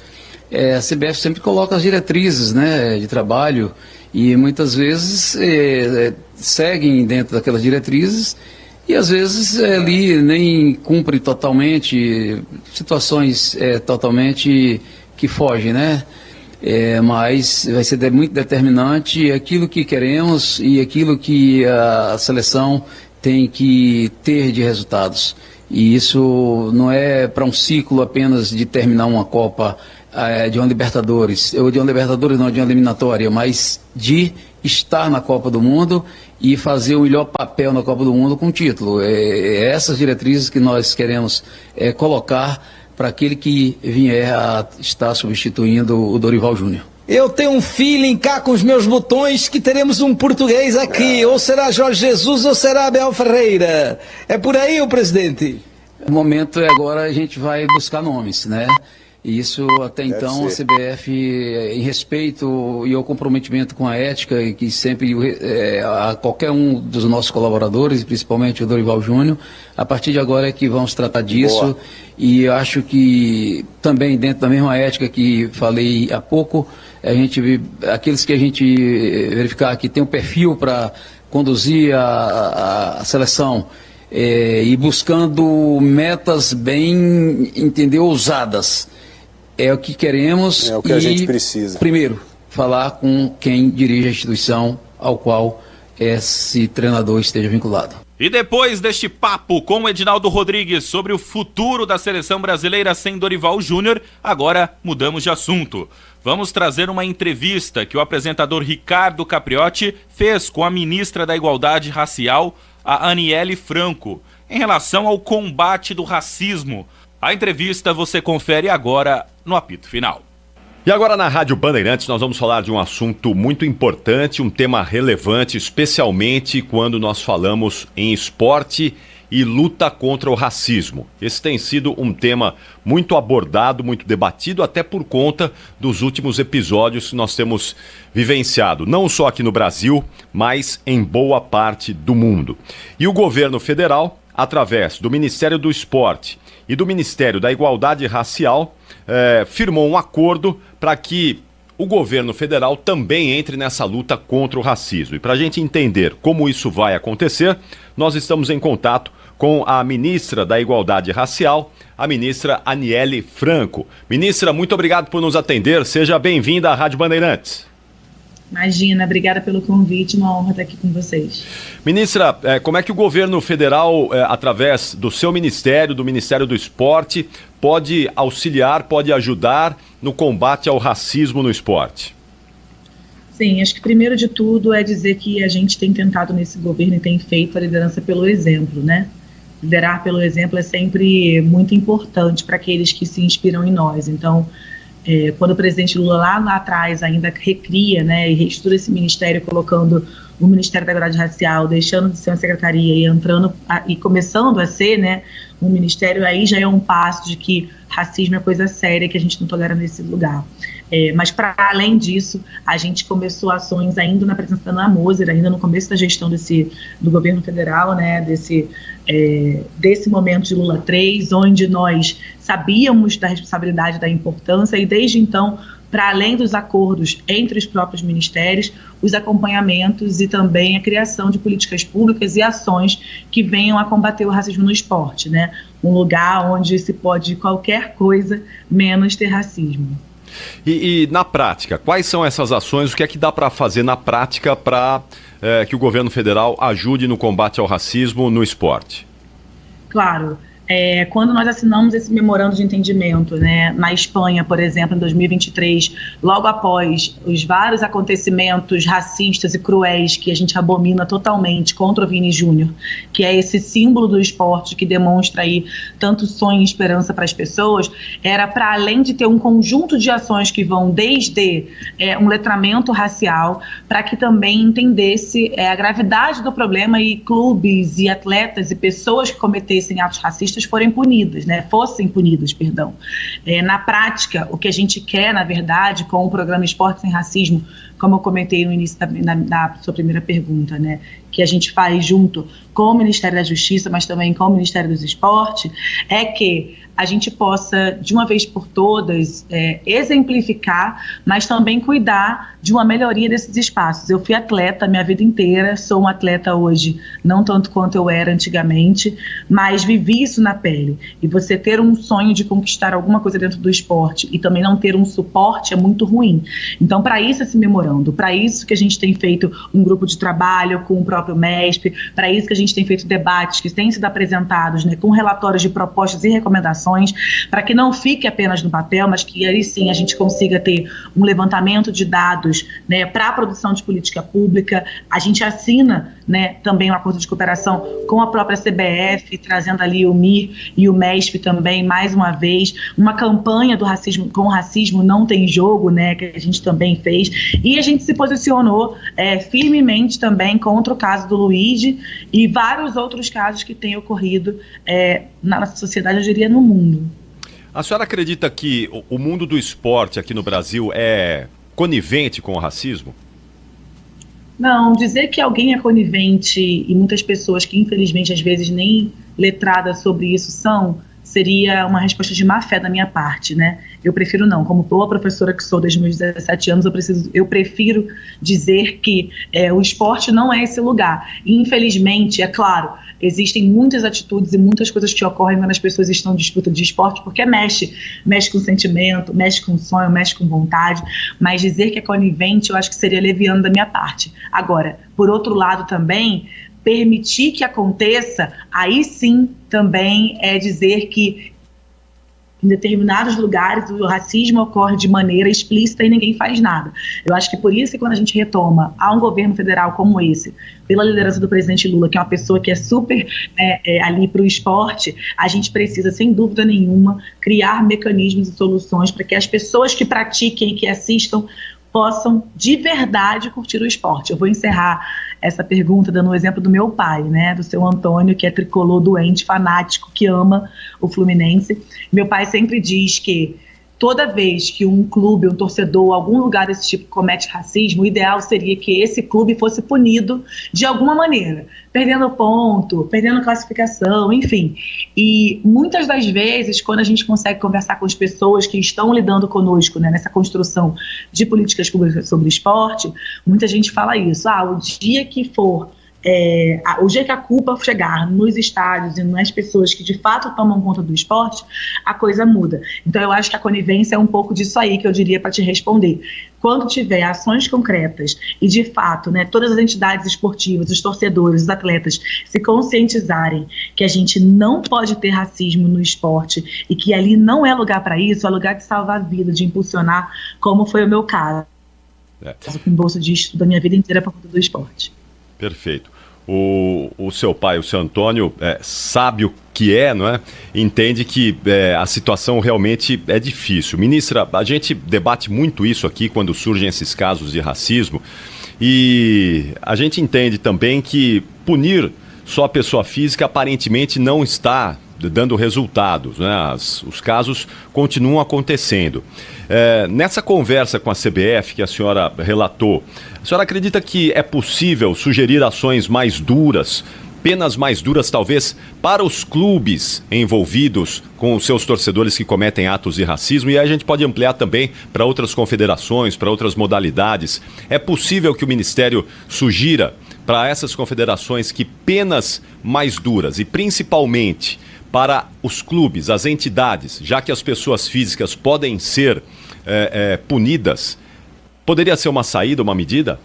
Speaker 18: A CBF sempre coloca as diretrizes, né, de trabalho e muitas vezes seguem dentro daquelas diretrizes e às vezes ali nem cumpre totalmente, situações totalmente que fogem, né? Mas vai ser muito determinante aquilo que queremos e aquilo que a seleção tem que ter de resultados. E isso não é para um ciclo apenas de terminar uma Copa, de uma Libertadores, ou de uma Libertadores não, de uma eliminatória, mas de estar na Copa do Mundo e fazer o melhor papel na Copa do Mundo com título. Essas diretrizes que nós queremos colocar para aquele que vier a estar substituindo o Dorival Júnior.
Speaker 15: Eu tenho um feeling cá com os meus botões que teremos um português aqui, ou será Jorge Jesus ou será Abel Ferreira. É por aí, o presidente?
Speaker 18: O momento é agora, a gente vai buscar nomes, né? Isso até então a CBF, em respeito e ao comprometimento com a ética, e que sempre a qualquer um dos nossos colaboradores, principalmente o Dorival Júnior, a partir de agora é que vamos tratar disso. Boa. E eu acho que também dentro da mesma ética que falei há pouco, aqueles que a gente verificar que tem um perfil para conduzir a seleção e buscando metas bem, ousadas, é o que queremos.
Speaker 1: É o que a gente precisa.
Speaker 18: Primeiro, falar com quem dirige a instituição ao qual esse treinador esteja vinculado.
Speaker 23: E depois deste papo com o Edinaldo Rodrigues sobre o futuro da seleção brasileira sem Dorival Júnior, agora mudamos de assunto. Vamos trazer uma entrevista que o apresentador Ricardo Capriotti fez com a ministra da Igualdade Racial, a Aniele Franco, em relação ao combate do racismo. A entrevista você confere agora no apito final.
Speaker 2: E agora na Rádio Bandeirantes nós vamos falar de um assunto muito importante, um tema relevante, especialmente quando nós falamos em esporte e luta contra o racismo. Esse tem sido um tema muito abordado, muito debatido, até por conta dos últimos episódios que nós temos vivenciado, não só aqui no Brasil, mas em boa parte do mundo. E o governo federal, através do Ministério do Esporte e do Ministério da Igualdade Racial, firmou um acordo para que o governo federal também entre nessa luta contra o racismo. E para a gente entender como isso vai acontecer, nós estamos em contato com a ministra da Igualdade Racial, a ministra Aniele Franco. Ministra, muito obrigado por nos atender. Seja bem-vinda à Rádio Bandeirantes.
Speaker 16: Imagina, obrigada pelo convite, uma honra estar aqui com vocês.
Speaker 2: Ministra, como é que o governo federal, através do seu ministério, do Ministério do Esporte, pode auxiliar, pode ajudar no combate ao racismo no esporte?
Speaker 16: Sim, acho que primeiro de tudo é dizer que a gente tem tentado nesse governo e tem feito a liderança pelo exemplo, né? Liderar pelo exemplo é sempre muito importante para aqueles que se inspiram em nós. Então, quando o presidente Lula lá atrás ainda recria, né, e reestrutura esse ministério, colocando o Ministério da Igualdade Racial, deixando de ser uma secretaria e começando a ser, né, um ministério, aí já é um passo de que racismo é coisa séria que a gente não tolera nesse lugar. Mas, para além disso, a gente começou ações ainda na presença da Ana Moser, ainda no começo da gestão do governo federal, né, desse momento de Lula 3, onde nós sabíamos da responsabilidade, da importância, e desde então, para além dos acordos entre os próprios ministérios, os acompanhamentos e também a criação de políticas públicas e ações que venham a combater o racismo no esporte, né? Um lugar onde se pode qualquer coisa menos ter racismo.
Speaker 2: E na prática, quais são essas ações? O que é que dá para fazer na prática para que o governo federal ajude no combate ao racismo no esporte?
Speaker 16: Claro. Quando nós assinamos esse memorando de entendimento, né, na Espanha, por exemplo, em 2023, logo após os vários acontecimentos racistas e cruéis que a gente abomina totalmente contra o Vini Júnior, que é esse símbolo do esporte que demonstra aí tanto sonho e esperança para as pessoas, era para além de ter um conjunto de ações que vão desde um letramento racial, para que também entendesse a gravidade do problema e clubes e atletas e pessoas que cometessem atos racistas fossem punidas. Na prática, o que a gente quer, na verdade, com o programa Esporte Sem Racismo, como eu comentei no início da sua primeira pergunta, né, que a gente faz junto com o Ministério da Justiça, mas também com o Ministério dos Esportes, é que a gente possa, de uma vez por todas, exemplificar, mas também cuidar de uma melhoria desses espaços. Eu fui atleta minha vida inteira, sou uma atleta hoje, não tanto quanto eu era antigamente, mas vivi isso na pele. E você ter um sonho de conquistar alguma coisa dentro do esporte e também não ter um suporte é muito ruim. Então, para isso esse memorando, para isso que a gente tem feito um grupo de trabalho com o próprio MESP, para isso que a gente tem feito debates que têm sido apresentados, né, com relatórios de propostas e recomendações, para que não fique apenas no papel, mas que aí sim a gente consiga ter um levantamento de dados, né, para a produção de política pública. A gente assina, né, também um acordo de cooperação com a própria CBF, trazendo ali o MIR e o MESP também, mais uma vez, uma campanha do racismo, com o racismo não tem jogo, né, que a gente também fez, e a gente se posicionou firmemente também contra o caso do Luigi e vários outros casos que têm ocorrido na nossa sociedade, eu diria, no mundo.
Speaker 2: A senhora acredita que o mundo do esporte aqui no Brasil é conivente com o racismo?
Speaker 16: Não, dizer que alguém é conivente, e muitas pessoas que infelizmente às vezes nem letradas sobre isso seria uma resposta de má fé da minha parte, né? Eu prefiro não, como boa professora que sou desde meus 17 anos, eu prefiro dizer que o esporte não é esse lugar. E, infelizmente, é claro, existem muitas atitudes e muitas coisas que ocorrem quando as pessoas estão em disputa de esporte, porque mexe com sentimento, mexe com sonho, mexe com vontade, mas dizer que é conivente eu acho que seria leviano da minha parte. Agora, por outro lado também, permitir que aconteça, aí sim também é dizer que em determinados lugares o racismo ocorre de maneira explícita e ninguém faz nada. Eu acho que por isso que quando a gente retoma a um governo federal como esse, pela liderança do presidente Lula, que é uma pessoa que é super ali para o esporte, a gente precisa, sem dúvida nenhuma, criar mecanismos e soluções para que as pessoas que pratiquem e que assistam possam de verdade curtir o esporte. Eu vou encerrar essa pergunta dando um exemplo do meu pai, né, do seu Antônio, que é tricolor doente, fanático, que ama o Fluminense. Meu pai sempre diz que toda vez que um clube, um torcedor, algum lugar desse tipo comete racismo, o ideal seria que esse clube fosse punido de alguma maneira, perdendo ponto, perdendo classificação, enfim. E muitas das vezes, quando a gente consegue conversar com as pessoas que estão lidando conosco, né, nessa construção de políticas públicas sobre o esporte, muita gente fala isso, o dia que for o dia que a culpa chegar nos estádios e nas pessoas que de fato tomam conta do esporte, a coisa muda. Então eu acho que a conivência é um pouco disso aí que eu diria para te responder. Quando tiver ações concretas e de fato, né, todas as entidades esportivas, os torcedores, os atletas se conscientizarem que a gente não pode ter racismo no esporte e que ali não é lugar para isso, é lugar de salvar a vida, de impulsionar, como foi o meu caso. Com bolsa de estudo da minha vida inteira por conta do esporte.
Speaker 2: Perfeito. O seu pai, o seu Antônio, sabe o que não é? Entende que a situação realmente é difícil. Ministra, a gente debate muito isso aqui quando surgem esses casos de racismo e a gente entende também que punir só a pessoa física aparentemente não está dando resultados, né? Os casos continuam acontecendo. Nessa conversa com a CBF que a senhora relatou, a senhora acredita que é possível sugerir ações mais duras, penas mais duras talvez, para os clubes envolvidos com os seus torcedores que cometem atos de racismo? E aí a gente pode ampliar também para outras confederações, para outras modalidades. É possível que o Ministério sugira para essas confederações que penas mais duras, e principalmente para os clubes, as entidades, já que as pessoas físicas podem ser punidas, poderia ser uma saída, uma medida?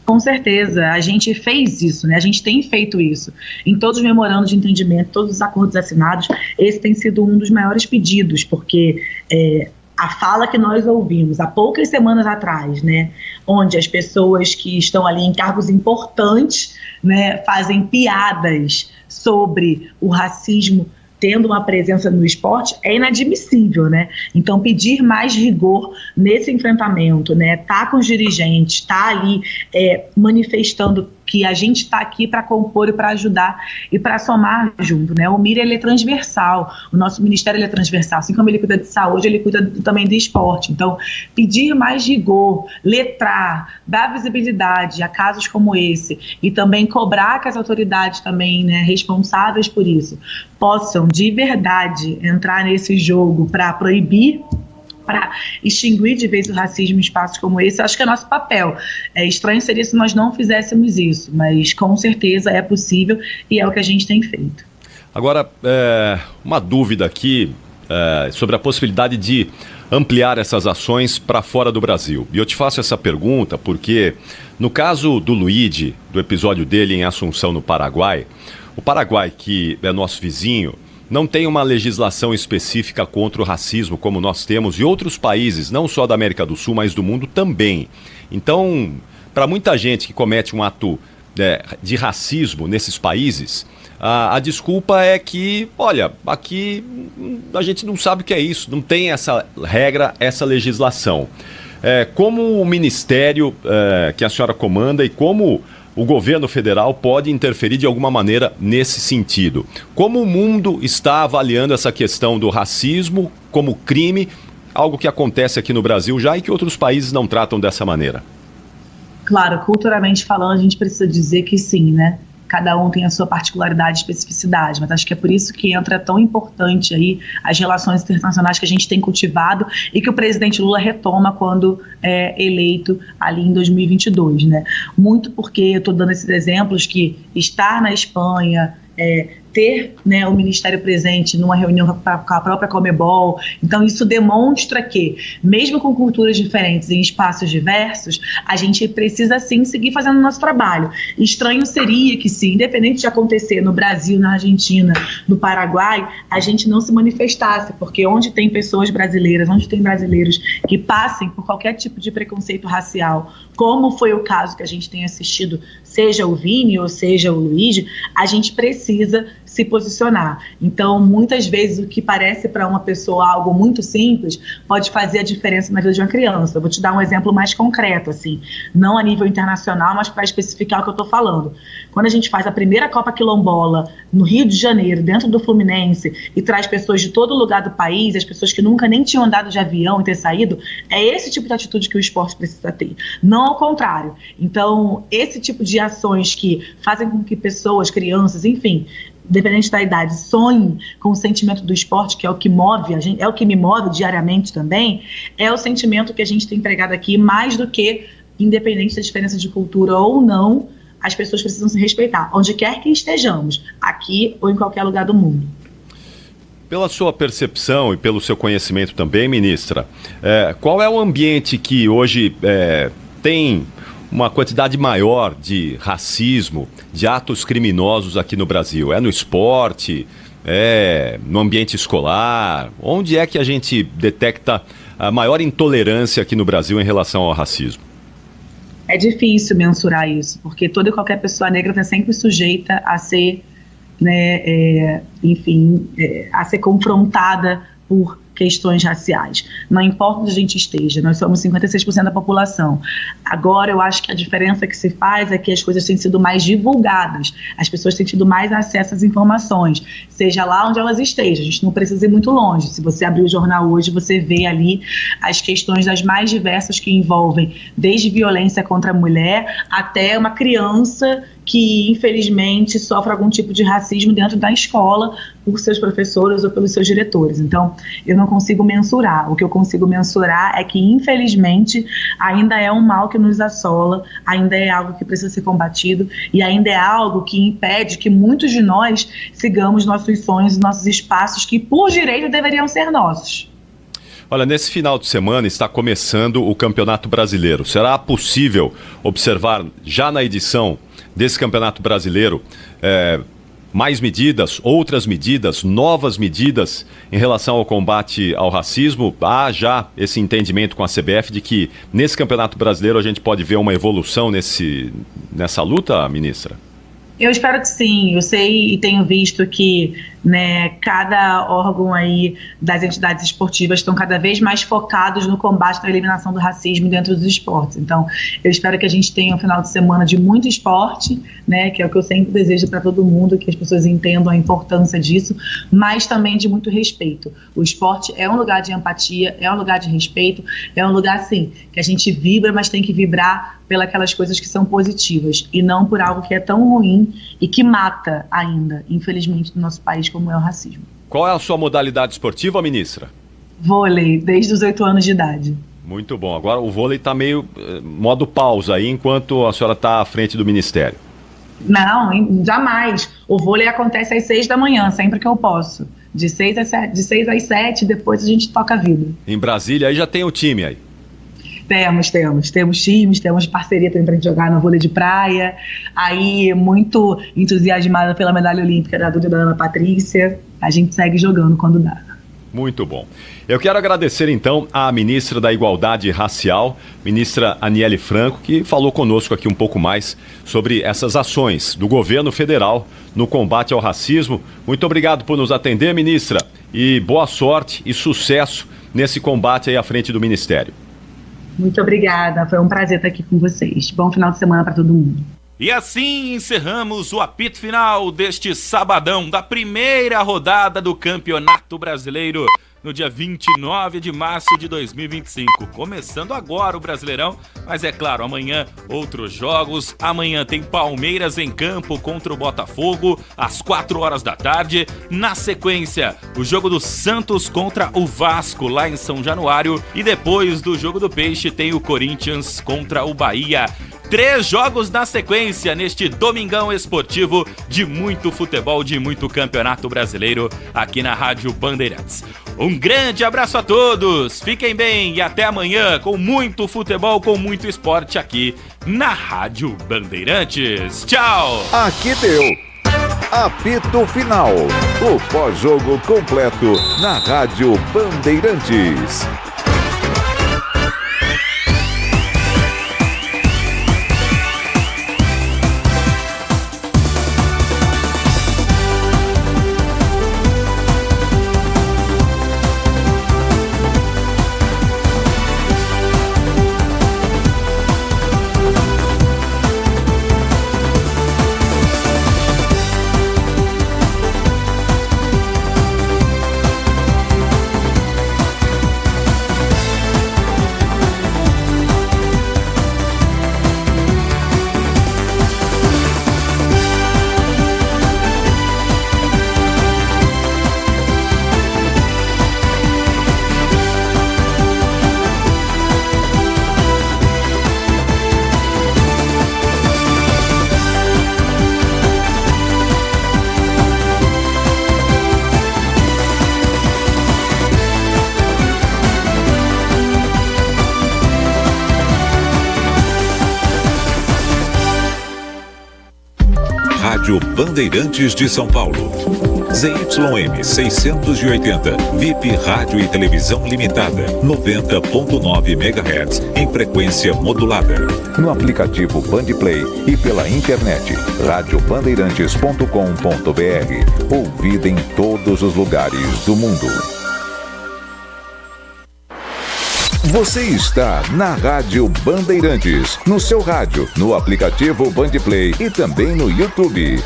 Speaker 16: Com certeza, a gente fez isso, né? A gente tem feito isso. Em todos os memorandos de entendimento, todos os acordos assinados, esse tem sido um dos maiores pedidos, porque a fala que nós ouvimos há poucas semanas atrás, né, onde as pessoas que estão ali em cargos importantes, né, fazem piadas sobre o racismo tendo uma presença no esporte, é inadmissível, né? Então, pedir mais rigor nesse enfrentamento, né? Tá com os dirigentes, tá ali manifestando que a gente está aqui para compor e para ajudar e para somar junto, né? O MIR, ele é transversal, o nosso ministério ele é transversal, assim como ele cuida de saúde, ele cuida também de esporte. Então, pedir mais rigor, letrar, dar visibilidade a casos como esse e também cobrar que as autoridades também, né, responsáveis por isso, possam de verdade entrar nesse jogo para proibir, para extinguir de vez o racismo em espaços como esse. Acho que é nosso papel. Estranho seria se nós não fizéssemos isso, mas com certeza é possível e é o que a gente tem feito.
Speaker 2: Agora, uma dúvida aqui sobre a possibilidade de ampliar essas ações para fora do Brasil. E eu te faço essa pergunta porque, no caso do Luigi, do episódio dele em Assunção, no Paraguai, o Paraguai, que é nosso vizinho, não tem uma legislação específica contra o racismo como nós temos, e outros países, não só da América do Sul, mas do mundo também. Então, para muita gente que comete um ato de racismo nesses países, a desculpa é que, olha, aqui a gente não sabe o que é isso, não tem essa regra, essa legislação. Como o ministério que a senhora comanda e como o governo federal pode interferir de alguma maneira nesse sentido? Como o mundo está avaliando essa questão do racismo como crime, algo que acontece aqui no Brasil já e que outros países não tratam dessa maneira?
Speaker 16: Claro, culturalmente falando, a gente precisa dizer que sim, né? Cada um tem a sua particularidade e especificidade, mas acho que é por isso que entra tão importante aí as relações internacionais que a gente tem cultivado e que o presidente Lula retoma quando é eleito ali em 2022, né? Muito porque eu estou dando esses exemplos que estar na Espanha, ter, né, o Ministério presente numa reunião com a própria Conmebol. Então isso demonstra que, mesmo com culturas diferentes em espaços diversos, a gente precisa sim seguir fazendo o nosso trabalho. Estranho seria que, se independente de acontecer no Brasil, na Argentina, no Paraguai, a gente não se manifestasse, porque onde tem pessoas brasileiras, onde tem brasileiros que passem por qualquer tipo de preconceito racial, como foi o caso que a gente tem assistido, seja o Vini ou seja o Luigi, a gente precisa se posicionar. Então, muitas vezes, o que parece para uma pessoa algo muito simples pode fazer a diferença na vida de uma criança. Eu vou te dar um exemplo mais concreto, assim, não a nível internacional, mas para especificar o que eu estou falando. Quando a gente faz a primeira Copa Quilombola no Rio de Janeiro, dentro do Fluminense, e traz pessoas de todo lugar do país, as pessoas que nunca nem tinham andado de avião e ter saído, é esse tipo de atitude que o esporte precisa ter, não ao contrário. Então, esse tipo de ações que fazem com que pessoas, crianças, enfim, independente da idade, sonhe com o sentimento do esporte, que é o que move a gente, é o que me move diariamente também, é o sentimento que a gente tem empregado aqui, mais do que, independente da diferença de cultura ou não, as pessoas precisam se respeitar, onde quer que estejamos, aqui ou em qualquer lugar do mundo.
Speaker 2: Pela sua percepção e pelo seu conhecimento também, ministra, qual é o ambiente que hoje tem uma quantidade maior de racismo, de atos criminosos aqui no Brasil? É no esporte? É no ambiente escolar? Onde é que a gente detecta a maior intolerância aqui no Brasil em relação ao racismo?
Speaker 16: É difícil mensurar isso, porque toda e qualquer pessoa negra está sempre sujeita a ser, né, a ser confrontada por questões raciais. Não importa onde a gente esteja, nós somos 56% da população. Agora, eu acho que a diferença que se faz é que as coisas têm sido mais divulgadas, as pessoas têm tido mais acesso às informações, seja lá onde elas estejam. A gente não precisa ir muito longe. Se você abrir o jornal hoje, você vê ali as questões das mais diversas que envolvem desde violência contra a mulher até uma criança que, infelizmente, sofre algum tipo de racismo dentro da escola por seus professores ou pelos seus diretores. Então, eu não consigo mensurar. O que eu consigo mensurar é que, infelizmente, ainda é um mal que nos assola, ainda é algo que precisa ser combatido e ainda é algo que impede que muitos de nós sigamos nossos sonhos e nossos espaços que, por direito, deveriam ser nossos.
Speaker 2: Olha, nesse final de semana está começando o Campeonato Brasileiro. Será possível observar já na edição desse Campeonato Brasileiro mais medidas, outras medidas, novas medidas em relação ao combate ao racismo? Há já esse entendimento com a CBF de que nesse Campeonato Brasileiro a gente pode ver uma evolução nessa luta, ministra?
Speaker 16: Eu espero que sim. Eu sei e tenho visto que, né, cada órgão aí das entidades esportivas estão cada vez mais focados no combate à eliminação do racismo dentro dos esportes. Então, eu espero que a gente tenha um final de semana de muito esporte, né, que é o que eu sempre desejo para todo mundo, que as pessoas entendam a importância disso, mas também de muito respeito. O esporte é um lugar de empatia, é um lugar de respeito, é um lugar, sim, que a gente vibra, mas tem que vibrar pelas coisas que são positivas e não por algo que é tão ruim e que mata ainda, infelizmente, no nosso país, como é o racismo.
Speaker 2: Qual é a sua modalidade esportiva, ministra?
Speaker 16: Vôlei, desde os 8 anos de idade.
Speaker 2: Muito bom. Agora o vôlei está meio modo pausa aí, enquanto a senhora está à frente do ministério.
Speaker 16: Não, jamais. O vôlei acontece às 6 da manhã, sempre que eu posso. De 6 às 7, depois a gente toca a vida.
Speaker 2: Em Brasília, aí já tem o time aí.
Speaker 16: Temos times, temos parceria também pra gente jogar no vôlei de praia. Aí, muito entusiasmada pela medalha olímpica da Duda e da Ana Patrícia. A gente segue jogando quando dá.
Speaker 2: Muito bom. Eu quero agradecer então à ministra da Igualdade Racial, ministra Aniele Franco, que falou conosco aqui um pouco mais sobre essas ações do governo federal no combate ao racismo. Muito obrigado por nos atender, ministra, e boa sorte e sucesso nesse combate aí à frente do Ministério.
Speaker 16: Muito obrigada, foi um prazer estar aqui com vocês. Bom final de semana para todo mundo.
Speaker 23: E assim encerramos o apito final deste sabadão da primeira rodada do Campeonato Brasileiro no dia 29 de março de 2025. Começando agora o Brasileirão, mas é claro, amanhã outros jogos. Amanhã tem Palmeiras em campo contra o Botafogo às 4 horas da tarde. Na sequência, o jogo do Santos contra o Vasco lá em São Januário. E depois do jogo do Peixe tem o Corinthians contra o Bahia. 3 jogos na sequência neste domingão esportivo de muito futebol, de muito campeonato brasileiro aqui na Rádio Bandeirantes. Um grande abraço a todos, fiquem bem e até amanhã com muito futebol, com muito esporte aqui na Rádio Bandeirantes. Tchau!
Speaker 19: Aqui deu apito final, o pós-jogo completo na Rádio Bandeirantes.
Speaker 4: Rádio Bandeirantes de São Paulo. ZYM 680, VIP Rádio e Televisão Limitada, 90.9 MHz, em frequência modulada.
Speaker 19: No aplicativo Bandplay e pela internet, radiobandeirantes.com.br. Ouvida em todos os lugares do mundo. Você está na Rádio Bandeirantes, no seu rádio, no aplicativo Bandplay e também no YouTube.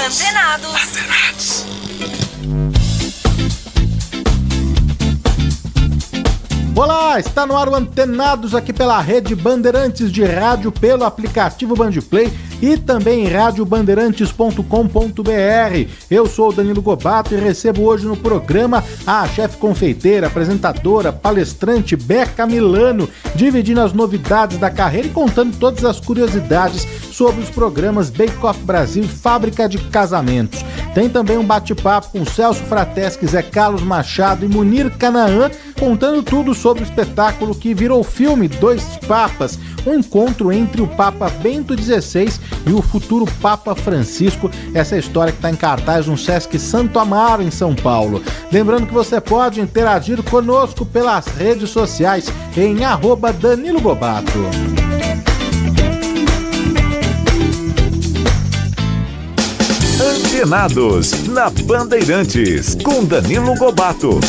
Speaker 12: Antenados.
Speaker 13: Olá, está no ar o Antenados aqui pela Rede Bandeirantes de rádio, pelo aplicativo Bandplay e também em radiobandeirantes.com.br. Eu sou o Danilo Gobato e recebo hoje no programa a chefe confeiteira, apresentadora, palestrante Beca Milano, dividindo as novidades da carreira e contando todas as curiosidades sobre os programas Bake Off Brasil e Fábrica de Casamentos. Tem também um bate-papo com Celso Frateschi, Zé Carlos Machado e Munir Canaã, contando tudo sobre o espetáculo que virou filme Dois Papas, um encontro entre o Papa Bento XVI e o futuro Papa Francisco. Essa é a história que está em cartaz no Sesc Santo Amaro, em São Paulo. Lembrando que você pode interagir conosco pelas redes sociais em @Danilo Gobato.
Speaker 19: Antenados, na Bandeirantes, com Danilo Gobato.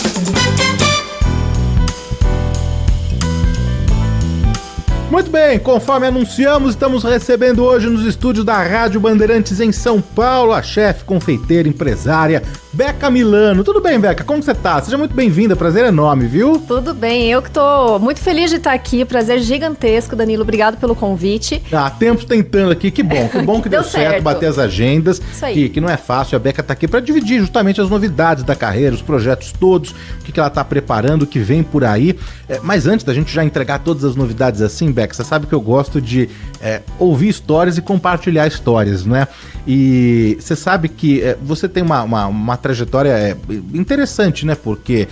Speaker 13: Muito bem, conforme anunciamos, estamos recebendo hoje nos estúdios da Rádio Bandeirantes em São Paulo a chefe, confeiteira, empresária, Beca Milano. Tudo bem, Beca? Como você tá? Seja muito bem-vinda, prazer enorme, viu?
Speaker 12: Tudo bem, eu que tô muito feliz de estar aqui, prazer gigantesco, Danilo, obrigado pelo convite.
Speaker 13: Tempos tentando aqui, que bom que deu certo bater as agendas,
Speaker 12: isso aí.
Speaker 13: Que não é fácil, a Beca tá aqui para dividir justamente as novidades da carreira, os projetos todos, o que ela tá preparando, o que vem por aí. Mas antes da gente já entregar todas as novidades assim, Beca, você sabe que eu gosto de ouvir histórias e compartilhar histórias, né? E você sabe que você tem uma trajetória interessante, né? Porque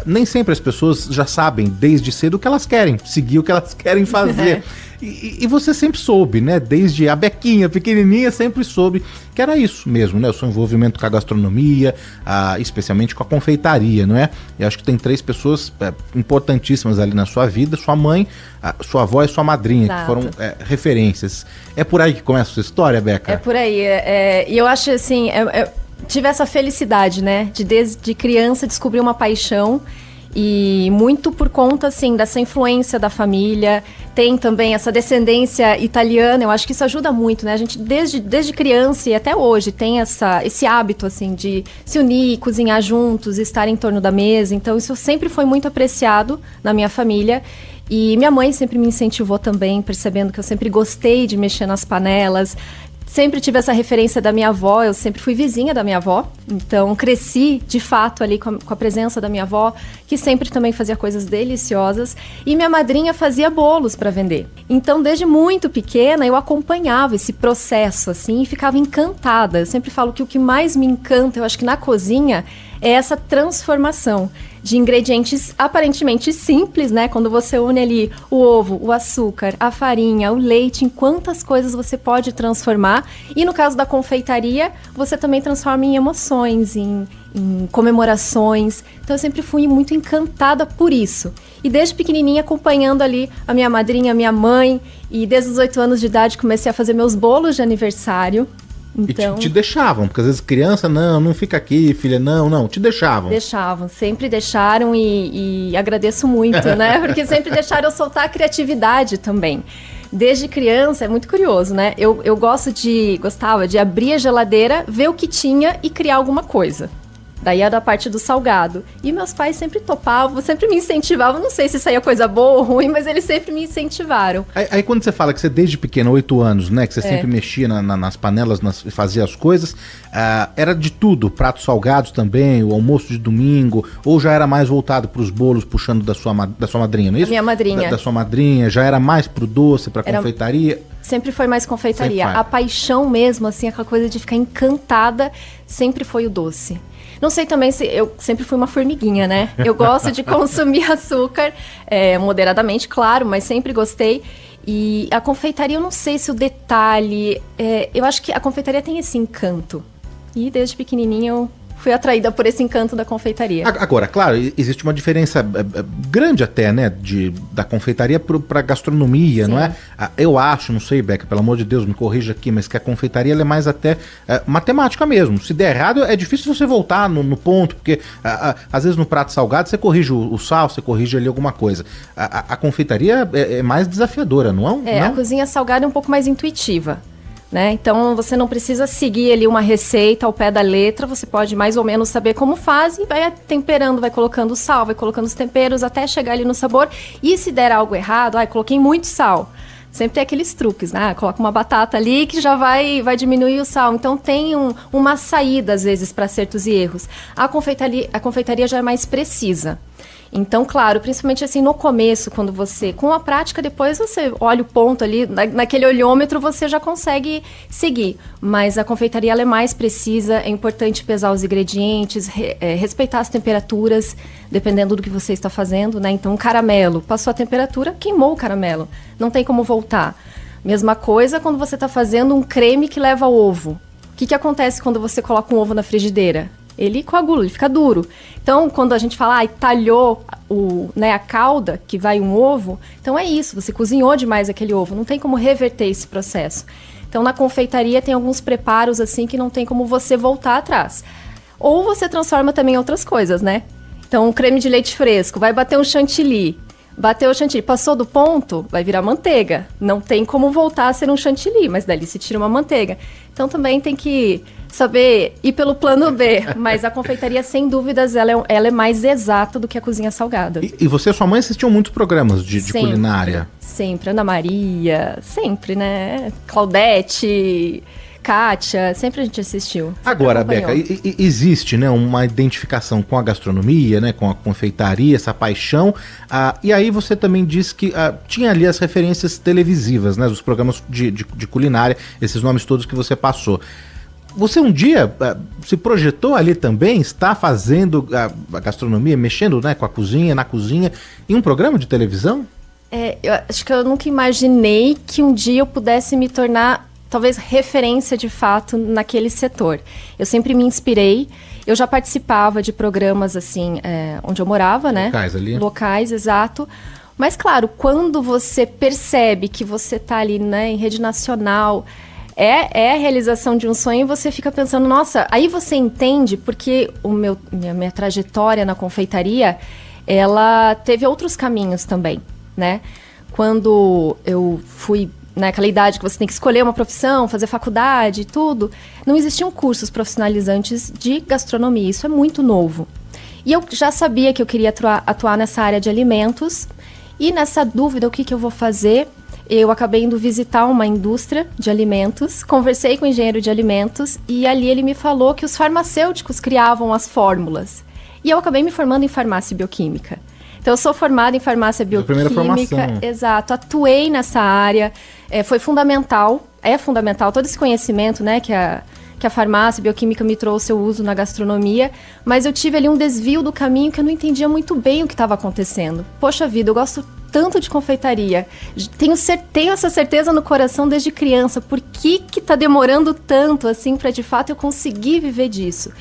Speaker 13: nem sempre as pessoas já sabem desde cedo o que elas querem, seguir o que elas querem fazer. E você sempre soube, né? Desde a Bequinha, pequenininha, sempre soube que era isso mesmo, né? O seu envolvimento com a gastronomia, especialmente com a confeitaria, não é? Eu acho que tem 3 pessoas importantíssimas ali na sua vida: sua mãe, sua avó e sua madrinha, exato, que foram referências. É por aí que começa a sua história, Beca?
Speaker 12: É por aí. E eu acho assim, tive essa felicidade, né? De desde criança descobrir uma paixão. E muito por conta, assim, dessa influência da família. Tem também essa descendência italiana, eu acho que isso ajuda muito, né? A gente, desde criança e até hoje, tem esse hábito, assim, de se unir, cozinhar juntos, estar em torno da mesa. Então, isso sempre foi muito apreciado na minha família. E minha mãe sempre me incentivou também, percebendo que eu sempre gostei de mexer nas panelas. Sempre tive essa referência da minha avó, eu sempre fui vizinha da minha avó, então cresci de fato ali com a presença da minha avó, que sempre também fazia coisas deliciosas, e minha madrinha fazia bolos para vender. Então, desde muito pequena, eu acompanhava esse processo, assim, e ficava encantada. Eu sempre falo que o que mais me encanta, eu acho que na cozinha, é essa transformação de ingredientes aparentemente simples, né? Quando você une ali o ovo, o açúcar, a farinha, o leite, em quantas coisas você pode transformar. E no caso da confeitaria, você também transforma em emoções, em comemorações. Então eu sempre fui muito encantada por isso. E desde pequenininha acompanhando ali a minha madrinha, a minha mãe, e desde os 8 anos de idade comecei a fazer meus bolos de aniversário. Então,
Speaker 13: e te deixavam, porque às vezes criança, não fica aqui, filha, não, te deixavam.
Speaker 12: Deixavam, sempre deixaram e agradeço muito, né? Porque sempre deixaram eu soltar a criatividade também. Desde criança, é muito curioso, né? Eu gostava de abrir a geladeira, ver o que tinha e criar alguma coisa. Daí era a parte do salgado. E meus pais sempre topavam, sempre me incentivavam. Não sei se saía coisa boa ou ruim, mas eles sempre me incentivaram.
Speaker 13: Aí quando você fala que você desde pequena, 8 anos, né? Que você sempre mexia nas panelas, fazia as coisas. Era de tudo, pratos salgados também, o almoço de domingo. Ou já era mais voltado para os bolos, puxando da sua madrinha, não é isso?
Speaker 12: Minha madrinha.
Speaker 13: Da sua madrinha, já era mais pro doce, pra confeitaria?
Speaker 12: Sempre foi mais confeitaria. A paixão mesmo, assim, aquela coisa de ficar encantada, sempre foi o doce. Não sei também se... Eu sempre fui uma formiguinha, né? Eu gosto de consumir açúcar, moderadamente, claro, mas sempre gostei. E a confeitaria, eu não sei se o detalhe... eu acho que a confeitaria tem esse encanto. E desde pequenininha eu fui atraída por esse encanto da confeitaria.
Speaker 13: Agora, claro, existe uma diferença grande até, né, da confeitaria para gastronomia,
Speaker 12: Sim.
Speaker 13: não é? Eu acho, não sei, Beca, pelo amor de Deus, me corrija aqui, mas que a confeitaria ela é mais até matemática mesmo. Se der errado, é difícil você voltar no ponto, porque às vezes no prato salgado você corrige o sal, você corrige ali alguma coisa. A confeitaria é mais desafiadora, não é?
Speaker 12: A cozinha salgada é um pouco mais intuitiva. Né? Então você não precisa seguir ali uma receita ao pé da letra, você pode mais ou menos saber como faz e vai temperando, vai colocando sal, vai colocando os temperos até chegar ali no sabor. E se der algo errado, coloquei muito sal. Sempre tem aqueles truques, né? Coloca uma batata ali que já vai diminuir o sal. Então tem uma saída às vezes para acertos e erros. A confeitaria já é mais precisa. Então, claro, principalmente assim no começo, quando você, com a prática, depois você olha o ponto ali, naquele olhômetro você já consegue seguir. Mas a confeitaria ela é mais precisa, é importante pesar os ingredientes, respeitar as temperaturas, dependendo do que você está fazendo, né? Então, um caramelo, passou a temperatura, queimou o caramelo, não tem como voltar. Mesma coisa quando você está fazendo um creme que leva ovo. O que acontece quando você coloca um ovo na frigideira? Ele coagula, ele fica duro. Então, quando a gente fala, talhou a calda, que vai um ovo, então é isso, você cozinhou demais aquele ovo, não tem como reverter esse processo. Então, na confeitaria tem alguns preparos assim que não tem como você voltar atrás. Ou você transforma também em outras coisas, né? Então, um creme de leite fresco, vai bater um chantilly. Bateu o chantilly, passou do ponto, vai virar manteiga. Não tem como voltar a ser um chantilly, mas dali se tira uma manteiga. Então, também tem que saber ir pelo plano B, mas a confeitaria, sem dúvidas, ela é mais exata do que a cozinha salgada.
Speaker 13: E você e sua mãe assistiam muitos programas de culinária?
Speaker 12: Sempre, Ana Maria, sempre, né? Claudete, Kátia, sempre a gente assistiu.
Speaker 13: Agora, Beca, existe, né, uma identificação com a gastronomia, né, com a confeitaria, essa paixão, e aí você também disse que tinha ali as referências televisivas, né, dos programas de culinária, esses nomes todos que você passou. Você um dia se projetou ali também, está fazendo a gastronomia, mexendo, né, com a cozinha, na cozinha, em um programa de televisão?
Speaker 12: Eu acho que eu nunca imaginei que um dia eu pudesse me tornar, talvez, referência de fato naquele setor. Eu sempre me inspirei, eu já participava de programas assim, onde eu morava, né?
Speaker 13: Locais ali.
Speaker 12: Locais, exato. Mas claro, quando você percebe que você está ali, né, em rede nacional, é a realização de um sonho, e você fica pensando, nossa, aí você entende, porque minha trajetória na confeitaria, ela teve outros caminhos também, né? Quando eu fui naquela idade que você tem que escolher uma profissão, fazer faculdade e tudo, não existiam cursos profissionalizantes de gastronomia, isso é muito novo. E eu já sabia que eu queria atuar nessa área de alimentos, e nessa dúvida, o que eu vou fazer? Eu acabei indo visitar uma indústria de alimentos, conversei com o engenheiro de alimentos e ali ele me falou que os farmacêuticos criavam as fórmulas. E eu acabei me formando em farmácia e bioquímica. Então eu sou formada em farmácia e bioquímica, exato, atuei nessa área, foi fundamental, é fundamental todo esse conhecimento, né, que a farmácia e bioquímica me trouxe ao uso na gastronomia, mas eu tive ali um desvio do caminho que eu não entendia muito bem o que estava acontecendo. Poxa vida, eu gosto tanto de confeitaria, tenho essa certeza no coração desde criança, por que tá demorando tanto assim para de fato eu conseguir viver disso?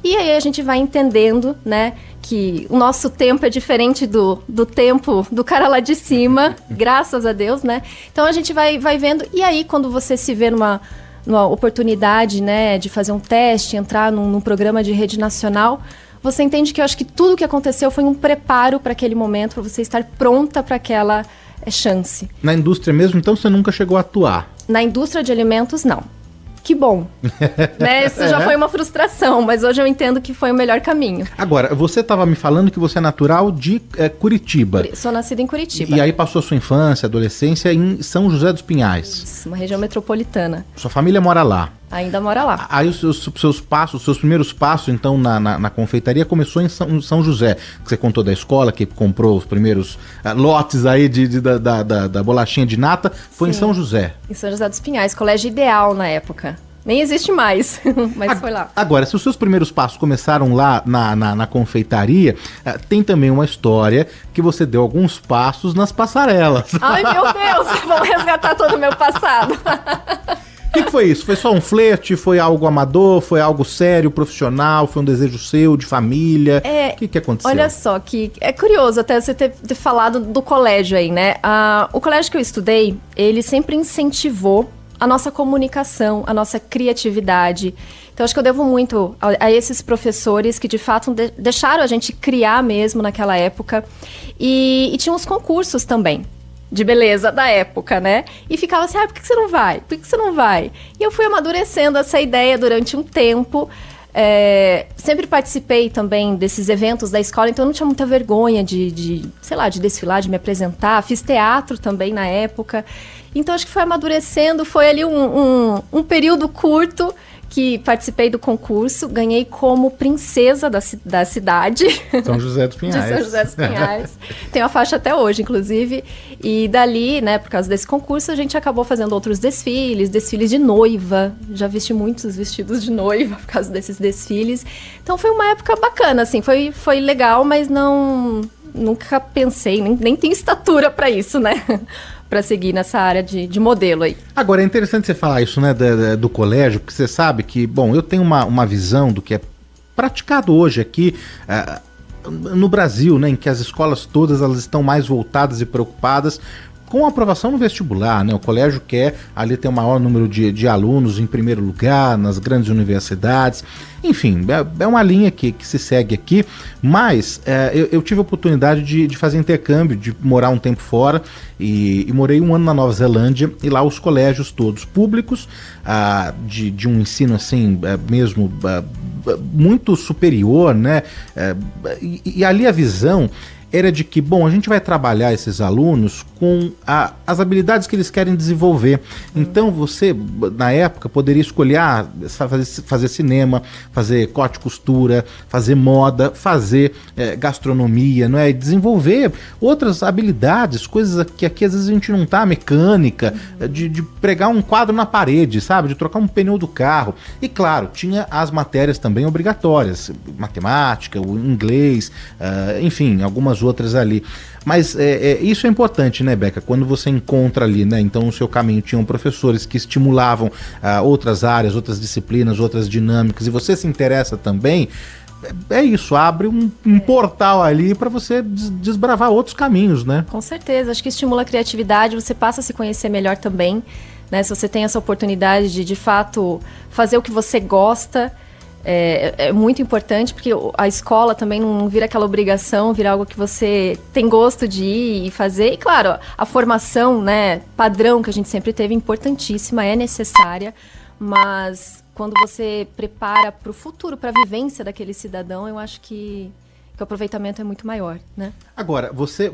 Speaker 12: E aí a gente vai entendendo, né, que o nosso tempo é diferente do tempo do cara lá de cima, graças a Deus, né? Então a gente vai vendo, e aí quando você se vê numa oportunidade, né, de fazer um teste, entrar num programa de rede nacional, você entende que eu acho que tudo o que aconteceu foi um preparo para aquele momento, para você estar pronta para aquela chance.
Speaker 13: Na indústria mesmo, então, você nunca chegou a atuar?
Speaker 12: Na indústria de alimentos, não. Que bom. Né? Isso já foi uma frustração, mas hoje eu entendo que foi o melhor caminho.
Speaker 13: Agora, você estava me falando que você é natural de Curitiba.
Speaker 12: Sou nascida em Curitiba.
Speaker 13: E aí passou a sua infância, adolescência em São José dos Pinhais.
Speaker 12: Isso, uma região metropolitana.
Speaker 13: Sua família mora lá?
Speaker 12: Ainda mora lá.
Speaker 13: Aí os seus primeiros passos, então, na confeitaria começou em São José. Você contou da escola, que comprou os primeiros lotes aí da bolachinha de nata. Foi Sim, em São José.
Speaker 12: Em São José dos Pinhais, colégio ideal na época. Nem existe mais, mas foi lá.
Speaker 13: Agora, se os seus primeiros passos começaram lá na confeitaria, tem também uma história que você deu alguns passos nas passarelas.
Speaker 12: Ai, meu Deus, vamos resgatar todo o meu passado.
Speaker 13: que foi isso? Foi só um flerte? Foi algo amador? Foi algo sério, profissional? Foi um desejo seu, de família? O que aconteceu?
Speaker 12: Olha só, que é curioso até você ter falado do colégio aí, né? O colégio que eu estudei, ele sempre incentivou a nossa comunicação, a nossa criatividade. Então, acho que eu devo muito a esses professores que, de fato, deixaram a gente criar mesmo naquela época. E tinha uns concursos também, de beleza da época, né? E ficava assim, por que você não vai? Por que você não vai? E eu fui amadurecendo essa ideia durante um tempo. Sempre participei também desses eventos da escola, então eu não tinha muita vergonha de desfilar, de me apresentar. Fiz teatro também na época. Então, acho que foi amadurecendo, foi ali um período curto que participei do concurso, ganhei como princesa da cidade.
Speaker 13: São José dos Pinhais.
Speaker 12: De São José dos Pinhais. Tenho a faixa até hoje, inclusive. E dali, né, por causa desse concurso, a gente acabou fazendo outros desfiles de noiva. Já vesti muitos vestidos de noiva por causa desses desfiles. Então, foi uma época bacana, assim, foi legal, mas nunca pensei, nem tenho estatura para isso, né? Para seguir nessa área de modelo aí.
Speaker 13: Agora, é interessante você falar isso, né, do colégio, porque você sabe que, eu tenho uma visão do que é praticado hoje aqui no Brasil, né, em que as escolas todas elas estão mais voltadas e preocupadas com a aprovação no vestibular, né? O colégio quer ali ter o maior número de alunos em primeiro lugar, nas grandes universidades. Enfim, é uma linha que se segue aqui, mas eu tive a oportunidade de fazer intercâmbio, de morar um tempo fora, e morei um ano na Nova Zelândia, e lá os colégios todos públicos, de um ensino assim, mesmo muito superior, né? E ali a visão era de que, a gente vai trabalhar esses alunos com as habilidades que eles querem desenvolver. Então você, na época, poderia escolher fazer cinema, fazer corte e costura, fazer moda, fazer gastronomia, não é? E desenvolver outras habilidades, coisas que aqui às vezes a gente não tá, mecânica, de pregar um quadro na parede, sabe? De trocar um pneu do carro. E claro, tinha as matérias também obrigatórias, matemática, o inglês, enfim, algumas outras ali. Mas isso é importante, né, Beca? Quando você encontra ali, né? Então, no seu caminho tinham professores que estimulavam outras áreas, outras disciplinas, outras dinâmicas, e você se interessa também, isso, abre um portal ali para você desbravar outros caminhos, né?
Speaker 12: Com certeza, acho que estimula a criatividade, você passa a se conhecer melhor também, né? Se você tem essa oportunidade de fato, fazer o que você gosta, é muito importante, porque a escola também não vira aquela obrigação, vira algo que você tem gosto de ir e fazer. E claro, a formação, né, padrão que a gente sempre teve, importantíssima, é necessária, mas quando você prepara para o futuro, para a vivência daquele cidadão, eu acho que o aproveitamento é muito maior, né? Agora,
Speaker 13: você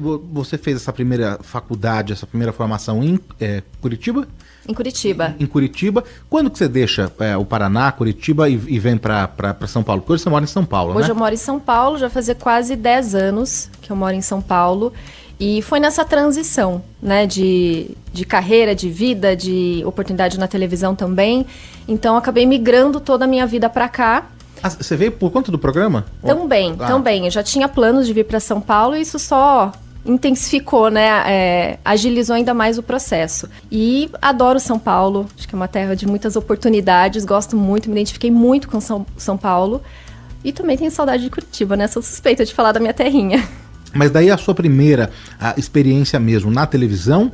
Speaker 13: fez essa primeira faculdade, essa primeira formação em Curitiba?
Speaker 12: Em Curitiba.
Speaker 13: Em Curitiba. Quando que você deixa o Paraná, Curitiba e vem para São Paulo? Porque hoje você mora em São Paulo,
Speaker 12: Hoje
Speaker 13: né?
Speaker 12: eu moro em São Paulo, já fazia quase 10 anos que eu moro em São Paulo. E foi nessa transição, né, de carreira, de vida, de oportunidade na televisão também. Então, acabei migrando toda a minha vida para cá.
Speaker 13: Você veio por conta do programa?
Speaker 12: Também. Eu já tinha planos de vir para São Paulo e isso só intensificou, né, agilizou ainda mais o processo. E adoro São Paulo, acho que é uma terra de muitas oportunidades, gosto muito, me identifiquei muito com São Paulo. E também tenho saudade de Curitiba, né, sou suspeita de falar da minha terrinha.
Speaker 13: Mas daí a sua primeira experiência mesmo na televisão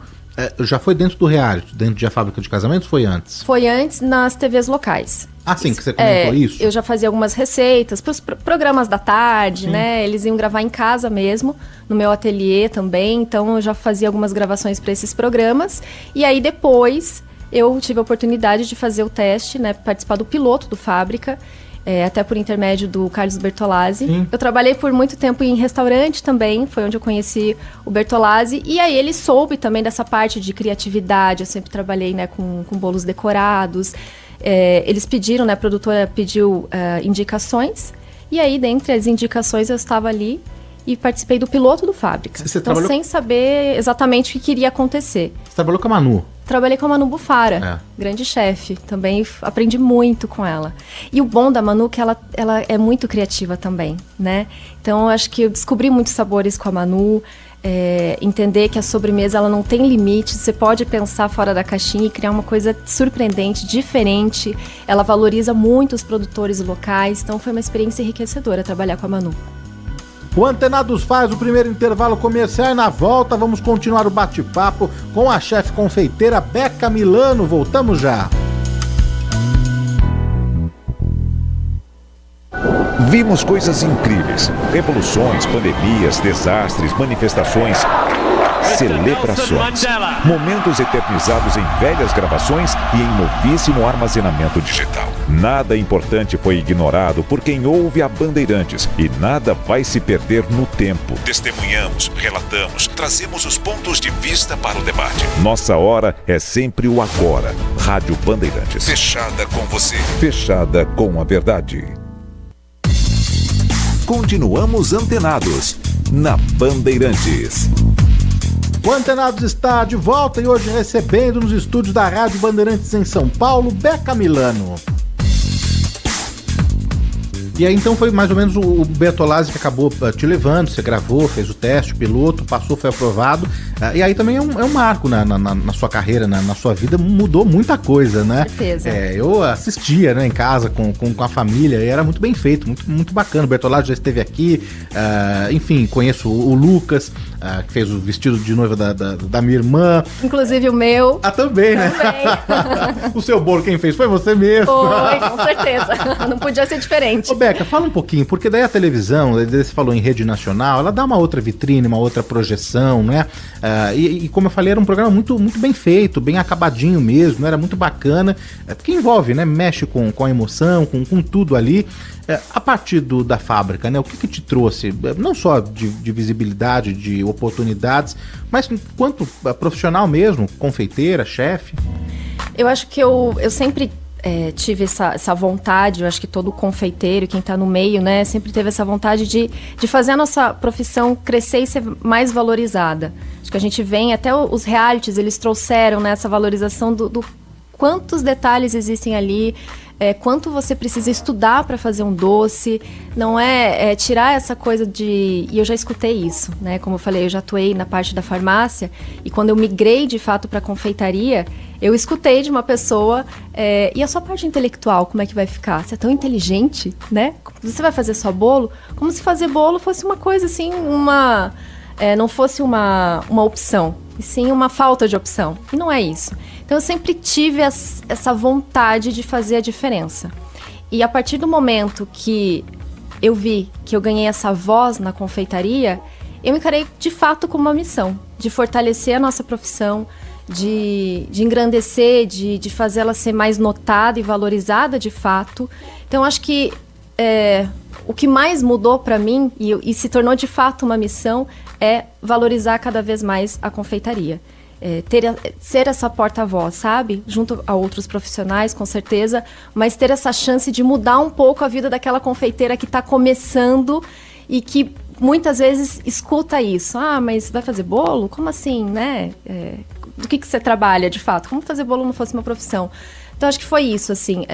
Speaker 13: já foi dentro do reality, dentro de A Fábrica de Casamentos, foi antes?
Speaker 12: Foi antes nas TVs locais.
Speaker 13: Sim, que você comentou isso?
Speaker 12: Eu já fazia algumas receitas para os programas da tarde, né? Eles iam gravar em casa mesmo, no meu ateliê também. Então, eu já fazia algumas gravações para esses programas. E aí, depois, eu tive a oportunidade de fazer o teste, né? Participar do piloto do Fábrica, até por intermédio do Carlos Bertolazzi. Sim. Eu trabalhei por muito tempo em restaurante também, foi onde eu conheci o Bertolazzi. E aí, ele soube também dessa parte de criatividade. Eu sempre trabalhei, né, com bolos decorados. Eles pediram, né, a produtora pediu indicações, e aí dentre as indicações eu estava ali e participei do piloto do Fábrica. Então, sem saber exatamente o que queria acontecer.
Speaker 13: Você trabalhou com a Manu?
Speaker 12: Trabalhei com a Manu Bufara, grande chefe, também aprendi muito com ela. E o bom da Manu é que ela é muito criativa também, né? Então, eu acho que eu descobri muitos sabores com a Manu, entender que a sobremesa ela não tem limite, você pode pensar fora da caixinha e criar uma coisa surpreendente, diferente. Ela valoriza muito os produtores locais, então foi uma experiência enriquecedora trabalhar com a Manu.
Speaker 13: O Antenados faz o primeiro intervalo comercial e na volta vamos continuar o bate-papo com a chefe confeiteira Beca Milano. Voltamos já.
Speaker 19: Vimos coisas incríveis, revoluções, pandemias, desastres, manifestações, celebrações, momentos eternizados em velhas gravações e em novíssimo armazenamento digital. Nada importante foi ignorado por quem ouve a Bandeirantes e nada vai se perder no tempo. Testemunhamos, relatamos, trazemos os pontos de vista para o debate. Nossa hora é sempre o agora. Rádio Bandeirantes. Fechada com você. Fechada com a verdade. Continuamos antenados na Bandeirantes.
Speaker 13: O Antenados está de volta e hoje recebendo nos estúdios da Rádio Bandeirantes em São Paulo, Beca Milano. E aí então foi mais ou menos o Bertolazzi que acabou te levando, você gravou, fez o teste, o piloto, passou, foi aprovado. E aí também é um marco na sua carreira, na sua vida, mudou muita coisa, né?
Speaker 12: Com certeza.
Speaker 13: Eu assistia, né, em casa com a família e era muito bem feito, muito bacana. O Bertolazzi já esteve aqui, enfim, conheço o Lucas, que fez o vestido de noiva da minha irmã.
Speaker 12: Inclusive o meu.
Speaker 13: Também, né? O seu bolo quem fez foi você mesmo.
Speaker 12: Foi, com certeza. Não podia ser diferente.
Speaker 13: Ô Beca, fala um pouquinho, porque daí a televisão, você falou em rede nacional, ela dá uma outra vitrine, uma outra projeção, né? E como eu falei, era um programa muito bem feito, bem acabadinho mesmo, era muito bacana, porque envolve, né? Mexe com a emoção, com tudo ali. A partir da fábrica, né? O que te trouxe, não só de visibilidade, de oportunidades, mas quanto profissional mesmo, confeiteira, chefe?
Speaker 12: Eu acho que eu sempre tive essa vontade, eu acho que todo confeiteiro, quem está no meio, né, sempre teve essa vontade de fazer a nossa profissão crescer e ser mais valorizada. Acho que a gente vem, até os realities, eles trouxeram, né, essa valorização do quantos detalhes existem ali, quanto você precisa estudar para fazer um doce, não é tirar essa coisa de... E eu já escutei isso, né? Como eu falei, eu já atuei na parte da farmácia e quando eu migrei de fato para confeitaria, eu escutei de uma pessoa, e a sua parte intelectual, como é que vai ficar? Você é tão inteligente, né? Você vai fazer só bolo? Como se fazer bolo fosse uma coisa assim, não fosse uma opção, e sim uma falta de opção. E não é isso. Então eu sempre tive essa vontade de fazer a diferença. E a partir do momento que eu vi que eu ganhei essa voz na confeitaria, eu me encarei de fato como uma missão, de fortalecer a nossa profissão, de engrandecer, de fazer ela ser mais notada e valorizada de fato. Então acho que o que mais mudou para mim e se tornou de fato uma missão é valorizar cada vez mais a confeitaria. Ser essa porta-voz, sabe? Junto a outros profissionais, com certeza, mas ter essa chance de mudar um pouco a vida daquela confeiteira que está começando e que muitas vezes escuta isso. Ah, mas vai fazer bolo? Como assim, né? Do que você trabalha, de fato? Como fazer bolo não fosse uma profissão? Então, acho que foi isso, assim,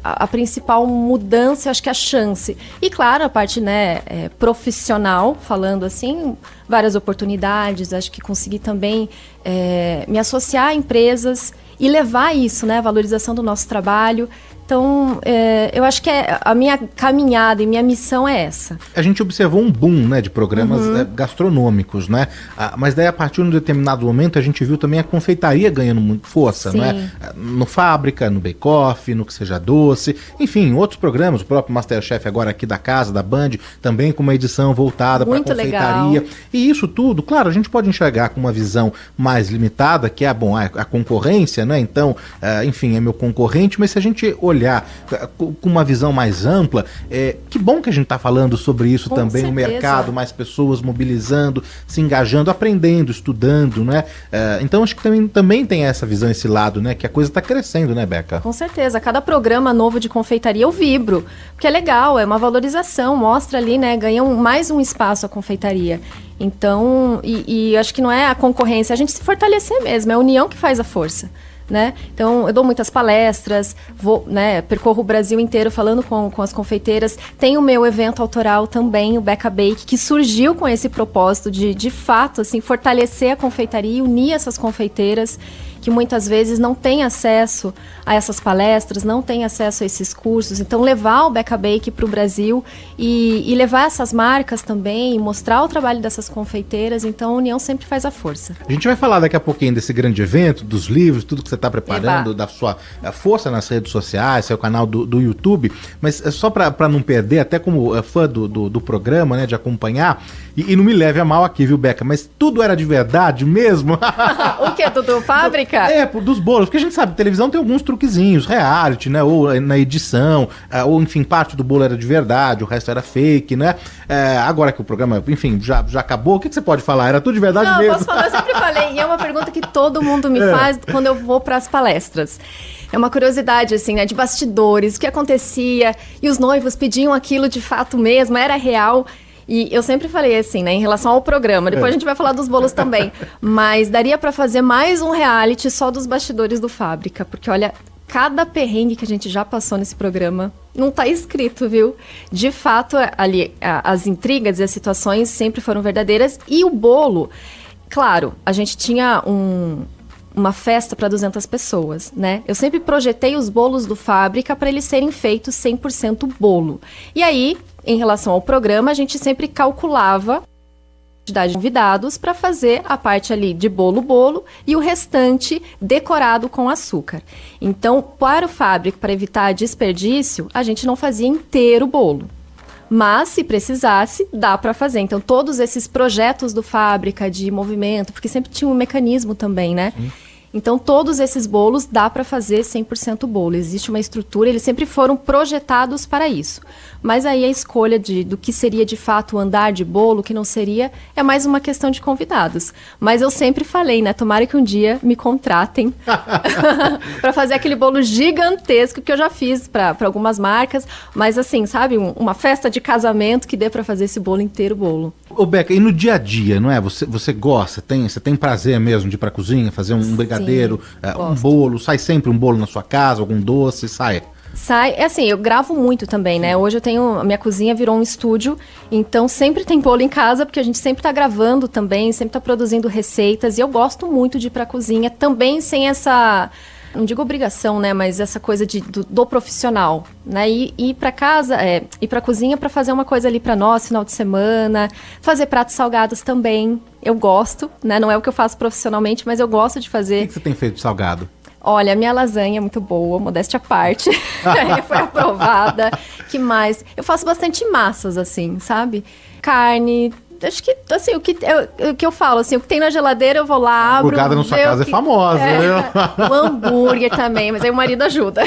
Speaker 12: a principal mudança, acho que a chance. E, claro, a parte, né, profissional, falando assim, várias oportunidades, acho que consegui também me associar a empresas e levar isso, né, a valorização do nosso trabalho. Então, eu acho que a minha caminhada e minha missão é essa.
Speaker 13: A gente observou um boom, né, de programas gastronômicos, né? Mas daí, a partir de um determinado momento, a gente viu também a confeitaria ganhando muito força,
Speaker 12: Sim.
Speaker 13: né? No Fábrica, no Bake Off, no Que Seja Doce, enfim, outros programas, o próprio Masterchef agora aqui da casa, da Band, também com uma edição voltada para a confeitaria. Legal. E isso tudo, claro, a gente pode enxergar com uma visão mais limitada, que é, a concorrência, né? Então, enfim, é meu concorrente, mas se a gente olhar com uma visão mais ampla, que bom que a gente está falando sobre isso com também, certeza. O mercado, mais pessoas mobilizando, se engajando, aprendendo, estudando, né? Então acho que também tem essa visão, esse lado, né? Que a coisa está crescendo, né, Beca?
Speaker 12: Com certeza, cada programa novo de confeitaria eu vibro, porque é legal, é uma valorização, mostra ali, né? Ganha mais um espaço a confeitaria. Então, e acho que não é a concorrência, a gente se fortalecer mesmo, é a união que faz a força. né? Então, eu dou muitas palestras, percorro o Brasil inteiro falando com as confeiteiras. Tem o meu evento autoral também, o Becca Bake, que surgiu com esse propósito de fato, assim, fortalecer a confeitaria e unir essas confeiteiras que muitas vezes não têm acesso a essas palestras, não têm acesso a esses cursos. Então, levar o Becca Bake para o Brasil e levar essas marcas também, mostrar o trabalho dessas confeiteiras. Então, a união sempre faz a força.
Speaker 13: A gente vai falar daqui a pouquinho desse grande evento, dos livros, tudo que você está preparando, da sua força nas redes sociais, seu canal do YouTube, mas é só para não perder, até como fã do programa, né, de acompanhar, e não me leve a mal aqui, viu, Becca, mas tudo era de verdade mesmo?
Speaker 12: O que, do Fábrica?
Speaker 13: Dos bolos, porque a gente sabe, televisão tem alguns truquezinhos, reality, né, ou na edição, ou enfim, parte do bolo era de verdade, o resto era fake, né? Agora que o programa, enfim, já acabou, o que você pode falar? Era tudo de verdade mesmo?
Speaker 12: Não, posso falar, eu sempre falei, e é uma pergunta que todo mundo me faz quando eu vou para as palestras. É uma curiosidade, assim, né, de bastidores, o que acontecia, e os noivos pediam aquilo de fato mesmo, era real. E eu sempre falei assim, né, em relação ao programa, depois a gente vai falar dos bolos também, mas daria pra fazer mais um reality só dos bastidores do Fábrica, porque olha, cada perrengue que a gente já passou nesse programa não tá escrito, viu? De fato, ali, as intrigas e as situações sempre foram verdadeiras, e o bolo, claro, a gente tinha uma festa para 200 pessoas, né? Eu sempre projetei os bolos do Fábrica para eles serem feitos 100% bolo. E aí, em relação ao programa, a gente sempre calculava a quantidade de convidados para fazer a parte ali de bolo e o restante decorado com açúcar. Então, para o Fábrica, para evitar desperdício, a gente não fazia inteiro o bolo. Mas, se precisasse, dá para fazer. Então, todos esses projetos do Fábrica de movimento, porque sempre tinha um mecanismo também, né? Então, todos esses bolos dá para fazer 100% bolo. Existe uma estrutura, eles sempre foram projetados para isso. Mas aí a escolha do que seria de fato o andar de bolo, que não seria, é mais uma questão de convidados. Mas eu sempre falei, né? Tomara que um dia me contratem para fazer aquele bolo gigantesco que eu já fiz para algumas marcas. Mas assim, sabe? Uma festa de casamento que dê para fazer esse bolo inteiro bolo.
Speaker 13: Ô, Becca, e no dia a dia, não é? Você gosta, você tem prazer mesmo de ir pra cozinha, fazer um brigadeiro, um bolo, sai sempre um bolo na sua casa, algum doce, sai?
Speaker 12: Sai, assim, eu gravo muito também, né? Hoje a minha cozinha virou um estúdio, então sempre tem bolo em casa, porque a gente sempre tá gravando também, sempre tá produzindo receitas, e eu gosto muito de ir pra cozinha, também sem essa, não digo obrigação, né? Mas essa coisa do profissional, né? Ir pra casa, ir pra cozinha pra fazer uma coisa ali pra nós, final de semana, fazer pratos salgados também, eu gosto, né? Não é o que eu faço profissionalmente, mas eu gosto de fazer.
Speaker 13: O que você tem feito de salgado?
Speaker 12: Olha, a minha lasanha é muito boa, modéstia à parte. Foi aprovada. Que mais? Eu faço bastante massas, assim, sabe? Carne. Acho que, assim, o que eu falo, assim, o que tem na geladeira eu vou lá, abro...
Speaker 13: Burgada na sua casa é famosa, viu?
Speaker 12: O hambúrguer também, mas aí o marido ajuda.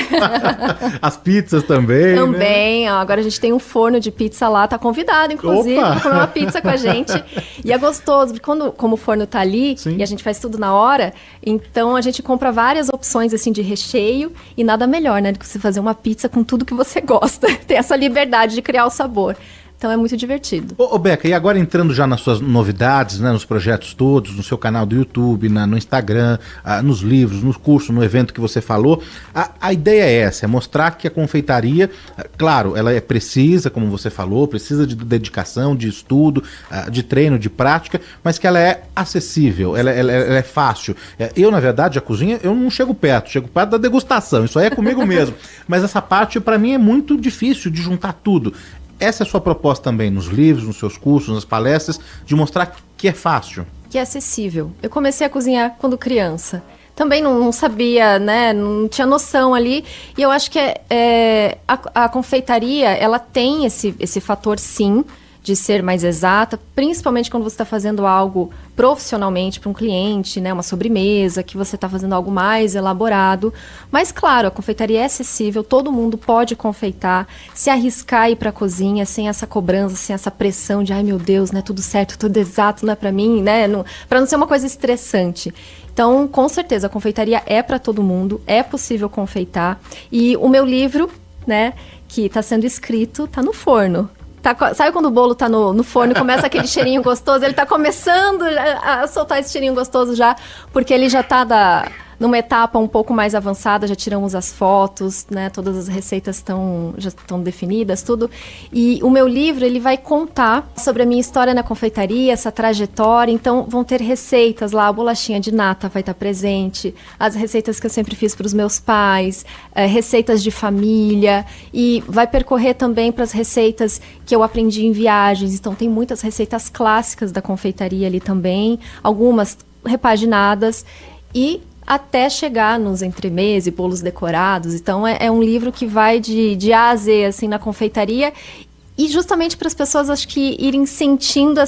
Speaker 13: As pizzas também,
Speaker 12: também,
Speaker 13: né?
Speaker 12: Ó, agora a gente tem um forno de pizza lá, tá convidado, inclusive, pra comer uma pizza com a gente. E é gostoso, porque como o forno tá ali, e a gente faz tudo na hora, então a gente compra várias opções, assim, de recheio, e nada melhor, né, do que você fazer uma pizza com tudo que você gosta. Ter essa liberdade de criar o sabor. Então é muito divertido.
Speaker 13: Ô Becca, e agora entrando já nas suas novidades, né, nos projetos todos, no seu canal do YouTube, no Instagram, nos livros, nos cursos, no evento que você falou, a ideia é essa, é mostrar que a confeitaria, claro, ela é precisa, como você falou, precisa de dedicação, de estudo, de treino, de prática, mas que ela é acessível, ela é fácil. Eu, na verdade, a cozinha, eu não chego perto da degustação, isso aí é comigo mesmo. Mas essa parte, para mim, é muito difícil de juntar tudo. Essa é a sua proposta também nos livros, nos seus cursos, nas palestras, de mostrar que é fácil.
Speaker 12: Que é acessível. Eu comecei a cozinhar quando criança. Também não sabia, né? Não tinha noção ali. E eu acho que a confeitaria, ela tem esse fator, sim, de ser mais exata, principalmente quando você está fazendo algo profissionalmente para um cliente, né, uma sobremesa, que você está fazendo algo mais elaborado. Mas, claro, a confeitaria é acessível, todo mundo pode confeitar, se arriscar ir para a cozinha sem essa cobrança, sem essa pressão de, ai meu Deus, né, tudo certo, tudo exato, não é para mim, né, para não ser uma coisa estressante. Então, com certeza, a confeitaria é para todo mundo, é possível confeitar. E o meu livro, né, que está sendo escrito, está no forno. Sabe quando o bolo tá no forno e começa aquele cheirinho gostoso? Ele tá começando a soltar esse cheirinho gostoso já, porque ele já tá numa etapa um pouco mais avançada, já tiramos as fotos, né? Todas as receitas já estão definidas, tudo. E o meu livro, ele vai contar sobre a minha história na confeitaria, essa trajetória. Então, vão ter receitas lá, a bolachinha de nata vai estar presente, as receitas que eu sempre fiz para os meus pais, receitas de família, e vai percorrer também para as receitas que eu aprendi em viagens. Então, tem muitas receitas clássicas da confeitaria ali também, algumas repaginadas, e até chegar nos entremês e bolos decorados. Então, é um livro que vai de A a Z, assim, na confeitaria, e justamente para as pessoas, acho que, irem sentindo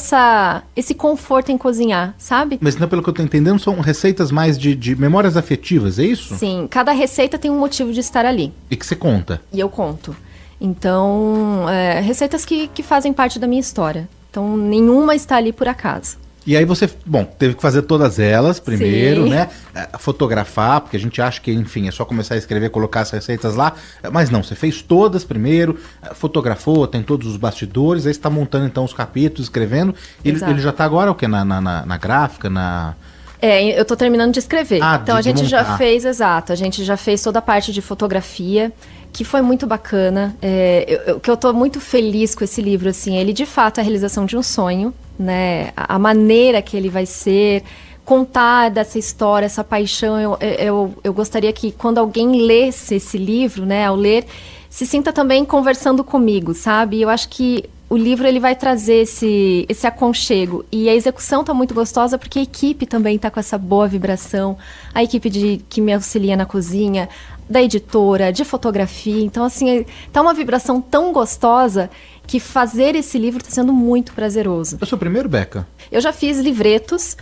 Speaker 12: esse conforto em cozinhar, sabe?
Speaker 13: Mas então, pelo que eu tô entendendo, são receitas mais de memórias afetivas, é isso?
Speaker 12: Sim, cada receita tem um motivo de estar ali.
Speaker 13: E que você conta?
Speaker 12: E eu conto. Então, receitas que fazem parte da minha história. Então, nenhuma está ali por acaso.
Speaker 13: E aí você, teve que fazer todas elas primeiro,
Speaker 12: Sim.
Speaker 13: né? Fotografar, porque a gente acha que, enfim, é só começar a escrever, colocar as receitas lá. Mas não, você fez todas primeiro, fotografou, tem todos os bastidores, aí você tá montando então os capítulos, escrevendo. Ele já tá agora o quê? Na gráfica,
Speaker 12: eu tô terminando de escrever. Então a gente já fez, a gente já fez toda a parte de fotografia, que foi muito bacana. Eu tô muito feliz com esse livro, assim. Ele, de fato, é a realização de um sonho, né? A maneira que ele vai ser, contar dessa história, essa paixão. Eu gostaria que, quando alguém lesse esse livro, né, ao ler, se sinta também conversando comigo, sabe? Eu acho que o livro, ele vai trazer esse aconchego. E a execução tá muito gostosa, porque a equipe também tá com essa boa vibração. A equipe que me auxilia na cozinha, da editora, de fotografia. Então, assim, tá uma vibração tão gostosa que fazer esse livro está sendo muito prazeroso.
Speaker 13: É o seu primeiro, Beca?
Speaker 12: Eu já fiz livretos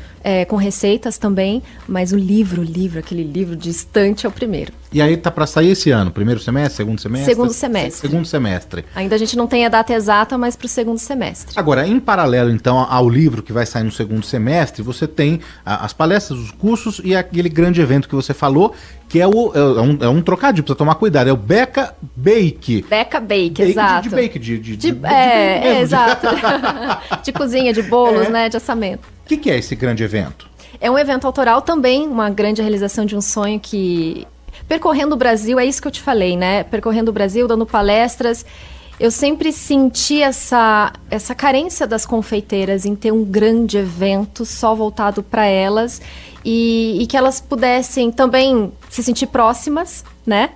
Speaker 12: com receitas também, mas o livro, aquele livro de estante, é o primeiro.
Speaker 13: E aí tá para sair esse ano? Primeiro semestre, segundo semestre?
Speaker 12: Segundo semestre.
Speaker 13: Segundo semestre.
Speaker 12: Ainda a gente não tem a data exata, mas para o segundo semestre.
Speaker 13: Agora, em paralelo, então, ao livro que vai sair no segundo semestre, você tem as palestras, os cursos e aquele grande evento que você falou, que é um trocadilho, precisa tomar cuidado, é o Beca Bake.
Speaker 12: Beca Bake, exato.
Speaker 13: De bake, de
Speaker 12: exato. De cozinha, de bolos, né, de assamento.
Speaker 13: O que é esse grande evento?
Speaker 12: É um evento autoral também, uma grande realização de um sonho que... Percorrendo o Brasil, é isso que eu te falei, né? Percorrendo o Brasil, dando palestras, eu sempre senti essa carência das confeiteiras em ter um grande evento só voltado para elas e que elas pudessem também se sentir próximas, né?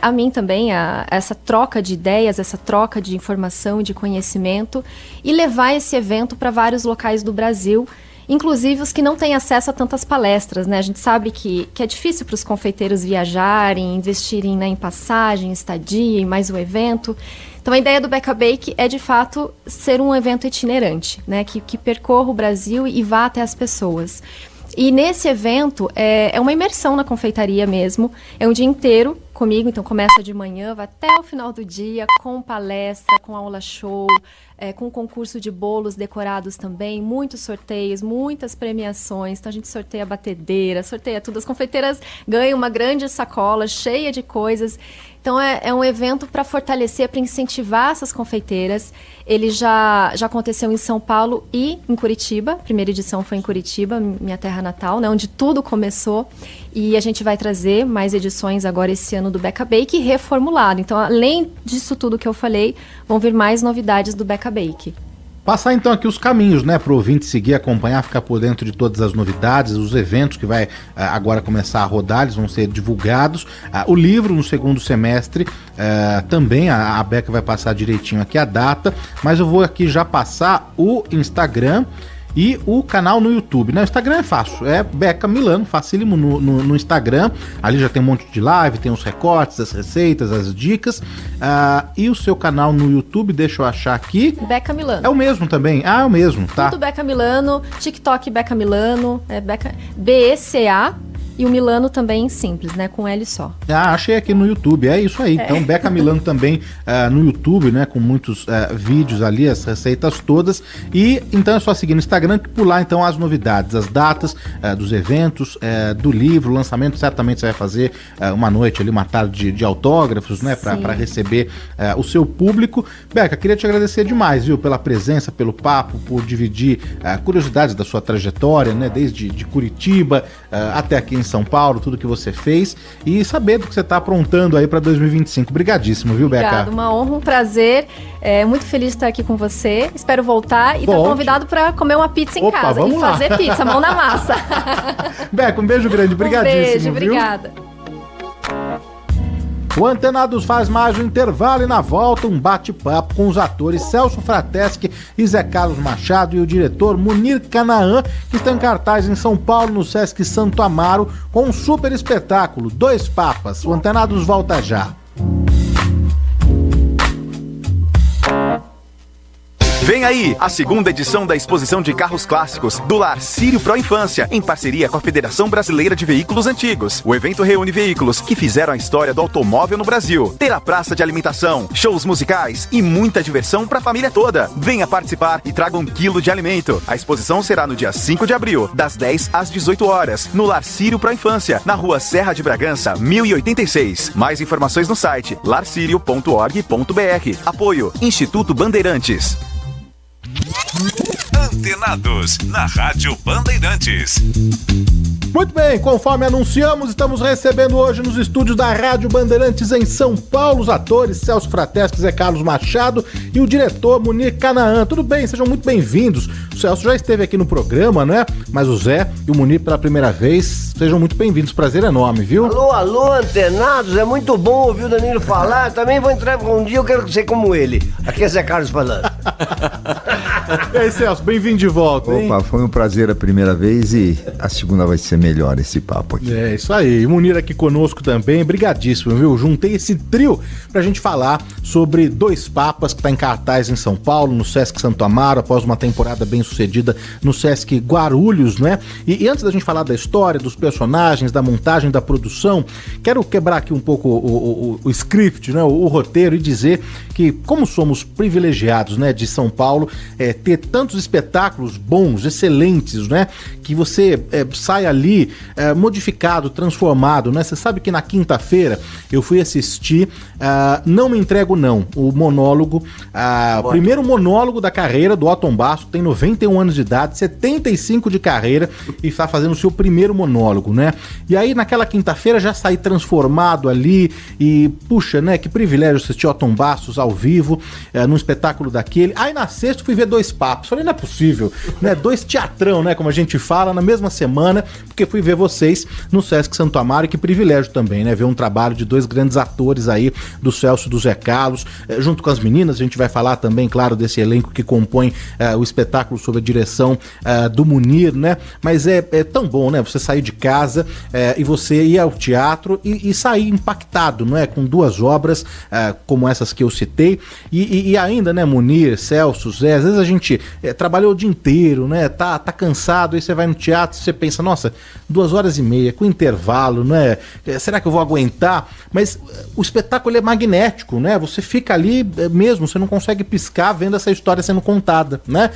Speaker 12: A mim também, essa troca de ideias, essa troca de informação e de conhecimento, e levar esse evento para vários locais do Brasil, inclusive os que não têm acesso a tantas palestras, né? A gente sabe que é difícil para os confeiteiros viajarem, investirem, né, em passagem, estadia, em mais um evento. Então a ideia do Beca Bake é, de fato, ser um evento itinerante, né? Que percorra o Brasil e vá até as pessoas. E nesse evento é uma imersão na confeitaria mesmo, é um dia inteiro comigo, então começa de manhã, vai até o final do dia, com palestra, com aula show, com concurso de bolos decorados também, muitos sorteios, muitas premiações. Então a gente sorteia batedeira, sorteia tudo. As confeiteiras ganham uma grande sacola cheia de coisas. Então é um evento para fortalecer, para incentivar essas confeiteiras. Ele já aconteceu em São Paulo e em Curitiba. A primeira edição foi em Curitiba, minha terra natal, né, onde tudo começou. E a gente vai trazer mais edições agora esse ano do Beca Bake reformulado. Então, além disso tudo que eu falei, vão vir mais novidades do Beca Bake.
Speaker 13: Passar então aqui os caminhos, né, para o ouvinte seguir, acompanhar, ficar por dentro de todas as novidades, os eventos que vai agora começar a rodar, eles vão ser divulgados. O livro no segundo semestre, também a Beca vai passar direitinho aqui a data, mas eu vou aqui já passar o Instagram e o canal no YouTube. No Instagram é fácil, é Beca Milano, facílimo no Instagram. Ali já tem um monte de live, tem os recortes, as receitas, as dicas. E o seu canal no YouTube, deixa eu achar aqui.
Speaker 12: Beca Milano.
Speaker 13: É o mesmo também? É o mesmo, tá?
Speaker 12: Tudo Beca Milano, TikTok Beca Milano, BECA. E o Milano também simples, né? Com L só.
Speaker 13: Achei aqui no YouTube, é isso aí. Então, Beca Milano também no YouTube, né? Com muitos vídeos ali, as receitas todas. E então é só seguir no Instagram, que por lá então as novidades, as datas dos eventos, do livro, lançamento. Certamente você vai fazer uma noite ali, uma tarde de autógrafos, né? Para receber o seu público. Beca, queria te agradecer demais, viu? Pela presença, pelo papo, por dividir curiosidades da sua trajetória, né? Desde de Curitiba até aqui em São Paulo, tudo que você fez e saber do que você está aprontando aí para 2025. Obrigadíssimo, viu, Beca?
Speaker 12: Obrigado, uma honra, um prazer. Muito feliz de estar aqui com você. Espero voltar e estar convidado para comer uma pizza em casa e fazer pizza, mão na massa.
Speaker 13: Beca, um beijo grande, obrigadíssimo.
Speaker 12: Um beijo,
Speaker 13: viu?
Speaker 12: obrigada.
Speaker 13: O Antenados faz mais um intervalo e na volta um bate-papo com os atores Celso Frateschi e Zé Carlos Machado e o diretor Munir Canaã, que estão em cartaz em São Paulo, no Sesc Santo Amaro, com um super espetáculo, Dois Papas. O Antenados volta já.
Speaker 3: Vem aí a segunda edição da exposição de carros clássicos do Lar Sírio Pro Infância, em parceria com a Federação Brasileira de Veículos Antigos. O evento reúne veículos que fizeram a história do automóvel no Brasil. Terá praça de alimentação, shows musicais e muita diversão para a família toda. Venha participar e traga 1 quilo de alimento. A exposição será no dia 5 de abril, das 10 às 18 horas, no Lar Sírio Pro Infância, na rua Serra de Bragança, 1086. Mais informações no site larsirio.org.br. Apoio Instituto Bandeirantes.
Speaker 19: Antenados, na Rádio Bandeirantes.
Speaker 13: Muito bem, conforme anunciamos, estamos recebendo hoje nos estúdios da Rádio Bandeirantes em São Paulo os atores Celso Frateschi, Zé Carlos Machado e o diretor Munir Canaã. Tudo bem, sejam muito bem-vindos. O Celso já esteve aqui no programa, né? Mas o Zé e o Munir pela primeira vez, sejam muito bem-vindos. Prazer enorme, viu?
Speaker 7: Alô, alô, Antenados, é muito bom ouvir o Danilo falar. Também vou entrar um dia, eu quero ser como ele. Aqui é Zé Carlos falando.
Speaker 13: E aí, Celso, bem-vindo de volta, hein?
Speaker 21: Opa, foi um prazer a primeira vez e a segunda vai ser melhor esse papo aqui.
Speaker 13: É, isso aí. E Munir aqui conosco também, brigadíssimo, viu? Juntei esse trio pra gente falar sobre Dois Papas, que tá em cartaz em São Paulo, no Sesc Santo Amaro, após uma temporada bem sucedida no Sesc Guarulhos, né? E antes da gente falar da história, dos personagens, da montagem, da produção, quero quebrar aqui um pouco o script, né? O roteiro e dizer que, como somos privilegiados, né, de São Paulo, ter tantos espetáculos bons, excelentes, né? Que você sai ali modificado, transformado, né? Você sabe que na quinta-feira eu fui assistir Não Me Entrego Não, o monólogo, o primeiro monólogo da carreira do Otton Basso, tem 91 anos de idade, 75 de carreira e está fazendo o seu primeiro monólogo, né? E aí naquela quinta-feira já saí transformado ali e, puxa, né? Que privilégio assistir Otton Bassos ao vivo, num espetáculo daquele. Aí na sexta fui ver Dois Papos, falei, não é possível, né? 2 teatrão, né? Como a gente fala, na mesma semana, porque fui ver vocês no Sesc Santo Amaro e que privilégio também, né? Ver um trabalho de 2 grandes atores aí, do Celso e do Zé Carlos, junto com as meninas, a gente vai falar também, claro, desse elenco que compõe o espetáculo sob a direção do Munir, né? Mas é tão bom, né? Você sair de casa e você ir ao teatro e sair impactado, não é? Com 2 obras como essas que eu citei e ainda, né, Munir, Celso, Zé, às vezes a gente trabalhou o dia inteiro, né? Tá cansado, aí você vai no teatro, você pensa, nossa, 2 horas e meia, com intervalo, né? Será que eu vou aguentar? Mas o espetáculo é magnético, né? Você fica ali mesmo, você não consegue piscar vendo essa história sendo contada, né?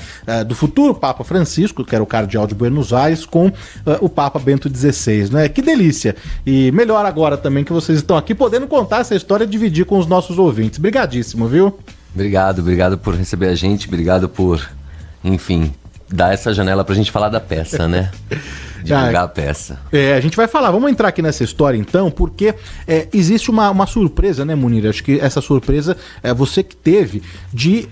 Speaker 13: Do futuro Papa Francisco, que era o cardeal de Buenos Aires, com o Papa Bento XVI, né? Que delícia! E melhor agora também que vocês estão aqui podendo contar essa história e dividir com os nossos ouvintes. Brigadíssimo, viu?
Speaker 22: Obrigado por receber a gente, obrigado por, enfim, dar essa janela pra gente falar da peça, né? Divulgar a peça.
Speaker 13: A gente vai falar, vamos entrar aqui nessa história então, porque existe uma surpresa, né, Munir? Acho que essa surpresa você que teve de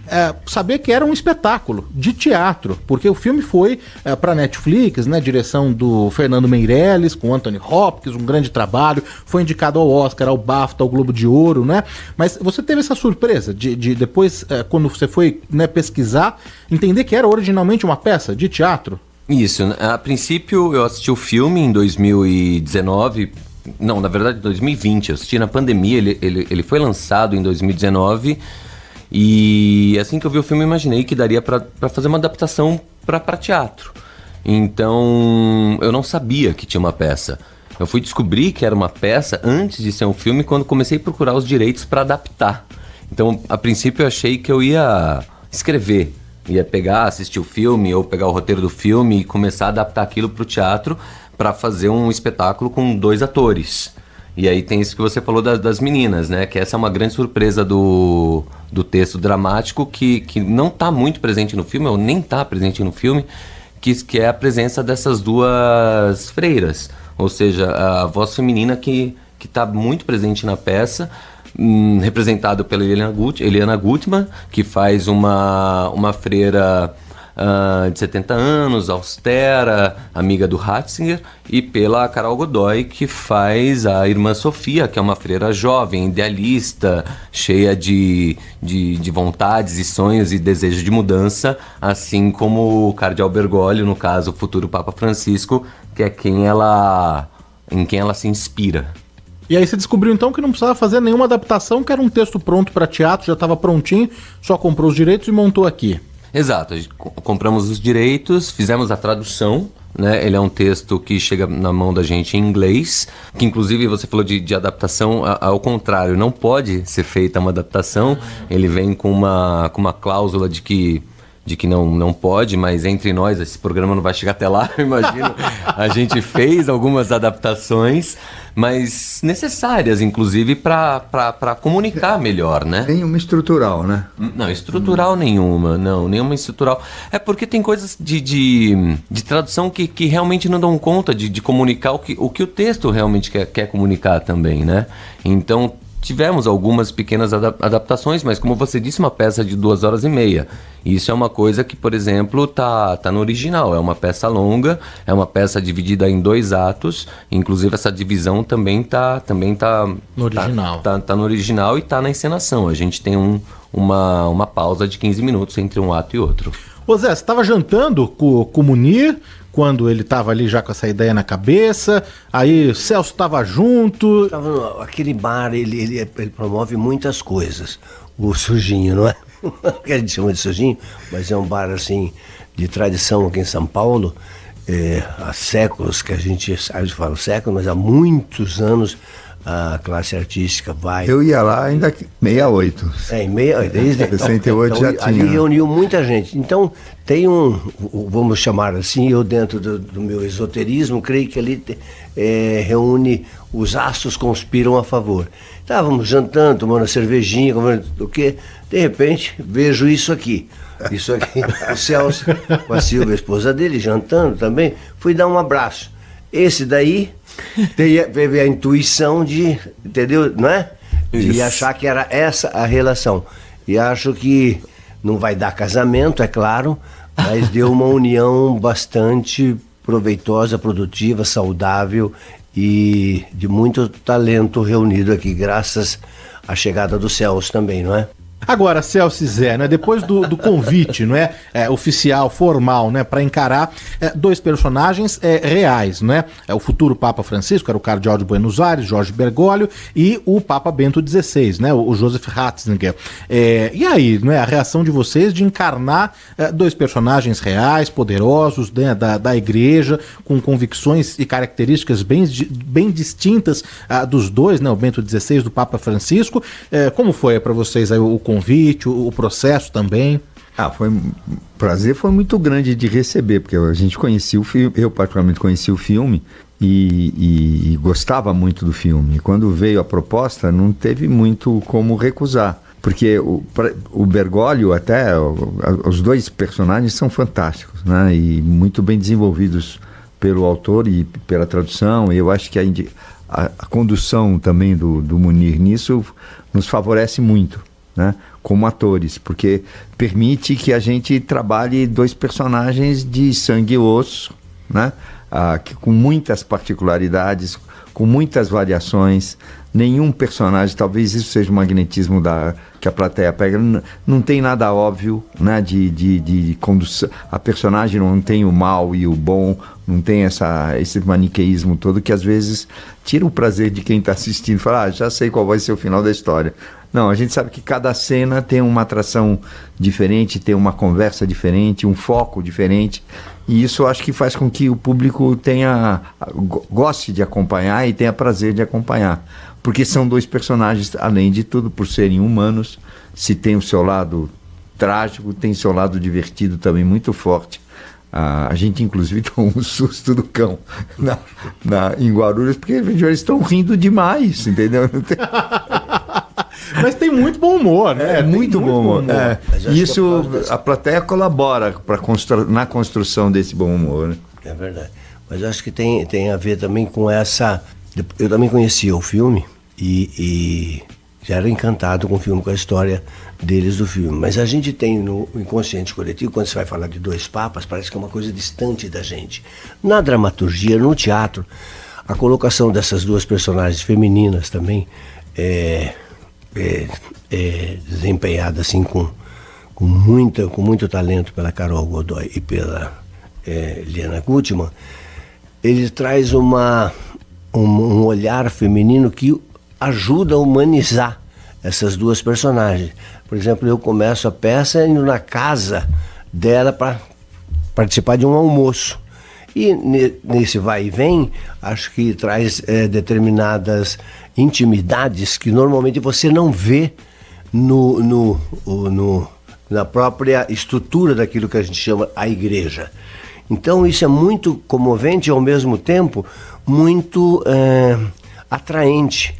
Speaker 13: saber que era um espetáculo de teatro, porque o filme foi para Netflix, né, direção do Fernando Meirelles, com Anthony Hopkins, um grande trabalho, foi indicado ao Oscar, ao BAFTA, ao Globo de Ouro, né? Mas você teve essa surpresa de depois, quando você foi, né, pesquisar, entender que era originalmente uma peça de teatro?
Speaker 22: Isso, a princípio eu assisti o filme em 2019, não, na verdade 2020, eu assisti na pandemia, ele foi lançado em 2019 e assim que eu vi o filme eu imaginei que daria para fazer uma adaptação para teatro. Então eu não sabia que tinha uma peça. Eu fui descobrir que era uma peça antes de ser um filme quando comecei a procurar os direitos para adaptar. Então a princípio eu achei que eu ia escrever. Ia pegar, assistir o filme ou pegar o roteiro do filme e começar a adaptar aquilo para o teatro para fazer um espetáculo com 2 atores. E aí tem isso que você falou das meninas, né? Que essa é uma grande surpresa do texto dramático que não está muito presente no filme, ou nem está presente no filme, que é a presença dessas 2 freiras. ou seja, a voz feminina que está muito presente na peça, representado pela Eliana Gutmann, que faz uma freira de 70 anos, austera, amiga do Ratzinger, e pela Carol Godoy, que faz a irmã Sofia, que é uma freira jovem, idealista, cheia de vontades e sonhos e desejos de mudança, assim como o cardeal Bergoglio, no caso, o futuro Papa Francisco, que é em quem ela se inspira.
Speaker 13: E aí você descobriu então que não precisava fazer nenhuma adaptação, que era um texto pronto para teatro, já estava prontinho, só comprou os direitos e montou aqui.
Speaker 22: Exato, compramos os direitos, fizemos a tradução, né? Ele é um texto que chega na mão da gente em inglês, que inclusive você falou de adaptação, ao contrário, não pode ser feita uma adaptação, ele vem com uma cláusula de que não pode, mas entre nós, esse programa não vai chegar até lá, eu imagino. A gente fez algumas adaptações, mas necessárias, inclusive, para comunicar melhor, né?
Speaker 21: Nenhuma estrutural, né?
Speaker 22: Não, estrutural nenhuma estrutural. É porque tem coisas de tradução que realmente não dão conta de comunicar o que o texto realmente quer comunicar também, né? Então, tivemos algumas pequenas adaptações, mas como você disse, uma peça de 2h30. Isso é uma coisa que, por exemplo, tá no original. É uma peça longa, é uma peça dividida em 2 atos. Inclusive essa divisão também tá
Speaker 13: no original.
Speaker 22: Tá no original e tá na encenação. A gente tem uma pausa de 15 minutos entre um ato e outro.
Speaker 13: Ô Zé, você estava jantando com o Munir, quando ele estava ali já com essa ideia na cabeça, aí o Celso estava junto.
Speaker 7: Aquele bar, ele promove muitas coisas. O Sujinho, não é? Que a gente chama de Sujinho, mas é um bar assim de tradição aqui em São Paulo. Há séculos que a gente fala séculos, mas há muitos anos a classe artística vai.
Speaker 21: Eu ia lá ainda 68.
Speaker 7: Desde
Speaker 21: 68
Speaker 7: então,
Speaker 21: já tinha.
Speaker 7: Ali reuniu muita gente. Então tem vamos chamar assim, eu dentro do meu esoterismo, creio que ali reúne, os astros conspiram a favor. Estávamos jantando, tomando cervejinha, comendo o quê? De repente, vejo isso aqui, o Celso com a Silvia, a esposa dele, jantando também, fui dar um abraço. Esse daí teve a intuição entendeu, não é? De achar que era essa a relação. E acho que não vai dar casamento, é claro, mas deu uma união bastante proveitosa, produtiva, saudável e de muito talento reunido aqui, graças à chegada do Celso também, não é?
Speaker 13: Agora, Celso e Zé, né, depois do convite, não é, oficial, formal, né, para encarar 2 personagens reais, não é? O futuro Papa Francisco, era o cardeal de Buenos Aires, Jorge Bergoglio, e o Papa Bento XVI, né, o Joseph Ratzinger. E aí, não é, a reação de vocês de encarnar 2 personagens reais, poderosos, né, da igreja, com convicções e características bem distintas dos dois, né, o Bento XVI do Papa Francisco. Como foi para vocês aí o convite, o processo também?
Speaker 21: O prazer foi muito grande de receber, porque a gente conhecia o filme, eu particularmente conheci o filme e gostava muito do filme. E quando veio a proposta, não teve muito como recusar, porque o Bergoglio, até os 2 personagens são fantásticos, né? E muito bem desenvolvidos pelo autor e pela tradução. E eu acho que a condução também do Munir nisso nos favorece muito, né, como atores, porque permite que a gente trabalhe 2 personagens de sangue e osso, né, com muitas particularidades, com muitas variações. Nenhum personagem, talvez isso seja o magnetismo que a plateia pega, não tem nada óbvio, né, de condução. A personagem não tem o mal e o bom, não tem esse maniqueísmo todo que às vezes tira o prazer de quem está assistindo, fala, já sei qual vai ser o final da história. Não, a gente sabe que cada cena tem uma atração diferente, tem uma conversa diferente, um foco diferente, e isso eu acho que faz com que o público goste de acompanhar e tenha prazer de acompanhar, porque são 2 personagens, além de tudo, por serem humanos, se tem o seu lado trágico, tem o seu lado divertido também muito forte. A gente inclusive tomou um susto do cão em Guarulhos, porque eles estão rindo demais, entendeu?
Speaker 13: Mas tem muito bom humor, né?
Speaker 21: Muito bom humor. Isso, a plateia colabora na construção desse bom humor, né?
Speaker 7: É verdade. Mas acho que tem a ver também com essa... Eu também conhecia o filme e já era encantado com o filme, com a história deles do filme. Mas a gente tem no inconsciente coletivo, quando você vai falar de dois papas, parece que é uma coisa distante da gente. Na dramaturgia, no teatro, a colocação dessas duas personagens femininas também é desempenhada assim com muito talento pela Carol Godoy e pela Liana Gutman. Ele traz um olhar feminino que ajuda a humanizar essas duas personagens. Por exemplo, eu começo a peça indo na casa dela para participar de um almoço. E nesse vai e vem, acho que traz determinadas intimidades que normalmente você não vê na própria estrutura daquilo que a gente chama a igreja. Então isso é muito comovente e ao mesmo tempo muito atraente,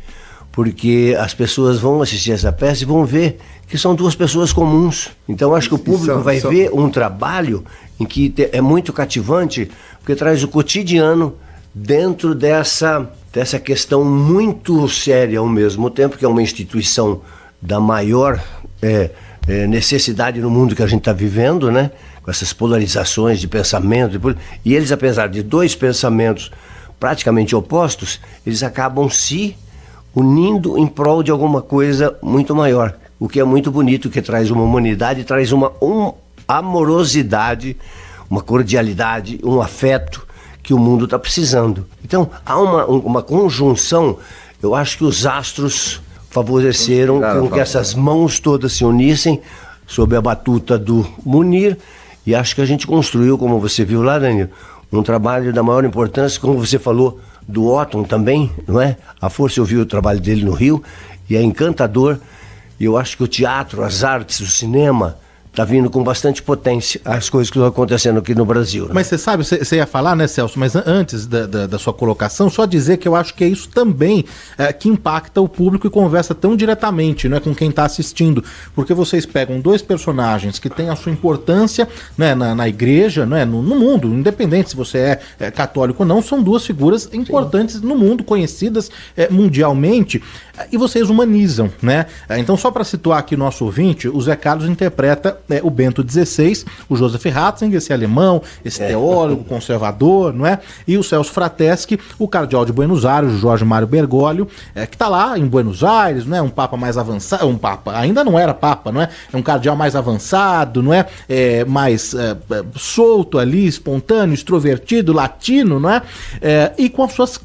Speaker 7: porque as pessoas vão assistir essa peça e vão ver que são duas pessoas comuns. Então acho que o público vai ver um trabalho em que é muito cativante, porque traz o cotidiano dentro dessa questão muito séria ao mesmo tempo, que é uma instituição da maior necessidade no mundo que a gente está vivendo, né? Com essas polarizações de pensamento. E eles, apesar de dois pensamentos praticamente opostos, eles acabam se unindo em prol de alguma coisa muito maior. O que é muito bonito, que traz uma humanidade, traz uma amorosidade, uma cordialidade, um afeto que o mundo está precisando. Então, há uma conjunção. Eu acho que os astros favoreceram com que essas mãos todas se unissem sob a batuta do Munir, e acho que a gente construiu, como você viu lá, Danilo, um trabalho da maior importância, como você falou do Otton também, não é? A Força, eu vi o trabalho dele no Rio, e é encantador, e eu acho que o teatro, as artes, o cinema, está vindo com bastante potência as coisas que estão acontecendo aqui no Brasil. Né?
Speaker 13: Mas você sabe, você ia falar, né, Celso, mas antes da sua colocação, só dizer que eu acho que é isso também que impacta o público e conversa tão diretamente, né, com quem está assistindo, porque vocês pegam dois personagens que têm a sua importância, né, na igreja, né, no mundo, independente se você é católico ou não, são duas figuras importantes no mundo, conhecidas mundialmente, e vocês humanizam, né? Então, só para situar aqui nosso ouvinte, o Zé Carlos interpreta o Bento XVI, o Joseph Ratzinger, esse alemão, esse teólogo, conservador, não é? E o Celso Frateschi, o cardeal de Buenos Aires, o Jorge Mário Bergoglio, que está lá em Buenos Aires, não é? Um papa mais avançado, um papa, ainda não era papa, não é? É um cardeal mais avançado, não é? Mais solto ali, espontâneo, extrovertido, latino, não é? E com as suas